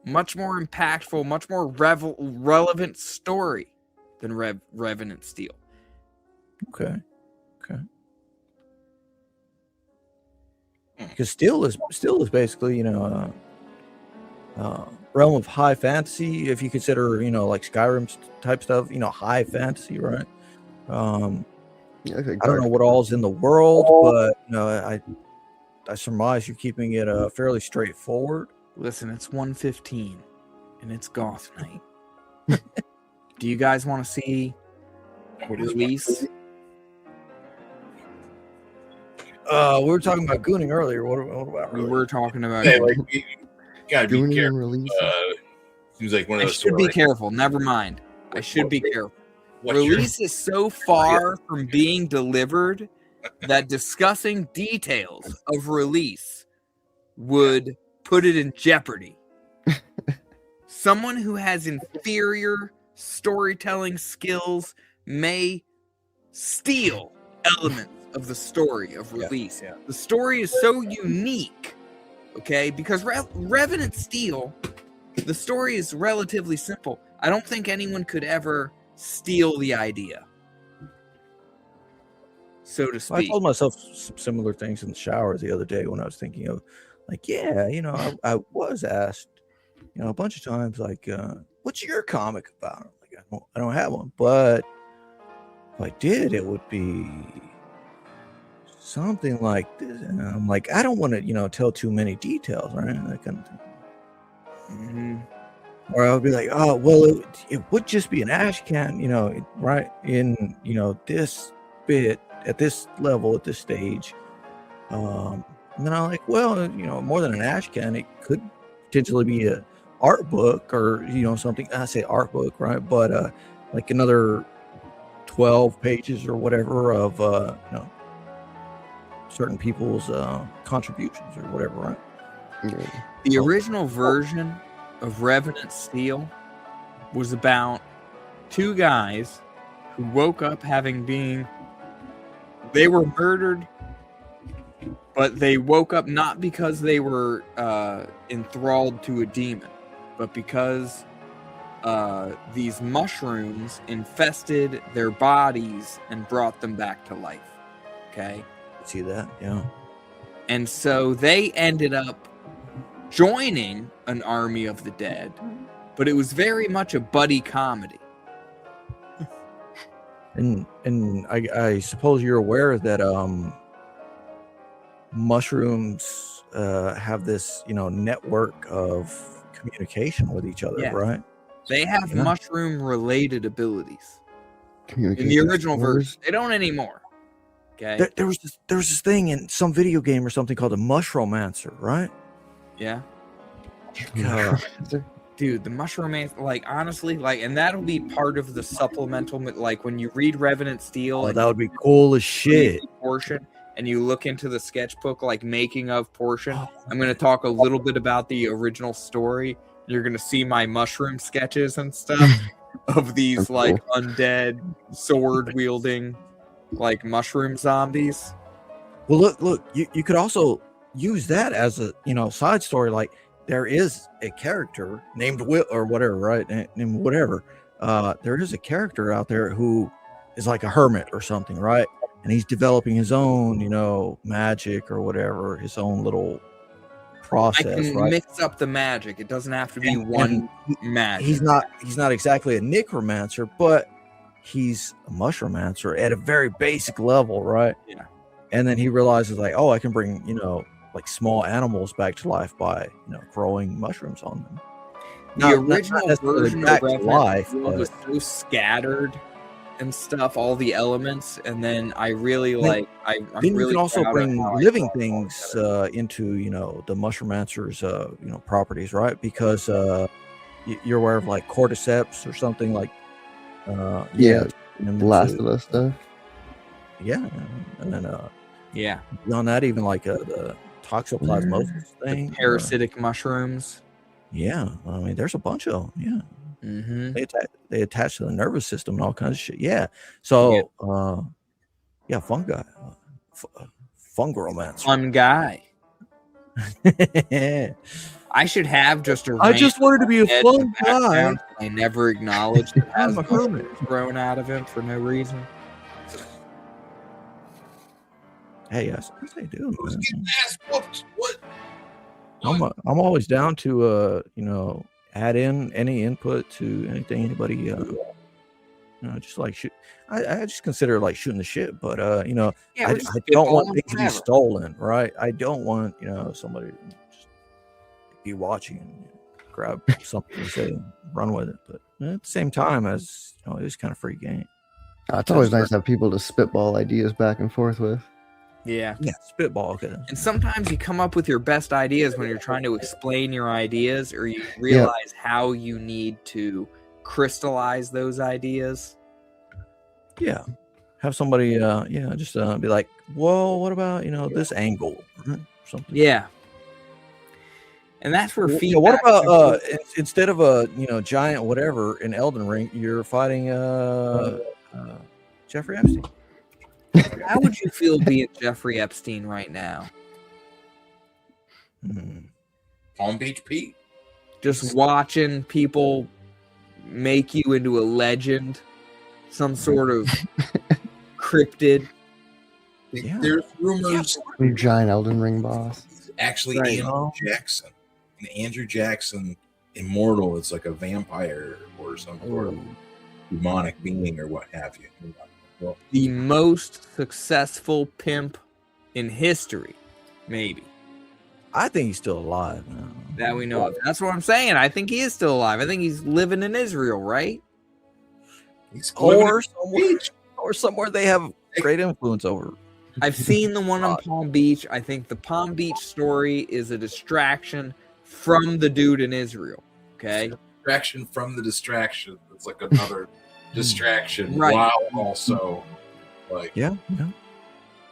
much more impactful, much more relevant story than Revenant Steel. Okay. Because Steel is basically, you know, realm of high fantasy. If you consider, you know, like Skyrim type stuff, you know, high fantasy, right? I don't know what all's in the world, but you know, I surmise you're keeping it fairly straightforward. Listen, it's 1:15 and it's Goth night. Do you guys want to see Release? We were talking about gooning earlier. What about? We were talking about. Yeah, like, you gotta be Gooning careful. and Release. Seems like one of I those. should be stories. careful. Never mind. I should be careful. What's your- Release is so far from being delivered that discussing details of Release would put it in jeopardy. Someone who has inferior storytelling skills may steal elements of the story of Release. Yeah. The story is so unique, okay? Because Revenant Steel, the story is relatively simple. I don't think anyone could ever steal the idea, so to speak. I told myself some similar things in the shower the other day when I was thinking of, like, yeah, you know, I was asked, you know, a bunch of times, like, what's your comic about? Like, I don't have one, but if I did, it would be something like this. And I'm like, I don't want to, you know, tell too many details, right? That kind of thing. Mm-hmm. Or I would be like, oh, well, it would just be an ash can, you know, right in, you know, this bit at this level at this stage. And then I'm like, well, you know, more than an ash can, it could potentially be a art book or, you know, something. I say art book, right? But like another 12 pages or whatever of, you know, certain people's contributions or whatever, right? The original version of Revenant Steel was about two guys who woke up they were murdered, but they woke up not because they were enthralled to a demon, but because these mushrooms infested their bodies and brought them back to life. Okay? See that? Yeah. And so they ended up joining an army of the dead, but it was very much a buddy comedy. And I suppose you're aware that mushrooms have this, network of communication with each other, Yeah. right? They have Yeah. mushroom-related abilities. In the Communication original skills. version, they don't anymore. Okay. There was this thing in some video game or something called a Mushromancer, right? Yeah. God. Dude, the mushroom man, honestly, and that'll be part of the supplemental, when you read Revenant Steel. Oh, that would be cool as shit. Portion, and you look into the sketchbook, making of portion. I'm going to talk a little bit about the original story. You're going to see my mushroom sketches and stuff of these, undead, sword-wielding, mushroom zombies. Well, look, you could also use that as a, side story. There is a character named Will or whatever, right? Named whatever. There is a character out there who is like a hermit or something, right? And he's developing his own, magic or whatever, his own little process, I can right? mix up the magic. It doesn't have to be one magic. He's not exactly a necromancer, but he's a mushromancer at a very basic level, right? Yeah. And then he realizes oh, I can bring, small animals back to life by, growing mushrooms on them. The original version back of to Revenant life was so scattered and stuff, all the elements, and then I really Then- I'm then really you can also proud of bring how I living brought it all things together. into the mushromancer's properties, right? Because you're aware of cordyceps or something Yeah, and The Last to- of Us stuff. yeah, and then Yeah. beyond that, even the toxoplasmosis thing, Parasitic mushrooms. yeah, I mean, there's a bunch of them. Yeah, Mm-hmm. they attach to the nervous system and all kinds of shit. Yeah, so fungi, fungromancer. Fun guy. I should have just a. I just wanted to be a red fun background guy. I never acknowledged that has I'm a hermit. grown out of him for no reason. Hey, I suppose they do. Man. Ass whooped. What? I'm always down to add in any input to anything anybody just shoot. I just consider shooting the shit, but Yeah, I we're just don't want spitballing things to be forever. stolen, right? I don't want somebody to just be watching and grab something and say run with it, but at the same time, as it is kind of free game. It's always nice to have people to spitball ideas back and forth with. Yeah. Yeah, spitball. Okay. And sometimes you come up with your best ideas when you're trying to explain your ideas, or you realize how you need to crystallize those ideas. Yeah, have somebody just be like, whoa, what about this angle or something? Yeah. And that's where Yeah, feedback. what about instead of a giant whatever in Elden Ring, you're fighting Jeffrey Epstein? How would you feel being Jeffrey Epstein right now? Palm Beach Pete. Just watching people make you into a legend, some sort of cryptid. There's rumors New giant Elden Ring boss. actually Right. Andrew Jackson. And Andrew Jackson Immortal is like a vampire or some sort of demonic being or what have you. Well, The most successful pimp in history, maybe. I think he's still alive now. That we know of. That's what I'm saying. I think he is still alive. I think he's living in Israel, right? he's Or somewhere they have great influence over. I've seen the one on Palm Beach. I think the Palm Beach story is a distraction from the dude in Israel. Okay. distraction from the distraction. It's like another distraction Right. while also Yeah.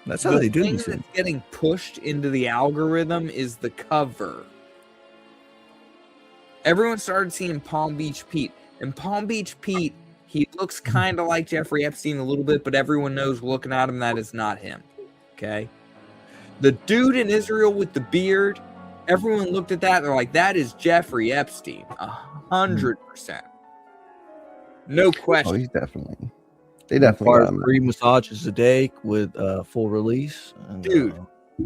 That's how The they do thing these things. that's getting pushed into the algorithm is the cover. Everyone started seeing Palm Beach Pete, and Palm Beach Pete He looks kind of like Jeffrey Epstein a little bit, but everyone knows looking at him that is not him. Okay? The dude in Israel with the beard, everyone looked at that, they're like, that is Jeffrey Epstein. 100%. No question. Oh, he's definitely. They definitely got him. 3 massages a day with full release. And, dude.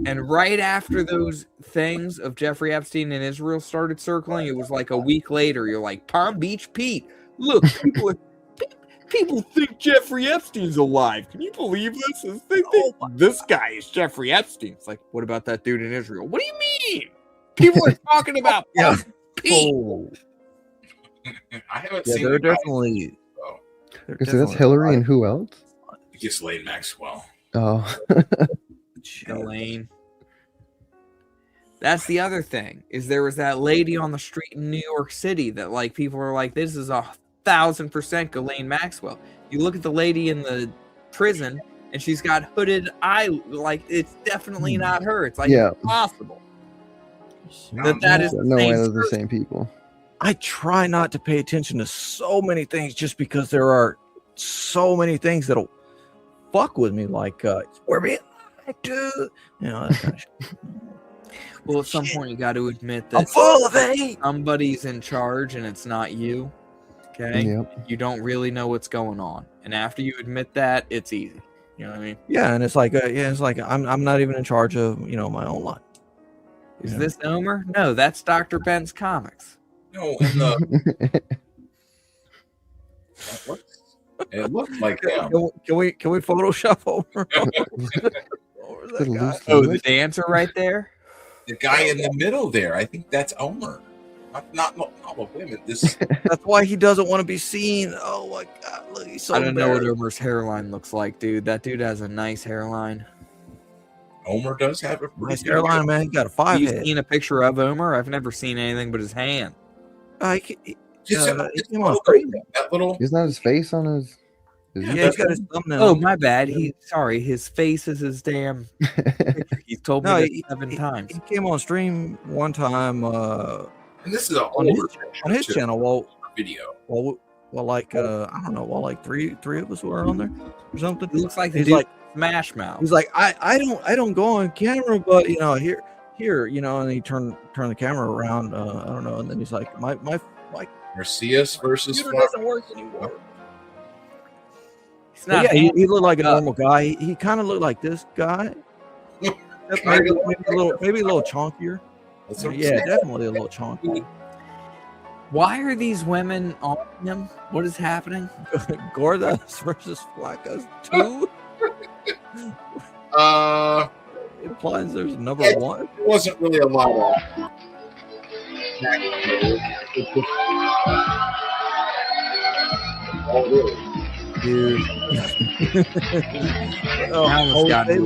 And right after those things of Jeffrey Epstein in Israel started circling, it was like a week later. You're like, Palm Beach Pete, look, people think Jeffrey Epstein's alive. Can you believe this? They think this guy is Jeffrey Epstein. It's like, what about that dude in Israel? What do you mean? People are talking about Pete. I haven't Yeah, seen they're the guy. definitely. So that's Hillary and who else? Ghislaine Maxwell. Oh. Elaine. That's the other thing, is there was that lady on the street in New York City that like people are like, this is 1,000% Ghislaine Maxwell. You look at the lady in the prison and she's got hooded eye, like it's definitely not her. It's like impossible. That is no way they're the same people. I try not to pay attention to so many things just because there are so many things that'll fuck with me, like we're being lied to, you know, that kind of shit. Well, at some point you got to admit that I'm full of hate. Somebody's in charge and it's not you. Okay, you don't really know what's going on, and after you admit that, it's easy. You know what I mean? Yeah, and it's like I'm not even in charge of my own life. Is this Omer? No, that's Dr. Ben's comics. No, in the it looked like him. Can we Photoshop over? The dancer right there. The guy in the middle there. I think that's Omer. Not the women. This. That's why he doesn't want to be seen. Oh my God! Look, he's so. I don't know what Omer's hairline looks like, dude. That dude has a nice hairline. Omer does have a nice hairline, man. He got a 5 head. You seen a picture of Omer? I've never seen anything but his hand. He came on that little. Isn't that his face on his? Yeah, he's got his thumbnail. Oh, my bad. His face is his damn picture. He's told me that 7 times. He came on stream one time. And this is on his channel. Well, video. Well, like I don't know. Well, like three of us were on there or something. It looks like he's dude like Smash Mouth. He's like I don't go on camera, but here, and he turned the camera around. I don't know, and then he's like my Mercius versus. Computer doesn't work anymore. Yeah, he looked like a normal guy. He kind of looked like this guy. maybe a little chunkier. Yeah, definitely a little chunky. Why are these women on him? What is happening? Gordas versus Flacos 2. Implies there's number one. It wasn't really a lot of. Oh, really? Dude. I almost got I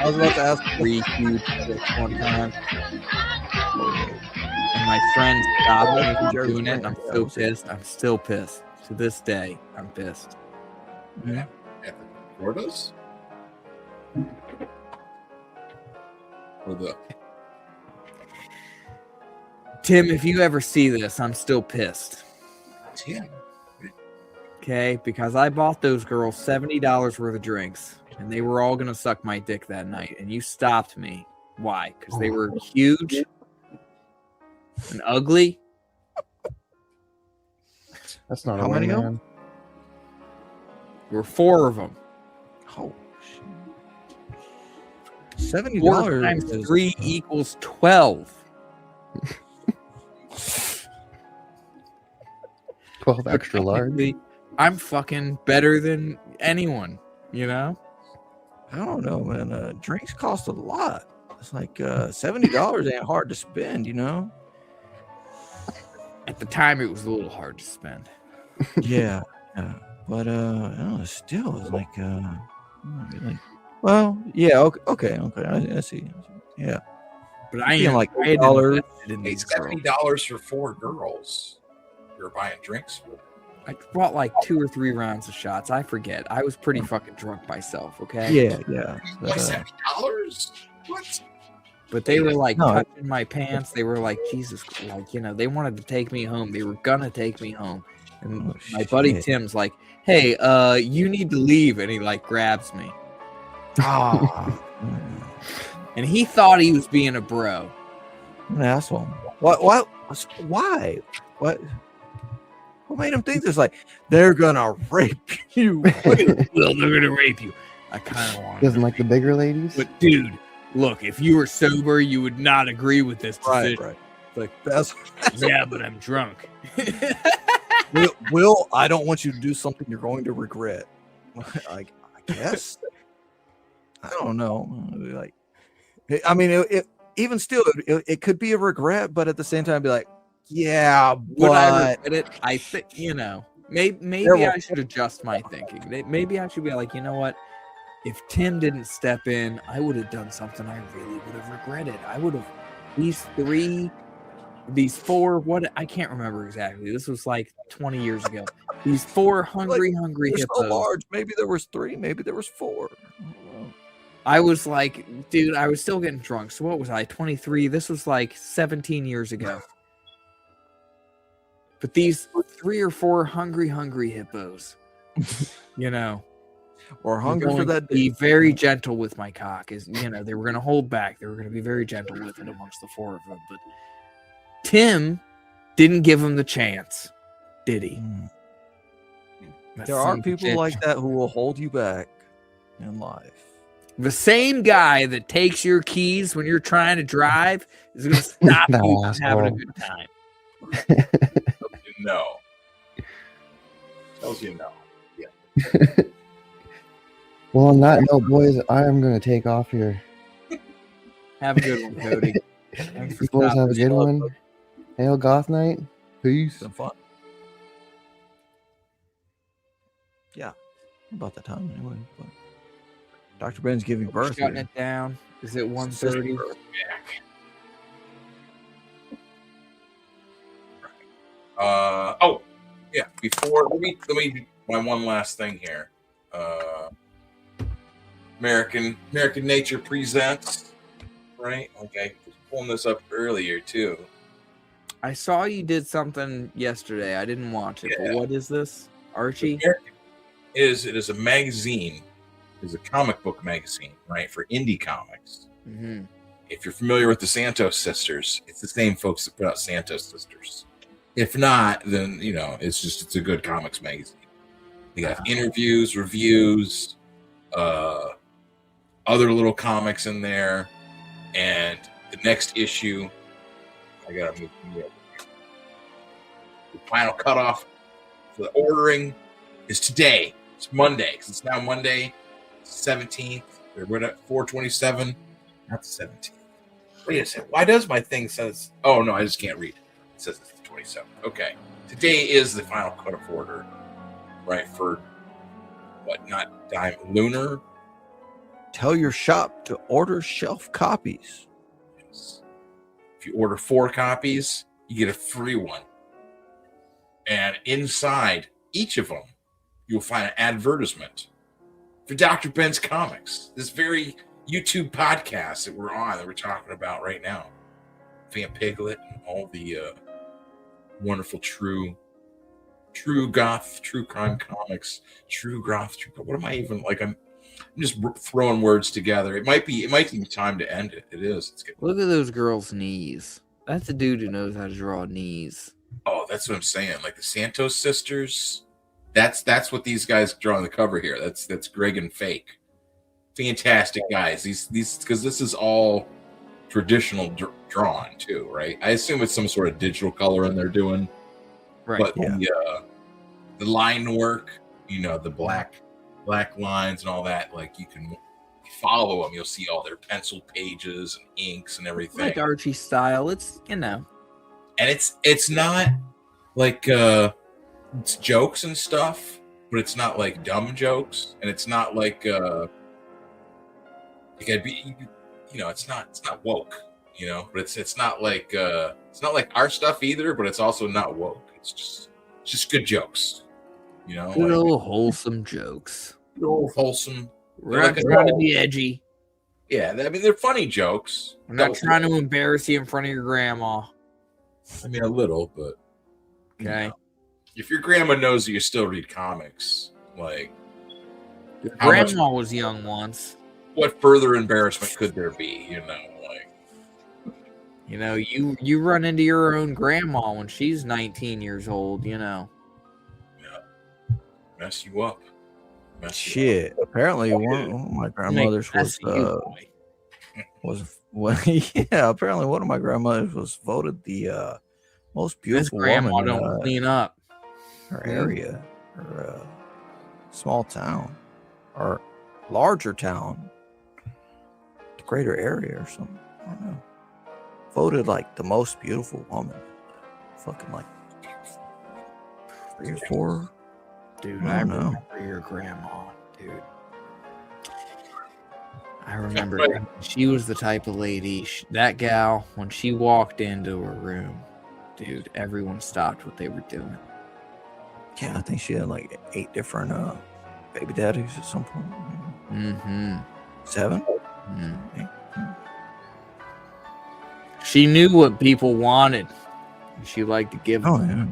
was about to ask 3 huge chicks one time. And my friend stopped me from doing it, and I'm so pissed. I'm still pissed. To this day, I'm pissed. Yeah. Gordas? Or the. Tim, if you ever see this, I'm still pissed. Tim. Okay, because I bought those girls $70 worth of drinks, and they were all going to suck my dick that night, and you stopped me. Why? Because they were huge and ugly. That's not how many of them? There were 4 of them. Oh, shit. $70 4 times 3 equals 12. 12 extra large. I'm fucking better than anyone, you know? I don't know, man. Drinks cost a lot. It's like $70 ain't hard to spend, you know? At the time, it was a little hard to spend. Yeah. But still, it's like, well, yeah, okay. I see. Yeah. But I ain't like $8. It's $70 for 4 girls. You're buying drinks for. I bought like 2 or 3 rounds of shots. I forget. I was pretty fucking drunk myself. Okay. Yeah. Why $70? What? But they were like touching my pants. They were like, Jesus, like, they wanted to take me home. They were gonna take me home. And my buddy Tim's like, "Hey, you need to leave," and he like grabs me. Ah, And he thought he was being a bro. an asshole. What? Why? What? What made him think this? Like, they're gonna rape you. Well, they're gonna rape you. I kind of want. Doesn't like the bigger ladies. But dude, look, if you were sober, you would not agree with this decision. Right. Like that's Yeah, but I'm drunk. Will, I don't want you to do something you're going to regret. I guess. I don't know. Like, I mean, it even still, it could be a regret, but at the same time, be like, yeah, Would I but regret it? I think, maybe There I should adjust my thinking. Maybe I should be like, you know what? If Tim didn't step in, I would have done something I really would have regretted. I would have these four, what I can't remember exactly. This was like 20 years ago. These four hungry they're hippos. so large. Maybe there was 3, maybe there was 4. I was like, dude, I was still getting drunk. So what was I, 23? This was like 17 years ago. But these 3 or 4 hungry hippos, or hungry for that. Be very gentle with my cock. They were going to hold back. They were going to be very gentle with it amongst the 4 of them. But Tim didn't give him the chance, did he? There are people like that who will hold you back in life. The same guy that takes your keys when you're trying to drive is going to stop That you from asshole. having a good time. No. Tells you no. Yeah. Well, on that note, boys, I am going to take off here. Have a good one, Cody. Thanks for You boys stopping have a good by. one. Hail Goth Night. Peace. Some fun. Yeah, about that time anyway. But Dr. Ben's giving birth. Shutting here. it down. Is it 1:30? Oh, yeah. Before let me do my one last thing here. American Nature presents. Right. Okay. Pulling this up earlier too. I saw you did something yesterday. I didn't watch it. But what is this, Archie? It is a magazine. It's a comic book magazine, right, for indie comics. Mm-hmm. If you're familiar with the Santos sisters, it's the same folks that put out Santos sisters. If not, then it's a good comics magazine. They got interviews, reviews, other little comics in there, and the next issue. I gotta move me over here. The final cutoff for the ordering is today. It's Monday, because it's now Monday, 17th. We're at 4/27, not the 17th. Wait a second. Why does my thing says? Oh no, I just can't read. It says it's the 27th. Okay, today is the final cutoff order, right? For what? Not dime lunar. Tell your shop to order shelf copies. If you order 4 copies, you get a free one. And inside each of them, you'll find an advertisement for Dr. Ben's Comics, this very YouTube podcast that we're on, that we're talking about right now. Vampiglet and all the wonderful true goth, true crime comics, true goth, what am I even like? I'm just throwing words together. It might be time to end it. It is. It's good. Look at those girls' knees. That's a dude who knows how to draw knees. Oh, that's what I'm saying. Like the Santos sisters. That's what these guys draw on the cover here. That's Greg and Fake. Fantastic guys. These because this is all traditional drawn too, right? I assume it's some sort of digital coloring they're doing. Right. But the line work, the black lines and all that, like you can follow them. You'll see all their pencil pages and inks and everything. Like Archie style. It's and it's not like it's jokes and stuff, but it's not like dumb jokes, and it's not like it's not woke, but it's not like our stuff either, but it's also not woke. It's just good jokes, good old wholesome jokes. Good old wholesome. We're not trying to be edgy. Yeah, I mean they're funny jokes. I'm not trying to embarrass you in front of your grandma. I mean a little, but okay. if your grandma knows that you still read comics, like how Grandma was young once. What further embarrassment could there be? You run into your own grandma when she's 19 years old. Mess you up. Shit. Apparently, one of my grandmothers apparently one of my grandmothers was voted the most beautiful grandma woman in don't clean up her area, her small town, or larger town, the greater area or something. I don't know. Voted like the most beautiful woman. Fucking like 3 or 4. Dude, I don't know. remember your grandma, dude. I remember she was the type of lady, that gal, when she walked into her room, dude, everyone stopped what they were doing. Yeah, I think she had like 8 different baby daddies at some point. Mm-hmm. 7? Mm-hmm. She knew what people wanted. She liked to give them. Oh, yeah.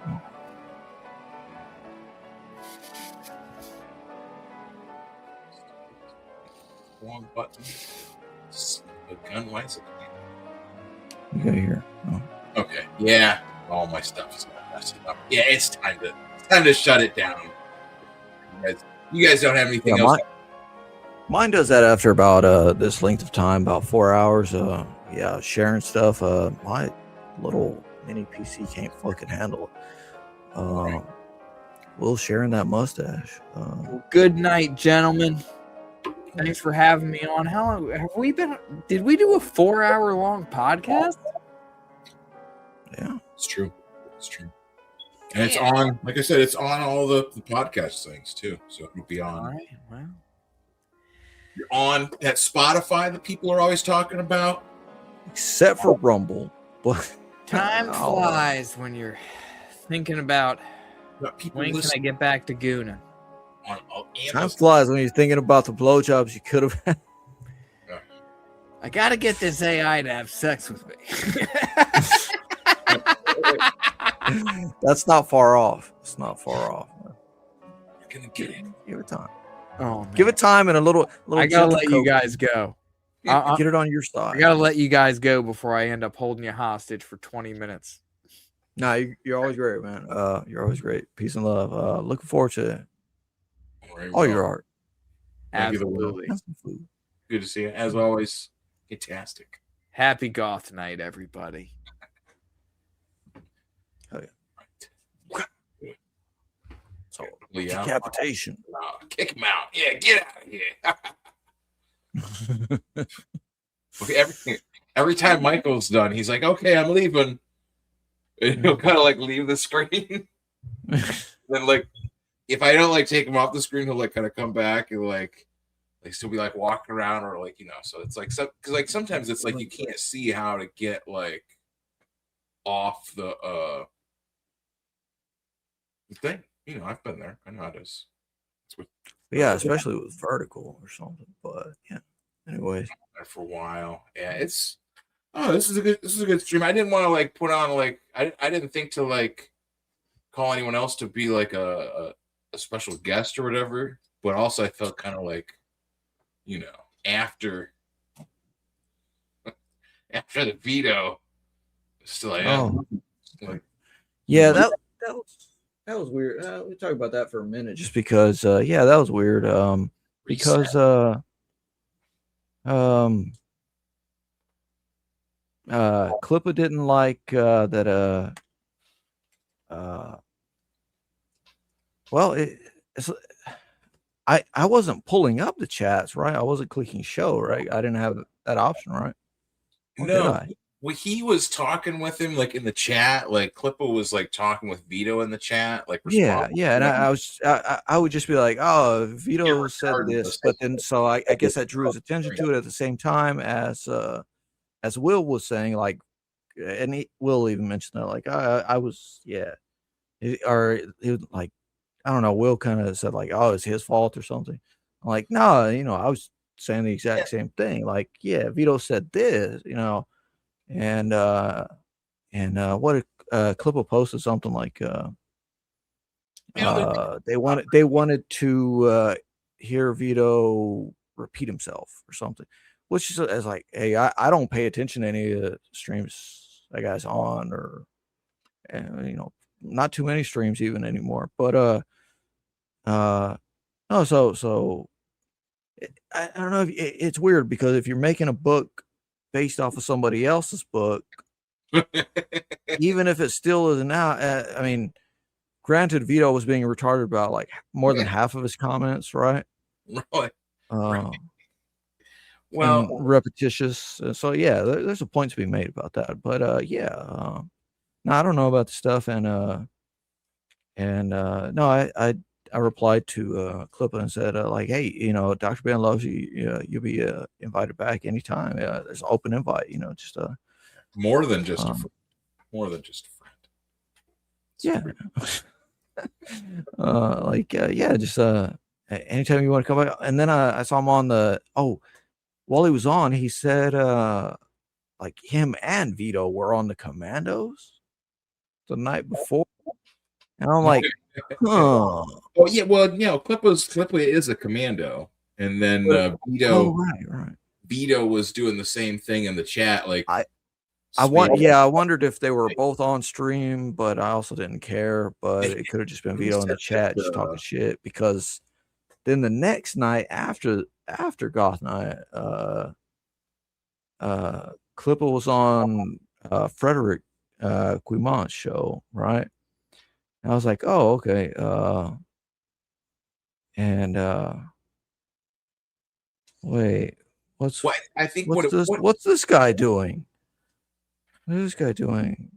Wrong button. The gun, why is it? You got here. Oh. Okay. Yeah. All my stuff is messing up. Yeah, it's time to shut it down. You guys don't have anything else. Mine does that after about this length of time, about 4 hours. Sharing stuff. My little mini PC can't fucking handle it. Will sharing that mustache. Good night, gentlemen. Thanks for having me on. How long have we been? Did we do a 4-hour-long podcast? Yeah, it's true. It's true. And it's on, like I said, it's on all the podcast things too. So it'll be on. All right. Well, you're on that Spotify that people are always talking about. Except for Rumble. But time flies when you're thinking about when can I get back to Goonin'? Time flies when you're thinking about the blowjobs you could have had. I gotta get this AI to have sex with me. That's not far off. It's not far off. You're gonna get it. Give it time. Oh, man. Give it time and a little I gotta let you guys go. Get it on your side. I gotta let you guys go before I end up holding you hostage for 20 minutes. No, you're always great, man. You're always great. Peace and love. Looking forward to all your art. Absolutely. Good to see you. As always, fantastic. Happy Goth night, everybody. Oh, yeah. So, decapitation. Kick him out. Yeah, get out of here. Okay, every time Michael's done, he's like, okay, I'm leaving. And he'll kind of like leave the screen. Then like, if I don't like take him off the screen, he'll like kind of come back and like still be like walking around or like, so it's like, because like sometimes it's like you can't see how to get like off the thing. I've been there. I know how it is. Yeah, especially with vertical or something. But yeah. Anyways. For a while. Yeah, this is a good stream. I didn't want to like put on like I didn't think to like call anyone else to be like a special guest or whatever, but also I felt kind of like, after the veto, still I am. Yeah, that was weird. We'll talk about that for a minute, just because. Yeah, that was weird. Because Clippa didn't like that. Well, it's. I wasn't pulling up the chats, right? I wasn't clicking show, right? I didn't have that option, right? Or did I? Well, he was talking with him like in the chat. Like Clippa was like talking with Vito in the chat. Like yeah, and I would just be like, oh, Vito said this, but then so I guess that drew his attention to it at the same time as Will was saying, like, and Will even mentioned that, like, I was, or he was like, I don't know, Will kind of said like, oh, it's his fault or something. I'm like, no, I was saying the exact same thing. Like, yeah, Vito said this, and what Clippa posted something like, They wanted to hear Vito repeat himself or something, which is like, hey, I don't pay attention to any of the streams that guy's on, or not too many streams even anymore. But no, so I don't know if it's weird, because if you're making a book based off of somebody else's book, even if it still isn't out, I mean, granted, Vito was being retarded about like more than half of his comments, right? Right. Well, repetitious. So yeah, there's a point to be made about that. But no, I don't know about the stuff, and no, I replied to Clippa and said like, hey, Dr. Ben loves you. You'll be invited back anytime. There's an open invite. Just more than just a friend. More than just a friend. Just anytime you want to come back. And then I saw him on while he was on, he said like him and Vito were on the Commandos the night before, and I'm like, huh. Oh yeah, well, Clippa is a commando, and then Vito, Vito was doing the same thing in the chat. Like I wondered if they were both on stream, but I also didn't care. But it could have just been Vito in the chat just talking shit, because then the next night after Goth Night, Clippa was on Frederick Guimond's show, right? And I was like, oh, okay. Wait, what's this guy doing? What is this guy doing?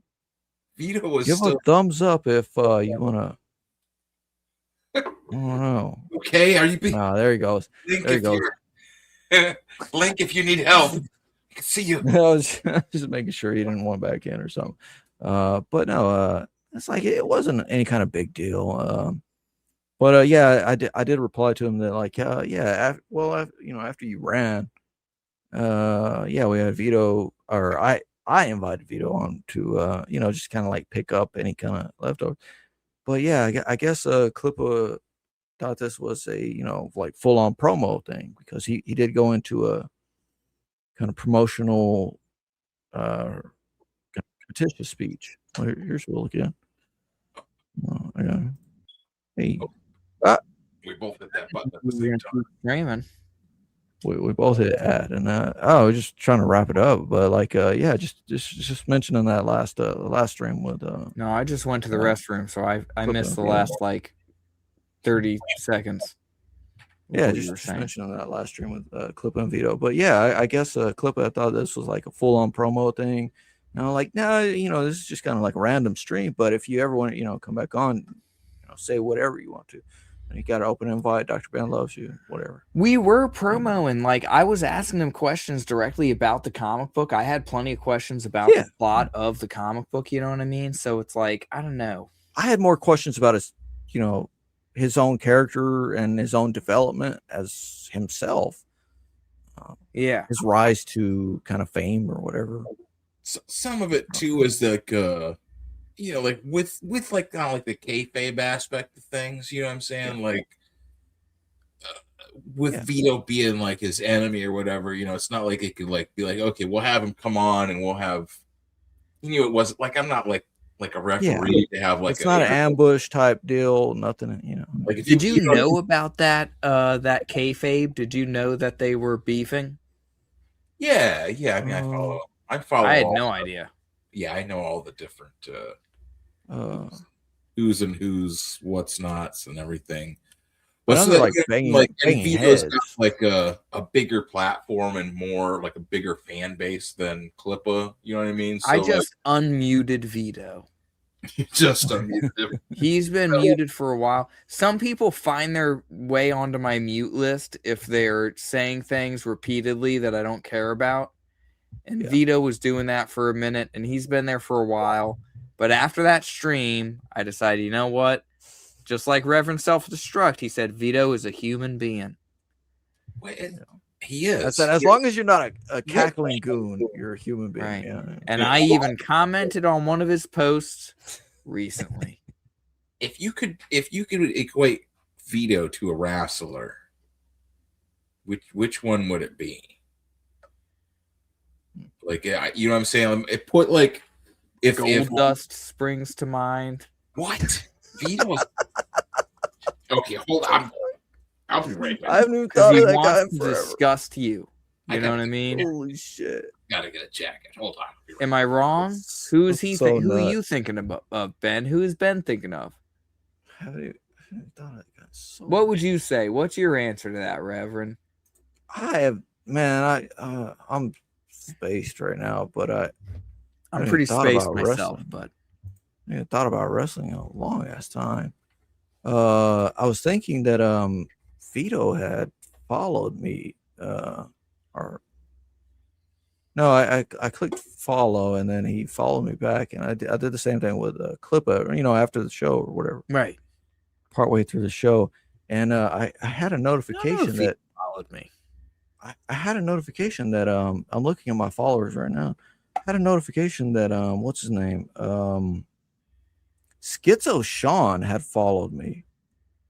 Vito was give a thumbs up if you wanna. I don't know. Okay, are you being? There he goes. Link, there he goes. Link, if you need help, I can see you. I was just making sure he didn't want back in or something. But no, it's like it wasn't any kind of big deal. But I did reply to him that like after you ran, we had Vito, or I invited Vito on to just kind of like pick up any kind of leftover. But yeah, I guess Clippa thought this was a like full on promo thing, because he did go into a kind of promotional competitive speech. Here's Will again. Hey. We both hit that button at the same time. Raymond. We both hit ad, and we're just trying to wrap it up. But like, just mentioning that last stream with. No, I just went to the restroom, so I missed the last like 30 seconds. Yeah, just mentioning that last stream with Clippa and Vito. But yeah, I guess Clippa, I thought this was like a full on promo thing. And I'm like, no, this is just kind of like a random stream. But if you ever want to, come back on, say whatever you want to. And you got to open invite. Dr. Ben loves you, whatever. We were promoing, like I was asking them questions directly about the comic book. I had plenty of questions about the plot of the comic book. You know what I mean? So it's like, I don't know. I had more questions about his own character and his own development as himself. His rise to kind of fame or whatever. Some of it too is like like with like kind of like the kayfabe aspect of things, you know what I'm saying? Like with Vito being like his enemy or whatever, it's not like it could like be like, okay, we'll have him come on and we'll have, it wasn't like, I'm not like a referee to have like it's not an ambush type deal, nothing, Like, did you know about that that kayfabe? Did you know that they were beefing? Yeah. I mean, I follow. I had no idea. Yeah, I know all the different who's and who's, what's nots, and everything. But so like Vito's got like a bigger platform and more like a bigger fan base than Clippa. You know what I mean? So I just unmuted Vito. Just unmuted him. He's been muted for a while. Some people find their way onto my mute list if they're saying things repeatedly that I don't care about. And Vito was doing that for a minute, and he's been there for a while. But after that stream, I decided, you know what? Just like Reverend Self-Destruct, he said, Vito is a human being. He is. I said, as long as you're not a cackling goon, you're a human being. Right. Yeah. And I even commented on one of his posts recently. if you could equate Vito to a wrestler, which one would it be? Like, you know what I'm saying? It put like if Goldust springs to mind. What? Vito? Okay, hold on. I'll be right back. I haven't even thought of that guy to forever. disgust you. You know what I mean? Holy shit! Gotta get a jacket. Hold on. Am I wrong? Who is he? so Who are nuts. you thinking of, Ben? Who is Ben thinking of? What would you say? What's your answer to that, Reverend? I'm spaced right now, but I'm haven't pretty thought spaced about myself, wrestling. but I haven't thought about wrestling in a long ass time. I was thinking that Vito had followed me, or no, I clicked follow and then he followed me back, and I did the same thing with Clippa, after the show or whatever, right, partway through the show, and I had a notification that followed me. I had a notification that I'm looking at my followers right now. I had a notification that what's his name? Schizo Sean had followed me.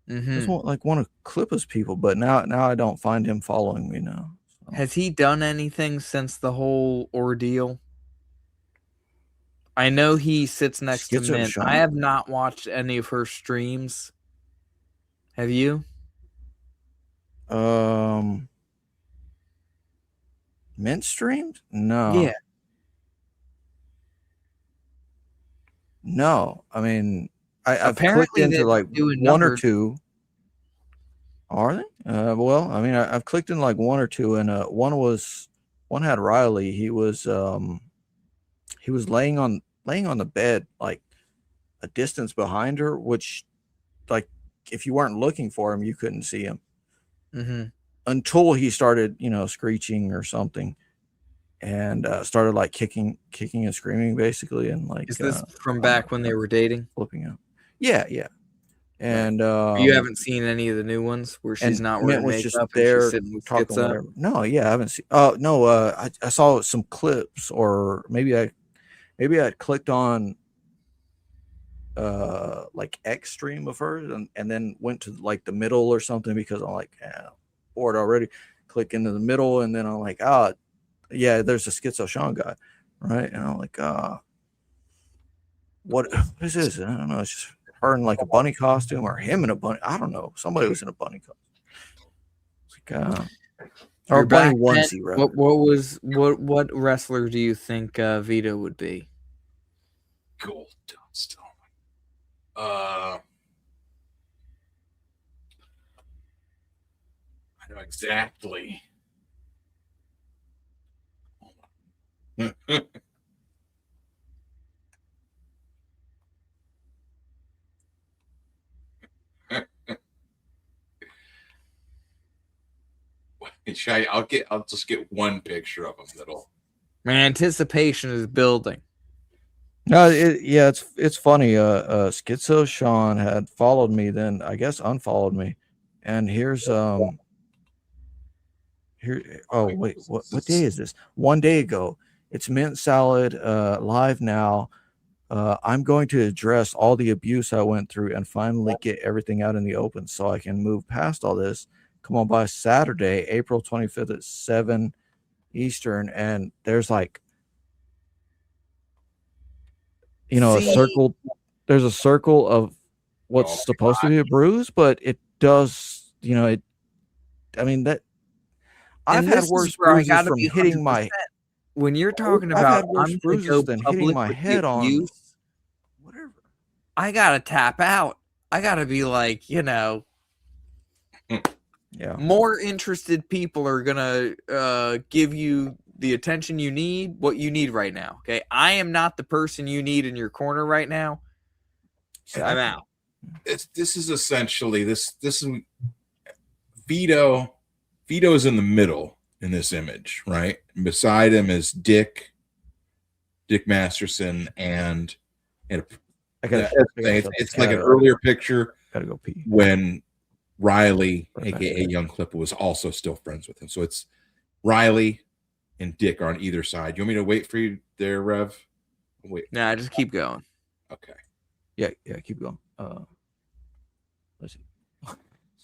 It was one of Clippa's people, but now I don't find him following me now. Has he done anything since the whole ordeal? I know he sits next to Schizo Mint. Sean? I have not watched any of her streams. Have you? Mint streams? No. Yeah. No. I mean, I've Apparently clicked into they've like been doing one or numbers. two. Are they? Well, I mean, I've clicked in like one or two, and one had Riley. He was laying on the bed like a distance behind her, which, like, if you weren't looking for him, you couldn't see him until he started, screeching or something, and started like kicking and screaming basically, and like. Is this from back when they were dating? Flipping out. Yeah. And you haven't seen any of the new ones where she's not wearing was makeup just and there she's sitting with talking Schizo? whatever. No, yeah, I haven't seen. Oh no, I saw some clips, or maybe I clicked on like X stream of hers, and then went to like the middle or something, because I'm like bored already. Click into the middle, and then I'm like, yeah, there's a Schizo Sean guy, right? And I'm like, what is this? I don't know. It's just her in like a bunny costume, or him in a bunny. I don't know. Somebody was in a bunny costume. It's like, or a bunny onesie, rather. What wrestler do you think Vito would be? Goldust. I know exactly. I'll just get one picture of him that'll. My anticipation is building. No, it's funny. Schizo Sean had followed me, then I guess unfollowed me, and here's here. Oh wait, what day is this? 1 day ago. It's Mint Salad live now. I'm going to address all the abuse I went through and finally get everything out in the open, so I can move past all this. Come on by Saturday, April 25th at 7 Eastern, and there's like, a circle. There's a circle of what's supposed to be a bruise, but it does, I mean, that I've had worse bruises from hitting my. When you're talking I've about had worse bruises than hitting my head on. Whatever. I gotta tap out. I gotta be like, Yeah. More interested people are gonna give you the attention you need, what you need right now. Okay, I am not the person you need in your corner right now. So I'm out. This is essentially this is Vito. Vito is in the middle in this image, right? And beside him is Dick Masterson, and it's like an earlier picture. Gotta go pee. When Riley, aka Young Clipper, was also still friends with him. So it's Riley and Dick are on either side. You want me to wait for you there, Rev? Wait. Nah, just keep going. Okay. Yeah, keep going.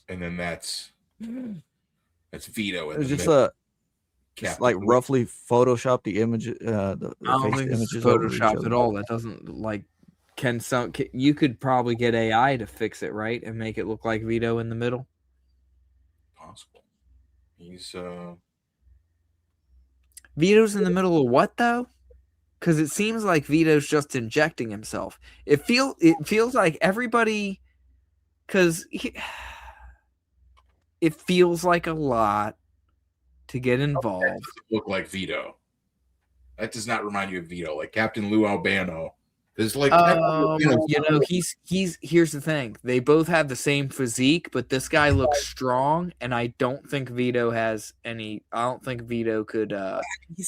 And then that's Vito. It was just like roughly Photoshop the image, the I don't face think it's images over each photoshopped other. at all. That doesn't like. You could probably get AI to fix it, right, and make it look like Vito in the middle. Possible. He's Vito's in the middle of what though? Because it seems like Vito's just injecting himself. It feels like everybody, because it feels like a lot to get involved. That doesn't look like Vito. That does not remind you of Vito, like Captain Lou Albano. There's like he's here's the thing. They both have the same physique, but this guy looks strong, and I don't think Vito has any. I don't think Vito could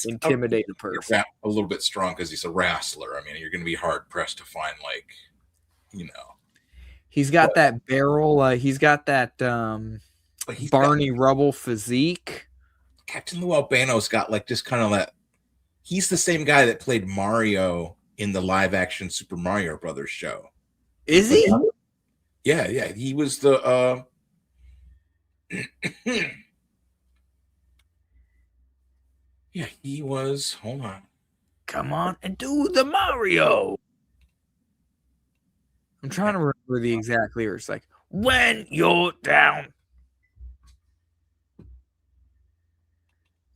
intimidate a person. A little bit strong because he's a wrestler. I mean, you're going to be hard pressed to find He's got that barrel. He's got that Barney Rubble physique. Captain Lou Albano's got like just kind of that. He's the same guy that played Mario in the live action Super Mario Brothers show. Is he? Yeah. He was the yeah, he was. Hold on. Come on and do the Mario. I'm trying to remember the exact lyrics. Like, when you're down.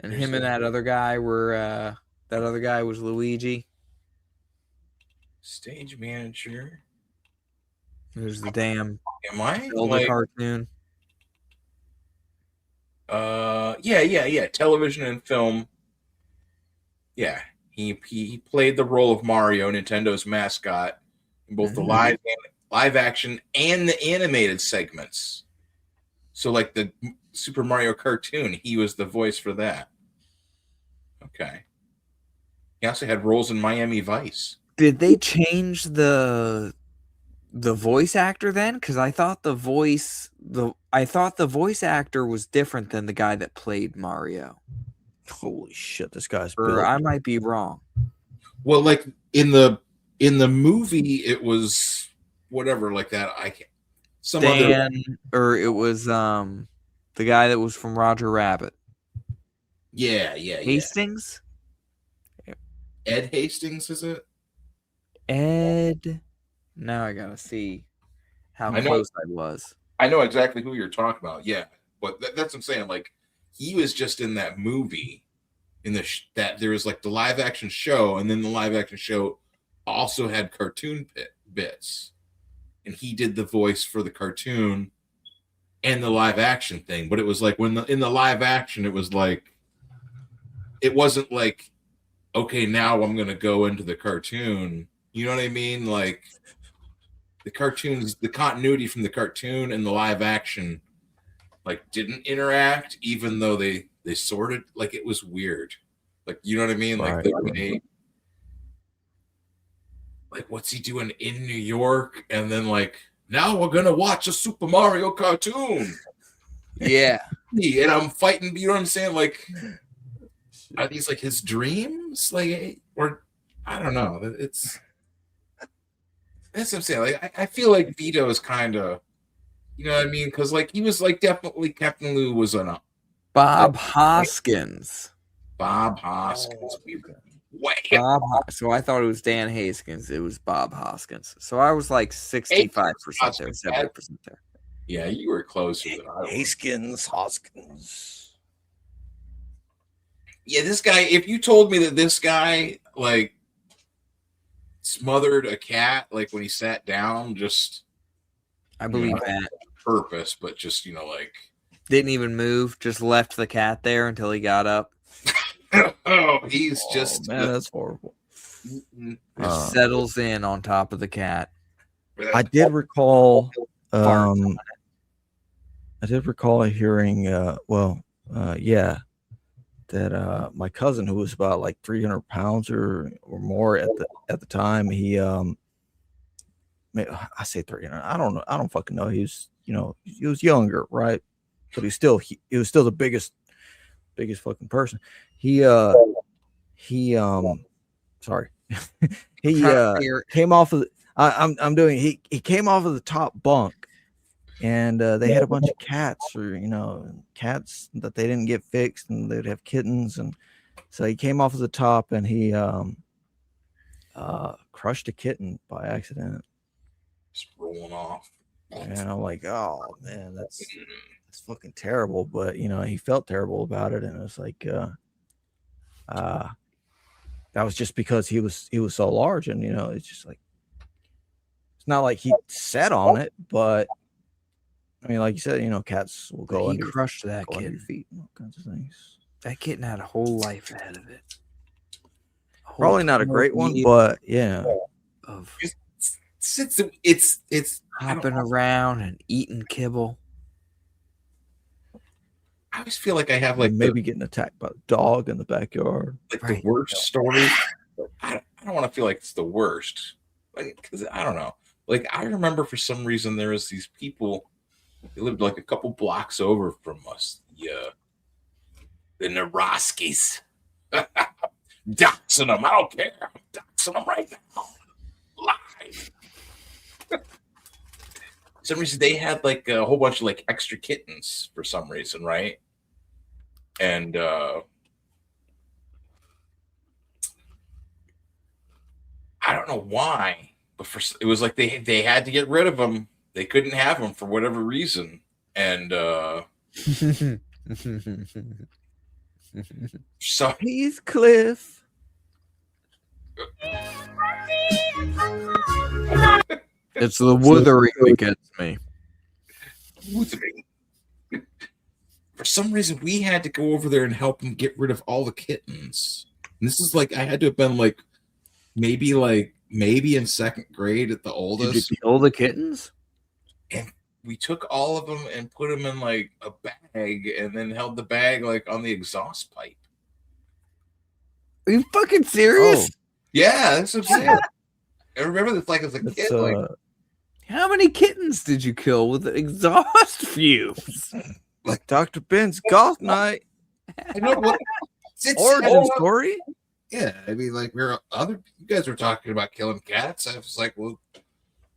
And him and that other guy were that other guy was Luigi. Stage manager. There's the damn Zelda cartoon. Yeah. Television and film. Yeah. He played the role of Mario, Nintendo's mascot, in both the live action and the animated segments. So like the Super Mario cartoon, he was the voice for that. Okay. He also had roles in Miami Vice. Did they change the voice actor then? Because I thought the voice actor was different than the guy that played Mario. Holy shit, this guy's or I might be wrong. Well, like in the movie, it was whatever like that. I can't. Or it was the guy that was from Roger Rabbit. Yeah. Hastings. Ed Hastings, is it? Ed. Now I gotta see how close I was. I know exactly who you're talking about. Yeah, but that's what I'm saying. Like, he was just in that movie, in that there was like the live action show, and then the live action show also had cartoon bits, and he did the voice for the cartoon and the live action thing. But it was like in the live action, it was like it wasn't like, okay, now I'm gonna go into the cartoon. You know what I mean? Like the cartoons, the continuity from the cartoon and the live action, like didn't interact, even though they sorted. Like it was weird. Like, you know what I mean? Like like what's he doing in New York? And then like, now we're gonna watch a Super Mario cartoon. Yeah. And I'm fighting, you know what I'm saying? Like, are these like his dreams? Like, or I don't know. That's what I'm saying. Like, I feel like Vito is kind of, you know what I mean? Because like he was like definitely Captain Lou was on a Bob Hoskins. Bob Hoskins. So I thought it was Dan Haskins. It was Bob Hoskins. So I was like 65% there, 70% there. Yeah, you were closer than I was. Hoskins. Yeah, this guy, if you told me that this guy like smothered a cat like when he sat down, just I believe that purpose, but just, you know, like didn't even move, just left the cat there until he got up. Oh, he's just man, that's horrible. Settles in on top of the cat. I did recall hearing that my cousin, who was about like 300 pounds or more at the time, he I say 300, I don't know, I don't fucking know, he was, you know, he was younger, right? But he was still the biggest fucking person. He came off of he came off of the top bunk and they had a bunch of cats, or cats that they didn't get fixed, and they'd have kittens, and so he came off of the top and he crushed a kitten by accident. Just rolling off. And I'm like, oh man, that's fucking terrible. But he felt terrible about it, and it was like, that was just because he was so large, and it's just like, it's not like he sat on it, but I mean, like you said, cats will go. He under, crushed that go under kitten. your feet, and all kinds of things. That kitten had a whole life ahead of it. Probably not a great one, but yeah. Of It's hopping around and eating kibble. I always feel like I have like maybe getting attacked by a dog in the backyard. Like the worst story. I don't want to feel like it's the worst. Like, because I don't know. Like, I remember for some reason there was these people. They lived like a couple blocks over from us. The Neroskis. Doxing them. I don't care. I'm doxing them right now. Live. For some reason they had like a whole bunch of like extra kittens for some reason, right? And I don't know why, but it was like they had to get rid of them. They couldn't have them for whatever reason, and so Heathcliff. It's the withering that gets me. Withering. For some reason, we had to go over there and help them get rid of all the kittens. And this is like I had to have been like maybe in second grade at the oldest. Did you kill the kittens? And we took all of them and put them in like a bag, and then held the bag like on the exhaust pipe. Are you fucking serious? Oh. Yeah, that's what I'm saying. I remember this like as a kid. Like, how many kittens did you kill with the exhaust fumes? Like Dr. Ben's Goth night. I know what origin story. Yeah, I mean, like you guys were talking about killing cats. I was like, well,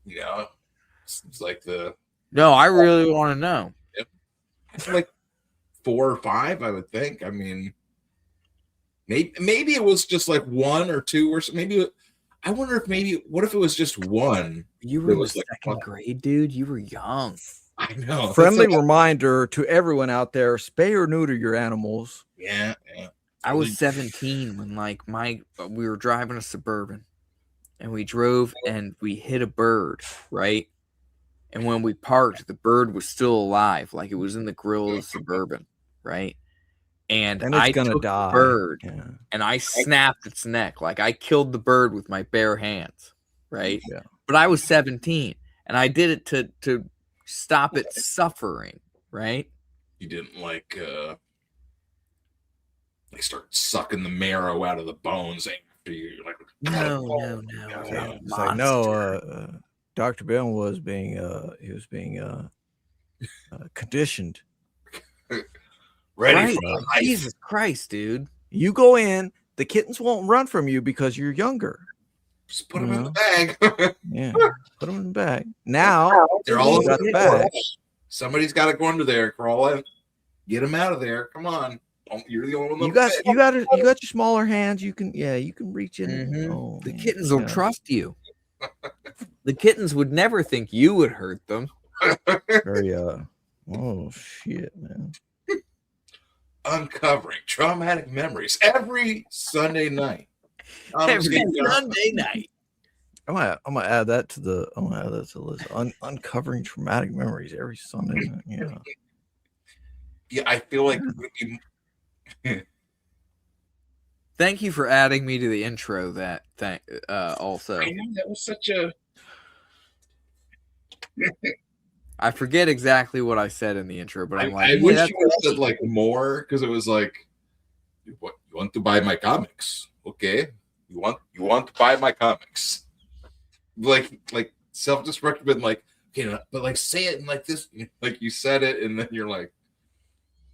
it's like the. No, I really want to know. Yep. It's like 4 or 5, I would think. I mean, maybe it was just like 1 or 2 or something. Maybe I wonder if what if it was just 1? You were in the second grade, dude. You were young. I know. Friendly reminder to everyone out there: spay or neuter your animals. Yeah. I was 17 when we were driving a Suburban, and we drove and we hit a bird, right? And when we parked, the bird was still alive, like it was in the grill of the Suburban, right? And it's I gonna took die. the bird and I snapped its neck, like I killed the bird with my bare hands, right? Yeah. But I was 17, and I did it to stop it suffering, right? You didn't they start sucking the marrow out of the bones after you. Like, no. It's like, no, Dr. Ben was being conditioned. Ready for life. Jesus Christ, dude. You go in, the kittens won't run from you because you're younger. Just put them in the bag. Yeah, put them in the bag. Now they're all got the bag. Somebody's got to go under there, crawl in, get them out of there. Come on, you're the only one. You got your smaller hands. You can reach in. Mm-hmm. Oh, the kittens will trust you. The kittens would never think you would hurt them. Very oh shit, man. Uncovering traumatic memories every Sunday night. Every Sunday night. I'm gonna add that to the list. Uncovering traumatic memories every Sunday night. Yeah. Yeah, I feel like. Thank you for adding me to the intro. Also. I know that was such a. I forget exactly what I said in the intro, but I'm like, I wish you would have said like more, because it was like, what, you want to buy my comics? Okay, you want to buy my comics? Like self-destructive, and like, okay, but like say it in like this, like you said it, and then you're like,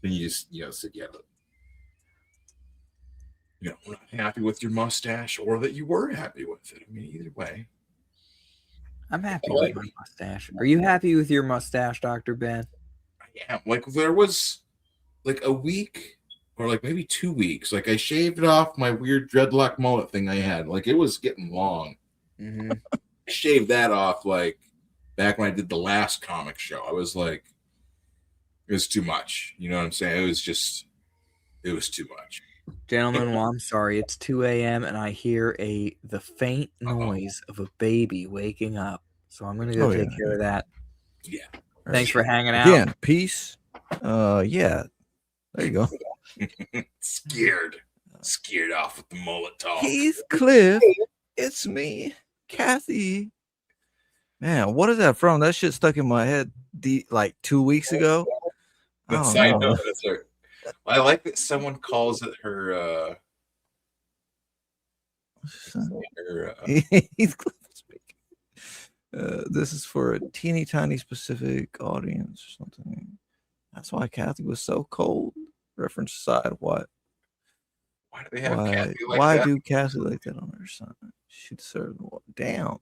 then you just said but we're not happy with your mustache, or that you were happy with it. I mean, either way. I'm happy with my mustache. Are you happy with your mustache, Dr. Ben? Yeah, like there was like a week or like maybe 2 weeks. Like I shaved off my weird dreadlock mullet thing I had. Like it was getting long. Mm-hmm. I shaved that off like back when I did the last comic show. I was like, it was too much. You know what I'm saying? It was too much. Gentlemen, well, I'm sorry. It's 2 a.m. and I hear the faint noise of a baby waking up. So I'm gonna go take care of that. Yeah. Thanks for hanging out. Again, peace. Yeah. There you go. Scared off with the mullet talk. Heathcliff, it's me, Kathy. Man, what is that from? That shit stuck in my head like 2 weeks ago. That's I know that's her. I like that someone calls it her Heathcliff speaking. This is for a teeny tiny specific audience or something. That's why Kathy was so cold. Reference aside, what? Why do they have Kathy like why that? do Kathy like that on her son? She deserved what? Damn.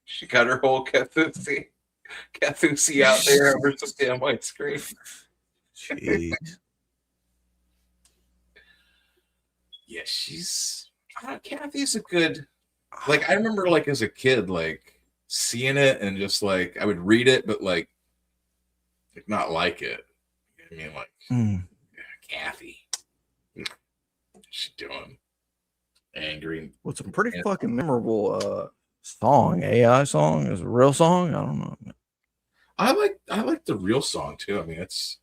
She got her whole Cathusi out there over some damn white screen. Jeez. Yeah, Kathy's a good. Like I remember, like as a kid, like seeing it and just like I would read it, but like not like it. I mean, like Kathy, what's she doing? Angry. What's a pretty fucking memorable song? AI song is a real song. I don't know. I like the real song too. I mean, it's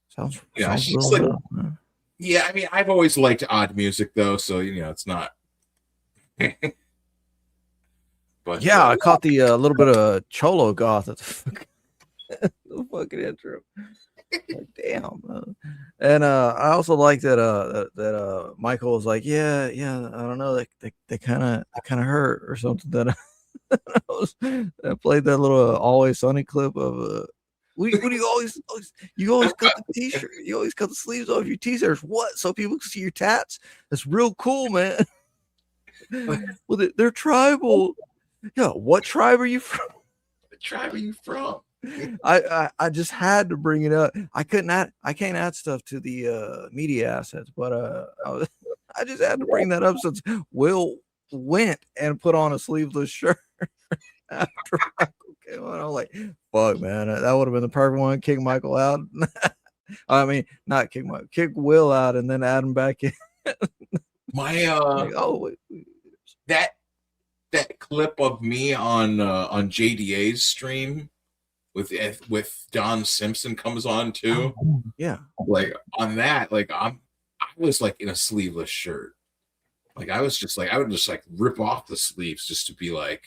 sounds she's real like, good. yeah. I mean, I've always liked odd music though, so it's not. But yeah, I caught the little bit of Cholo Goth at the fucking intro. Like, damn. And I also like that Michael was like, yeah, I don't know, they kind of hurt or something. That I played that little Always Sunny clip of what do you always cut the t-shirt, you always cut the sleeves off your t-shirts. What? So people can see your tats? That's real cool, man. Well, they're tribal. Yeah, what tribe are you from? What tribe are you from? I just had to bring it up. I can't add stuff to the media assets, but I just had to bring that up since Will went and put on a sleeveless shirt after Michael came on. I was like, fuck, man, that would have been the perfect one. Kick Michael out. I mean, not kick Michael, kick Will out and then add him back in. My wait. That clip of me on JDA's stream with Don Simpson comes on too. Yeah, like on that, like I was like in a sleeveless shirt. Like I was just like I would just like rip off the sleeves just to be like,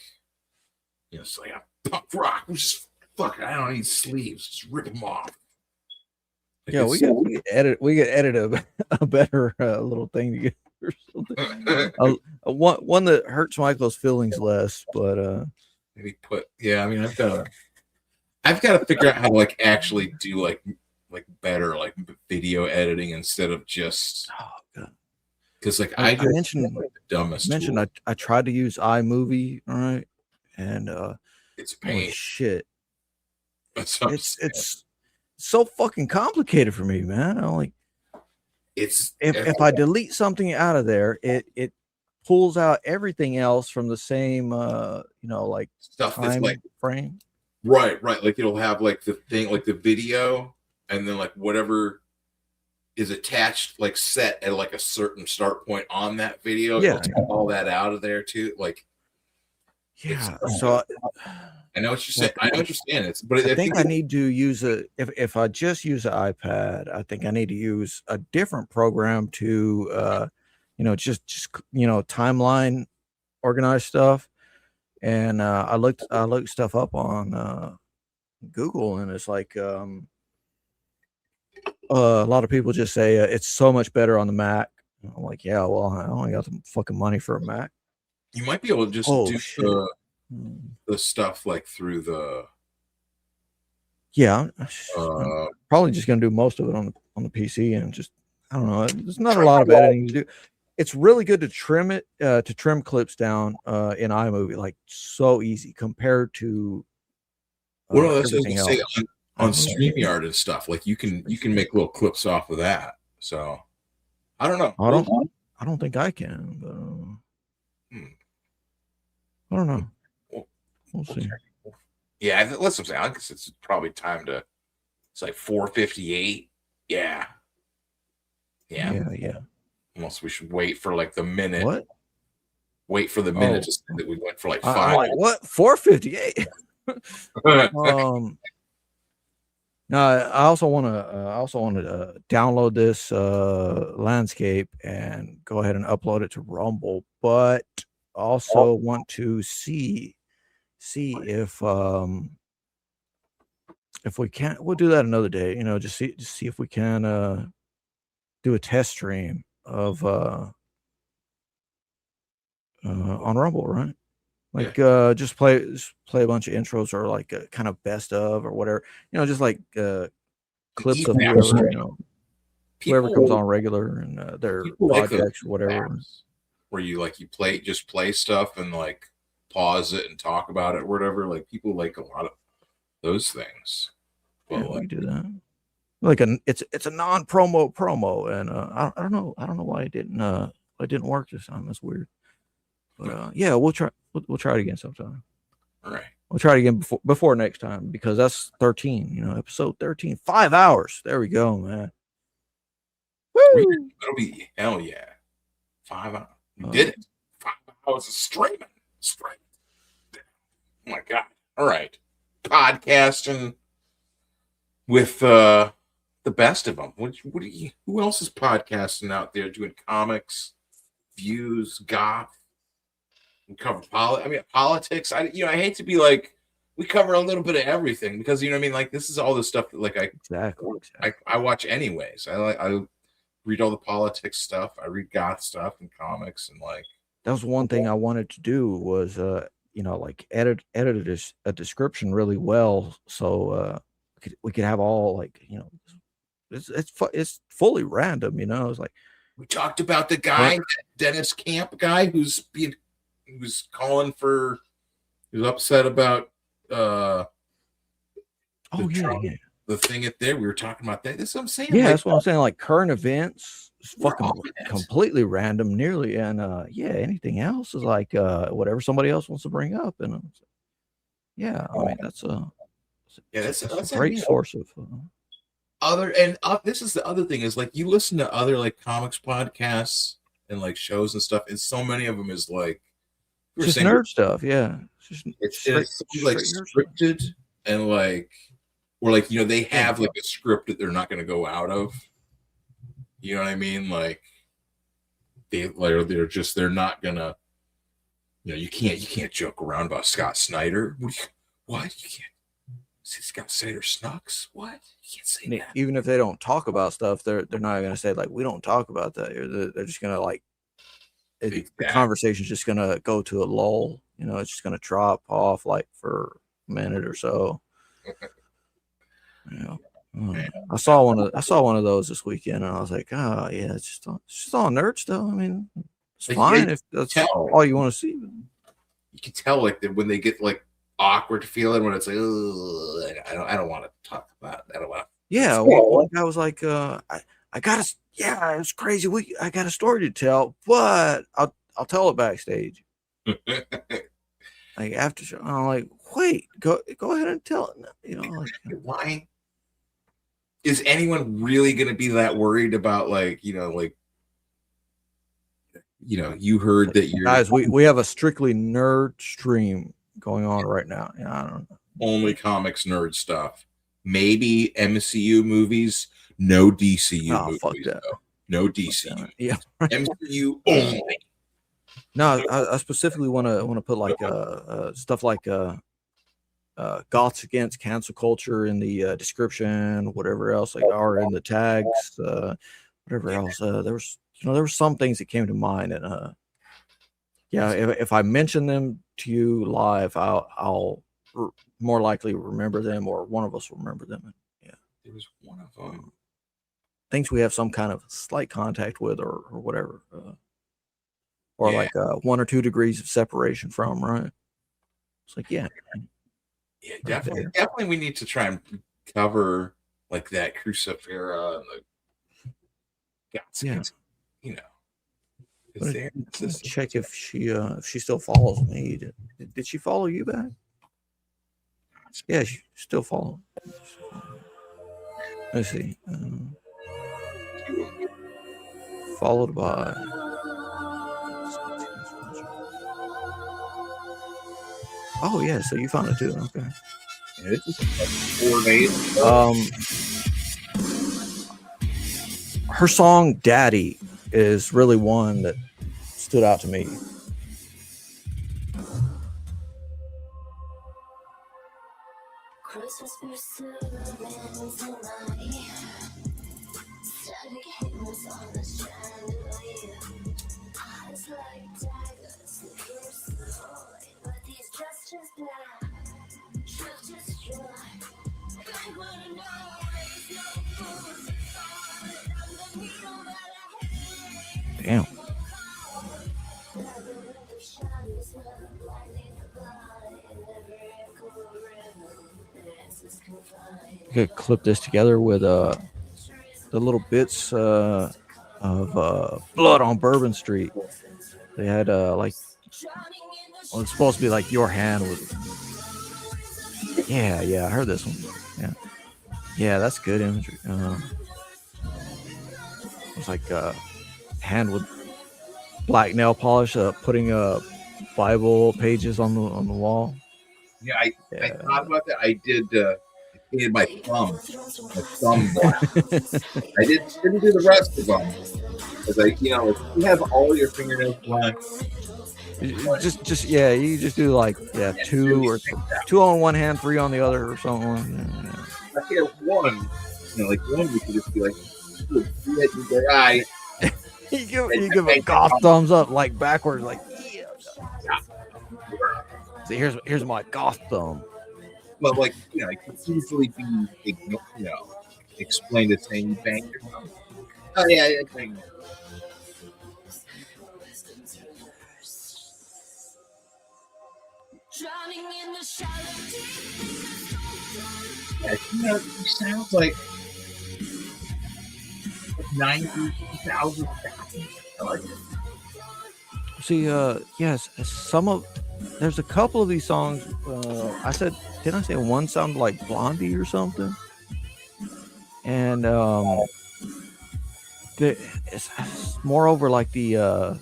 it's like a punk rock. I'm just fuck. I don't need sleeves. Just rip them off. Like, yeah, we could edit a better little thing to get. Or something. One that hurts Michael's feelings less, but maybe I mean I've got to figure out how to like actually do like better like video editing instead of just because like I mentioned like the dumbest tool. I tried to use iMovie, all right, and it's a pain. Shit. It's so fucking complicated for me, man. I'm like, if I delete something out of there, it pulls out everything else from the same like stuff that's like frame. Right. Like it'll have like the thing, like the video, and then like whatever is attached, like set at like a certain start point on that video. Yeah, it'll take all that out of there too. Like, yeah. So I know what you're saying. I understand it, but I think I need to use if I just use an iPad, I think I need to use a different program to just timeline organize stuff. And I looked stuff up on Google, and it's like a lot of people just say it's so much better on the Mac. And I'm like, yeah, well, I only got the fucking money for a Mac. You might be able to just do the stuff like through the. Yeah, I'm probably just gonna do most of it on the PC, and just I don't know. There's not a lot of editing to do. it's really good to trim it, to trim clips down in iMovie, like so easy compared to Well, no, that's what I was everything gonna say else. on StreamYard and stuff. Like you can make little clips off of that. So I don't know. I don't think I can, but I don't know. We'll see. Yeah, that's what I'm saying. I guess it's probably time to. It's like 4:58. Yeah. Unless we should wait for like the minute. What? Wait for the minute to say that we went for like 5. I'm like, what? 4:58. No, I also want to download this landscape and go ahead and upload it to Rumble, but also want to see if we can. We'll do that another day. You know, just see if we can do a test stream of on Rumble, right? Like just play a bunch of intros or like a kind of best of or whatever, you know, just like clips of whoever, you know, whoever comes on regular and their projects or whatever. Where you play stuff and like pause it and talk about it or whatever. Like people like a lot of those things. Yeah, we do that. Like it's a non-promo, and I don't know why it didn't work this time. That's weird. But yeah, we'll try it again sometime. All right. We'll try it again before next time, because that's 13, you know, episode 13. 5 hours. There we go, man. Woo! It'll be hell yeah. 5 hours. We did it. 5 hours of streaming. Oh my god. All right. Podcasting with the best of them. Who else is podcasting out there doing comics, views, goth? We cover politics. I hate to be like, we cover a little bit of everything, because you know what I mean. Like this is all the stuff that like I watch anyways. I read all the politics stuff. I read goth stuff and comics, and like that was one thing I wanted to do was you know, like edit a description really well, so we could have all, like, you know, it's fully random, you know. It's like we talked about the guy, Dennis Camp guy, who's calling for, who's upset about the thing at there. We were talking about that. That's what I'm saying. Yeah, like, that's what I'm saying. Like current events, fucking completely random, nearly, and yeah, anything else is like whatever somebody else wants to bring up, and yeah, I mean that's a great source of this is the other thing, is like you listen to other like comics podcasts and like shows and stuff, and so many of them is like just nerd stuff. Yeah, it's like scripted, and like, or like, you know, they have like a script that they're not going to go out of. You know what I mean? Like they're not gonna, you know, you can't joke around about Scott Snyder. What? You can't say Scott Snyder snucks? What? You can't say that. Even if they don't talk about stuff, they're not gonna say like, we don't talk about that. They're just gonna like, the conversation's just gonna go to a lull. You know, it's just gonna drop off like for a minute or so. You know, I saw one of those this weekend, and I was like, oh yeah, it's just all nerd stuff. I mean, it's fine if that's all you want to see. You can tell like that when they get like awkward feeling, when it's like, I don't want to talk about it. I don't want to. Yeah, one guy was like, I got to. Yeah, it was crazy. I got a story to tell, but I'll tell it backstage. Like after show, I'm like, wait, go ahead and tell it. You know, like, why is anyone really going to be that worried about, like, you know, like, you know, you heard that you're guys. We have a strictly nerd stream going on right now. Yeah, I don't know. Only comics nerd stuff. Maybe MCU movies. No DCU movies. Fuck that. Though. No DCU. Yeah. MCU only. No, I specifically want to put like stuff like Goths against cancel culture in the description, whatever else, like, or in the tags, whatever else. There were some things that came to mind, and yeah, if I mention them to you live, I'll more likely remember them, or one of us will remember them. Yeah, there was one of them. Things we have some kind of slight contact with, or whatever. or Yeah. like 1 or 2 degrees of separation from, right? It's like, yeah. Yeah, Right definitely. there. Definitely, we need to try and cover like that Crucifera and the Yeah. you know. I'm 'cause gonna they're- check if she still follows me. Did she follow you back? Yeah, she still follow. Let's see. Followed by. Oh yeah, so you found it too. Okay. Yeah, this is like 4 days. Her song "Daddy" is really one that stood out to me. Damn. You could clip this together with the little bits of Blood on Bourbon Street. They had like, well, it's supposed to be like Your Hand was. Yeah, I heard this one. Yeah, that's good imagery. It's like hand with black nail polish, putting Bible pages on the wall. Yeah, I thought about that. I painted my thumb black. I didn't do the rest of them because if you have all your fingernails black. Just you just do like 2 on one hand, 3 on the other or something. I have one, like one you could just be like, "Eye." You give a goth thumbs up, like backwards, like See, here's my goth thumb. But like it could easily be explained as saying you banged your thumb. Oh yeah, I think. Yeah, he sounds like 90,000. See, yes, there's a couple of these songs. Didn't I say one sounded like Blondie or something? And it's moreover like a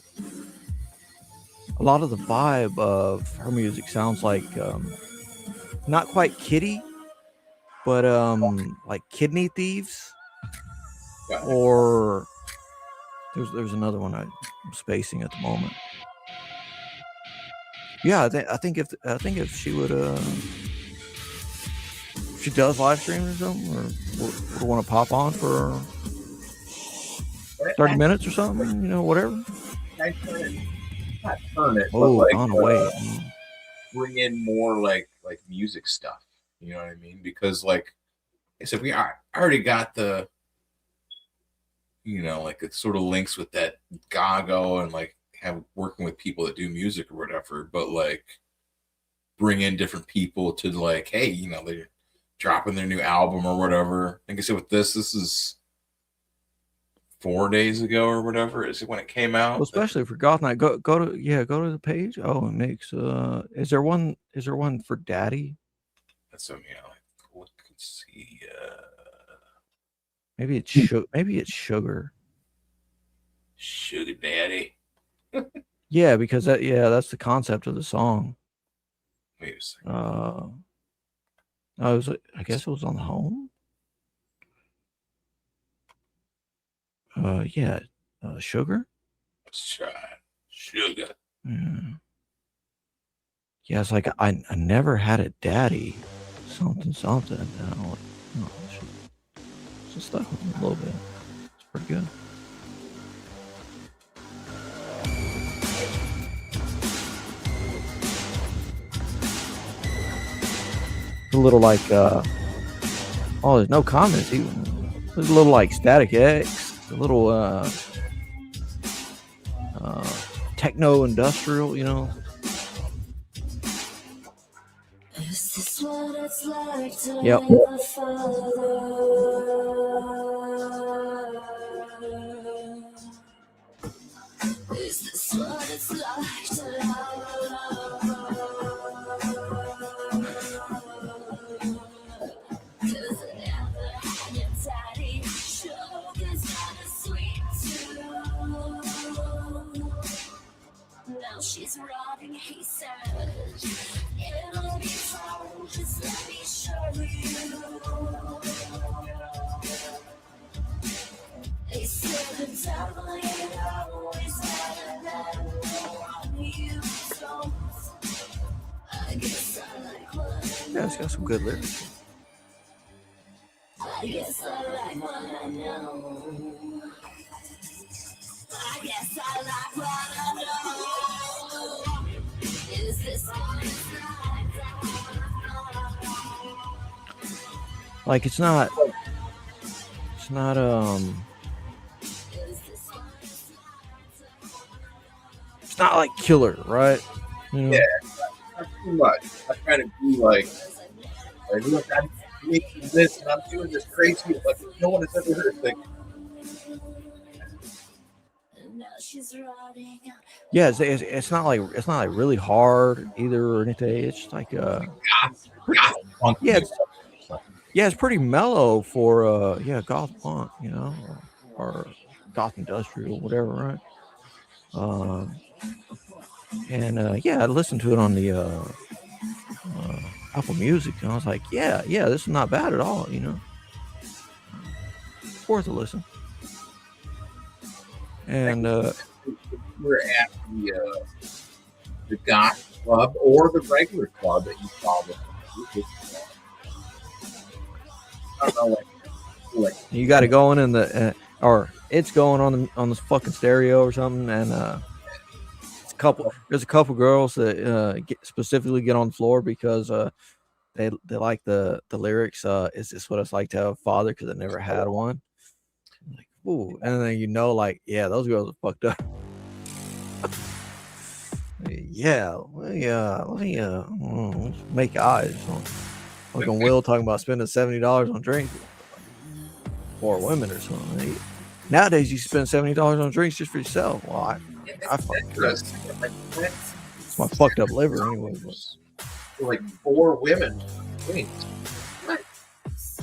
lot of the vibe of her music sounds like not quite Kitty, but like Kidney Thieves, or there's another one I'm spacing at the moment. Yeah, I think if she would if she does live stream or something, or would want to pop on for 30 minutes or something, whatever. Not turn it, Oh, but gone away. Bring in more like music stuff. You know what I mean? Because like I said, I already got the like it sort of links with that Gago and like working with people that do music or whatever, but like bring in different people to like, hey, they're dropping their new album or whatever. Like I said, with this is 4 days ago or whatever is when it came out. Well, especially for Goth Night, go to the page. Oh, it makes is there one for Daddy? That's something look and see. Maybe it's Sugar. Sugar Daddy. Yeah, because that's the concept of the song. Wait a second. I guess it was on the home. Sugar. Sugar. Yeah, it's like I never had a daddy. Something. Just stuck with me a little bit. It's pretty good. A little like there's no comments even. There's a little like Static X, a little techno industrial, you know. Yep. Is this what it's like to love? 'Cause I never had your daddy. Sugar's kinda sweet too. Now she's rotting, he said. It'll be fine, just let me show you. They said the devil ain't always better than you don't. I guess I like what I know. Yeah, it's got some good lyrics. I guess I like what I know. I guess I like what I know. Is this what it's like? Like it's not it's not like killer, right? You know? Yeah, not too much. I'm trying to be like look, I'm making this and I'm doing this crazy, but no one has ever heard thing. Yeah, it's not like really hard either or anything. It's just like yeah, it's pretty mellow for goth punk, you know, or goth industrial, whatever, right? And yeah, I listened to it on the Apple Music, and I was like, yeah, this is not bad at all, you know. It's worth a listen. And we're at the goth club or the regular club that you saw them. I don't know, like you got it going in the or it's going on the fucking stereo or something, and there's a couple girls that specifically get on the floor because they like the lyrics. Is this what it's like to have a father? Because I never had one. Like, ooh, and then you know, like, yeah, those girls are fucked up. Let's make eyes. Fucking Will talking about spending $70 on drinks for women or something. Nowadays, you spend $70 on drinks just for yourself. Well, I fucked up. It's my fucked up liver anyway. Like 4 women. Wait, what are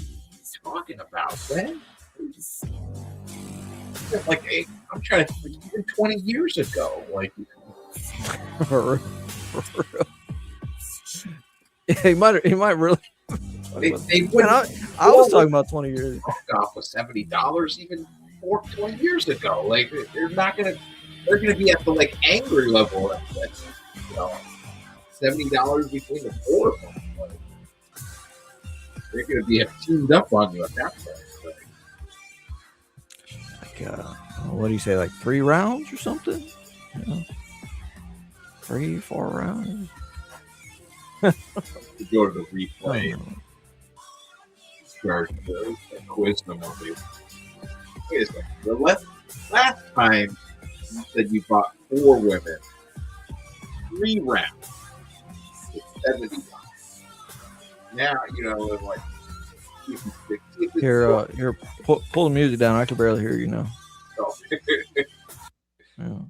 you talking about, man? Like, hey, I'm trying to think, even 20 years ago, like. For real. Yeah, he might really. They I was talking about 20 years ago. Off with $70 even 20 years ago. Like they're gonna be at the like angry level. That's, you know, $70 between the 4 of them. Like, they're gonna be teamed up on you at that point. Like, what do you say? Like 3 rounds or something? You know? 3, 4 rounds. You go to the replay. Start quiz them on you. Wait a second. The last time you said you bought 4 women, 3 rounds, it's $70. Now, you know, like here, pull the music down. I can barely hear you now. Oh. Yeah.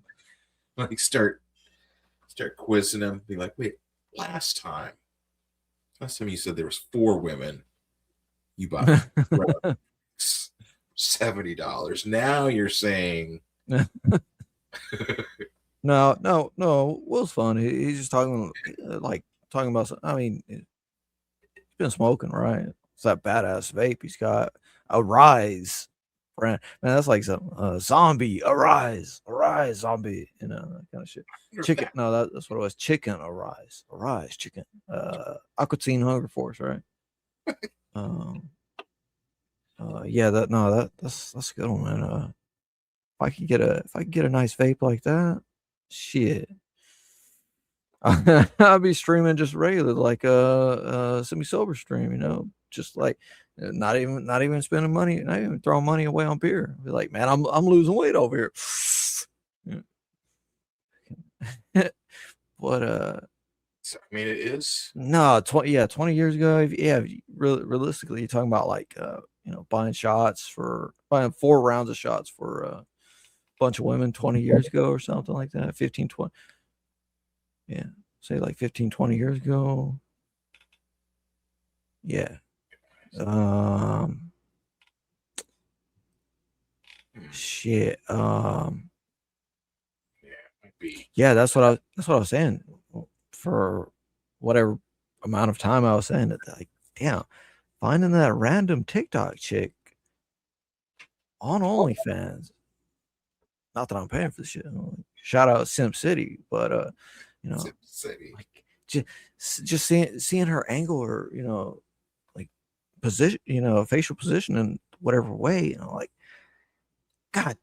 Like start quizzing them. Be like, wait, last time you said there was 4 women. You bought $70. Now you're saying no. Will's fun. He's just talking about. I mean, he's been smoking, right? It's that badass vape he's got. Arise, friend. Man, that's like some zombie. Arise, zombie. You know, that kind of shit. Chicken. No, that's what it was. Chicken. Arise, chicken. Aquatine Hunger Force, right? That's a good one, man. If I could get a nice vape like that, shit, I'd be streaming just regular, like semi-sober stream, you know, just like not even spending money, not even throwing money away on beer. I'd be like, man, I'm losing weight over here. Yeah. But So, I mean, it is. no, 20 years ago. Realistically, you're talking about like buying 4 rounds of shots for a bunch of women 20 years ago or something like that. 15, 20. Yeah, say like 15, 20 years ago. Yeah. Shit. Yeah, that's what I was saying. For whatever amount of time I was saying that, like, damn, finding that random TikTok chick on OnlyFans. Not that I'm paying for this shit. Shout out Simp City, but Simp City. like just seeing her angle, or like position, facial position in whatever way, like, God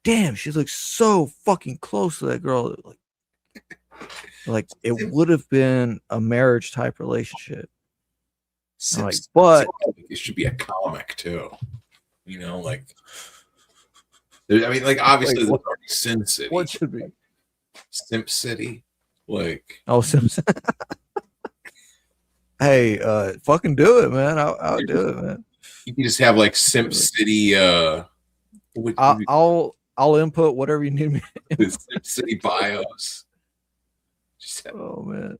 damn, she looks so fucking close to that girl. Like it would have been a marriage type relationship. Like, but it should be a comic too. Like, I mean, like, obviously, there's already Sin City. What should be Simp City? Like, Sims. Hey, fucking do it, man. I'll do it, man. You can just have like Simp City. I'll input whatever you need me. The Simp City bios. Oh man.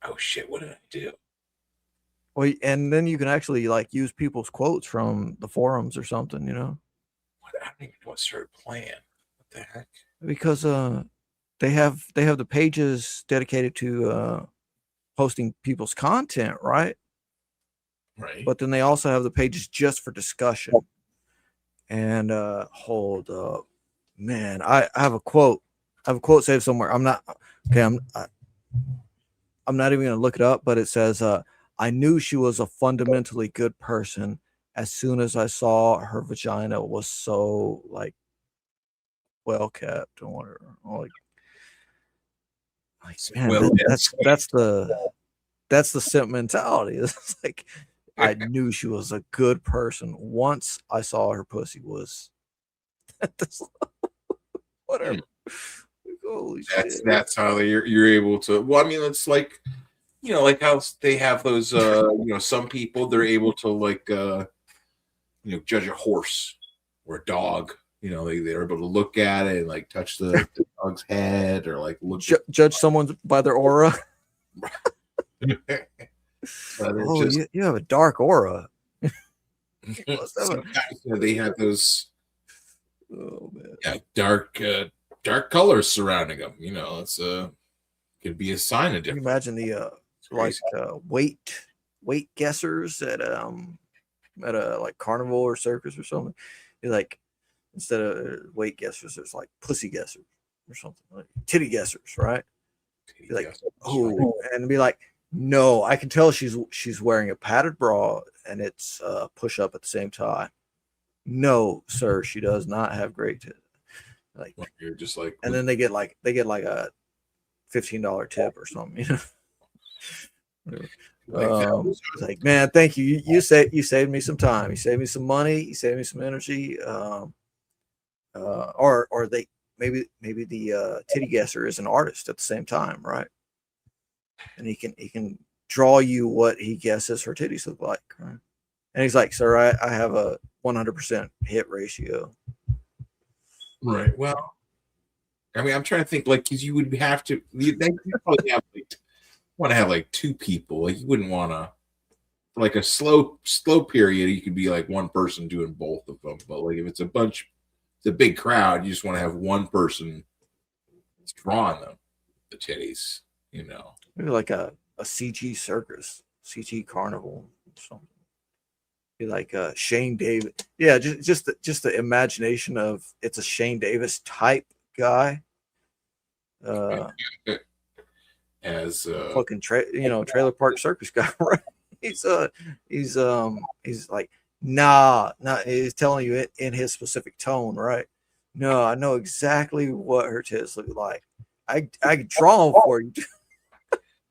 Oh shit! What did I do? Well, and then you can actually like use people's quotes from the forums or something, I don't even know what started playing. What the heck? because they have the pages dedicated to posting people's content, right? Right. But then they also have the pages just for discussion. And hold up, man, I have a quote. I have a quote saved somewhere. I'm not even gonna look it up, but it says, I knew she was a fundamentally good person as soon as I saw her vagina was so like well kept and whatever. Like man, Well, that's the simp mentality. It's like, I knew she was a good person once I saw her pussy was whatever. Holy shit. That's how you're able to. Well, I mean, it's like, like how they have those. Some people, they're able to like, judge a horse or a dog. They're able to look at it and like touch the dog's head, or like look judge someone by their aura. Oh, you have a dark aura. Sometimes they have those. Oh man. Yeah, dark colors surrounding them. It's could be a sign of Can you difference. imagine the weight guessers at a like carnival or circus or something? You're like, instead of weight guessers, there's like pussy guessers or something, like titty guessers, right? Be like, oh, and be like, no, I can tell she's wearing a padded bra and it's push up at the same time. No, sir, she does not have great tits. Like, you're just like, and then they get like a $15 tip or something, It's like, man, thank you. You saved me some time. You saved me some money. You saved me some energy. Or they maybe the titty guesser is an artist at the same time, right? And he can draw you what he guesses her titties look like, right? And he's like, sir, I have a 100% hit ratio. Right. Well, I mean, I'm trying to think, like, because you would have to. You probably want to have like 2 people. Like, you wouldn't want to, like, a slow period. You could be like one person doing both of them. But like, if it's a big crowd, you just want to have one person that's drawing them, the titties. Maybe like a CG circus, CG carnival, or something. Be like Shane Davis. Yeah, just the imagination of it's a Shane Davis type guy. As fucking trailer park circus guy, right? He's like, nah, he's telling you it in his specific tone, right? No, I know exactly what her tits look like. I can draw them for you.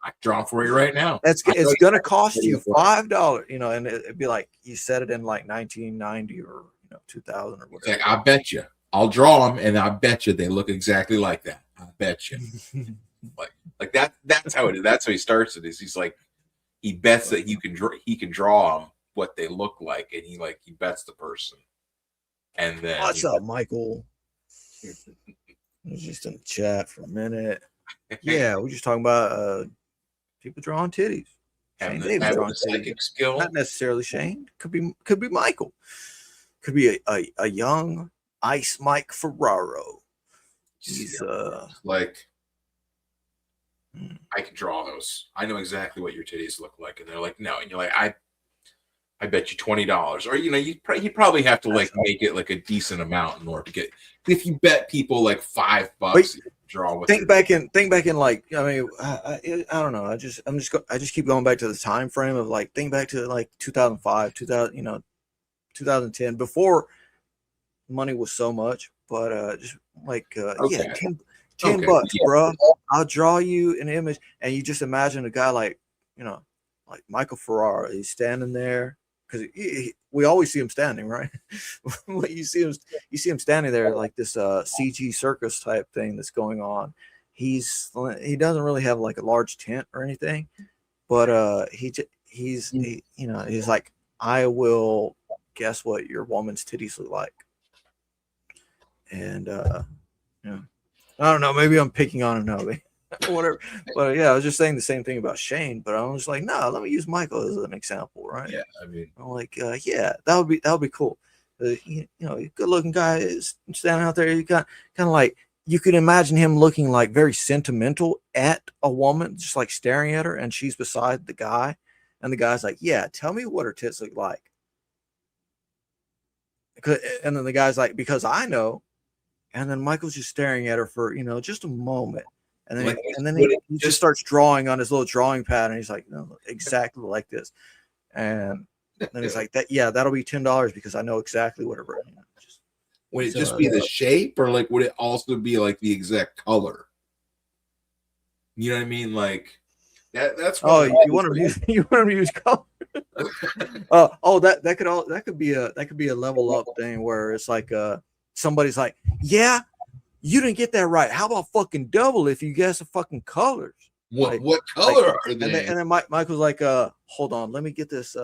I draw them for you right now. It's gonna cost you $5, and it'd be like you said it in like 1990 or 2000 or whatever. Like, I bet you I'll draw them, and I bet you they look exactly like that. I bet you. like that. That's how it is. That's how he starts it. Is he's like he bets that he can draw them what they look like, and he bets the person, and then What's up, Michael? I was just in the chat for a minute. Yeah, we're just talking about people drawing titties. Shane Davis drawing psychic skill. Not necessarily Shane. Could be Michael. Could be a young Ice Mike Ferraro. He's like I can draw those. I know exactly what your titties look like, and they're like, no, and you're like, I bet you $20, or you probably have to like make it like a decent amount in order to get. If you bet people like $5, you draw. What think back in like I mean I don't know. I just keep going back to the time frame of like think back to like 2005, 2010 before money was so much, but just like okay. yeah, $10, bro. I'll draw you an image, and you just imagine a guy like like Michael Ferrara. He's standing there because we always see him standing, right? you see him standing there like this CG circus type thing that's going on. He doesn't really have like a large tent or anything, but he's like, I will guess what your woman's titties look like, and I don't know, maybe I'm picking on him now, whatever. But yeah, I was just saying the same thing about Shane, but I was like, no, let me use Michael as an example, right? Yeah, I mean, I'm like, yeah, that would be cool. Good looking guy is standing out there. You got kind of like, you could imagine him looking like very sentimental at a woman, just like staring at her, and she's beside the guy, and the guy's like, yeah, tell me what her tits look like. And then the guy's like, because I know. And then Michael's just staring at her for just a moment, and then he just starts drawing on his little drawing pad, and he's like, no, exactly like this. And then he's like, that'll be $10 because I know exactly what her. Would it just be the shape, or like would it also be like the exact color? You know what I mean? Like that's you want to use color. That could be a level up thing where it's like somebody's like, yeah, you didn't get that right. How about fucking double if you guess the fucking colors? What color are they? And then Michael's like, hold on, let me get this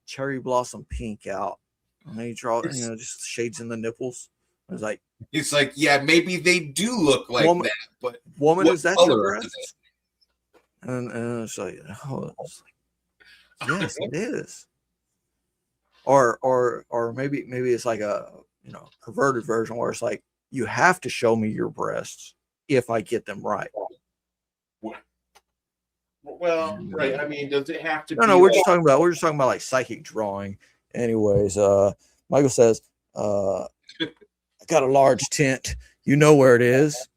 cherry blossom pink out. And then you draw, just shades in the nipples. I was like, it's like, yeah, maybe they do look like that, but woman, what is that color your are breast? And it's like, yes, it is. Or maybe it's like a perverted version where it's like, you have to show me your breasts if I get them right. Well, right. I mean, does it have to be? No, we're just talking about like psychic drawing. Anyways, Michael says, I got a large tent. You know where it is.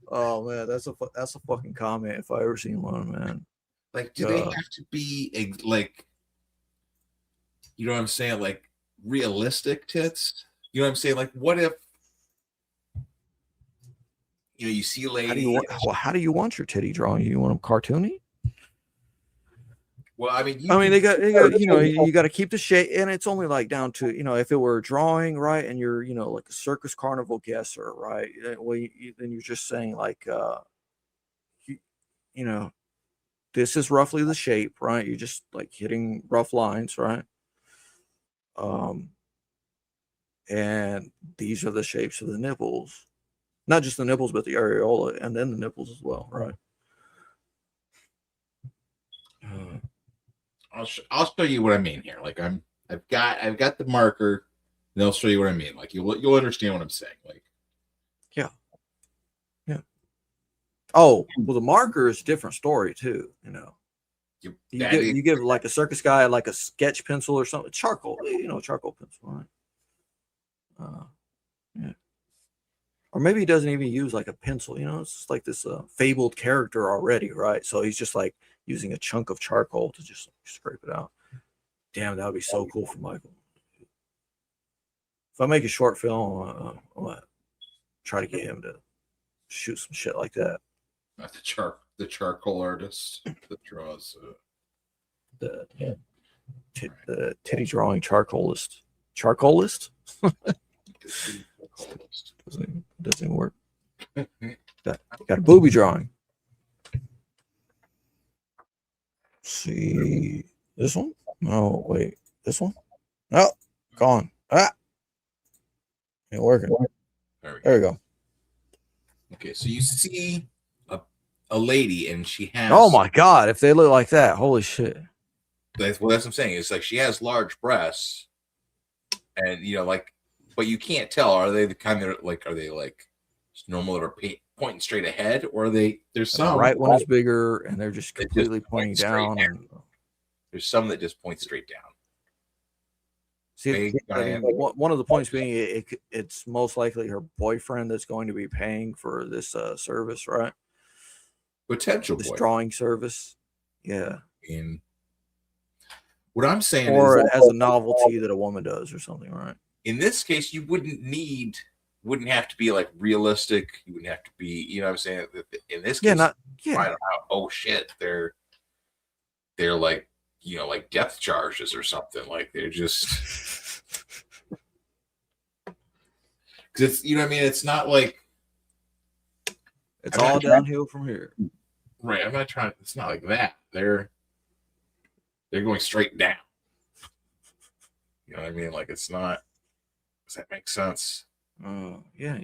Oh man, that's a fucking comment if I ever seen one, man. Like, do they have to be like, you know what I'm saying? Like realistic tits? You know what I'm saying? Like, what if you see a lady? How do you want your titty drawing? You want them cartoony? Well, I mean, they got you got to keep the shape, and it's only like down to if it were a drawing, right, and you're like a circus carnival guesser, right? Well, then you're just saying like this is roughly the shape, right? You're just like hitting rough lines, right? And these are the shapes of the nipples, not just the nipples, but the areola, and then the nipples as well, right? I'll show you what I mean here. Like I've got the marker, and I'll show you what I mean. Like you'll understand what I'm saying. Like, yeah. Oh, well, the marker is a different story too. You give like a circus guy like a sketch pencil or something, charcoal, charcoal pencil, right? Yeah. Or maybe he doesn't even use like a pencil. It's just like this fabled character already, right? So he's just like using a chunk of charcoal to just scrape it out. Damn, that would be so cool for Michael. If I make a short film, I'll try to get him to shoot some shit like that. Not the charcoal artist that draws the titty drawing charcoalist. Doesn't work. Got a booby drawing. See this one? No, wait. This one? No, gone. Ain't working. There we go. Okay, so you see a lady, and she has. Oh my god! If they look like that, holy shit! That's what I'm saying. It's like she has large breasts, and but you can't tell. Are they the kind that are they like just normal or pointing straight ahead, or are they? There's some The right one is bigger, and they're just completely pointing down. And there's some that just point straight down. see, one of the points being it's most likely her boyfriend that's going to be paying for this service, right? Potential this drawing service, yeah. And what I'm saying or is, as a novelty that a woman does, or something, right? In this case, you wouldn't have to be like realistic. You wouldn't have to be, you know what I'm saying? In this case, find out, oh shit, they're like, like depth charges or something. Like they're just because it's, what I mean? It's not like it's all downhill from here. Right. I'm not trying. It's not like that. They're going straight down. You know what I mean? Like it's not. Does that make sense? Yeah.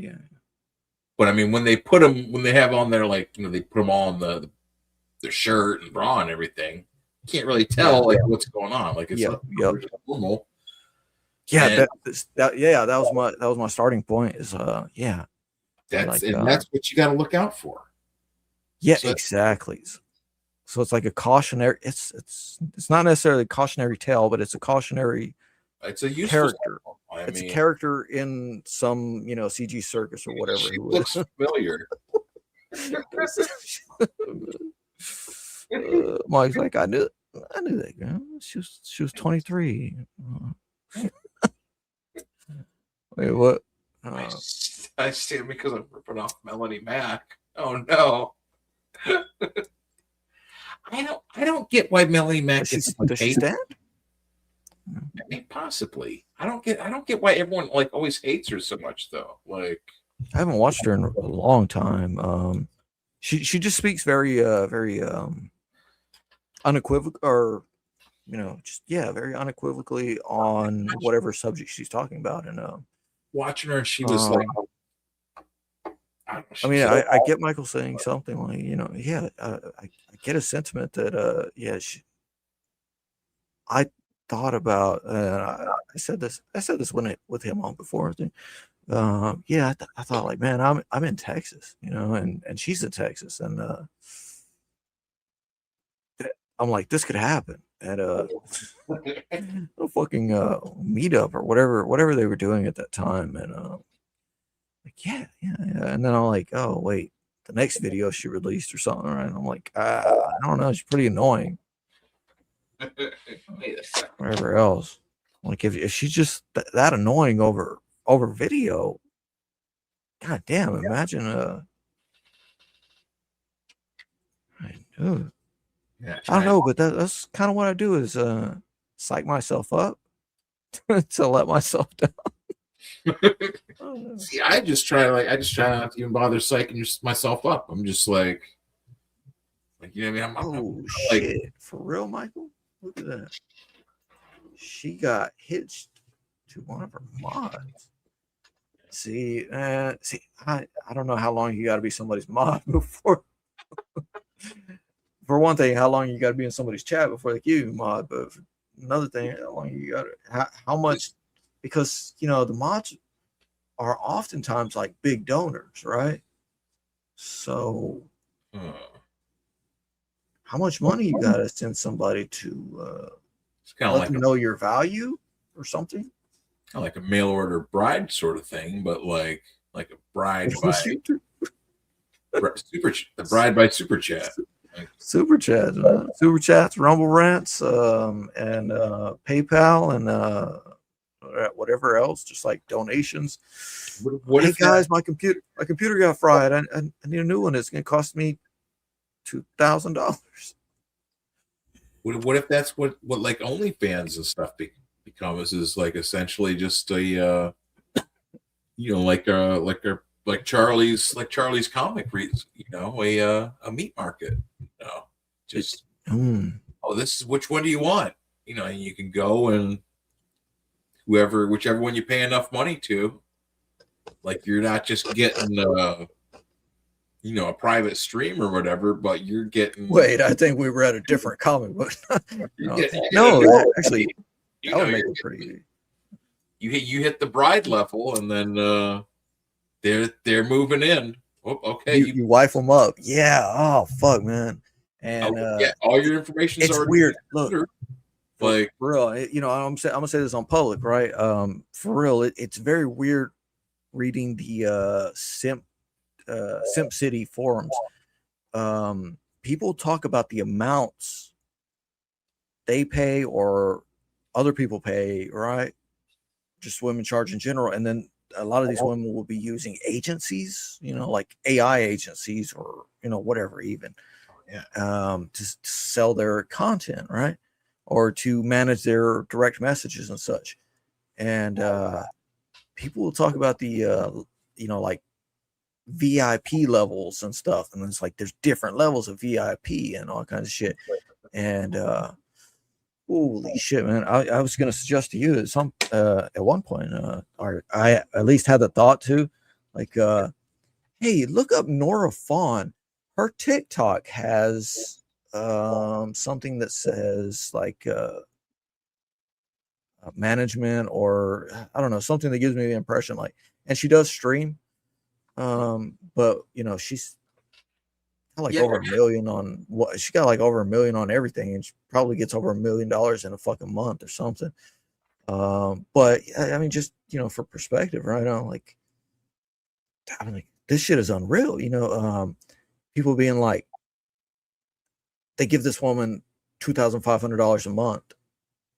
But I mean, when they have on their they put them all on the shirt and bra and everything, you can't really tell what's going on. Like it's normal. Yeah, that was my starting point. Is that's what you got to look out for. Yeah, exactly. So it's like a cautionary. It's not necessarily a cautionary tale, but it's a cautionary. It's a useful character. It's a character in some CG circus or whatever. She looks familiar. Mike's like, I knew that girl. She was 23. Wait, what? I stand because I'm ripping off Melanie Mack. Oh no. I don't get why Melanie Mack gets hated. I mean, possibly. I don't get why everyone always hates her so much though. Like I haven't watched her in a long time. She just speaks very unequivocal, or very unequivocally on whatever subject she's talking about. And watching her, and she was like, I get Michael saying something like, I get a sentiment that I thought about, I said this with him on before. I thought like, man, I'm in Texas, and she's in Texas, and I'm like, this could happen at a fucking meetup or whatever they were doing at that time, and and then I'm like, oh wait, the next video she released or something, right? And I'm like, I don't know, she's pretty annoying. Whatever else, like if she's just that annoying over video, god damn, imagine I don't know, but that's kind of what I do, is psych myself up to let myself down. See, I just try not to even bother psyching myself up. I'm just like you know what I mean? I'm Shit. For real, Michael? Look at that. She got hitched to one of her mods. See, I don't know how long you got to be somebody's mod before. For one thing, how long you got to be in somebody's chat before they give you a mod. But for another thing, how long you got to, how much, because the mods are oftentimes like big donors, right? So how much money you got to send somebody to let them know your value or something? Kind of like a mail order bride sort of thing, but like a bride by the bride by super chat. Super chats, super chats, Rumble rants, and PayPal, and whatever else, just like donations. Hey guys, my computer got fried. I need a new one. It's going to cost me $2,000. What if that's what like OnlyFans and stuff becomes? Is like essentially just a you know, like Charlie's comic reads, you know, a meat market, you know, just oh, this is which one do you want? You know, and you can go and whichever one you pay enough money to, like you're not just getting you know, a private stream or whatever, but you're getting. Wait, I think we read a different comic book. Actually, that would make it pretty. You hit the bride level, and then they're moving in. Oh, okay, you wife them up. Yeah. Oh fuck, man. And yeah, all your information. It's weird. Look, like for real, you know, I'm gonna say this on public, right? For real, it's very weird reading the Simp City forums. People talk about the amounts they pay or other people pay, right? Just women charge in general, and then a lot of these women will be using agencies, you know, like AI agencies or, you know, whatever, even to sell their content, right? Or to manage their direct messages and such. And people will talk about the you know, like VIP levels and stuff, and it's like there's different levels of VIP and all kinds of shit. And holy shit, man! I was gonna suggest to you at one point, or I at least had the thought to, like, hey, look up Nora Fawn. Her TikTok has something that says like management, or I don't know, something that gives me the impression like, and she does stream. But you know, she's got like over 1 million on what she got, like over 1 million on everything, and she probably gets over $1 million in a fucking month or something. But I mean, just, you know, for perspective, right now, like, I mean, like, this shit is unreal, you know. People being like, they give this woman $2,500 a month,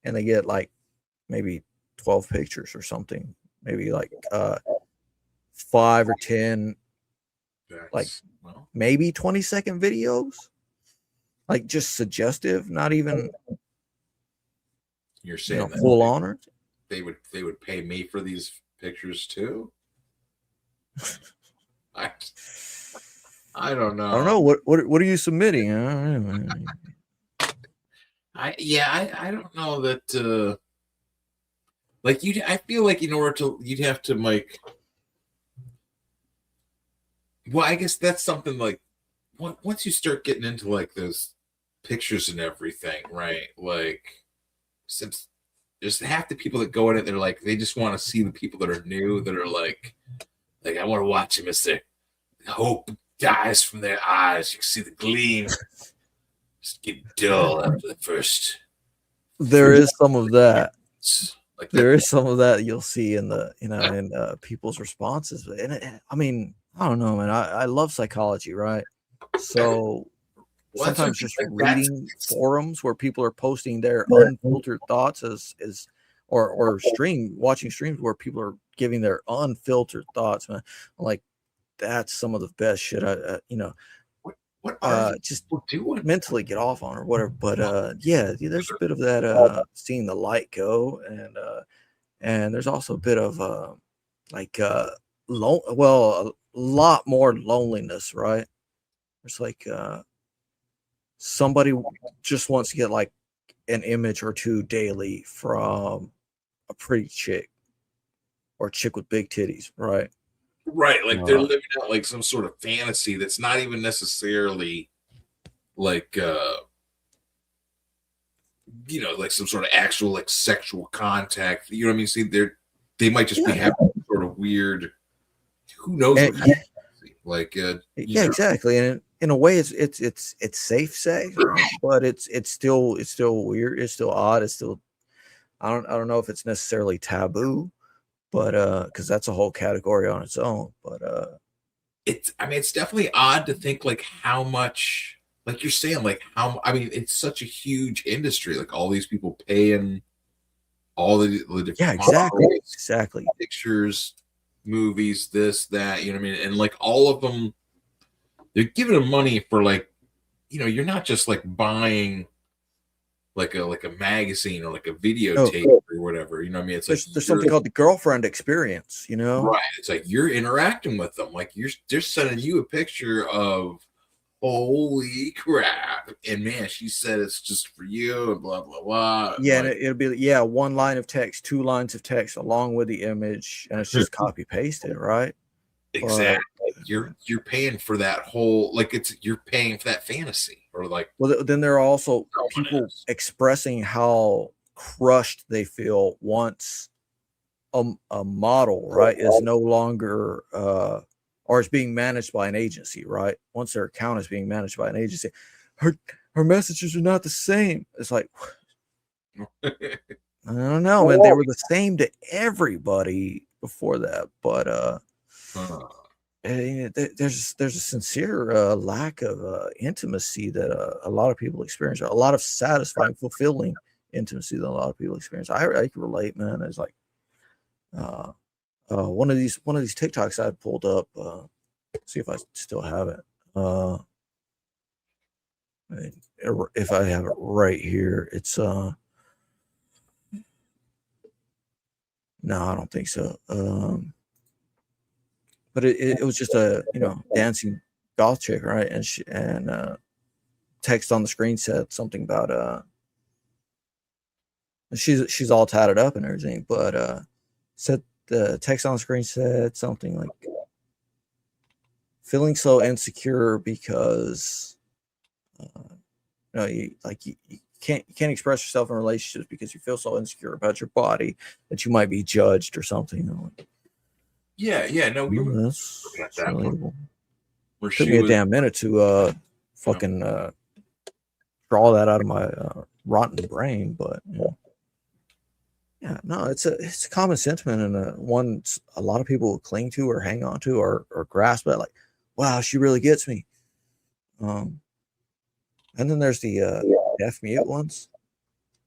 and they get like maybe 12 pictures or something, maybe like 5 or 10, like maybe 20-second videos, like just suggestive, not even you're saying, you know, full honor. They would pay me for these pictures too. I don't know. I don't know what are you submitting? I don't know that like I feel like in order to you'd have to like. Well, I guess that's something like once you start getting into like those pictures and everything, right? Like, since there's half the people that go in it, they're like, they just want to see the people that are new, that are like I want to watch them as their hope dies from their eyes. You can see the gleam just get dull after the first. There is some of that. Like there is some of that you'll see in the, you know, in people's responses. And I mean, I don't know, man. I love psychology, right? So sometimes just reading forums where people are posting their unfiltered thoughts or watching streams where people are giving their unfiltered thoughts, man. Like, that's some of the best shit you know, just mentally get off on or whatever. But yeah, there's a bit of that seeing the light go, and there's also a bit of like a lot more loneliness, right? It's like somebody just wants to get like an image or two daily from a pretty chick or a chick with big titties, right? Right, like they're living out like some sort of fantasy that's not even necessarily like you know, like some sort of actual like sexual contact. You know what I mean? See, they might just be having some sort of weird, who knows what like yeah, exactly. And in a way it's safe sex, right? But it's still weird, it's still odd, it's still I don't know if it's necessarily taboo, but because that's a whole category on its own. But I mean, it's definitely odd to think like how much, like you're saying, like how, I mean, it's such a huge industry, like all these people paying all the different exactly pictures, movies, this, that, you know what I mean? And like all of them, they're giving them money for like, you know, you're not just like buying like a magazine or like a videotape or whatever. You know what I mean? It's like There's something called the girlfriend experience, you know? right. It's like you're interacting with them, like you're just sending you a picture of holy crap, and man, she said it's just for you and blah blah blah. Yeah, like, and it'll be one line of text, 2 lines of text along with the image, and it's just copy pasted, right? exactly. You're paying for that whole, like, you're paying for that fantasy, or like, Well, then there are also people expressing how crushed they feel once a model, right, is no longer or is being managed by an agency, right? Once their account is being managed by an agency, her messages are not the same. It's like, I don't know, man. They were the same to everybody before that, but there's a sincere lack of intimacy that a lot of people experience. A lot of satisfying, fulfilling intimacy that a lot of people experience. I can relate, man. It's like one of these TikToks I pulled up. See if I still have it. If I have it right here, it's no, I don't think so. But it was just a dancing goth chick, right? And text on the screen said something about she's all tatted up and everything, but said the text on the screen said something like, feeling so insecure because you can't express yourself in relationships because you feel so insecure about your body that you might be judged or something. no, we were that's looking at that relatable. where Took she me a was, damn minute to fucking draw that out of my rotten brain, but yeah, no, it's a common sentiment, and one a lot of people will cling to or hang on to or grasp at, like, wow, she really gets me. And then there's the deaf mute ones.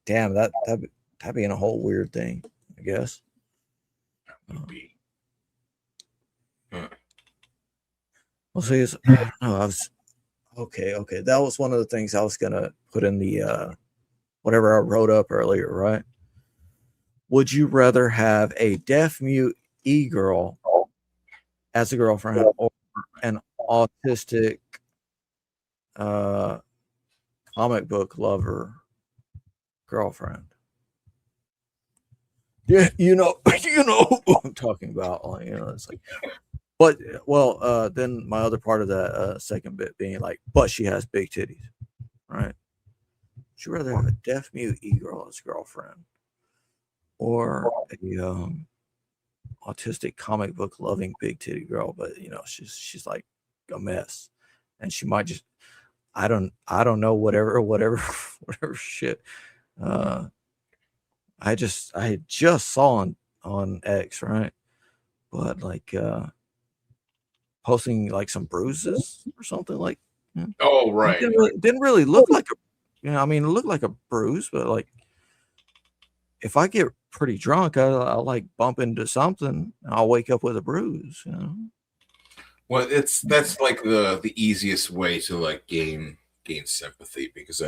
Damn, that'd be in a whole weird thing, I guess. Well, see, I was okay. That was one of the things I was gonna put in the whatever I wrote up earlier, right? Would you rather have a deaf mute e-girl as a girlfriend or an autistic comic book lover girlfriend? Yeah, you know what I'm talking about. Like, it's like, but then my other part of that second bit being like, but she has big titties, right? Would you rather have a deaf mute e-girl as a girlfriend or a autistic comic book loving big titty girl, but she's like a mess, and she might just I don't know whatever shit. I just saw on X, right? But like posting like some bruises or something, like oh right, didn't really look like a it looked like a bruise, but like if I get pretty drunk, I'll like bump into something and I'll wake up with a bruise, Well, that's like the easiest way to like gain sympathy, because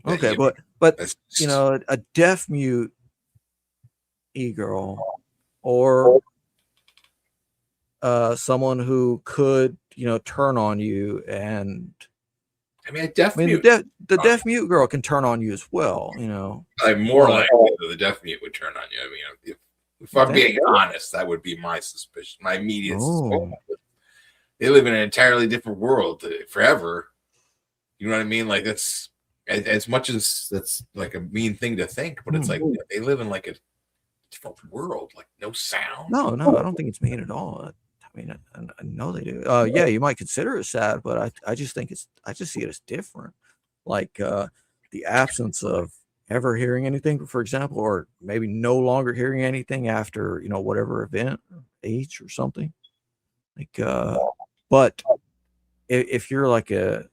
okay, but a deaf mute e-girl or someone who could turn on you, and a deaf mute. The deaf mute girl can turn on you as well, I'm more likely that the deaf mute would turn on you. If I'm being honest, that would be my suspicion. My immediate suspicion. They live in an entirely different world forever. You know what I mean? Like, that's as much as that's like a mean thing to think, but it's like they live in like a different world, like no sound. No, I don't think it's mean at all. I know they do. Yeah, you might consider it sad, but I just think I just see it as different. Like the absence of ever hearing anything, for example, or maybe no longer hearing anything after whatever event, or age, or something. Like, but if you're like a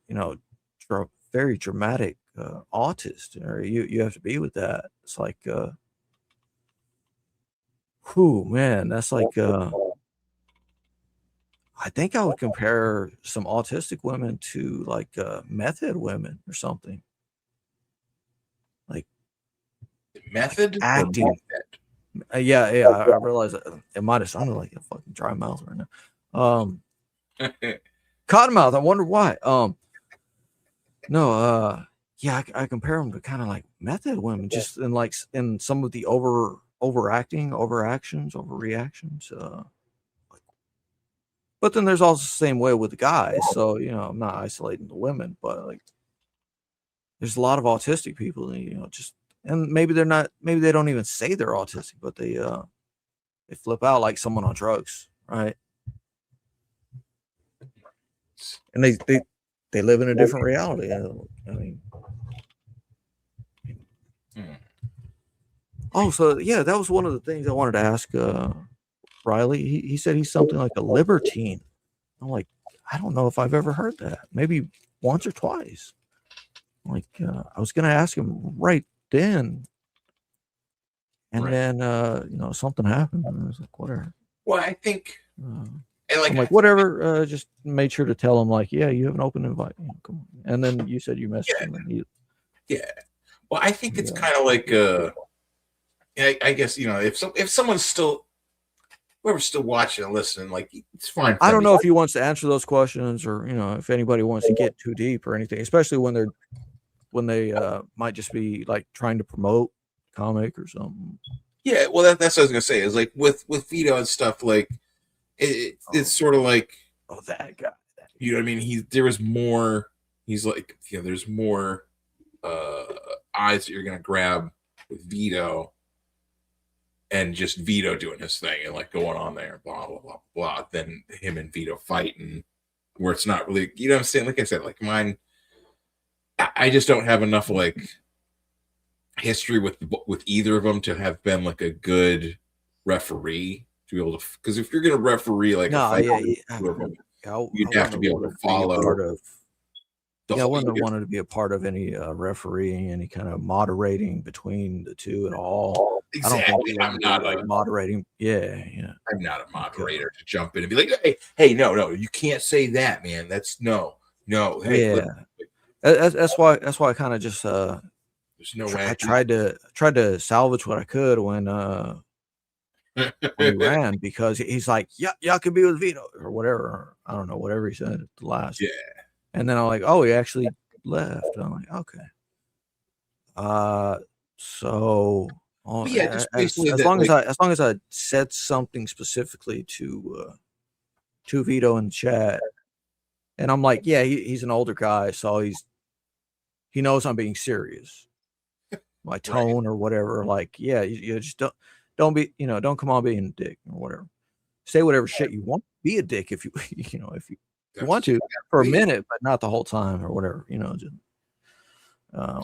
very dramatic autist, or you have to be with that. It's like, whew, man, that's like I think I would compare some autistic women to like method women or something. Like method or acting. method? Yeah, I realize it might have sounded like a fucking dry mouth right now. Cottonmouth. I wonder why. No, yeah, I compare them to kind of like method women, just in some of the overacting, overactions, overreactions. But then there's also the same way with the guys. So, I'm not isolating the women, but like there's a lot of autistic people, just, and maybe they don't even say they're autistic, but they flip out like someone on drugs, right? And they live in a different reality. I mean, oh, so yeah, that was one of the things I wanted to ask Riley. He said he's something like a libertine. I'm like, I don't know if I've ever heard that. Maybe once or twice. Like, I was gonna ask him right then, and then something happened. And I was like, whatever. Well, I think, I'm like, whatever. Just made sure to tell him, like, yeah, you have an open invite. Come on. And then you said you messaged him. And yeah. Well, I think it's kind of like, I guess if someone's still, whoever's still watching and listening, like, it's fine. I don't know if he wants to answer those questions, or if anybody wants to get too deep or anything, especially when they might just be like trying to promote comic or something. Yeah, well, that's what I was gonna say. Is like with Vito and stuff, like it's sort of like, oh, that guy. You know what I mean? There was more. He's like, there's more eyes that you're gonna grab with Vito, and just Vito doing his thing and like going on there, blah blah blah blah. Than him and Vito fighting, where it's not really, what I'm saying? Like I said, like mine, I just don't have enough like history with either of them to have been like a good referee to be able to. Because if you're gonna referee like a fight, you'd have to be able to follow. I wouldn't have wanted to be a part of any refereeing, any kind of moderating between the two at all. Exactly. I don't think I'm not like moderating. Yeah. I'm not a moderator to jump in and be like, hey, no, you can't say that, man. That's no. Hey, yeah. That's why I kind of just there's no way. I tried to salvage what I could when he ran, because he's like, yeah, y'all can be with Vito or whatever. I don't know, whatever he said at the last. Yeah. And then I'm like, oh, he actually left. I'm like, okay. So just basically as long as I said something specifically to Vito in chat, and I'm like, yeah, he's an older guy, so he knows I'm being serious. My tone or whatever, like, yeah, you just don't be, don't come on being a dick or whatever. Say whatever shit you want. Be a dick if you if you want to for a minute, but not the whole time or whatever, just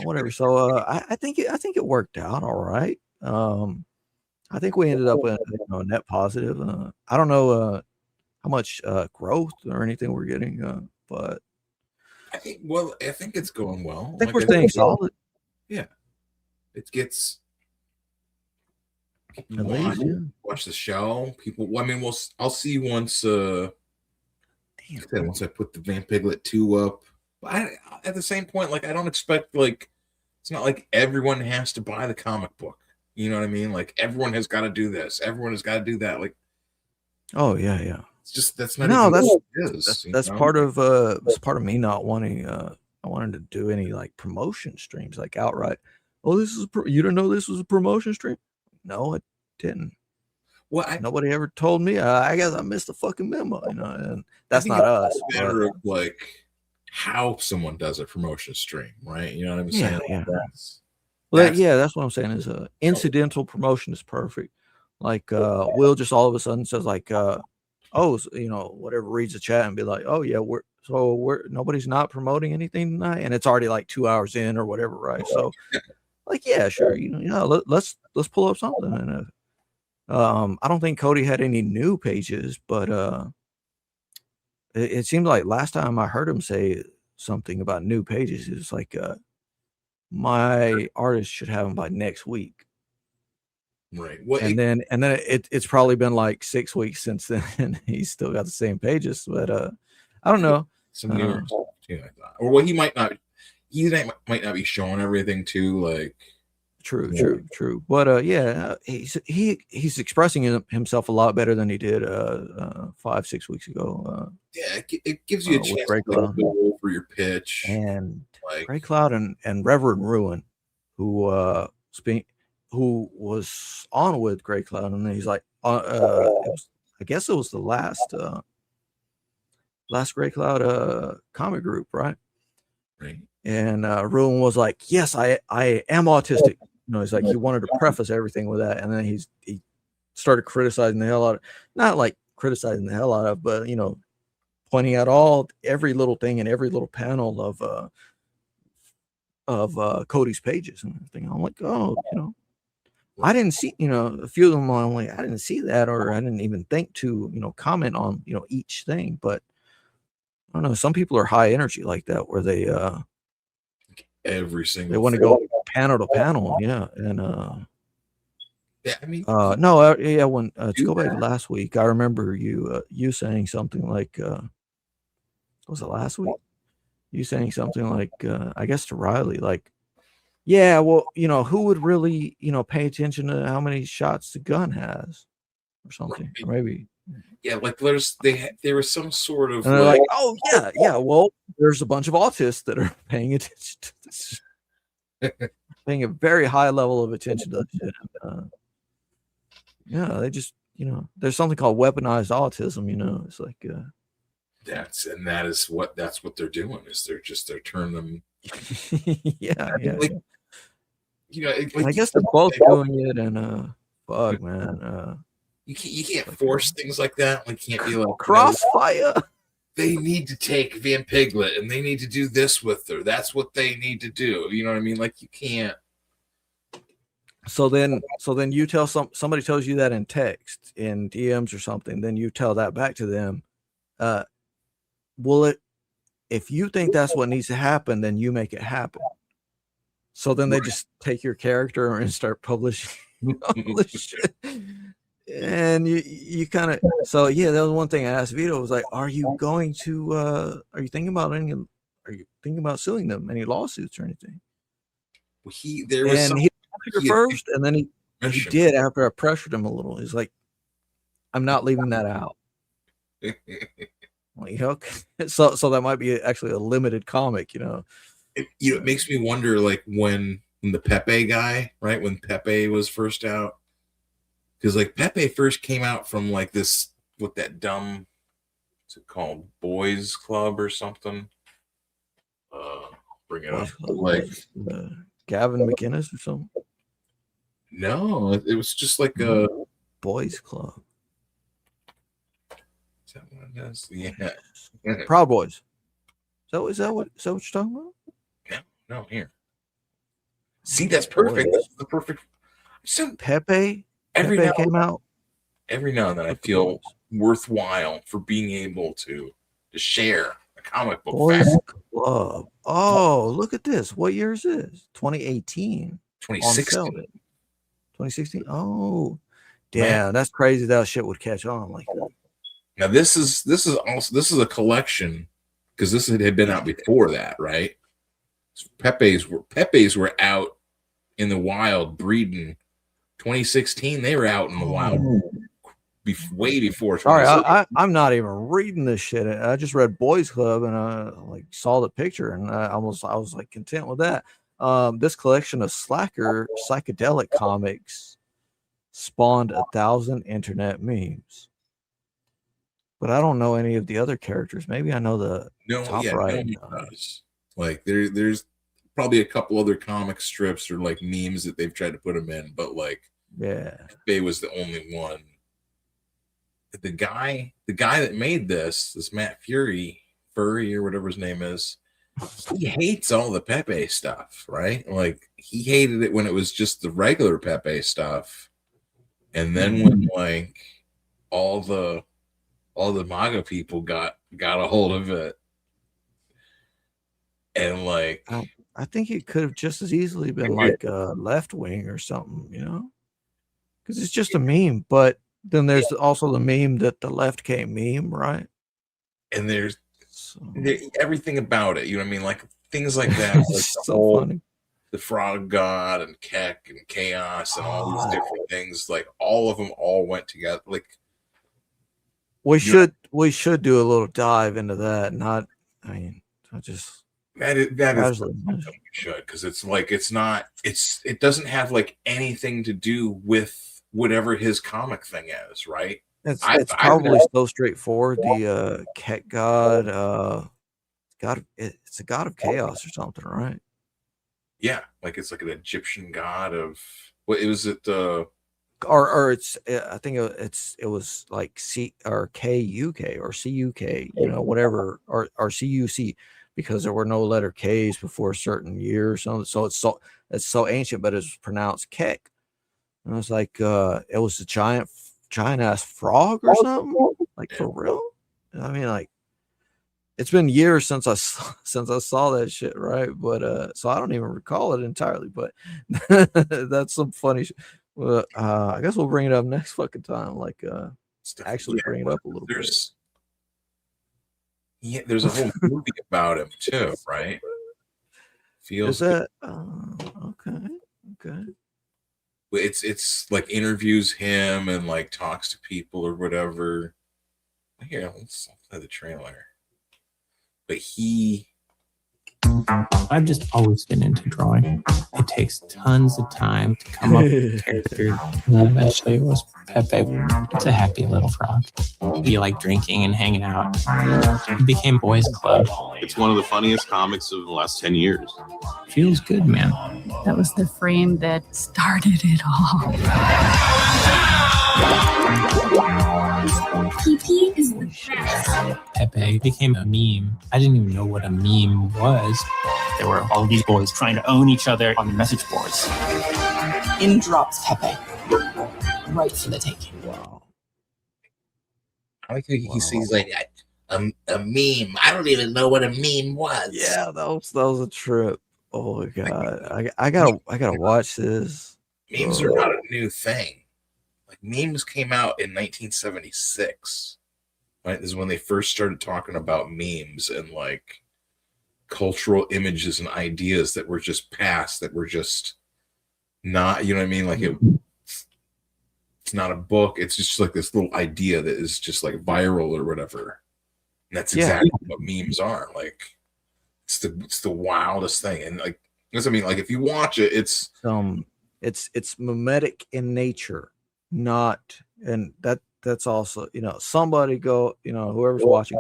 whatever. So I think it worked out all right. I think we ended up with a net positive. I don't know how much growth or anything we're getting, but I think it's going well. I think we're staying solid. Yeah, it gets at least, watch the show. People, I mean, I'll see once. Once I put the Vampiglet 2 up, but at the same point, like, I don't expect, like, it's not like everyone has to buy the comic book. You know what I mean? Like, everyone has got to do this. Everyone has got to do that. Like, oh yeah. It's just that's not. No, that's part of me not wanting. I wanted to do any like promotion streams, like outright. Oh, you didn't know this was a promotion stream? No, I didn't. Well, nobody ever told me. I guess I missed the fucking memo, and that's not us. Matter of like how someone does a promotion stream, right? You know what I'm saying? Yeah. That's what I'm saying. Is incidental promotion is perfect. Like Will just all of a sudden says like, whatever, reads the chat and be like, oh yeah, nobody's not promoting anything tonight, and it's already like 2 hours in or whatever, right? So like, yeah, sure, let's pull up something. And I don't think Cody had any new pages, but it seemed like last time I heard him say something about new pages, it's like my artist should have them by next week. Right. Well, and then it's probably been like 6 weeks since then, and he's still got the same pages. But I don't know. Some newer stuff too, I thought. Or well, he might not be showing everything too. Like true. But yeah, he's expressing himself a lot better than he did 5-6 weeks ago. Yeah, it gives you a chance to go over your pitch. And like Grey Cloud and Reverend Ruin, who was on with Grey Cloud, and then he's like, I guess it was the last Grey Cloud comic group, right? Right. And Ruin was like, yes, I am autistic. You know, he's like, he wanted to preface everything with that, and then he started criticizing the hell out of, not like criticizing the hell out of, but you know, pointing out every little thing in every little panel of Cody's pages and everything. I'm like, oh, you know, I didn't see, you know, a few of them. I'm like, I didn't see that, or I didn't even think to, you know, comment on, you know, each thing. But I don't know. Some people are high energy like that, where they every single they want to go panel to panel, yeah. And yeah, I mean, no, yeah. When to go back to last week, I remember you saying something like, was it last week? You saying something like, I guess to Riley, like, yeah, well, you know, who would really, you know, pay attention to how many shots the gun has, or something, or maybe. Yeah, like there was some sort of And they're like, oh yeah. Well, there's a bunch of autists that are paying attention to this, paying a very high level of attention to this shit. Yeah, they just, you know, there's something called weaponized autism. You know, it's like that's what they're doing is they're turning them. yeah. Like, you know, I guess they're both doing it, and fuck, man. You can't force things like that. Like, can't be like Crossfire. They need to take Vampiglet and they need to do this with her. That's what they need to do. You know what I mean? Like, you can't. So then you tell somebody tells you that in text, in DMs or something. Then you tell that back to them. Will it? If you think that's what needs to happen, then you make it happen. So then they just take your character and start publishing shit. And you kind of, so yeah, that was one thing I asked Vito, was like, are you thinking about suing them, any lawsuits or anything? He first, and then he did after I pressured him a little. He's like, I'm not leaving that out. Like, okay. So that might be actually a limited comic, you know. It makes me wonder, like, when the Pepe guy, right? When Pepe was first out, because like Pepe first came out from like this, what that dumb, what's it called, Boys Club or something? Bring it up, like Gavin McInnes or something. No, it was just like a Boys Club. Is that what it is? Yeah. Proud Boys. Is that what you're talking about? No, here. See, that's perfect. That's the perfect. So Pepe came out. Every now and then I feel worthwhile for being able to share a comic book. Boys Club. Oh, look at this. What year is this? 2018. 2016. 2016. Oh, damn, that's crazy. That shit would catch on like that. Now this is a collection, because this had been out before that, right? So Pepe's were out in the wild breeding. 2016, they were out in the wild way before. Sorry, I'm not even reading this shit. I just read Boys Club, and I like saw the picture, and I was like content with that. This collection of slacker psychedelic comics spawned 1,000 internet memes. But I don't know any of the other characters. Maybe I know the top right. Like there's probably a couple other comic strips or like memes that they've tried to put them in, but like Bay was the only one. The guy that made this Matt Furry or whatever his name is, he hates all the Pepe stuff, right? Like he hated it when it was just the regular Pepe stuff, and then when like all the MAGA people got a hold of it, and like I think it could have just as easily been like a left wing or something, you know. because it's just a meme. But then there's also the meme that the left can't meme, right? And there's everything about it. You know what I mean? Like things like that. Like the So whole funny. the Frog God and Keck and Chaos and all these different things. Like all of them all went together. Like We should do a little dive into that. Not, I mean, I just that is casually something we should, because it's like it doesn't have like anything to do with whatever his comic thing is, right? It's probably so straightforward. The Ket God, it's a god of chaos or something, right? Yeah, like it's like an Egyptian god of what was it? Or it's I think it was like C or KUK or CUK, you know, whatever, or CUC, because there were no letter K's before a certain year or something. So it's so ancient, but it's pronounced Kek. And I was like, it was a giant ass frog or something, like for real. I mean, like it's been years since I saw that shit, right? But so I don't even recall it entirely, but that's some funny shit. Well, I guess we'll bring it up next fucking time. Like, actually bring it up a little bit. Yeah, there's a whole movie about him too, right? Feels Is that okay? It's like interviews him and like talks to people or whatever. Here, let's play the trailer. But I've just always been into drawing. It takes tons of time to come up with characters. And eventually it was Pepe. It's a happy little frog. We like drinking and hanging out. It became Boys Club. It's one of the funniest comics of the last 10 years. Feels good, man. That was the frame that started it all. PP is the best. Pepe became a meme. I didn't even know what a meme was. There were all these boys trying to own each other on the message boards. In drops Pepe. Right for the taking. Wow. I like how he sees like a meme. I don't even know what a meme was. Yeah, that was a trip. Oh my god, I gotta watch this. Memes are not a new thing. Like memes came out in 1976. Right, this is when they first started talking about memes and like cultural images and ideas that were just passed, that were just not, you know what I mean? Like it's not a book. It's just like this little idea that is just like viral or whatever. And that's exactly what memes are. Like it's the wildest thing. And like, I mean, like if you watch it, it's mimetic in nature, not, and that's also, you know, somebody go, you know, whoever's watching,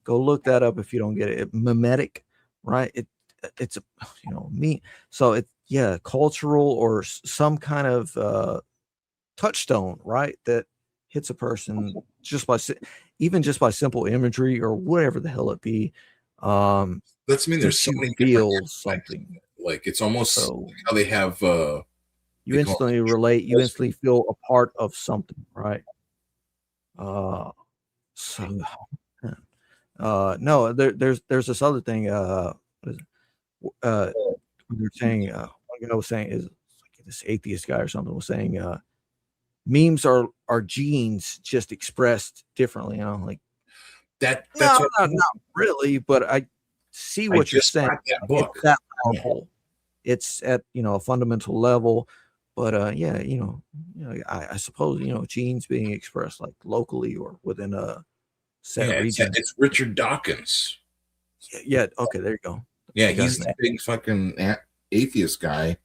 go look that up if you don't get it. Mimetic, right? It's a, you know, me. So it, yeah, cultural or some kind of touchstone, right? That hits a person just by simple imagery or whatever the hell it be. That's mean there's so many feel something. Like it's almost like how they have you instantly relate, you instantly feel a part of something, right? No, there's this other thing. We were saying, one guy was saying, is like this atheist guy or something was saying, memes are genes just expressed differently. You know, like that's not really, but I see what you're saying. It's that powerful. It's at, you know, a fundamental level. But yeah, you know, I suppose, you know, genes being expressed like locally or within a set region. It's Richard Dawkins. Yeah. Okay, there you go. Yeah, he's the big fucking atheist guy,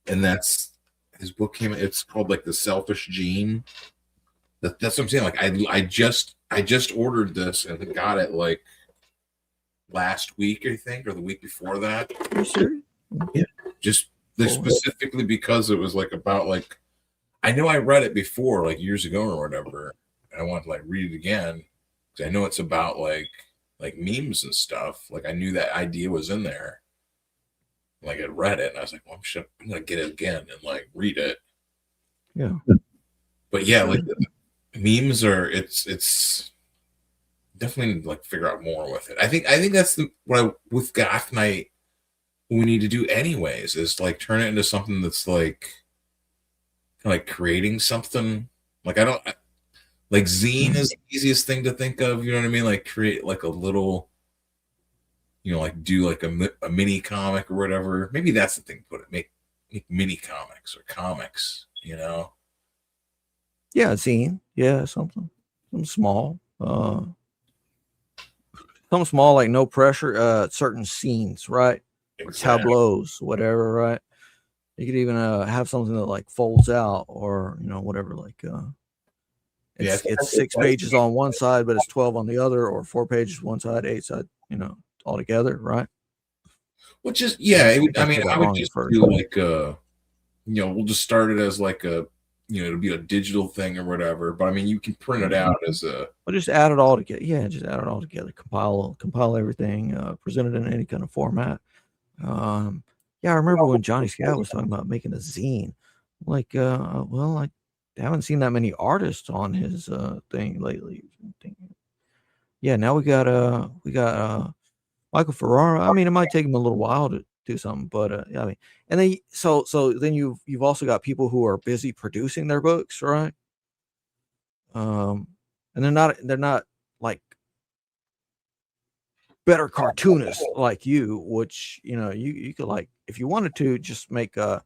and that's his book came. It's called like The Selfish Gene. That's what I'm saying. Like I just ordered this and got it like last week, I think, or the week before that. Are you serious? Yeah, just. Specifically because it was like about like I know I read it before like years ago or whatever. I want to like read it again because I know it's about like memes and stuff. Like I knew that idea was in there. Like I read it and I was like, well, I'm gonna get it again and like read it. Yeah. But yeah, like memes are it's definitely like figure out more with it. I think that's with Goth Night. We need to do anyways is like turn it into something that's like like creating something. Like like zine is the easiest thing to think of. You know what I mean? Like create like a little, like do like a mini comic or whatever. Maybe that's the thing. Put it make mini comics or comics. Yeah, zine. Yeah, something small. Something small, like no pressure. Certain scenes, right? Exactly. Tableaus, whatever, right? You could even have something that like folds out, or whatever. Like it's 6 pages on one side, but it's 12 on the other, or 4 pages one side, 8 side, all together, right? Which is I would just do like we'll just start it as like a it'll be a digital thing or whatever. But I mean, you can print it out as a. Well, just add it all together. Yeah, just add it all together. Compile everything. Present it in any kind of format. Yeah, I remember when Johnny Scott was talking about making a zine. Like, well, I haven't seen that many artists on his thing lately. Yeah, now we got Michael Ferrara. I mean, it might take him a little while to do something, but I mean, and then so then you've also got people who are busy producing their books, right? And they're not like better cartoonists like you, which you could, like, if you wanted to, just make a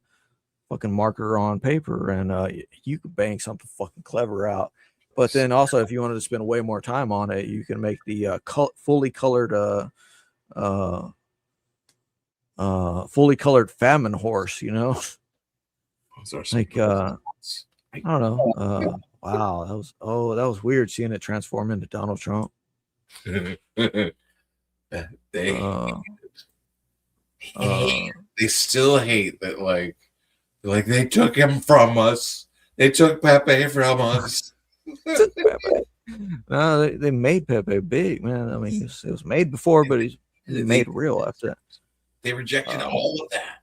fucking marker on paper and you could bang something fucking clever out. But then also, if you wanted to spend way more time on it, you can make the fully colored famine horse, like I don't know. Wow, that was weird seeing it transform into Donald Trump. They still hate that, like they took him from us. They took Pepe from us. No, they made Pepe big, man. I mean, it was made before, but he's made real after that. They rejected all of that.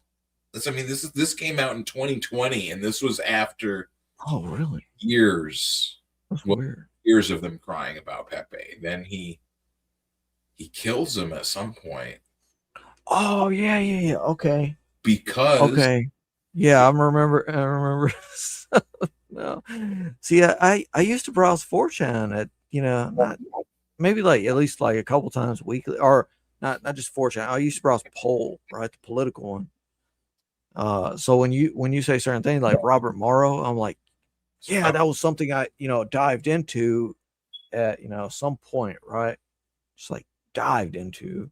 This came out in 2020, and this was after really years. That's weird. Years of them crying about Pepe. Then he kills him at some point. Oh yeah. Okay. Because yeah, I remember. No, see, I used to browse 4chan at not maybe like at least like a couple times weekly, or not just 4chan. I used to browse Poll, right, the political one. So when you say certain things like Robert Morrow, I'm like, yeah, that was something I dived into at some point, right? Just like dived into,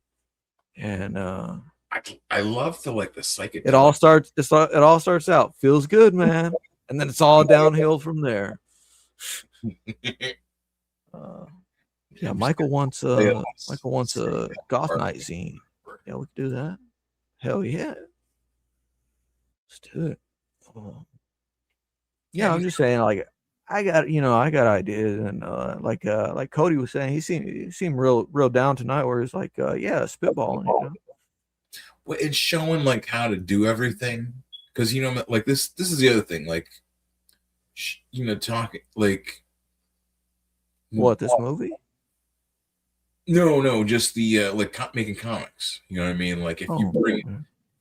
and I love the psychic. It all starts out feels good, man, and then it's all downhill from there. Yeah, Michael wants a Goth Night zine. Yeah, we can do that. Hell yeah, let's do it. Yeah, I'm just saying, like, I got ideas, and like Cody was saying, he seemed real down tonight, where he's like, yeah, spitballing. Well, it's showing like how to do everything, because like this is the other thing, like talking like what, this movie? No, just the like making comics. You know what I mean? Like if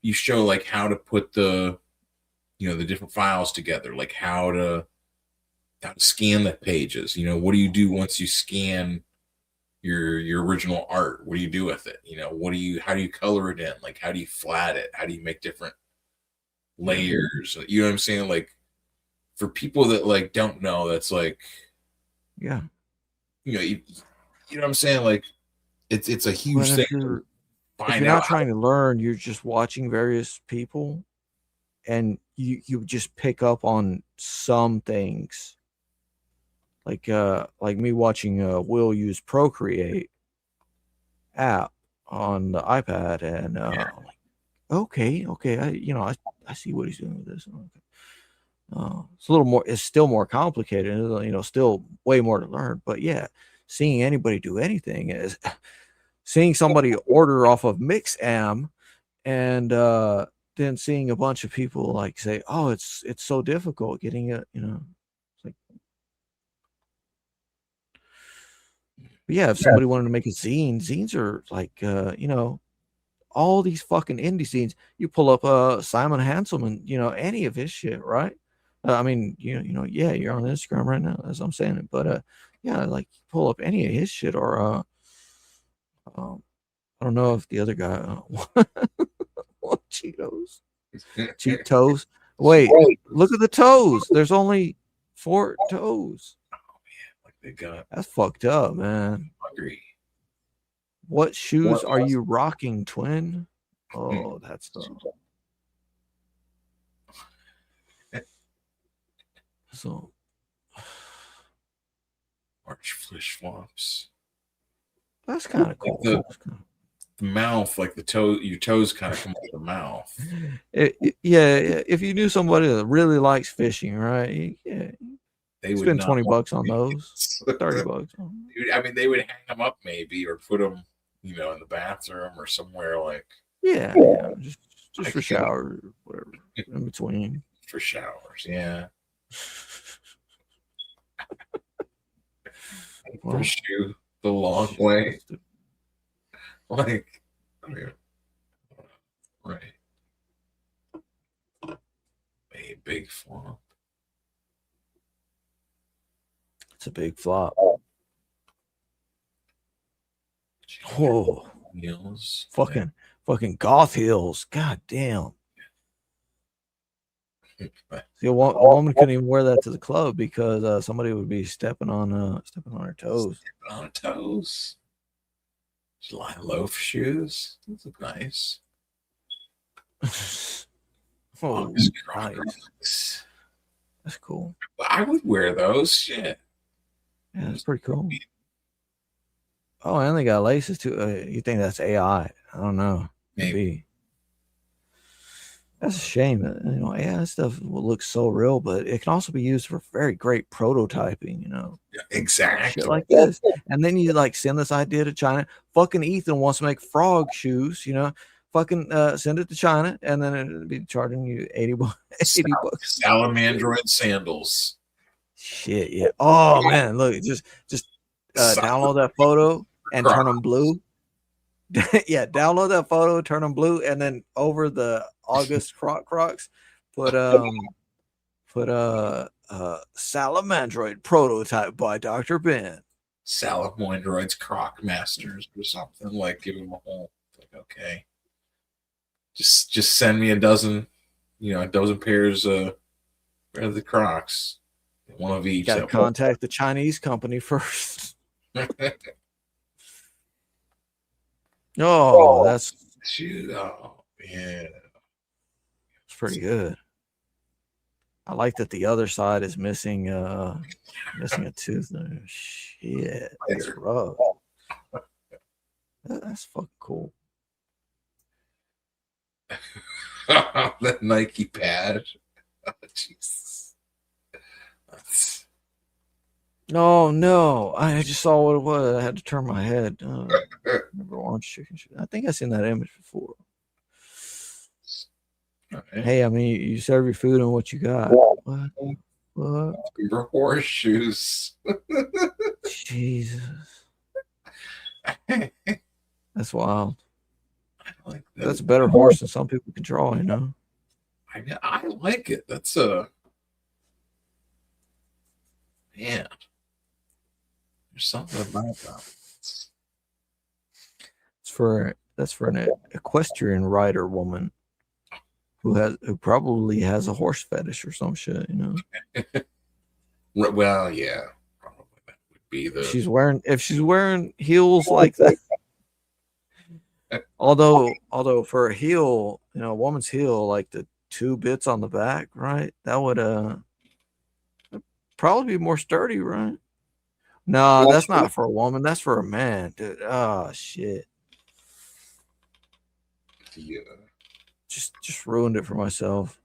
you show like how to put the the different files together, like how to scan the pages. What do you do once you scan your original art? What do you do with it? How do you color it in? Like, how do you flat it? How do you make different layers? You know what I'm saying? Like, for people that like don't know, that's like, yeah, you know what I'm saying? Like, it's a huge thing. If you're not trying to learn, you're just watching various people, and you just pick up on some things. Like me watching Will use Procreate app on the iPad, and I'm like, okay, I see what he's doing with this. It's a little more. It's still more complicated. Still way more to learn. But yeah, seeing anybody do anything is seeing somebody order off of Mixam, and then seeing a bunch of people like say, "Oh, it's so difficult getting it." It's like, but yeah, if somebody wanted to make a zines are like, all these fucking indie zines. You pull up Simon Hanselman, any of his shit, right? I mean, yeah, you're on Instagram right now as I'm saying it, but yeah, like pull up any of his shit or I don't know if the other guy what Cheetos, cheat toes. Wait, look at the toes. There's only 4 toes. Like they got That's fucked up, man. hungry. What shoes are you rocking, twin? Oh, that's the. So, Orange flish flops. That's kind of cool. The mouth, like the toe, your toes kind of come out the mouth. Yeah, if you knew somebody that really likes fishing, right? Yeah, They would spend not $20 want on those, $30. Dude, I mean, they would hang them up maybe, or put them, in the bathroom or somewhere like. Yeah, just for showers, whatever, in between. For showers, yeah. Push you the long way. Like, right. A big flop. It's a big flop. Whoa. Heels. Fucking goth heels. God damn. See, a woman couldn't even wear that to the club because somebody would be stepping on her toes. Stepping on toes. July loaf shoes. Those look nice. Oh, nice. That's cool. I would wear those. Shit. Yeah, that's pretty cool. Oh, and they got laces too. You think that's AI? I don't know. Maybe. That's a shame. AI stuff will look so real, but it can also be used for very great prototyping, Yeah, exactly. Shit like this. And then you like send this idea to China. Fucking Ethan wants to make frog shoes, fucking send it to China, and then it'll be charging you 80 bucks. Salamandroid sandals. Shit, yeah. Oh man, look, just download that photo and turn them blue. Yeah, download that photo, turn them blue, and then over the August Crocs, put Salamandroid prototype by Dr. Ben. Salamandroids Croc Masters or something. Like, give them a whole okay. Just send me a dozen pairs of the Crocs. One of each. Gotta contact the Chinese company first. Oh, that's shoot. Oh, yeah. It's pretty good. I like that the other side is missing a tooth. Shit. That's rough. That's fucking cool. That Nike pad. Oh, Jesus. No. I just saw what it was. I had to turn my head. Never watched chicken shit. I think I've seen that image before. Okay. Hey, I mean, you serve your food and what you got. What? Horseshoes. Jesus. That's wild. Like that. That's a better horse than some people can draw, I like it. That's a man. There's something about that. That's for an equestrian rider woman who probably has a horse fetish or some shit, Well, yeah, probably that would be the. If she's wearing heels like that. Although for a heel, a woman's heel, like the 2 bits on the back, right? That would probably be more sturdy, right? No, that's not for a woman. That's for a man, dude. Oh shit. Yeah. Just ruined it for myself.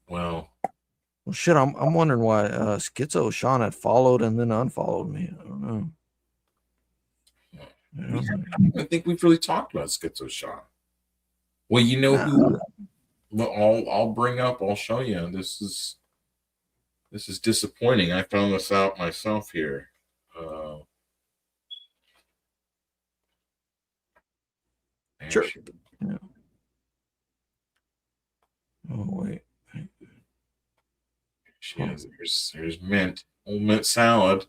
Well, shit. I'm wondering why Schizo Sean had followed and then unfollowed me. I don't know. I think we've really talked about Schizo Sean. Well, you know who? Well, I'll bring up. I'll show you. This is disappointing. I found this out myself here. Sure. There's mint, old mint salad.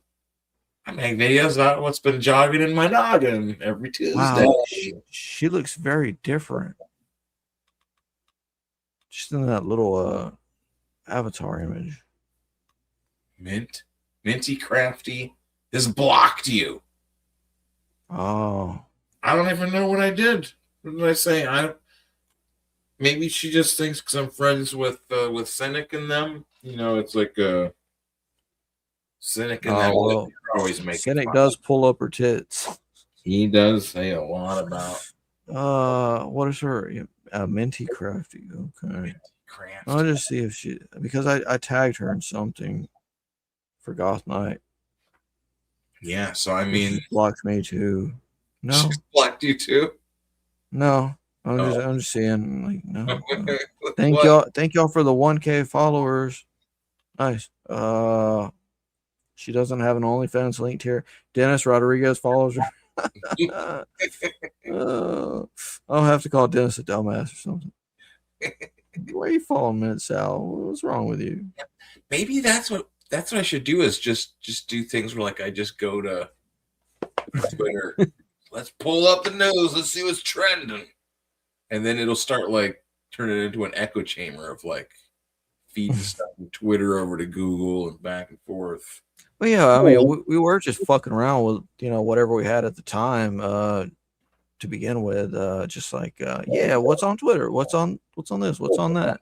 I make videos about what's been jogging in my noggin every Tuesday. Wow, she looks very different. Just in that little avatar image. Minty Crafty has blocked you. Oh. I don't even know what I did. What did I say? Maybe she just thinks because I'm friends with Cynic and them. You know, it's like Cynic and them. Well, They're always making Cynic fun. does pull up her tits. He does say a lot about. What is her? Minty Crafty. Okay. I'll just see if she, because I tagged her in something for Goth Night. Yeah, so I mean, she blocked me too. No, she blocked you too. No, I'm just saying, like, no. Thank y'all for the 1K followers. Nice. She doesn't have an OnlyFans linked here. Dennis Rodriguez follows her. I'll have to call Dennis a dumbass or something. Why are you following Mint Sal? What's wrong with you? Maybe that's what I should do is just do things where like I just go to Twitter. Let's pull up the news. Let's see what's trending. And then it'll start like turning it into an echo chamber of like feeding stuff from Twitter over to Google and back and forth. Well, yeah, I mean, we were just fucking around with, whatever we had at the time to begin with. Just like, yeah, what's on Twitter? What's on this? What's on that?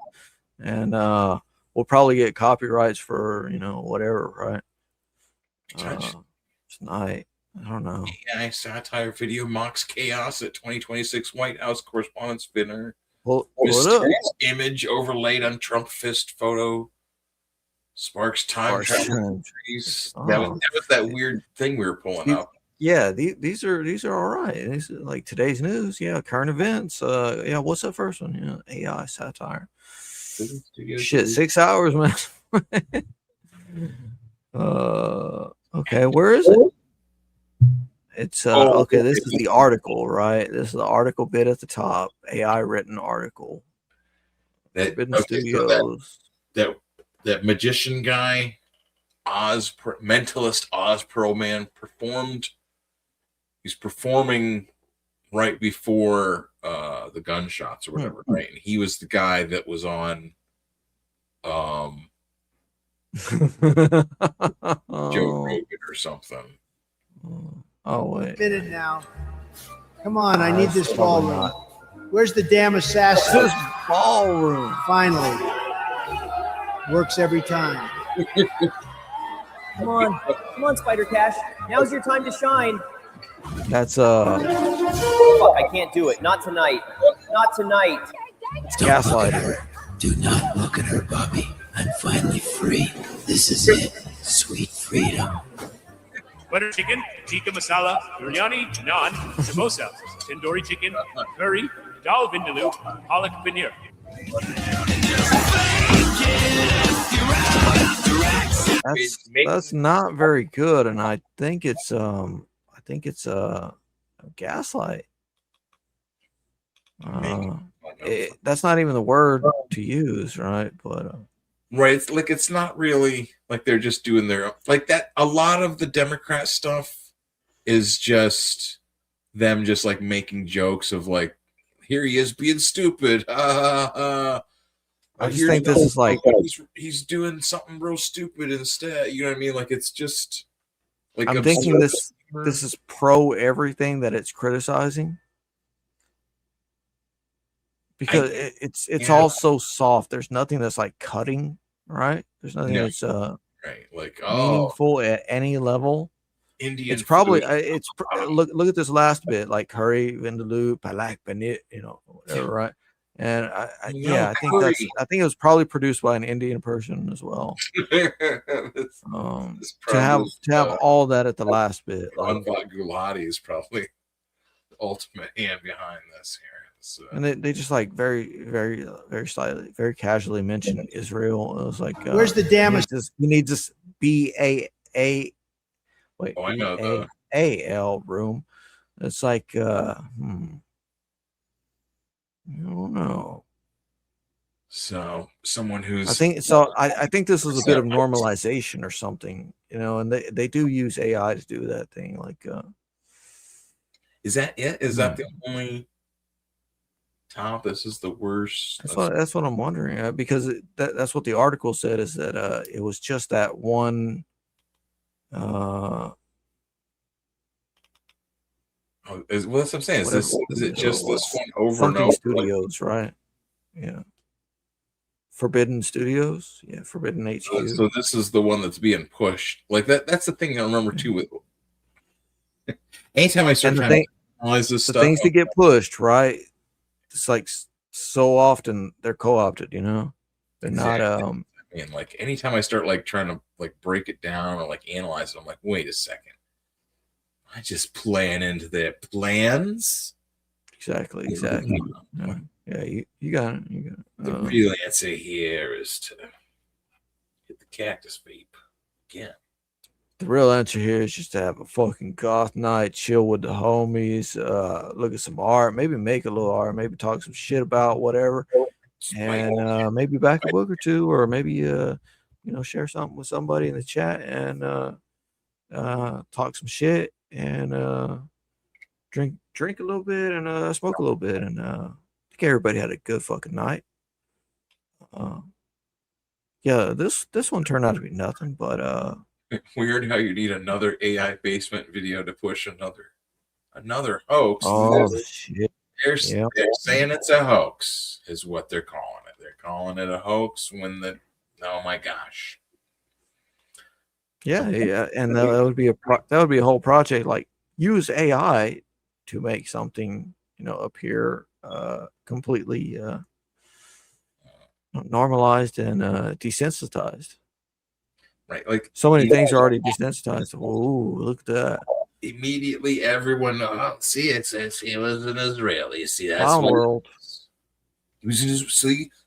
And we'll probably get copyrights for, whatever, right? Tonight. I don't know. AI satire video mocks chaos at 2026 White House Correspondents' Dinner. Mysterious image overlaid on Trump fist photo sparks time travel trees. That was that weird thing we were pulling up. Yeah, these are all right. These are like today's news. Yeah, current events. Yeah, what's that first one? Yeah, AI satire. Shit, 6 hours, man. Okay, where is it? It's okay. This is the article, right? This is the article bit at the top. AI written article. Studios. So that magician guy, mentalist Oz Pearlman performed. He's performing right before the gunshots or whatever, right? And he was the guy that was on Joe Rogan or something. Oh wait. Minute now. Come on, I need this ballroom. Where's the damn assassin? This ballroom. Finally. Works every time. Come on, Spider Cash. Now's your time to shine. That's Fuck, I can't do it. Not tonight. Not tonight. It's gaslighting. Do not look at her, Bobby. I'm finally free. This is it. Sweet freedom. Butter chicken, tikka masala, biryani, naan, samosa, tandoori chicken, curry, dal vindaloo, palak paneer. That's not very good, and I think it's gaslight. That's not even the word to use, right? But right, it's like it's not really like they're just doing their like that. A lot of the Democrat stuff is just them just like making jokes of like, here he is being stupid. I just think this is like he's doing something real stupid instead. You know what I mean? Like it's just like I'm thinking this is pro everything that it's criticizing. Because it's all so soft. There's nothing that's like cutting, right? There's nothing that's right, like meaningful at any level. Indian. It's probably look at this last bit, like curry, vindaloo, palak, paneer, whatever, right? And I think it was probably produced by an Indian person as well. To have all that at the last bit. Anvat Gulati is probably the ultimate hand behind this here. So. And they just like very, very, very slightly, very casually mentioned Israel. It was like, where's the damage? You need this BAAL room. It's like, I don't know. So someone who's I think so. I think this was a bit of normalization or something, you know, and they do use AI to do that thing. Like, is that it? Is that the only top? This is the worst. That's what I'm wondering, because that's what the article said, is that it was just that one. Well, that's what I'm saying. Is it just this one over and Something over? Studios, right? Yeah. Forbidden Studios, yeah, Forbidden HQ. So this is the one that's being pushed. Like that's the thing I remember too. With anytime I start trying to analyze this the stuff, things that get pushed, right? It's like so often they're co-opted, you know. They're not. I mean, like anytime I start like trying to like break it down or like analyze it, I'm like, wait a second. I just plan into their plans. Exactly. Yeah, you got it. You got it. The real answer here is to hit the cactus vape again. The real answer here is just to have a fucking goth night, chill with the homies, look at some art, maybe make a little art, maybe talk some shit about whatever, and maybe back a book or two, or maybe you know, share something with somebody in the chat and talk some shit and drink a little bit and smoke a little bit, and I think everybody had a good fucking night. Yeah, this one turned out to be nothing, but weird how you need another AI basement video to push another hoax. Oh shit! They're saying it's a hoax, is what they're calling it. They're calling it a hoax when oh my gosh. Yeah, and that would be a whole project. Like, use AI to make something, you know, appear completely normalized and desensitized. Right, like so many things are already desensitized. Oh, look at that! Immediately, everyone see it says he was an Israeli. See, that's Clown world. He was in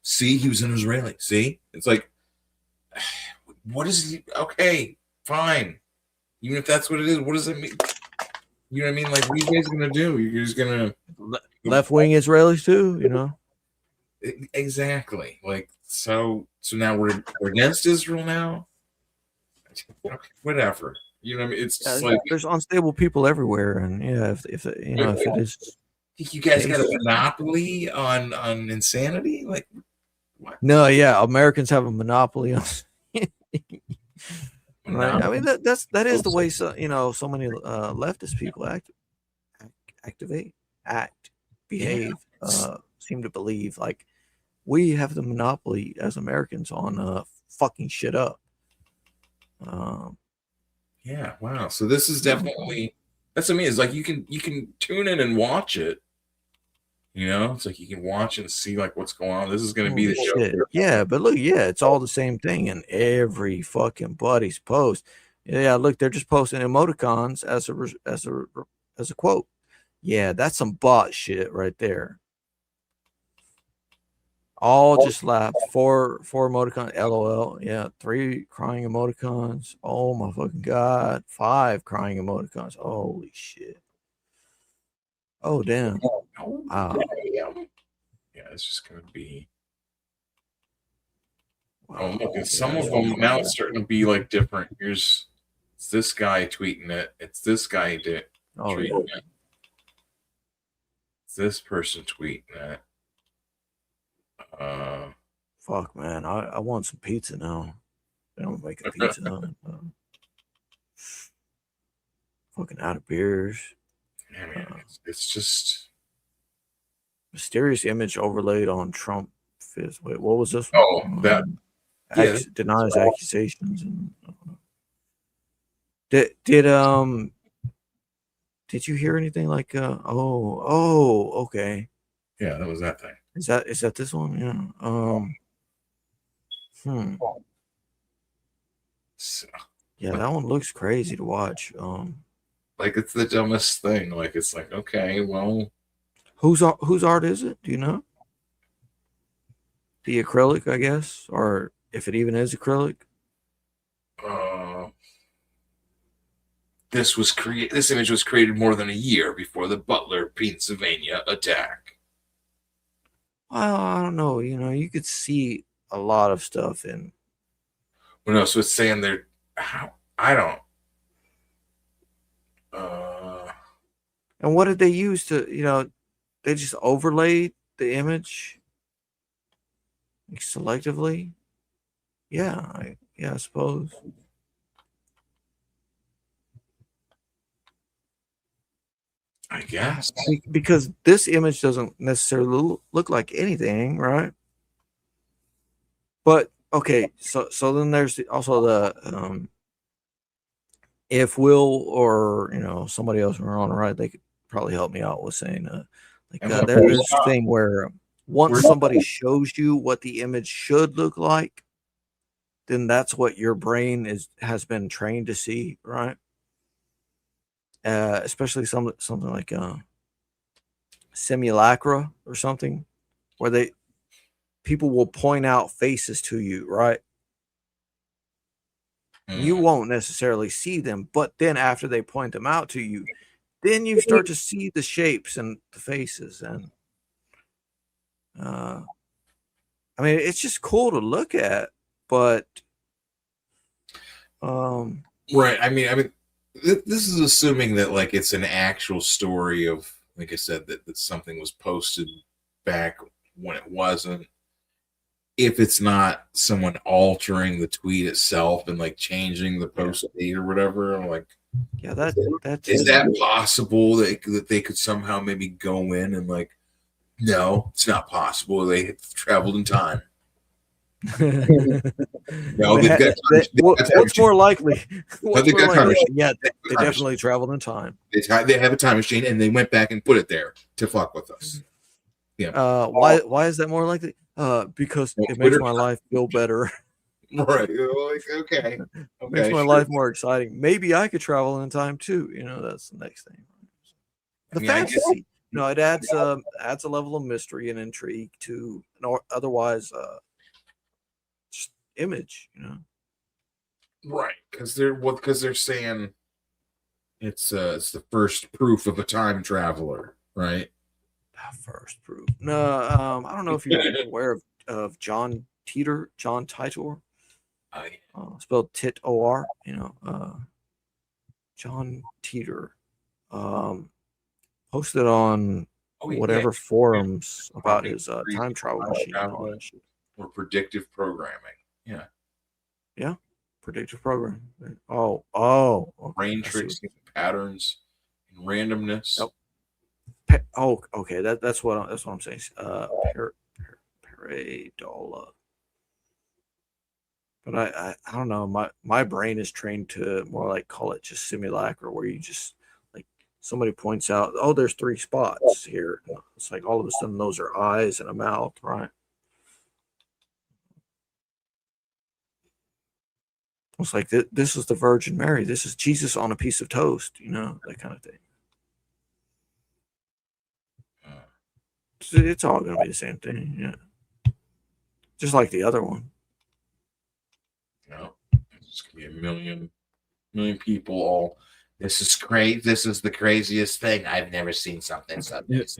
see, he was an Israeli. See, it's like, what is he? Okay, fine. Even if that's what it is, what does it mean? You know what I mean? Like, what are you guys gonna do? You're just gonna left wing Israelis too, you know? Exactly. Like, so now we're against Israel now. Okay, whatever. You know what I mean? It's just like there's unstable people everywhere, and yeah, if you know, if it is. Think you guys got a monopoly on insanity? Like, what? No, yeah, Americans have a monopoly on. Right? I mean, that is the way you know, so many leftist people behave, seem to believe. Like, we have the monopoly as Americans on fucking shit up. Yeah, wow. So this is definitely, that's what I mean. It's like you can tune in and watch it. You know, it's like you can watch and see like what's going on. This is going to be the show. Yeah, but look, yeah, it's all the same thing in every fucking buddy's post. Yeah, look, they're just posting emoticons as a quote. Yeah, that's some bot shit right there. All just laugh. Four emoticons. LOL. Yeah, 3 crying emoticons. Oh my fucking god. 5 crying emoticons. Holy shit. Oh damn. Wow. Yeah, it's just gonna be. Oh look, it's some of them now. It's starting to be like different. It's this guy tweeting it. It's this guy tweeting it. It's this person tweeting it. Fuck, man. I want some pizza now. They don't make a pizza. Fucking out of beers. Yeah, man, it's just mysterious image overlaid on Trump. Wait, what was this? Oh, that denies accusations. And did you hear anything like? Okay. Yeah, that was that thing. Is that this one? Yeah. So, yeah, that one looks crazy to watch. Like, it's the dumbest thing. Like, it's like, okay, well, whose art is it? Do you know? The acrylic, I guess, or if it even is acrylic. This image was created more than a year before the Butler, Pennsylvania attack. Well, I don't know. You know, you could see a lot of stuff in. Well, no, so it's saying they're. I don't. And what did they use to? You know, they just overlaid the image like, selectively. Yeah, I suppose. I guess because this image doesn't necessarily look like anything, right? But okay, so then there's also the if Will or somebody else were on the right, they could probably help me out with saying there's this thing where once somebody shows you what the image should look like, then that's what your brain has been trained to see, right? Especially something like simulacra or something, where people will point out faces to you, right? You won't necessarily see them, but then after they point them out to you, then you start to see the shapes and the faces, and I mean, it's just cool to look at, but right. I mean, this is assuming that like it's an actual story of, like I said, that something was posted back when it wasn't. If it's not someone altering the tweet itself and like changing the post date or whatever, I'm like, yeah, that's is that possible that they could somehow maybe go in and like, no, it's not possible. They have traveled in time. No, what's more likely? Yeah, they definitely traveled in time. They have a time machine and they went back and put it there to fuck with us. Yeah. Why is that more likely? Because it makes my life feel better. Right. Like, okay. Makes my life more exciting. Maybe I could travel in time too. That's the next thing. The fantasy. It adds a level of mystery and intrigue to otherwise just image. Right, because they're saying it's the first proof of a time traveler, right? First proof. No, I don't know if you're aware of John Titor. Spelled Tit-O-R. John Titor. Posted on whatever forums about his time travel machine. Or predictive programming. Yeah. Yeah. Predictive programming. Okay. Brain tricks, patterns, and randomness. Yep. Okay. That's what I'm saying. Pareidola. But I don't know. My brain is trained to more like call it just simulacra, where you just like somebody points out, oh, there's 3 spots here. It's like all of a sudden those are eyes and a mouth, right? It's like this is the Virgin Mary. This is Jesus on a piece of toast. That kind of thing. It's all going to be the same thing, yeah. Just like the other one. No, it's going to be a million people all. This is great. This is the craziest thing. I've never seen something so this.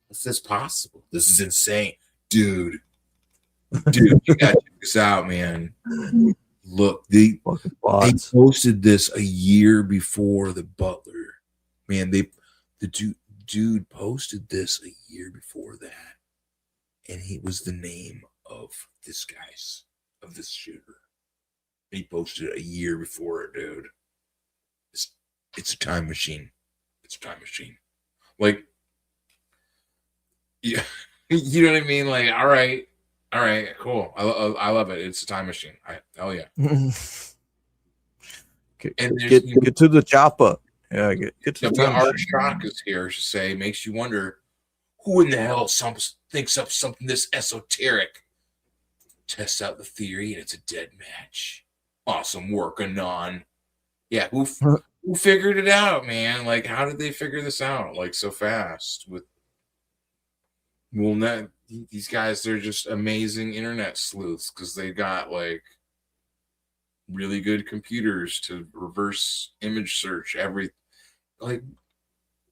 Is this possible? This is insane, dude. You got to check this out, man. Look, they posted this a year before the Butler. Man, the dude posted this a year before that, and he was the name of this shooter. He posted it a year before it, dude. It's a time machine. It's a time machine. Like, yeah, you know what I mean? Like, all right, cool. I love it. It's a time machine. Hell yeah. Get to the chopper. Yeah, get to the time Art machine. Shock is here to say, makes you wonder who in the hell thinks up something this esoteric. Tests out the theory and it's a dead match. Awesome work, Anon. Yeah, who figured it out, man? Like, how did they figure this out like so fast? These guys, they're just amazing internet sleuths because they got like really good computers to reverse image search like,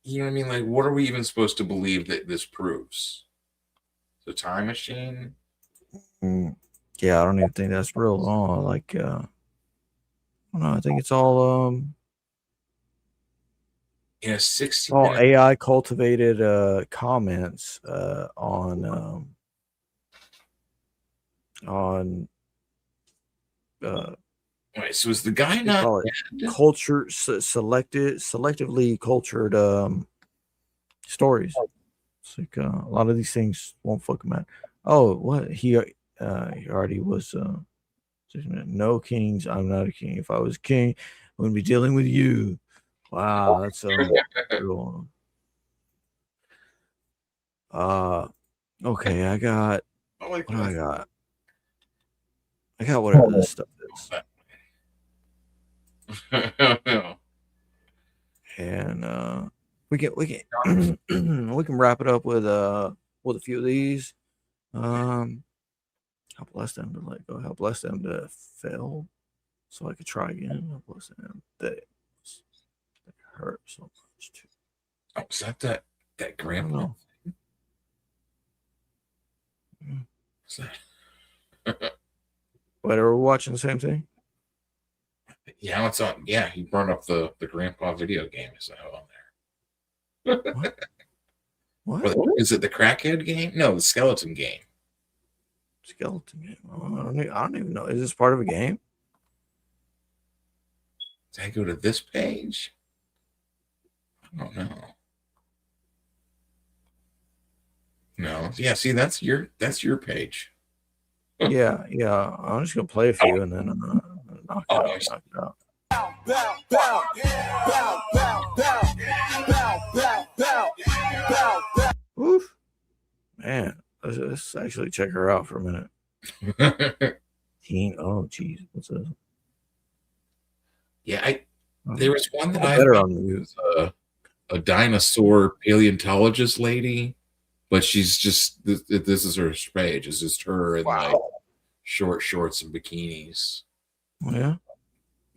you know what I mean? Like, what are we even supposed to believe that this proves? The time machine. Yeah, I don't even think that's real. Oh, like I don't know. I think it's all In a 60 all minute. AI cultivated comments on Wait, so is the guy they not call it dead? selectively cultured stories. It's like a lot of these things won't fucking matter. Oh, what he already was. No kings. I'm not a king. If I was a king, I wouldn't be dealing with you. Wow, that's cool. Okay, I got. What do I got? I got whatever this stuff is. And we can we can wrap it up with a few of these. How blessed them to let go. How blessed them to fail, so I could try again. How blessed them that hurt so much too. Oh, is that grandpa? Is that? Wait, are we watching the same thing? Yeah, it's on. Yeah, he burned up the grandpa video game. Is that on there? What? Is it the crackhead game? No, the skeleton game. Skeleton game. I don't even know. Is this part of a game? Did I go to this page? I don't know. No. Yeah, see, that's your page. Yeah. I'm just gonna play a few and then knock it out. Oof. Man, let's actually check her out for a minute. Oh, geez. What's this? Yeah, there was one that I better found on was a dinosaur paleontologist lady, but she's just this is her page. It's just her in like short shorts and bikinis. Oh, yeah,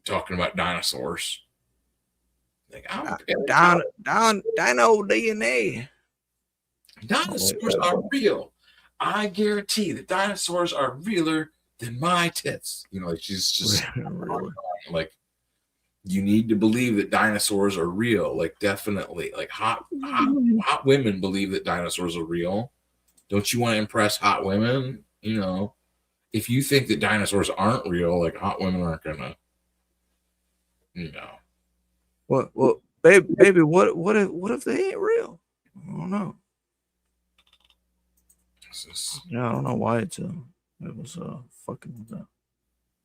talking about dinosaurs. Like, Dino DNA. Dinosaurs are real. I guarantee that dinosaurs are realer than my tits. You know, like she's just like, you need to believe that dinosaurs are real. Like, definitely, like hot women believe that dinosaurs are real. Don't you want to impress hot women? You know, if you think that dinosaurs aren't real, like hot women aren't gonna, you know. Well, baby, what if they ain't real? I don't know. Yeah, I don't know why it was fucking.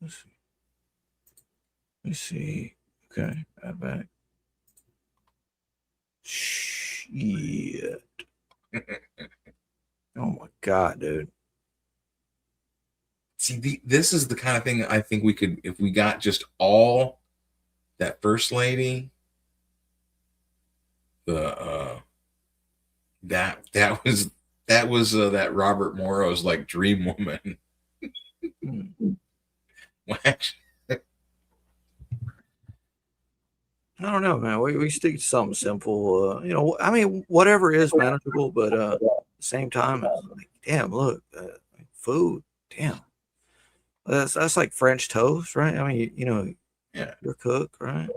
Let's see. Okay, add back. Shit. Oh my god, dude. See, this is the kind of thing that I think we could, if we got just all that first lady, that was that Robert Morrow's like dream woman. Well, actually, I don't know, man. We stick to something simple. You know, I mean, whatever is manageable, but at the same time, it's like, damn, look, food, damn. That's like French toast, right? I mean, you know, yeah, you're a cook, right?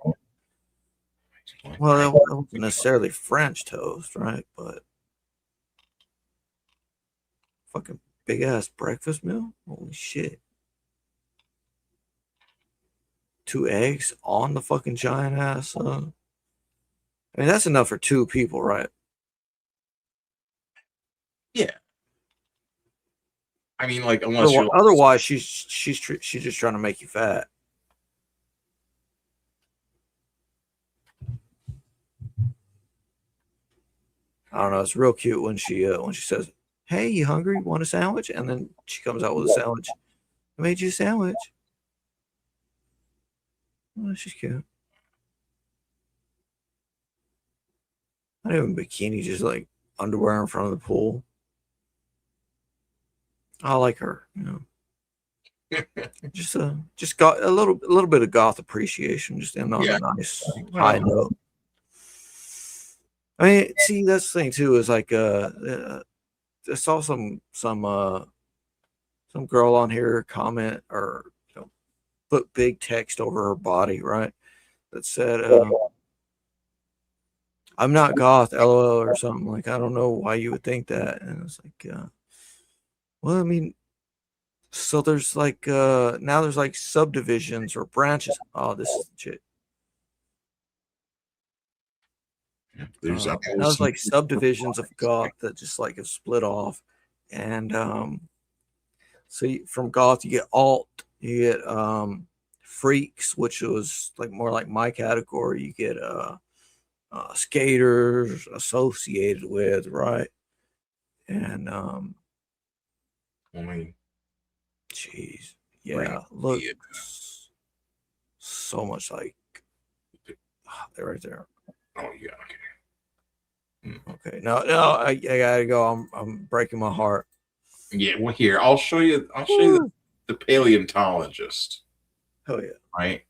Well, that wasn't necessarily French toast, right? But fucking big ass breakfast meal. Holy shit! 2 eggs on the fucking giant ass. I mean, that's enough for 2 people, right? yeah. I mean, like, unless otherwise, she's just trying to make you fat. I don't know. It's real cute when she says, "Hey, you hungry? Want a sandwich?" And then she comes out with a sandwich. I made you a sandwich. Oh, she's cute. Not even bikini, just like underwear in front of the pool. I like her, you know. just got a little bit of goth appreciation, just in on a nice high note. I mean, see, that's the thing too, is like saw some girl on here comment or put big text over her body, right? That said, "I'm not goth, LOL," or something like. I don't know why you would think that, and it's like, well, I mean, so there's like now there's like subdivisions or branches. Oh, this is shit. There's now there's like subdivisions of goth that just like have split off, and so from goth you get alt, you get freaks, which was like more like my category. You get skaters associated with, right? And I mean, jeez, yeah, look, so much like they're right there. Oh yeah, okay. No, I gotta go. I'm breaking my heart. Yeah, well, here I'll show you. I'll show you the paleontologist. Hell yeah! Right.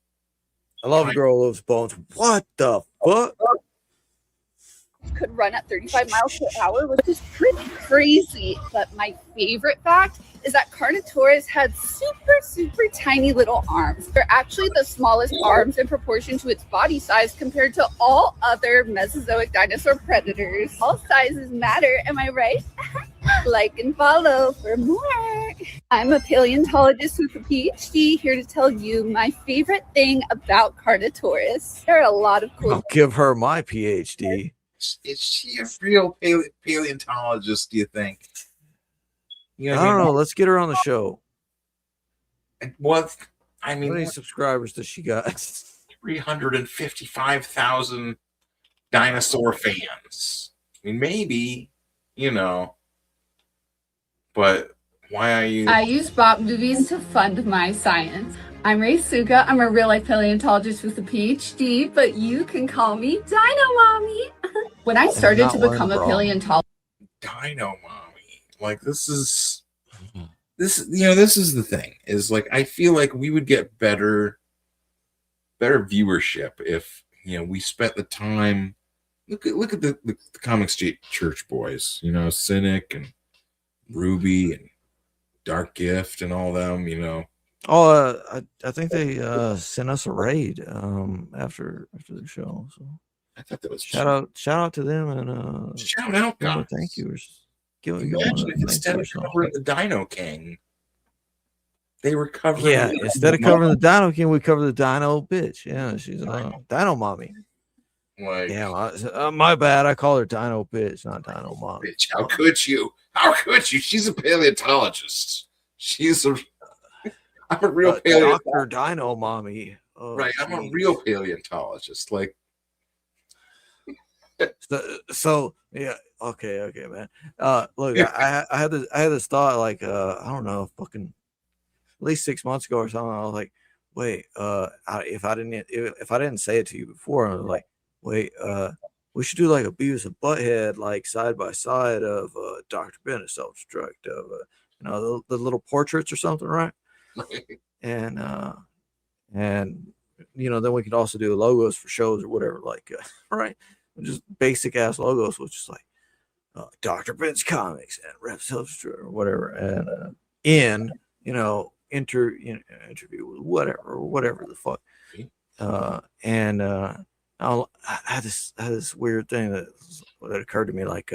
I love a girl who loves bones. What the fuck? Could run at 35 miles per hour, which is pretty crazy. But my favorite fact is that Carnotaurus had super tiny little arms. They're actually the smallest arms in proportion to its body size compared to all other Mesozoic dinosaur predators. All sizes matter, am I right? Like and follow for more. I'm a paleontologist with a PhD, here to tell you my favorite thing about Carnotaurus. There are a lot of cool. I'll give her my PhD. Is she a real paleontologist, do you think? You I don't know. Let's get her on the show. What? I mean, how many subscribers does she got? 355,000 dinosaur fans. I mean, maybe, but why are you? I use Bob movies to fund my science. I'm Ray Suga. I'm a real-life paleontologist with a PhD, but you can call me Dino Mommy. When I started to become a paleontologist, Dino Mommy, like this is the thing. Is like I feel like we would get better viewership if we spent the time. Look at the Comicsgate Church boys. Cynic and Ruby and Dark Gift and all them. Oh, I think they sent us a raid after the show. So I thought that was shout out to them and shout out, guys. Thank you. Imagine if instead of covering the Dino King, they were covering. Instead of covering the Dino King, we cover the Dino bitch. Yeah, she's Dino Mommy. Like, my bad. I call her Dino bitch, not Dino Mommy. Bitch, how could you? How could you? She's a paleontologist. I'm a real paleontologist. Dr. Dino Mommy. Oh, right, I'm a real paleontologist. Like, so yeah, okay, man. Look, I had this thought like I don't know, fucking at least 6 months ago or something. I was like, wait, if I didn't say it to you before, I was like, wait, we should do like a Beavis and Butthead like side by side of Dr. Ben and Self-Destruct of the little portraits or something, right? And then we could also do logos for shows or whatever, like right, just basic ass logos, which is like Dr. Ben's Comics and Rep Self-Destruct or whatever, and interview with whatever the fuck, and I had this weird thing that occurred to me, like,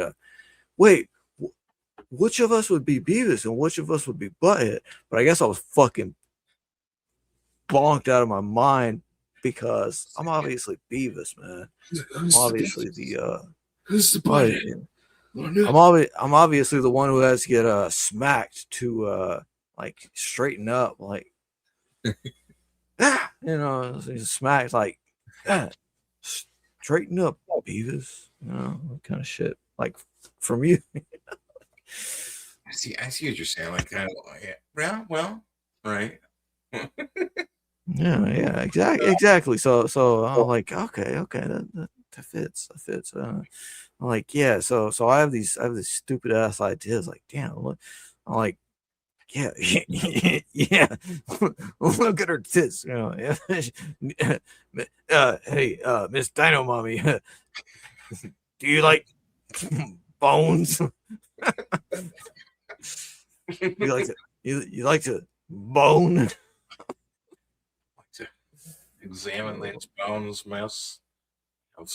wait, which of us would be Beavis and which of us would be Butthead? But I guess I was fucking bonked out of my mind because I'm obviously Beavis, man. I'm obviously who's the Butthead? I'm obviously the one who has to get smacked to like straighten up, like smacked like straighten up, Beavis, that kind of shit, like from you. I see what you're saying. Like, kind of, well, right. yeah, exactly. So I'm like, okay, that fits. I'm like, yeah. So I have these stupid ass ideas. Like, damn, look, I'm like, yeah. Look at her tits. Hey, Miss Dino Mommy, do you like bones? You like to bone? Examine these bones, miss. Have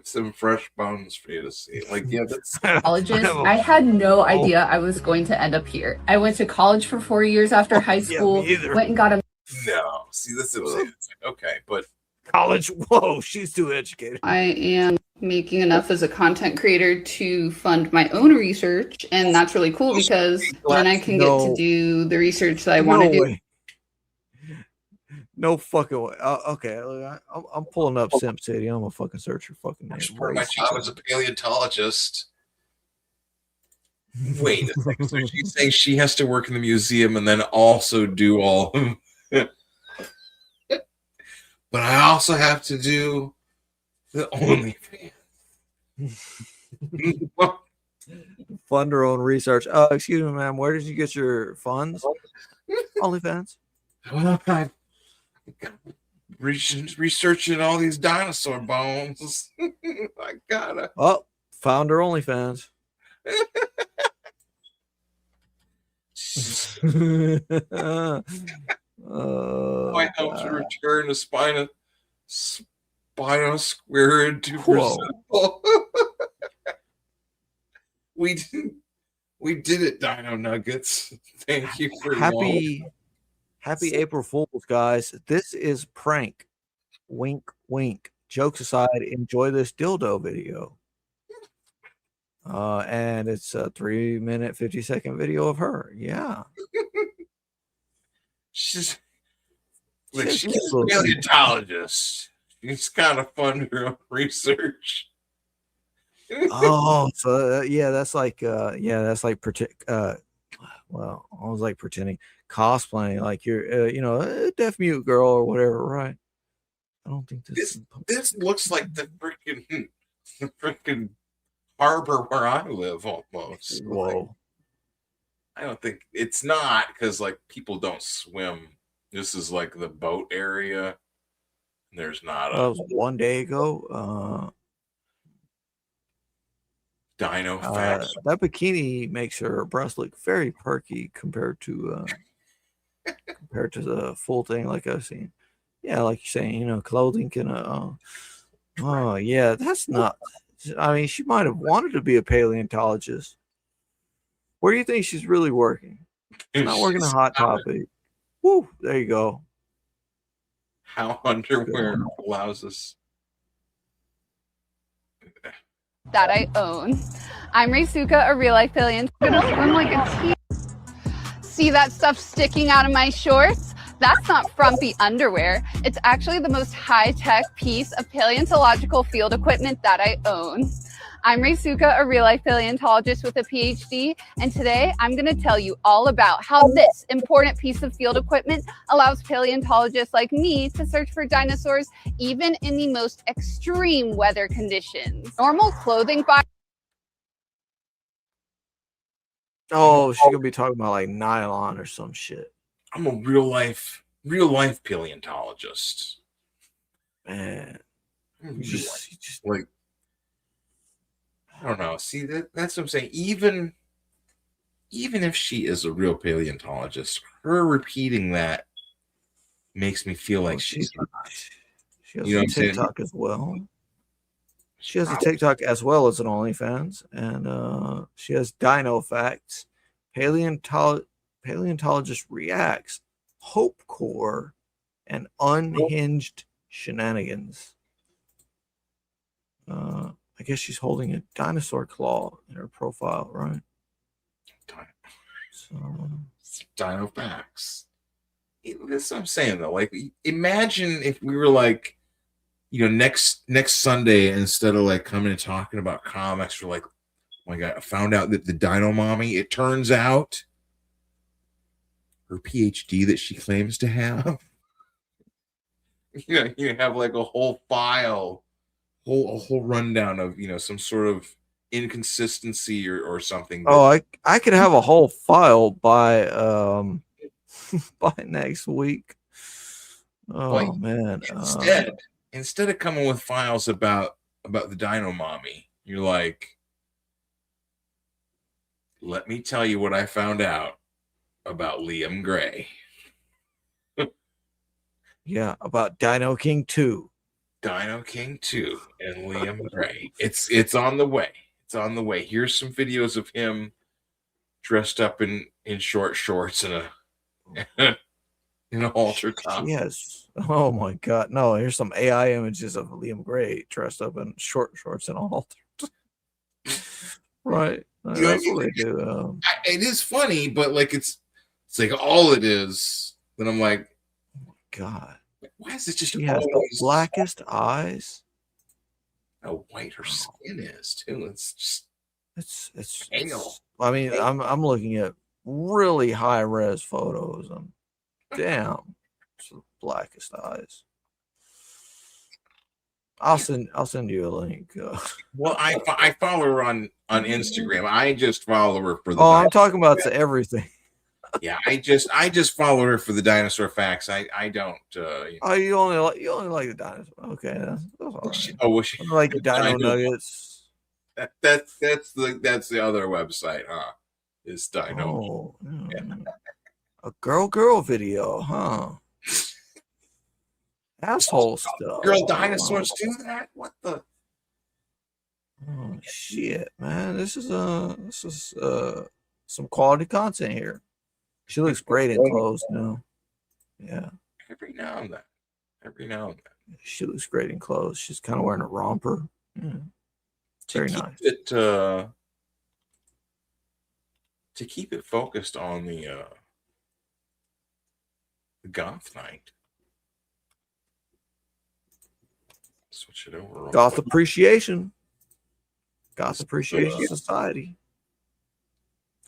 some fresh bones for you to see. Like, yeah, that's Psychologist. I had no idea I was going to end up here. I went to college for 4 years after high school. Went and got a. no. See, this is okay, but college. Whoa, she's too educated. I am making enough as a content creator to fund my own research, and that's really cool because then I can get to do the research that I want to do. No fucking way. Okay, I'm pulling up Simp City. I'm gonna fucking search your fucking name. part of my job as a paleontologist. Wait a second. So she's saying she has to work in the museum and then also do all. But I also have to do the OnlyFans. Fund her own research. Excuse me, ma'am. Where did you get your funds? OnlyFans. Well, I researching all these dinosaur bones. I gotta. Oh, found her OnlyFans. I helped to return a Spinosquare into Brazil. We did it, Dino Nuggets. Thank you for happy April Fools, guys. This is prank. Wink, wink. Jokes aside, enjoy this dildo video. And it's a 3-minute, 50-second video of her. Yeah. She's a paleontologist. She's kind of fun to her own research. Oh, so yeah, that's like well, I was like pretending cosplaying like you're a deaf mute girl or whatever, right? I don't think this looks like the freaking harbor where I live almost. Whoa. Like, I don't think it's not because like people don't swim. This is like the boat area. There's not that was one day ago. Dino facts. That bikini makes her breast look very perky compared to the full thing like I've seen. Yeah, like you're saying, clothing can oh yeah, that's not. I mean, she might have wanted to be a paleontologist. Where do you think she's really working? She's not working a Hot Topic. Woo, there you go. How underwear allows us. That I own. I'm Reisuka, a real life paleontologist. I'm like a tea. See that stuff sticking out of my shorts? That's not frumpy underwear. It's actually the most high-tech piece of paleontological field equipment that I own. I'm Reisuka, a real-life paleontologist with a PhD, and today I'm going to tell you all about how this important piece of field equipment allows paleontologists like me to search for dinosaurs even in the most extreme weather conditions. Normal clothing by Oh, she's gonna be talking about like nylon or some shit. I'm a real life paleontologist. Man, you just like I don't know. See that's what I'm saying. Even if she is a real paleontologist, her repeating that makes me feel like she's not. She has a TikTok as well. She has a TikTok as well as an OnlyFans, and she has Dino Facts, Paleontologist Reacts, Hope Core, and Unhinged Shenanigans. I guess she's holding a dinosaur claw in her profile, right? Dino Facts. That's what I'm saying though. Like, imagine if we were like, next Sunday, instead of like coming and talking about comics, we're like, oh my God, I found out that the Dino Mommy, it turns out her PhD that she claims to have. You have like a whole file, a whole rundown of, some sort of inconsistency or something. Oh, I could have a whole file by by next week. Oh man. Instead of coming with files about the Dino Mommy, you're like, Let me tell you what I found out about Liam Gray. Yeah, about Dino King 2. Dino King 2 and Liam Gray. It's on the way. It's on the way. Here's some videos of him dressed up in short shorts and a in an halter top. Yes. Oh my God. No, here's some AI images of Liam Gray dressed up in short shorts and a halter. Right. That's what they do. It is funny, but like it's like all it is. Then I'm like, God. Why is it just She has the always blackest eyes? how white her skin is too? It's just It's pale. I mean, I'm looking at really high res photos and damn, it's the blackest eyes. I'll send you a link. Well, I follow her on Instagram. I just follow her for the. Oh, I'm talking about everything. Yeah, I just follow her for the dinosaur facts. I don't. Oh, you only like the dinosaur. Okay, that's all right. Oh, was she like Dino Nuggets? That's the other website, huh? Is Dino? Oh, a girl video, huh? Asshole stuff. Girl dinosaurs do that? What the? Oh shit, man! This is some quality content here. She looks great in clothes now. Yeah. Every now and then. She looks great in clothes. She's kind of wearing a romper. Yeah. Very nice. To keep it focused on the Goth night. Switch it over. Goth Appreciation. Goth Appreciation Society.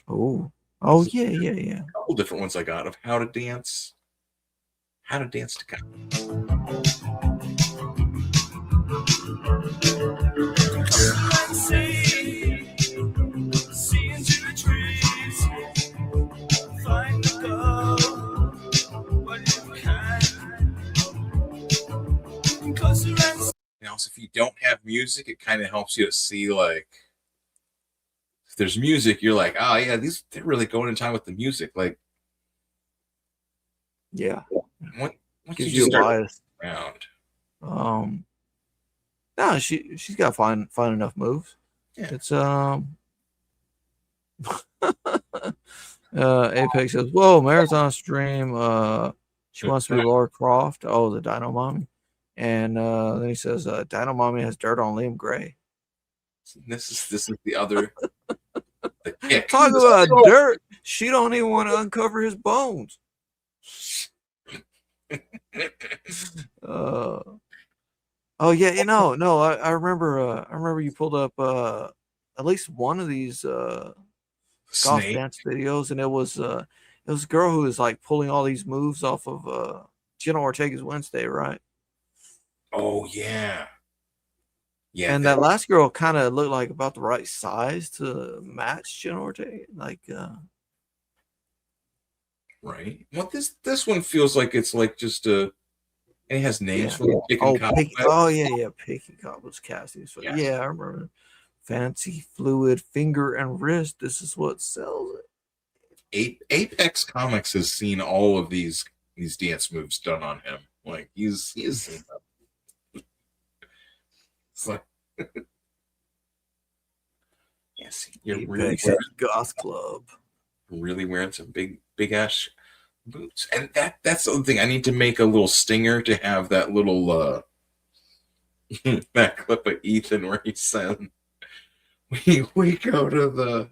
Oh. Oh yeah. A couple different ones I got of how to dance to Goth. And also, if you don't have music, it kind of helps you to see, like, if there's music, you're like, oh yeah, they're really going in time with the music. Like, yeah, once gives you you a start bias. around, No, she's got fine enough moves. Yeah. It's Apex says, "Whoa, marathon stream. She wants to be Laura Croft. Oh, the Dino Mommy." And then he says, "Dino Mommy has dirt on Liam Gray." this is the other. The kick. Talk about dirt. She don't even want to uncover his bones. Oh yeah, no, I remember you pulled up at least one of these Goth dance videos, and it was a girl who was like pulling all these moves off of Jenna Ortega's Wednesday, right? Oh yeah. Yeah. And that last girl kind of looked like about the right size to match Jenna Ortega. Like right. Well, this one feels like it's like just a. And it has names for Pick and Cop. Pick and Cop was Cassie's. So, yeah, I remember. Fancy fluid finger and wrist. This is what sells it. Apex Comics has seen all of these dance moves done on him. Like he's it's like yes, you're really wearing Goth Club. Really wearing some big ass boots, and that's the other thing. I need to make a little stinger to have that little that clip of Ethan where he said, "We go to the."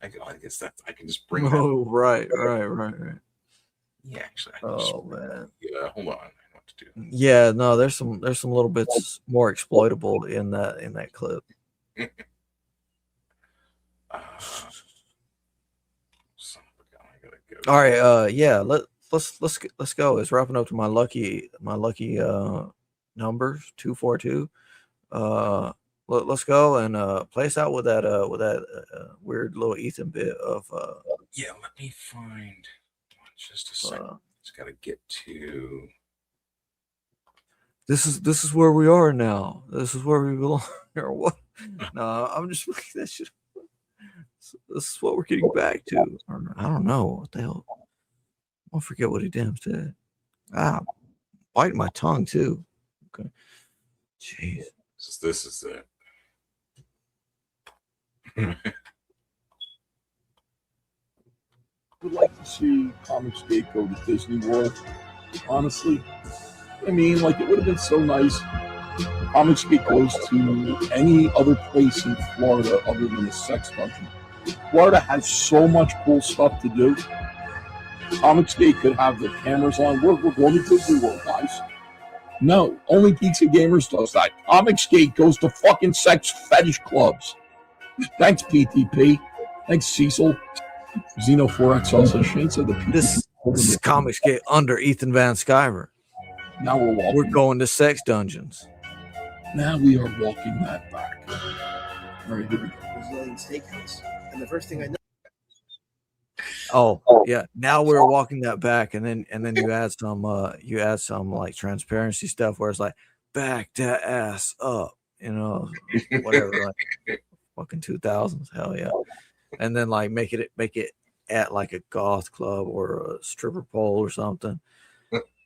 I guess that's I can just bring. Oh, right. Yeah, actually. Man. Yeah, hold on. I know what to do. Yeah, no, there's some little bits more exploitable in that clip. All right, yeah, let's go. It's wrapping up to my lucky numbers 242. Let's go and play us out with that weird little Ethan bit of yeah, let me find just a second. Just gotta get to this is where we are now. This is where we belong or what? No, I'm just looking at that shit. This is what we're getting back to. I don't know what the hell. I forget what he damn said. Biting my tongue too. Okay. Jeez. This is it. Would like to see Comicsgate go to Disney World. Honestly, I mean, like, it would have been so nice. Comicsgate goes to any other place in Florida other than the sex dungeon. Florida has so much cool stuff to do. Comicsgate could have the cameras on. We're going to Disney World, guys. No, only Pizza Gamers does that. Comicsgate goes to fucking sex fetish clubs. Thanks, PTP. Thanks, Cecil. Xeno4X also Shane said the PTP. This is Comicsgate under Ethan Van Sciver. Now we're walking. We're going to sex dungeons. Now we are walking that back. All right, here we go. Brazilian steakhouse. And the first thing I know. Oh yeah. Now we're walking that back, and then you add some like transparency stuff where it's like back that ass up, whatever, like fucking 2000s, hell yeah. And then like make it at like a goth club or a stripper pole or something.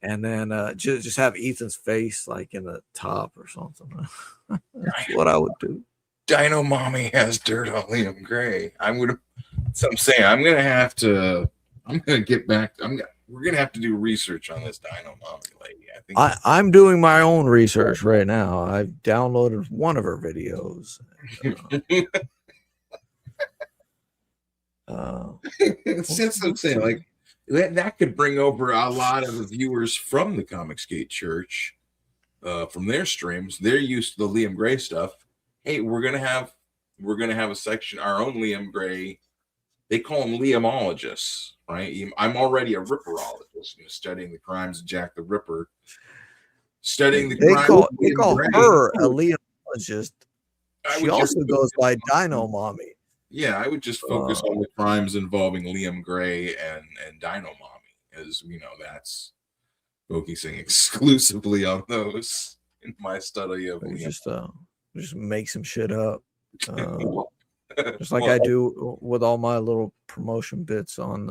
And then just have Ethan's face like in the top or something. That's what I would do. Dino Mommy has dirt on Liam Gray. So I'm saying I'm gonna get back. We're gonna have to do research on this Dino Mommy lady. I think I'm doing my own research right now. I've downloaded one of her videos. That's what I'm saying. Like that could bring over a lot of the viewers from the Comicsgate Church, from their streams. They're used to the Liam Gray stuff. Hey, we're gonna have a section, our own Liam Gray. They call them Liamologists, right? I'm already a Ripperologist, studying the crimes of Jack the Ripper. Studying the crimes. They call her a Liamologist. She also goes by Dino Mommy. Yeah, I would just focus on the crimes involving Liam Gray and Dino Mommy, as that's focusing exclusively on those in my study of Liam. Just make some shit up. Just like I do with all my little promotion bits on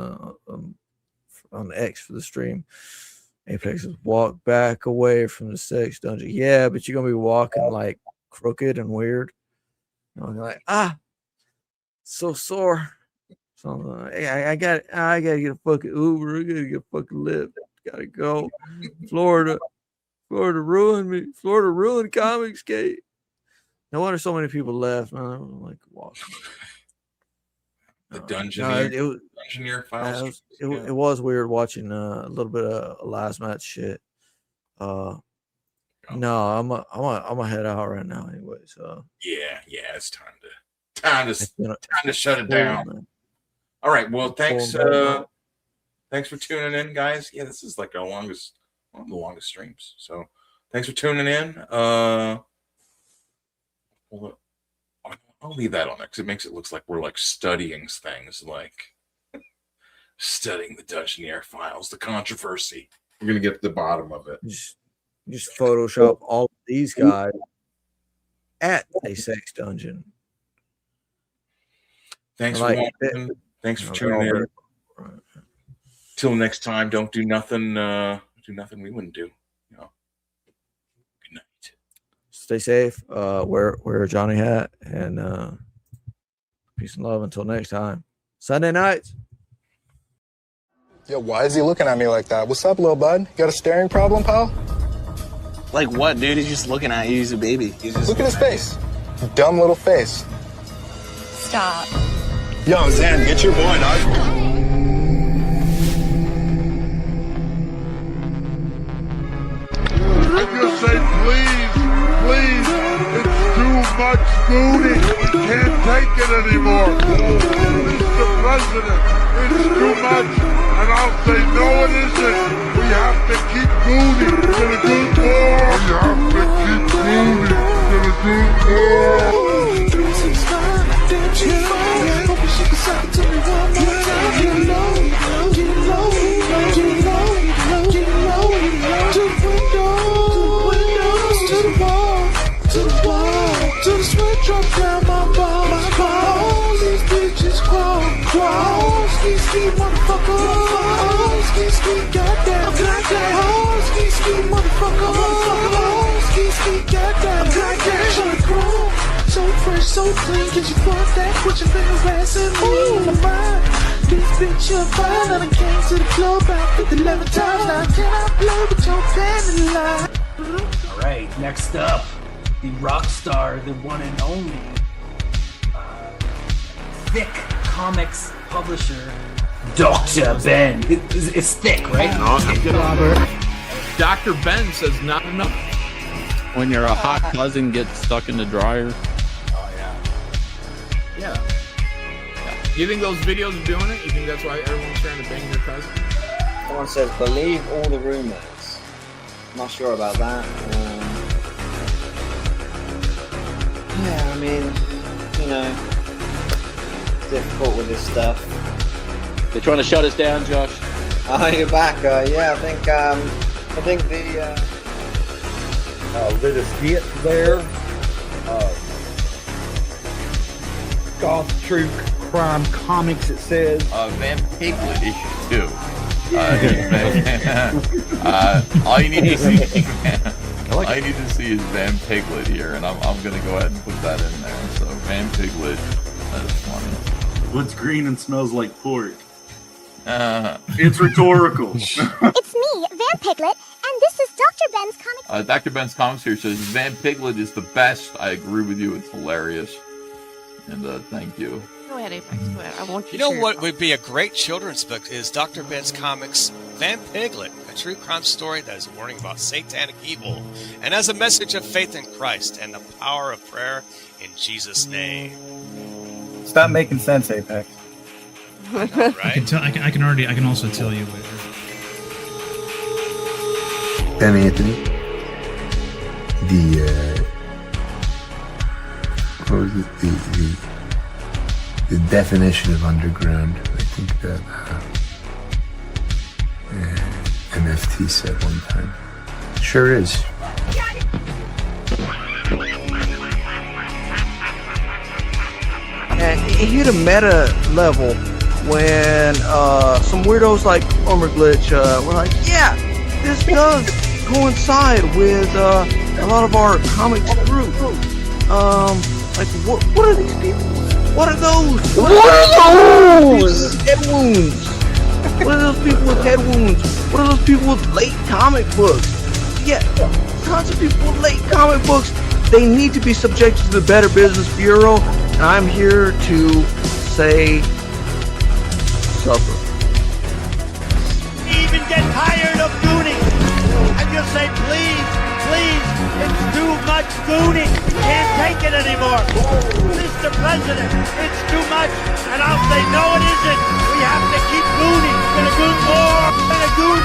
X for the stream. Apex is walk back away from the sex dungeon. Yeah, but you're gonna be walking like crooked and weird. You're like, so sore. So hey, I gotta get a fucking Uber. I gotta get a fucking Lyft. Gotta go. Florida ruined me. Florida ruined Comicsgate. No wonder so many people left. Man, I was like, walking. The Dungeoneer files. It was weird watching a little bit of last match shit. No, I'm a head out right now anyway. So yeah, it's time to shut it down. Man. All right, well, thanks for tuning in, guys. Yeah, this is like one of the longest streams. So thanks for tuning in. I'll leave that on there because it makes it look like we're like studying things, like studying the Dungeoneer files, the controversy. We're gonna get to the bottom of it. Just Photoshop all of these guys at a sex dungeon. Thanks for watching. Thanks for tuning in. Till next time, don't do nothing. Do nothing we wouldn't do. Good night. Stay safe. Wear a Johnny hat, and peace and love until next time. Sunday nights. Yo, why is he looking at me like that? What's up, little bud? Got a staring problem, pal? Like what, dude? He's just looking at you. He's a baby. Look at his face. Dumb little face. Stop. Yo, Zan, get your boy, dog. I just say please, it's too much booty. We can't take it anymore. Mr. President, it's too much. And I'll say, no, it isn't. We have to keep booty to the good war. We have to keep booty to the good war. 365, damn, she fine. Hope she can suck it to me one more time. Get low, get low, get low, get low, to the windows, to the wall, to the wall, to the switch up down my ball. All these bitches. ski ski motherfucker. Oh, ski ski goddamn. Oh, ski ski motherfucker. Oh, ski ski goddamn. So grown, so fresh, so clean. Get you fucked that bitch and been harassing me. My this bitch you're fine. I done came to the club about 11 times. Now can I play with your panty line? All right, next up, the rock star, the one and only Thick Comics publisher, Dr. Ben. It's thick, right? Dr. Ben says not enough. When you're a hot cousin, get stuck in the dryer. Oh, yeah. You think those videos are doing it? You think that's why everyone's trying to bang their cousin? Someone says, believe all the rumors. Not sure about that. Yeah, I mean, you know, it's difficult with this stuff. They're trying to shut us down, Josh. Oh, you're back. Yeah, I think the let us get there. Goth True Crime Comics, it says. Vampiglet issue 2. All you need to see, all you need to see is Vampiglet here, and I'm gonna go ahead and put that in there. So Vampiglet, that is funny. What's green and smells like pork? It's rhetorical. It's me, Vampiglet, and this is Dr. Ben's comic. Dr. Ben's Comics here says Vampiglet is the best. I agree with you. It's hilarious. And thank you. Go ahead, Apex. Go ahead. I want you. You know what would be a great children's book is Dr. Ben's Comics Vampiglet, a true crime story that is a warning about satanic evil and has a message of faith in Christ and the power of prayer in Jesus' name. Stop making sense, Apex. Right? I can also tell you later. Ben Anthony, what was it? The definition of underground. I think that MFT said one time. Sure is. And it hit a meta level when some weirdos like Armor Glitch were like, yeah, this does coincide with a lot of our comics group. Like, what are these people? What are those? What are those? Head wounds. What are those people with head wounds? What are those people with late comic books? Yeah, tons of people with late comic books. They need to be subjected to the Better Business Bureau, and I'm here to say, suffer. Even get tired of gooning. And just say, please, it's too much gooning. Can't take it anymore. Mr. President, it's too much. And I'll say, no, it isn't. We have to keep gooning. Gonna goon more. Gonna goon.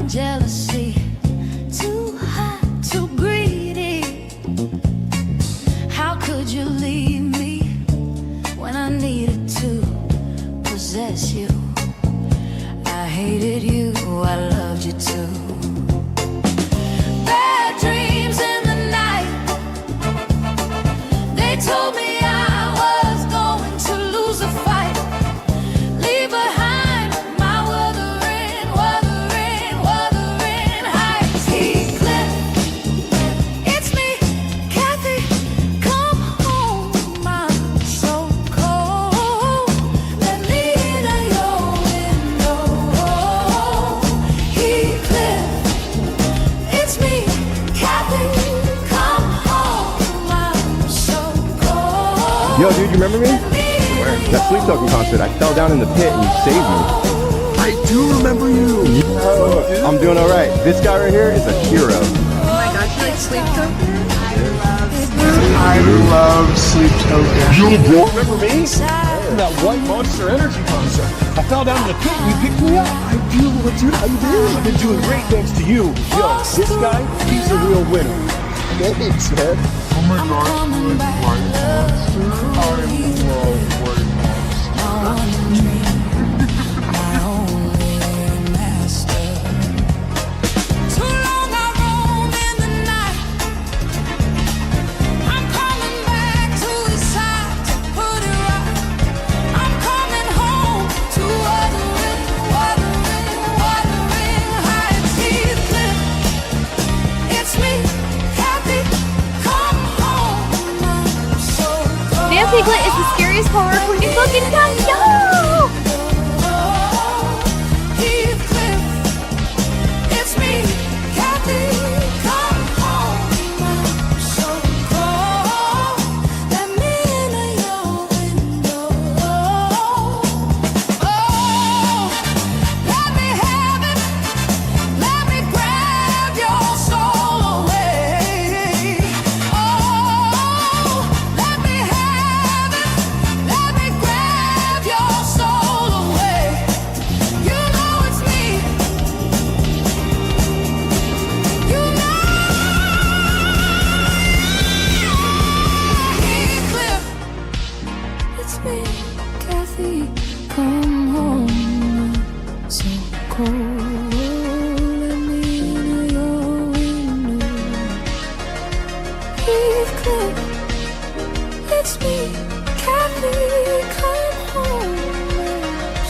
Jealousy, too hot, too greedy. How could you leave me when I needed to possess you? I hated you, I loved you too. Bad dreams in the night. They told me I was going to lose a fight. Leave behind Yo, dude, you remember me? Where? That Sleep Token concert. I fell down in the pit and you saved me. I do remember you. Yo, I'm doing all right. This guy right here is a hero. Oh my gosh, you like Sleep Token? I love Sleep Token. Remember me? That white Monster Energy concert. I fell down in the pit and you picked me up. I do. What you? How you doing? I've been doing great thanks to you. Yo, this guy, he's a real winner. Thanks, man. Oh my God, white monster. I love white monster. Vampiglet is the scariest horror when you fucking come. No! It's me, Kathy. Come home. I'm so cold. Let me in your window. Oh, let me have it. Let me grab your soul away. Oh, let me have it. Let me grab your soul away. You know it's me. You know Heathcliff. It's me, Kathy. Come home. So cold. Let me in your window. Heathcliff. It's me, Kathy. Come home.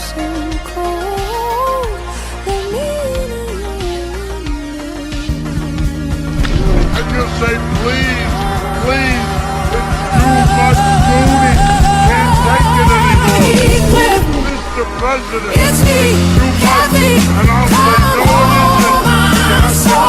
So cold. Let me in your window. I just say, please, please. It's too much booty. Can't take it anymore. Mr. President, It's me, too much. Kathy. And I'll say no. I'm so